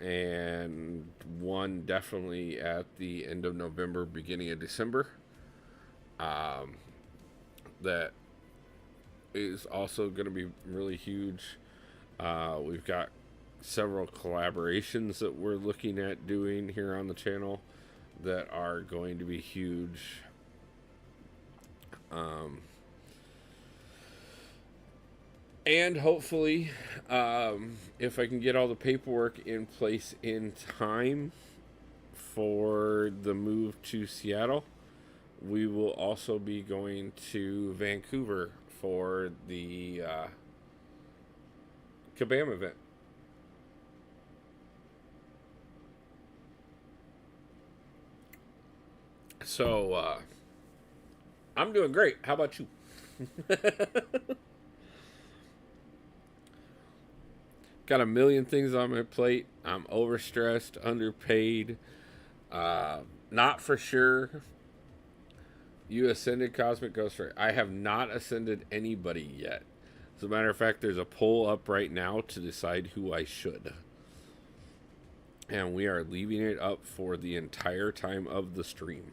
and one definitely at the end of November, beginning of December. That is also going to be really huge. We've got several collaborations that we're looking at doing here on the channel that are going to be huge. And hopefully, if I can get all the paperwork in place in time for the move to Seattle, we will also be going to Vancouver for the Kabam event. So, I'm doing great. How about you? Got a million things on my plate. I'm overstressed, underpaid. Not for sure. You ascended Cosmic Ghost Ray. I have not ascended anybody yet. As a matter of fact, there's a poll up right now to decide who I should. And we are leaving it up for the entire time of the stream.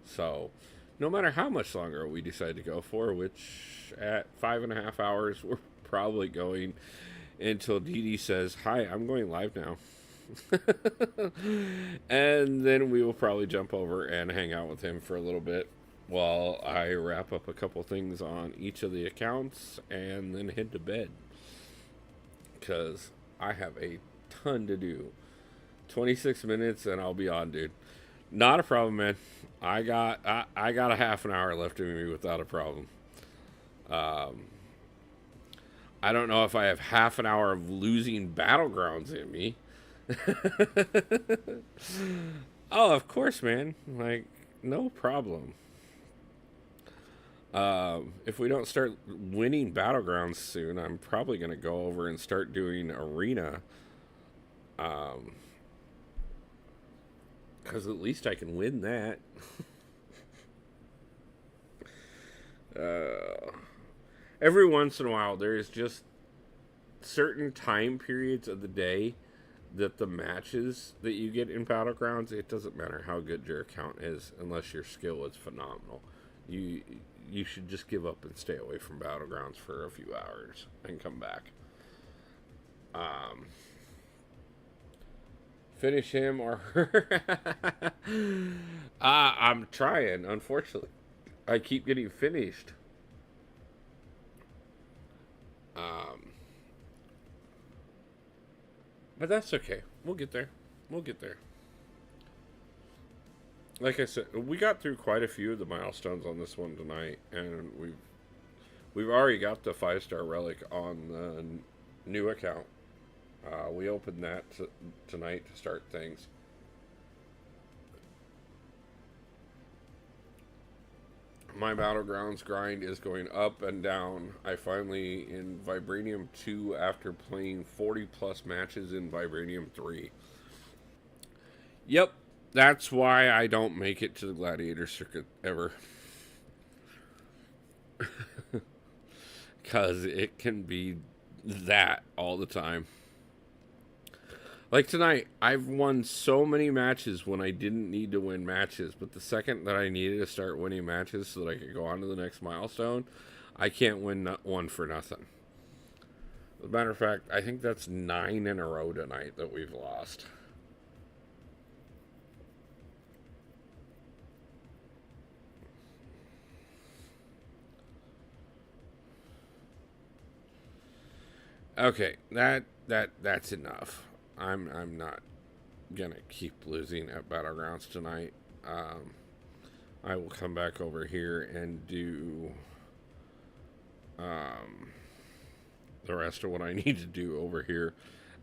So, no matter how much longer we decide to go for, which at 5.5 hours, we're probably going until Dee Dee says, "Hi, I'm going live now." And then we will probably jump over and hang out with him for a little bit while I wrap up a couple things on each of the accounts and then head to bed, because I have a ton to do. 26 minutes and I'll be on, dude. Not a problem, man. I got a half an hour left in me without a problem. Um, I don't know if I have half an hour of losing battlegrounds in me. Oh, of course, man. Like, no problem. If we don't start winning battlegrounds soon, I'm probably going to go over and start doing arena. Um, because at least I can win that. uh, every once in a while, there is just certain time periods of the day that the matches that you get in battlegrounds, it doesn't matter how good your account is, unless your skill is phenomenal. You you should just give up and stay away from battlegrounds for a few hours and come back. Um, Finish him or her. I'm trying. Unfortunately, I keep getting finished. Um, but that's okay. We'll get there. We'll get there. Like I said, we got through quite a few of the milestones on this one tonight, and we've already got the 5-star relic on the new account. We opened that tonight to start things. My Battlegrounds grind is going up and down. I finally, in Vibranium 2, after playing 40 plus matches in Vibranium 3. Yep, that's why I don't make it to the Gladiator Circuit ever. Because it can be that all the time. Like tonight, I've won so many matches when I didn't need to win matches, but the second that I needed to start winning matches so that I could go on to the next milestone, I can't win one for nothing. As a matter of fact, I think that's 9 in a row tonight that we've lost. Okay, that's enough. I'm not gonna keep losing at Battlegrounds tonight. I will come back over here and do the rest of what I need to do over here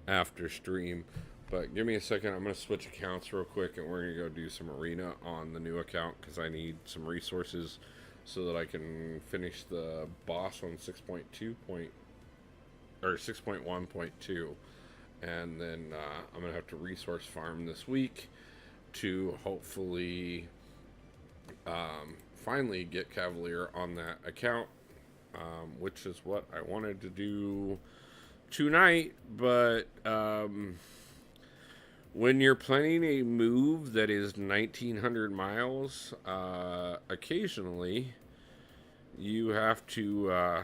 after stream. But give me a second. I'm gonna switch accounts real quick, and we're gonna go do some arena on the new account because I need some resources so that I can finish the boss on 6.2 or 6.1.2. And then I'm going to have to resource farm this week to hopefully finally get Cavalier on that account, which is what I wanted to do tonight. But when you're planning a move that is 1,900 miles, occasionally you have to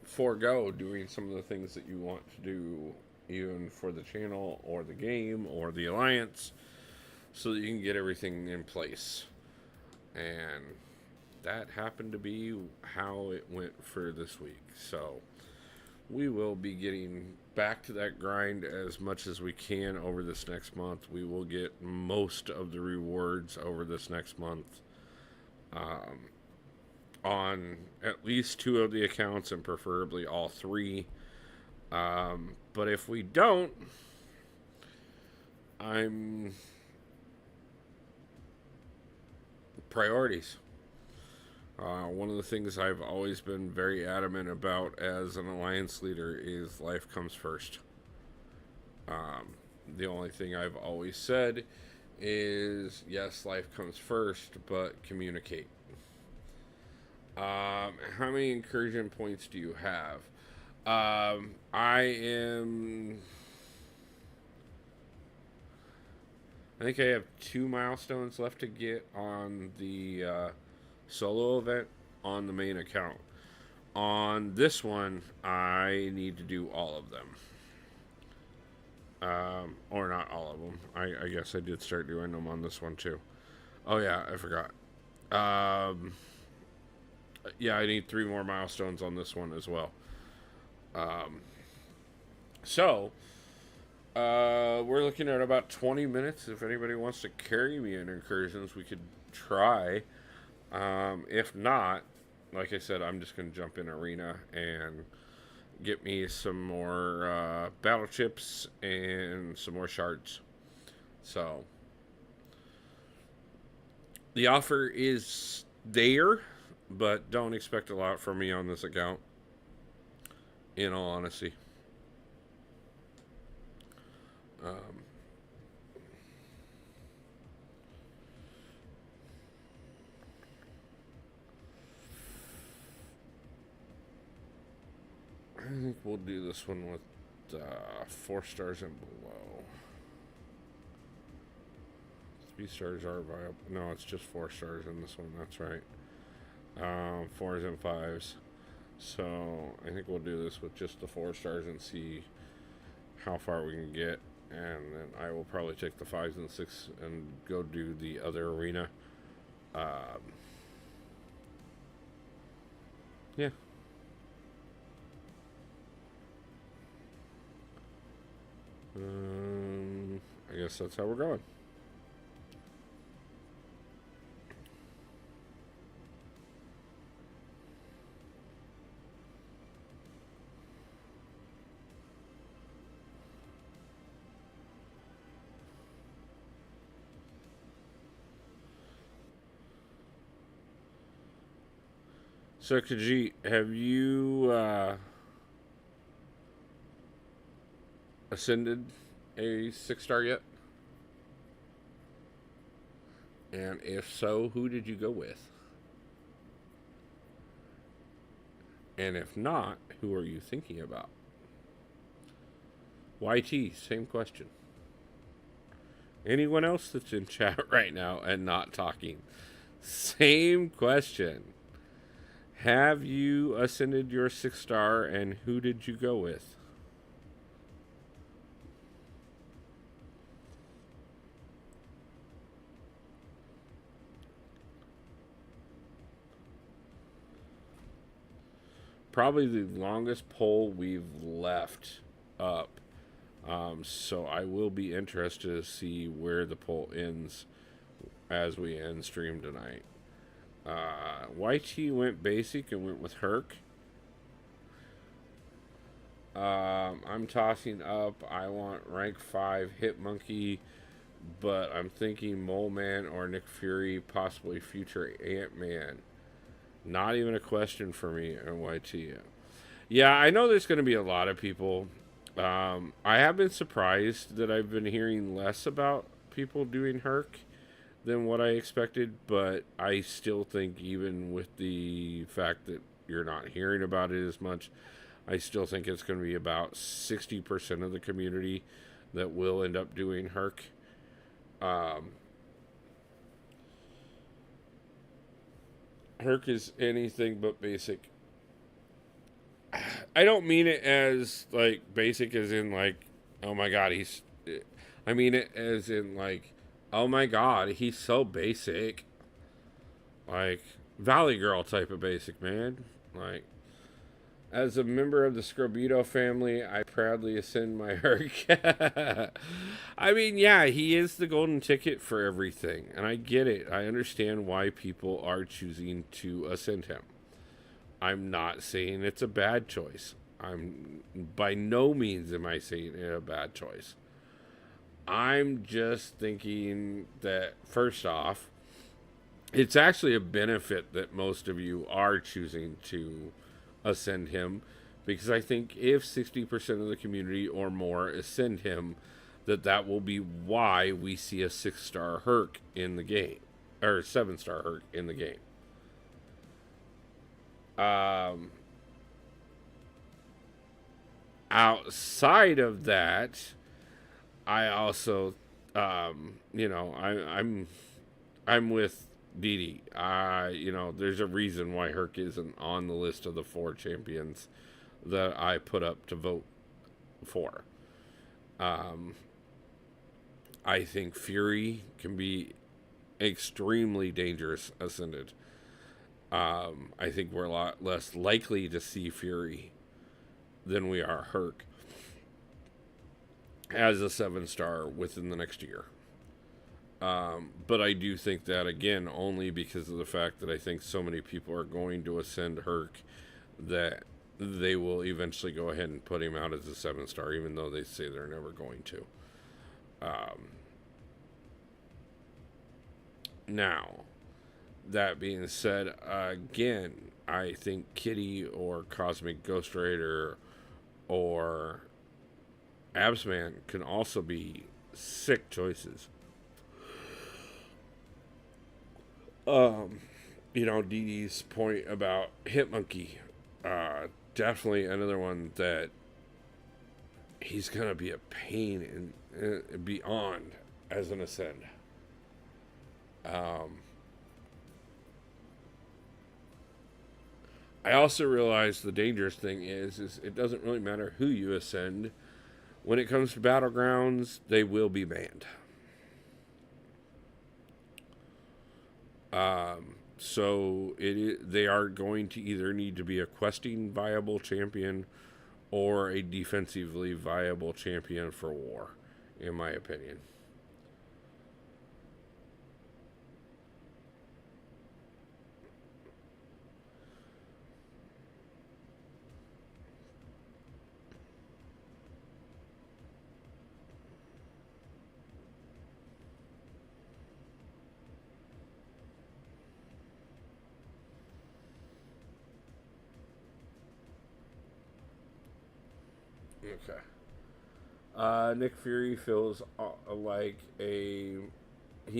forego doing some of the things that you want to do, even for the channel or the game or the alliance, so that you can get everything in place. And that happened to be how it went for this week. So we will be getting back to that grind as much as we can over this next month. We will get most of the rewards over this next month. On at least 2 of the accounts, and preferably all 3. But if we don't, I'm priorities. One of the things I've always been very adamant about as an alliance leader is life comes first. The only thing I've always said is, yes, life comes first, but communicate. How many incursion points do you have? I think I have 2 milestones left to get on the solo event on the main account. On this one, I need to do all of them. Or not all of them. I guess I did start doing them on this one too. Oh yeah, I forgot. Yeah, I need 3 more milestones on this one as well. So, We're looking at about 20 minutes. If anybody wants to carry me in incursions, we could try. If not, like I said, I'm just going to jump in arena and get me some more battle chips and some more shards. So, the offer is there, but don't expect a lot from me on this account, in all honesty. Um, I think we'll do this one with 4 stars and below. 3 stars are viable. No, it's just 4 stars in this one. That's right. 4s and 5s. So I think we'll do this with just the 4 stars and see how far we can get. And then I will probably take the 5s and 6s and go do the other arena. Yeah. I guess that's how we're going. So, Khajiit, have you ascended a 6 star yet? And if so, who did you go with? And if not, who are you thinking about? YT, same question. Anyone else that's in chat right now and not talking? Same question. Have you ascended your 6 star and who did you go with? Probably the longest poll we've left up. So I will be interested to see where the poll ends as we end stream tonight. YT went basic and went with Herc. I'm tossing up. I want rank 5 Hitmonkey, but I'm thinking Mole Man or Nick Fury, possibly future Ant-Man. Not even a question for me on YT. Yeah, I know there's going to be a lot of people. I have been surprised that I've been hearing less about people doing Herc than what I expected, but I still think even with the fact that you're not hearing about it as much, I still think it's going to be about 60% of the community that will end up doing Herc. Herc is anything but basic. I don't mean it as like basic as in like, oh my god, I mean it as in like, oh my god, he's so basic. Like Valley Girl type of basic, man. Like, as a member of the Scrobito family, I proudly ascend my Herc. I mean, yeah, he is the golden ticket for everything, and I get it. I understand why people are choosing to ascend him. I'm not saying it's a bad choice. I'm by no means am I saying it a bad choice. I'm just thinking that first off, it's actually a benefit that most of you are choosing to ascend him, because I think if 60% of the community or more ascend him, that will be why we see a 6-star Herc in the game, or 7-star Herc in the game. Outside of that, I also, I'm with Didi. There's a reason why Herc isn't on the list of the 4 champions that I put up to vote for. I think Fury can be extremely dangerous ascended. I think we're a lot less likely to see Fury than we are Herc. as a 7-star within the next year. But I do think that, again, only because of the fact that I think so many people are going to ascend Herc that they will eventually go ahead and put him out as a 7-star, even though they say they're never going to. Now, that being said, again, I think Kitty or Cosmic Ghost Rider or Absman can also be sick choices. Dee Dee's point about Hitmonkey, definitely another one that he's gonna be a pain in beyond as an ascend. I also realize the dangerous thing is it doesn't really matter who you ascend. When it comes to battlegrounds, they will be banned. So they are going to either need to be a questing viable champion or a defensively viable champion for war, in my opinion. Okay. Nick Fury feels like he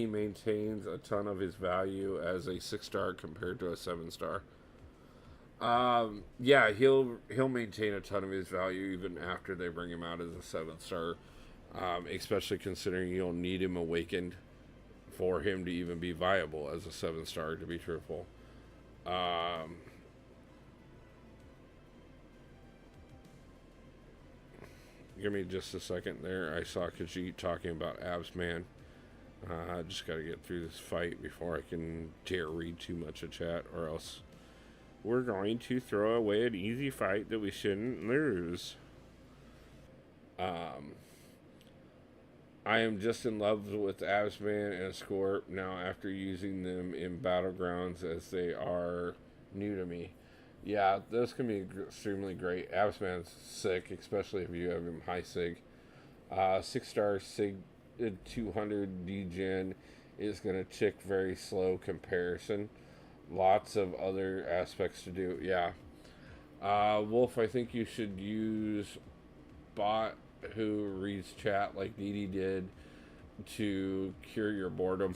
maintains a ton of his value as a 6-star compared to a 7-star. Yeah, he'll maintain a ton of his value even after they bring him out as a 7-star. Especially considering you'll need him awakened for him to even be viable as a 7-star, to be truthful. Give me just a second there. I saw Khajiit talking about Absman. I just got to get through this fight before I can dare read too much of chat, or else we're going to throw away an easy fight that we shouldn't lose. I am just in love with Absman and Scorp now after using them in Battlegrounds, as they are new to me. Yeah, those can be extremely great. Absman's sick, especially if you have him high sig. 6-star sig 200 degen is going to tick very slow comparison. Lots of other aspects to do. Yeah. Wolf, I think you should use bot who reads chat like Dee Dee did to cure your boredom.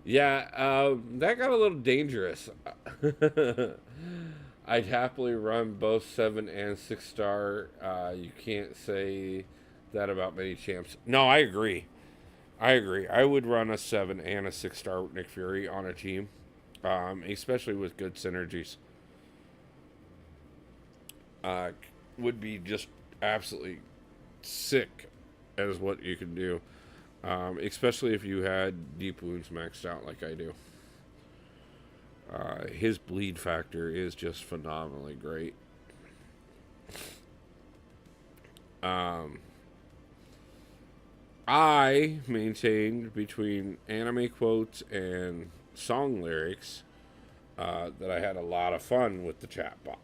Yeah, that got a little dangerous. I'd happily run both 7 and 6-star. You can't say that about many champs. No, I agree. I would run a 7 and a 6-star Nick Fury on a team, especially with good synergies. Would be just absolutely sick as what you can do, especially if you had deep wounds maxed out like I do. His bleed factor is just phenomenally great. I maintained between anime quotes and song lyrics that I had a lot of fun with the chatbot.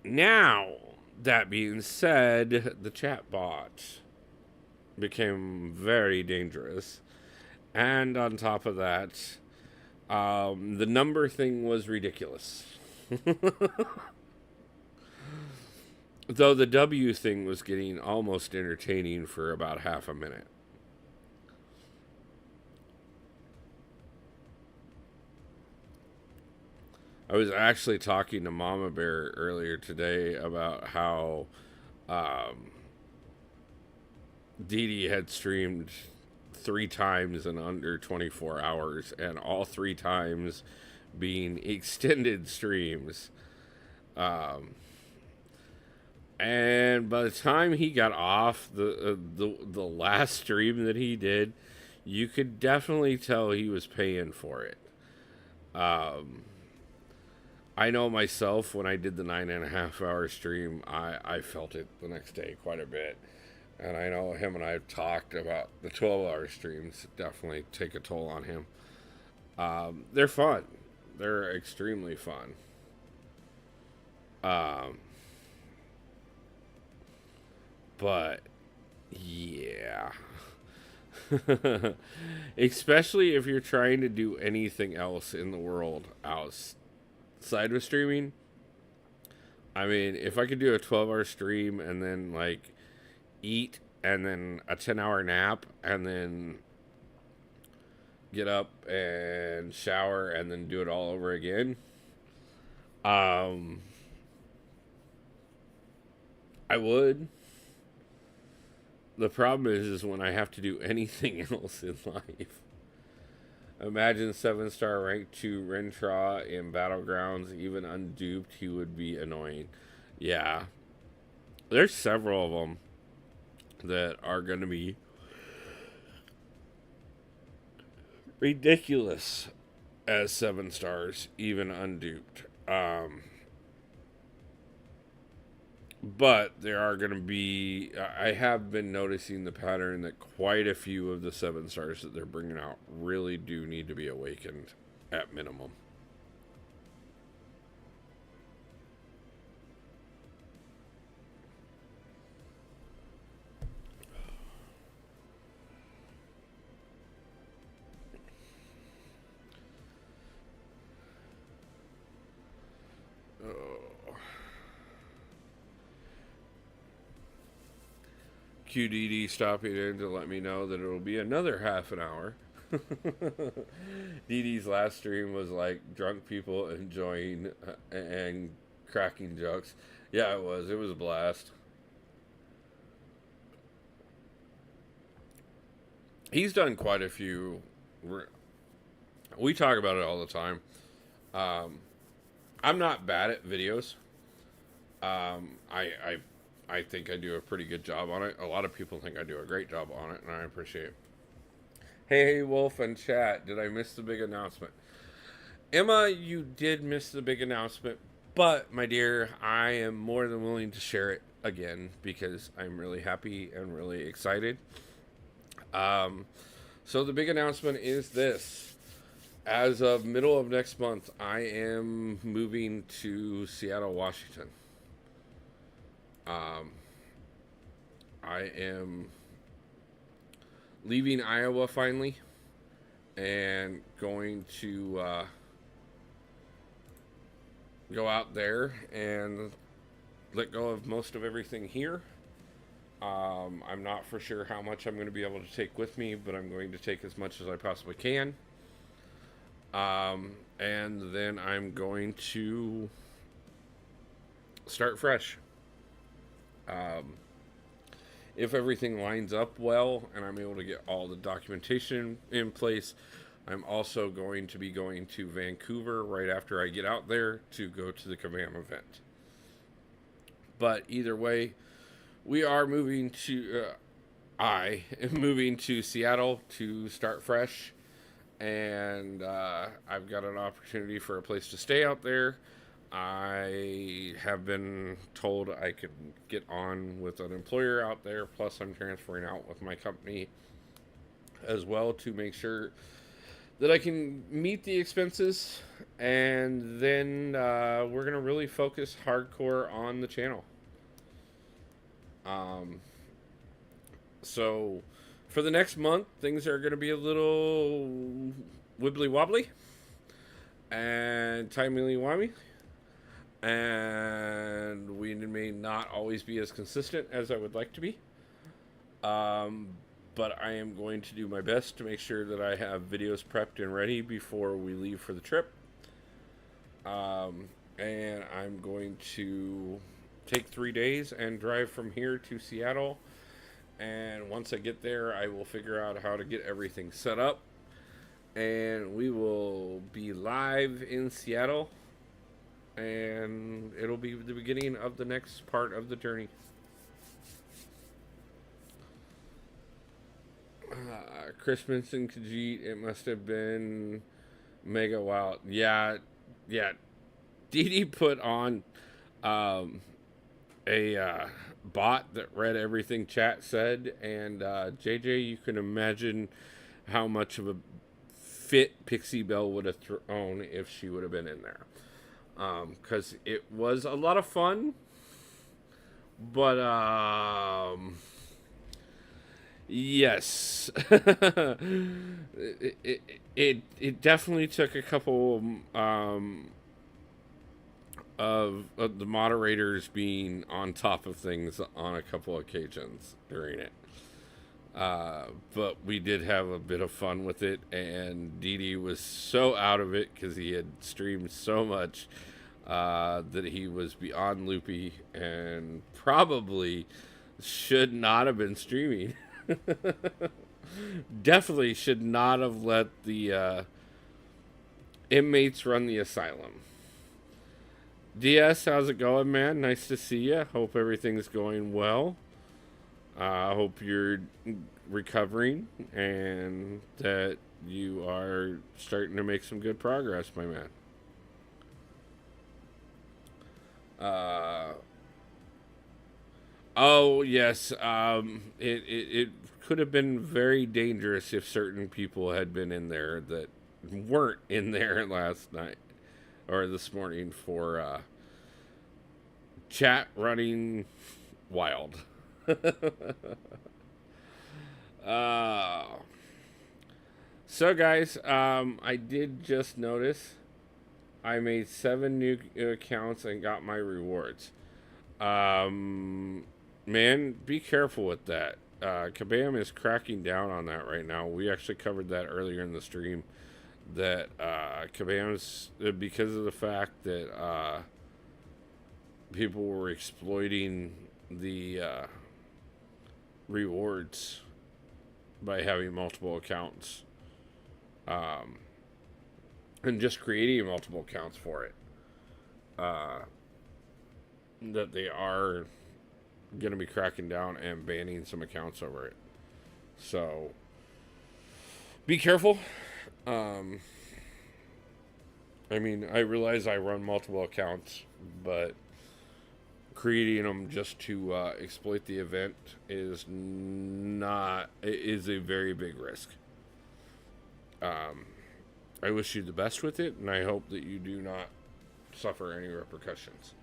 Now, that being said, the chatbot became very dangerous. And on top of that, the number thing was ridiculous. Though the W thing was getting almost entertaining for about half a minute. I was actually talking to Mama Bear earlier today about how Dee Dee had streamed 3 times in under 24 hours, and all 3 times being extended streams. And by the time he got off the last stream that he did, you could definitely tell he was paying for it. I know myself when I did the 9.5 hour stream, I felt it the next day quite a bit. And I know him and I have talked about the 12-hour streams definitely take a toll on him. They're fun. They're extremely fun. Um, but yeah. Especially if you're trying to do anything else in the world outside of streaming. I mean, if I could do a 12-hour stream and then like eat and then a 10-hour nap and then get up and shower and then do it all over again, I would. The problem is when I have to do anything else in life. Imagine 7-star rank 2 Rentra in Battlegrounds, even unduped, he would be annoying. Yeah. There's several of them that are going to be ridiculous as 7 stars, even unduped. But there are going to be. I have been noticing the pattern that quite a few of the 7 stars that they're bringing out really do need to be awakened at minimum. QDD stopping in to let me know that it'll be another half an hour. DD's last stream was like drunk people enjoying and cracking jokes. Yeah, it was. It was a blast. He's done quite a few. We talk about it all the time. I'm not bad at videos. I think I do a pretty good job on it. A lot of people think I do a great job on it, and I appreciate it. Hey, Wolf and chat, did I miss the big announcement? Emma, you did miss the big announcement, but, my dear, I am more than willing to share it again because I'm really happy and really excited. So the big announcement is this. As of middle of next month, I am moving to Seattle, Washington. I am leaving Iowa finally and going to go out there and let go of most of everything here. I'm not for sure how much I'm going to be able to take with me, but I'm going to take as much as I possibly can. And then I'm going to start fresh. If everything lines up well and I'm able to get all the documentation in place, I'm also going to be going to Vancouver right after I get out there to go to the Kabam event. But either way, we are moving to, I am moving to Seattle to start fresh. And I've got an opportunity for a place to stay out there. I have been told I could get on with an employer out there, plus I'm transferring out with my company as well to make sure that I can meet the expenses, and then we're going to really focus hardcore on the channel. So for the next month, things are going to be a little wibbly wobbly and timely-wimey. And we may not always be as consistent as I would like to be. But I am going to do my best to make sure that I have videos prepped and ready before we leave for the trip. And I'm going to take 3 days and drive from here to Seattle. And once I get there, I will figure out how to get everything set up. And we will be live in Seattle. And it'll be the beginning of the next part of the journey. Christmas in Khajiit, it must have been mega wild. Yeah. Dee Dee put on a bot that read everything chat said, and JJ, you can imagine how much of a fit Pixie Belle would have thrown if she would have been in there. Because it was a lot of fun, but yes, it definitely took a couple of the moderators being on top of things on a couple occasions during it. But we did have a bit of fun with it, and Dee Dee was so out of it because he had streamed so much that he was beyond loopy and probably should not have been streaming. Definitely should not have let the inmates run the asylum. DS, how's it going, man? Nice to see you. Hope everything's going well. I hope you're recovering and that you are starting to make some good progress, my man. Oh yes, it could have been very dangerous if certain people had been in there that weren't in there last night or this morning for chat running wild. So guys, I did just notice I made 7 new accounts and got my rewards. Man, be careful with that. Kabam is cracking down on that right now. We actually covered that earlier in the stream. That Kabam's, because of the fact that people were exploiting the rewards by having multiple accounts, and just creating multiple accounts for it, that they are going to be cracking down and banning some accounts over it. So be careful. I mean, I realize I run multiple accounts, but creating them just to exploit the event is a very big risk. I wish you the best with it, and I hope that you do not suffer any repercussions.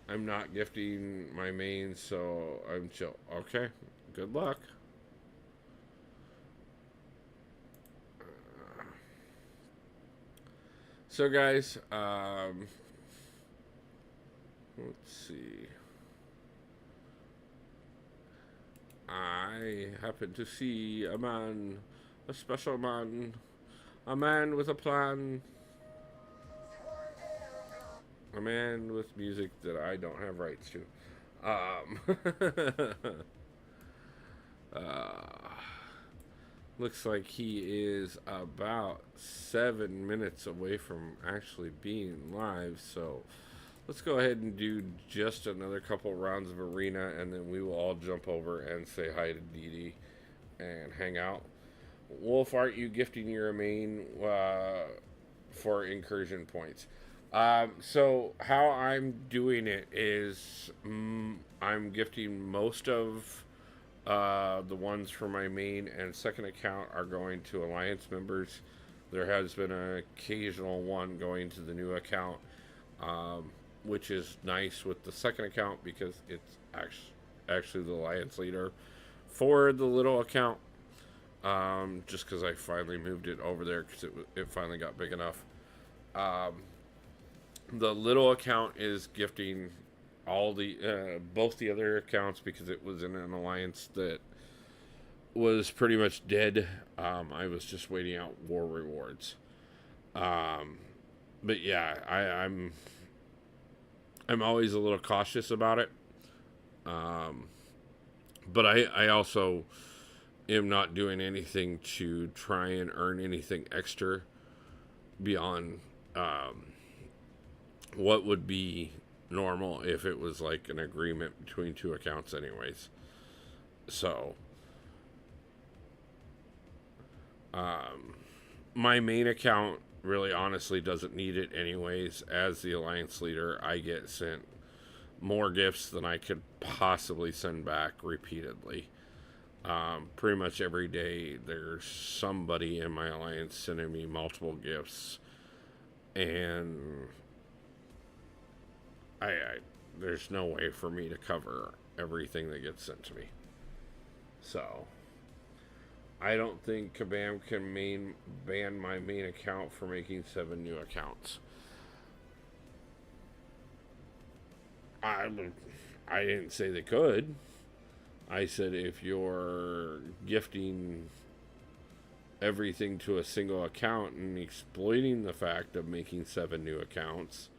I'm not gifting my main, so I'm chill. Okay, good luck. So guys, let's see. I happen to see a man, a special man, a man with a plan, a man with music that I don't have rights to. Looks like he is about 7 minutes away from actually being live, so let's go ahead and do just another couple rounds of arena, and then we will all jump over and say hi to Dee Dee and hang out. Wolf, aren't you gifting your main for incursion points? So how I'm doing it is I'm gifting most of the ones for my main and second account are going to Alliance members. There has been an occasional one going to the new account, which is nice with the second account because it's actually the Alliance leader for the little account. Just because I finally moved it over there because it finally got big enough. The little account is gifting all the both the other accounts because it was in an alliance that was pretty much dead. I was just waiting out war rewards. But yeah, I'm always a little cautious about it. But I also am not doing anything to try and earn anything extra beyond what would be normal if it was like an agreement between two accounts anyways. So my main account really honestly doesn't need it anyways. As the alliance leader, I get sent more gifts than I could possibly send back repeatedly. Pretty much every day, there's somebody in my alliance sending me multiple gifts, and I there's no way for me to cover everything that gets sent to me. So I don't think Kabam can ban my main account for making 7 new accounts. I I didn't say they could. I said if you're gifting everything to a single account and exploiting the fact of making 7 new accounts,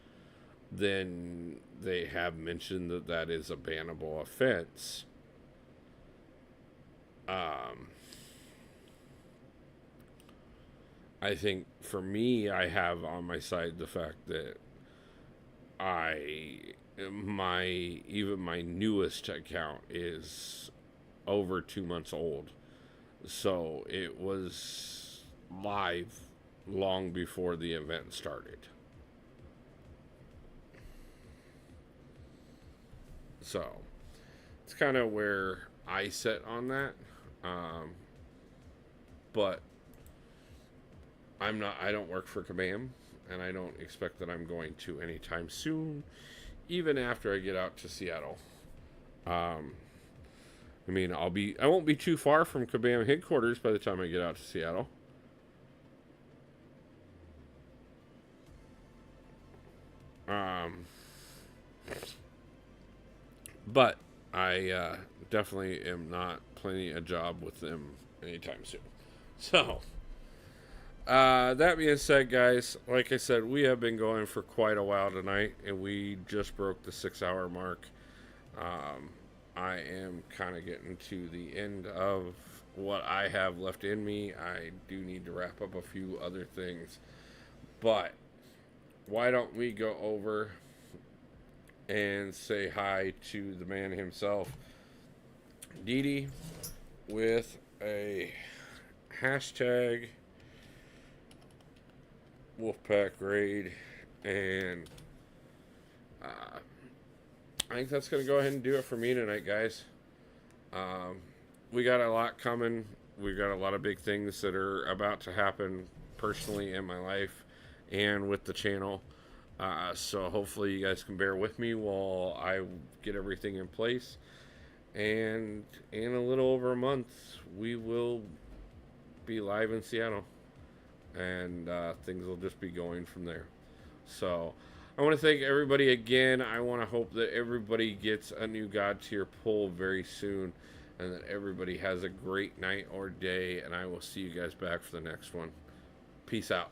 then they have mentioned that that is a bannable offense. I think for me, I have on my side the fact that my newest account is over 2 months old, so it was live long before the event started. So it's kind of where I sit on that. But I don't work for Kabam, and I don't expect that I'm going to anytime soon, even after I get out to Seattle. I mean, I won't be too far from Kabam headquarters by the time I get out to Seattle. But I definitely am not planning a job with them anytime soon. So, that being said, guys, like I said, we have been going for quite a while tonight, and we just broke the 6-hour mark. I am kind of getting to the end of what I have left in me. I do need to wrap up a few other things, but why don't we go over and say hi to the man himself, Didi, with a hashtag Wolfpack Raid, and I think that's going to go ahead and do it for me tonight, guys. We got a lot coming. We got a lot of big things that are about to happen personally in my life and with the channel. So hopefully you guys can bear with me while I get everything in place. And in a little over a month, we will be live in Seattle. And things will just be going from there. So I want to thank everybody again. I want to hope that everybody gets a new God tier pull very soon, and that everybody has a great night or day. And I will see you guys back for the next one. Peace out.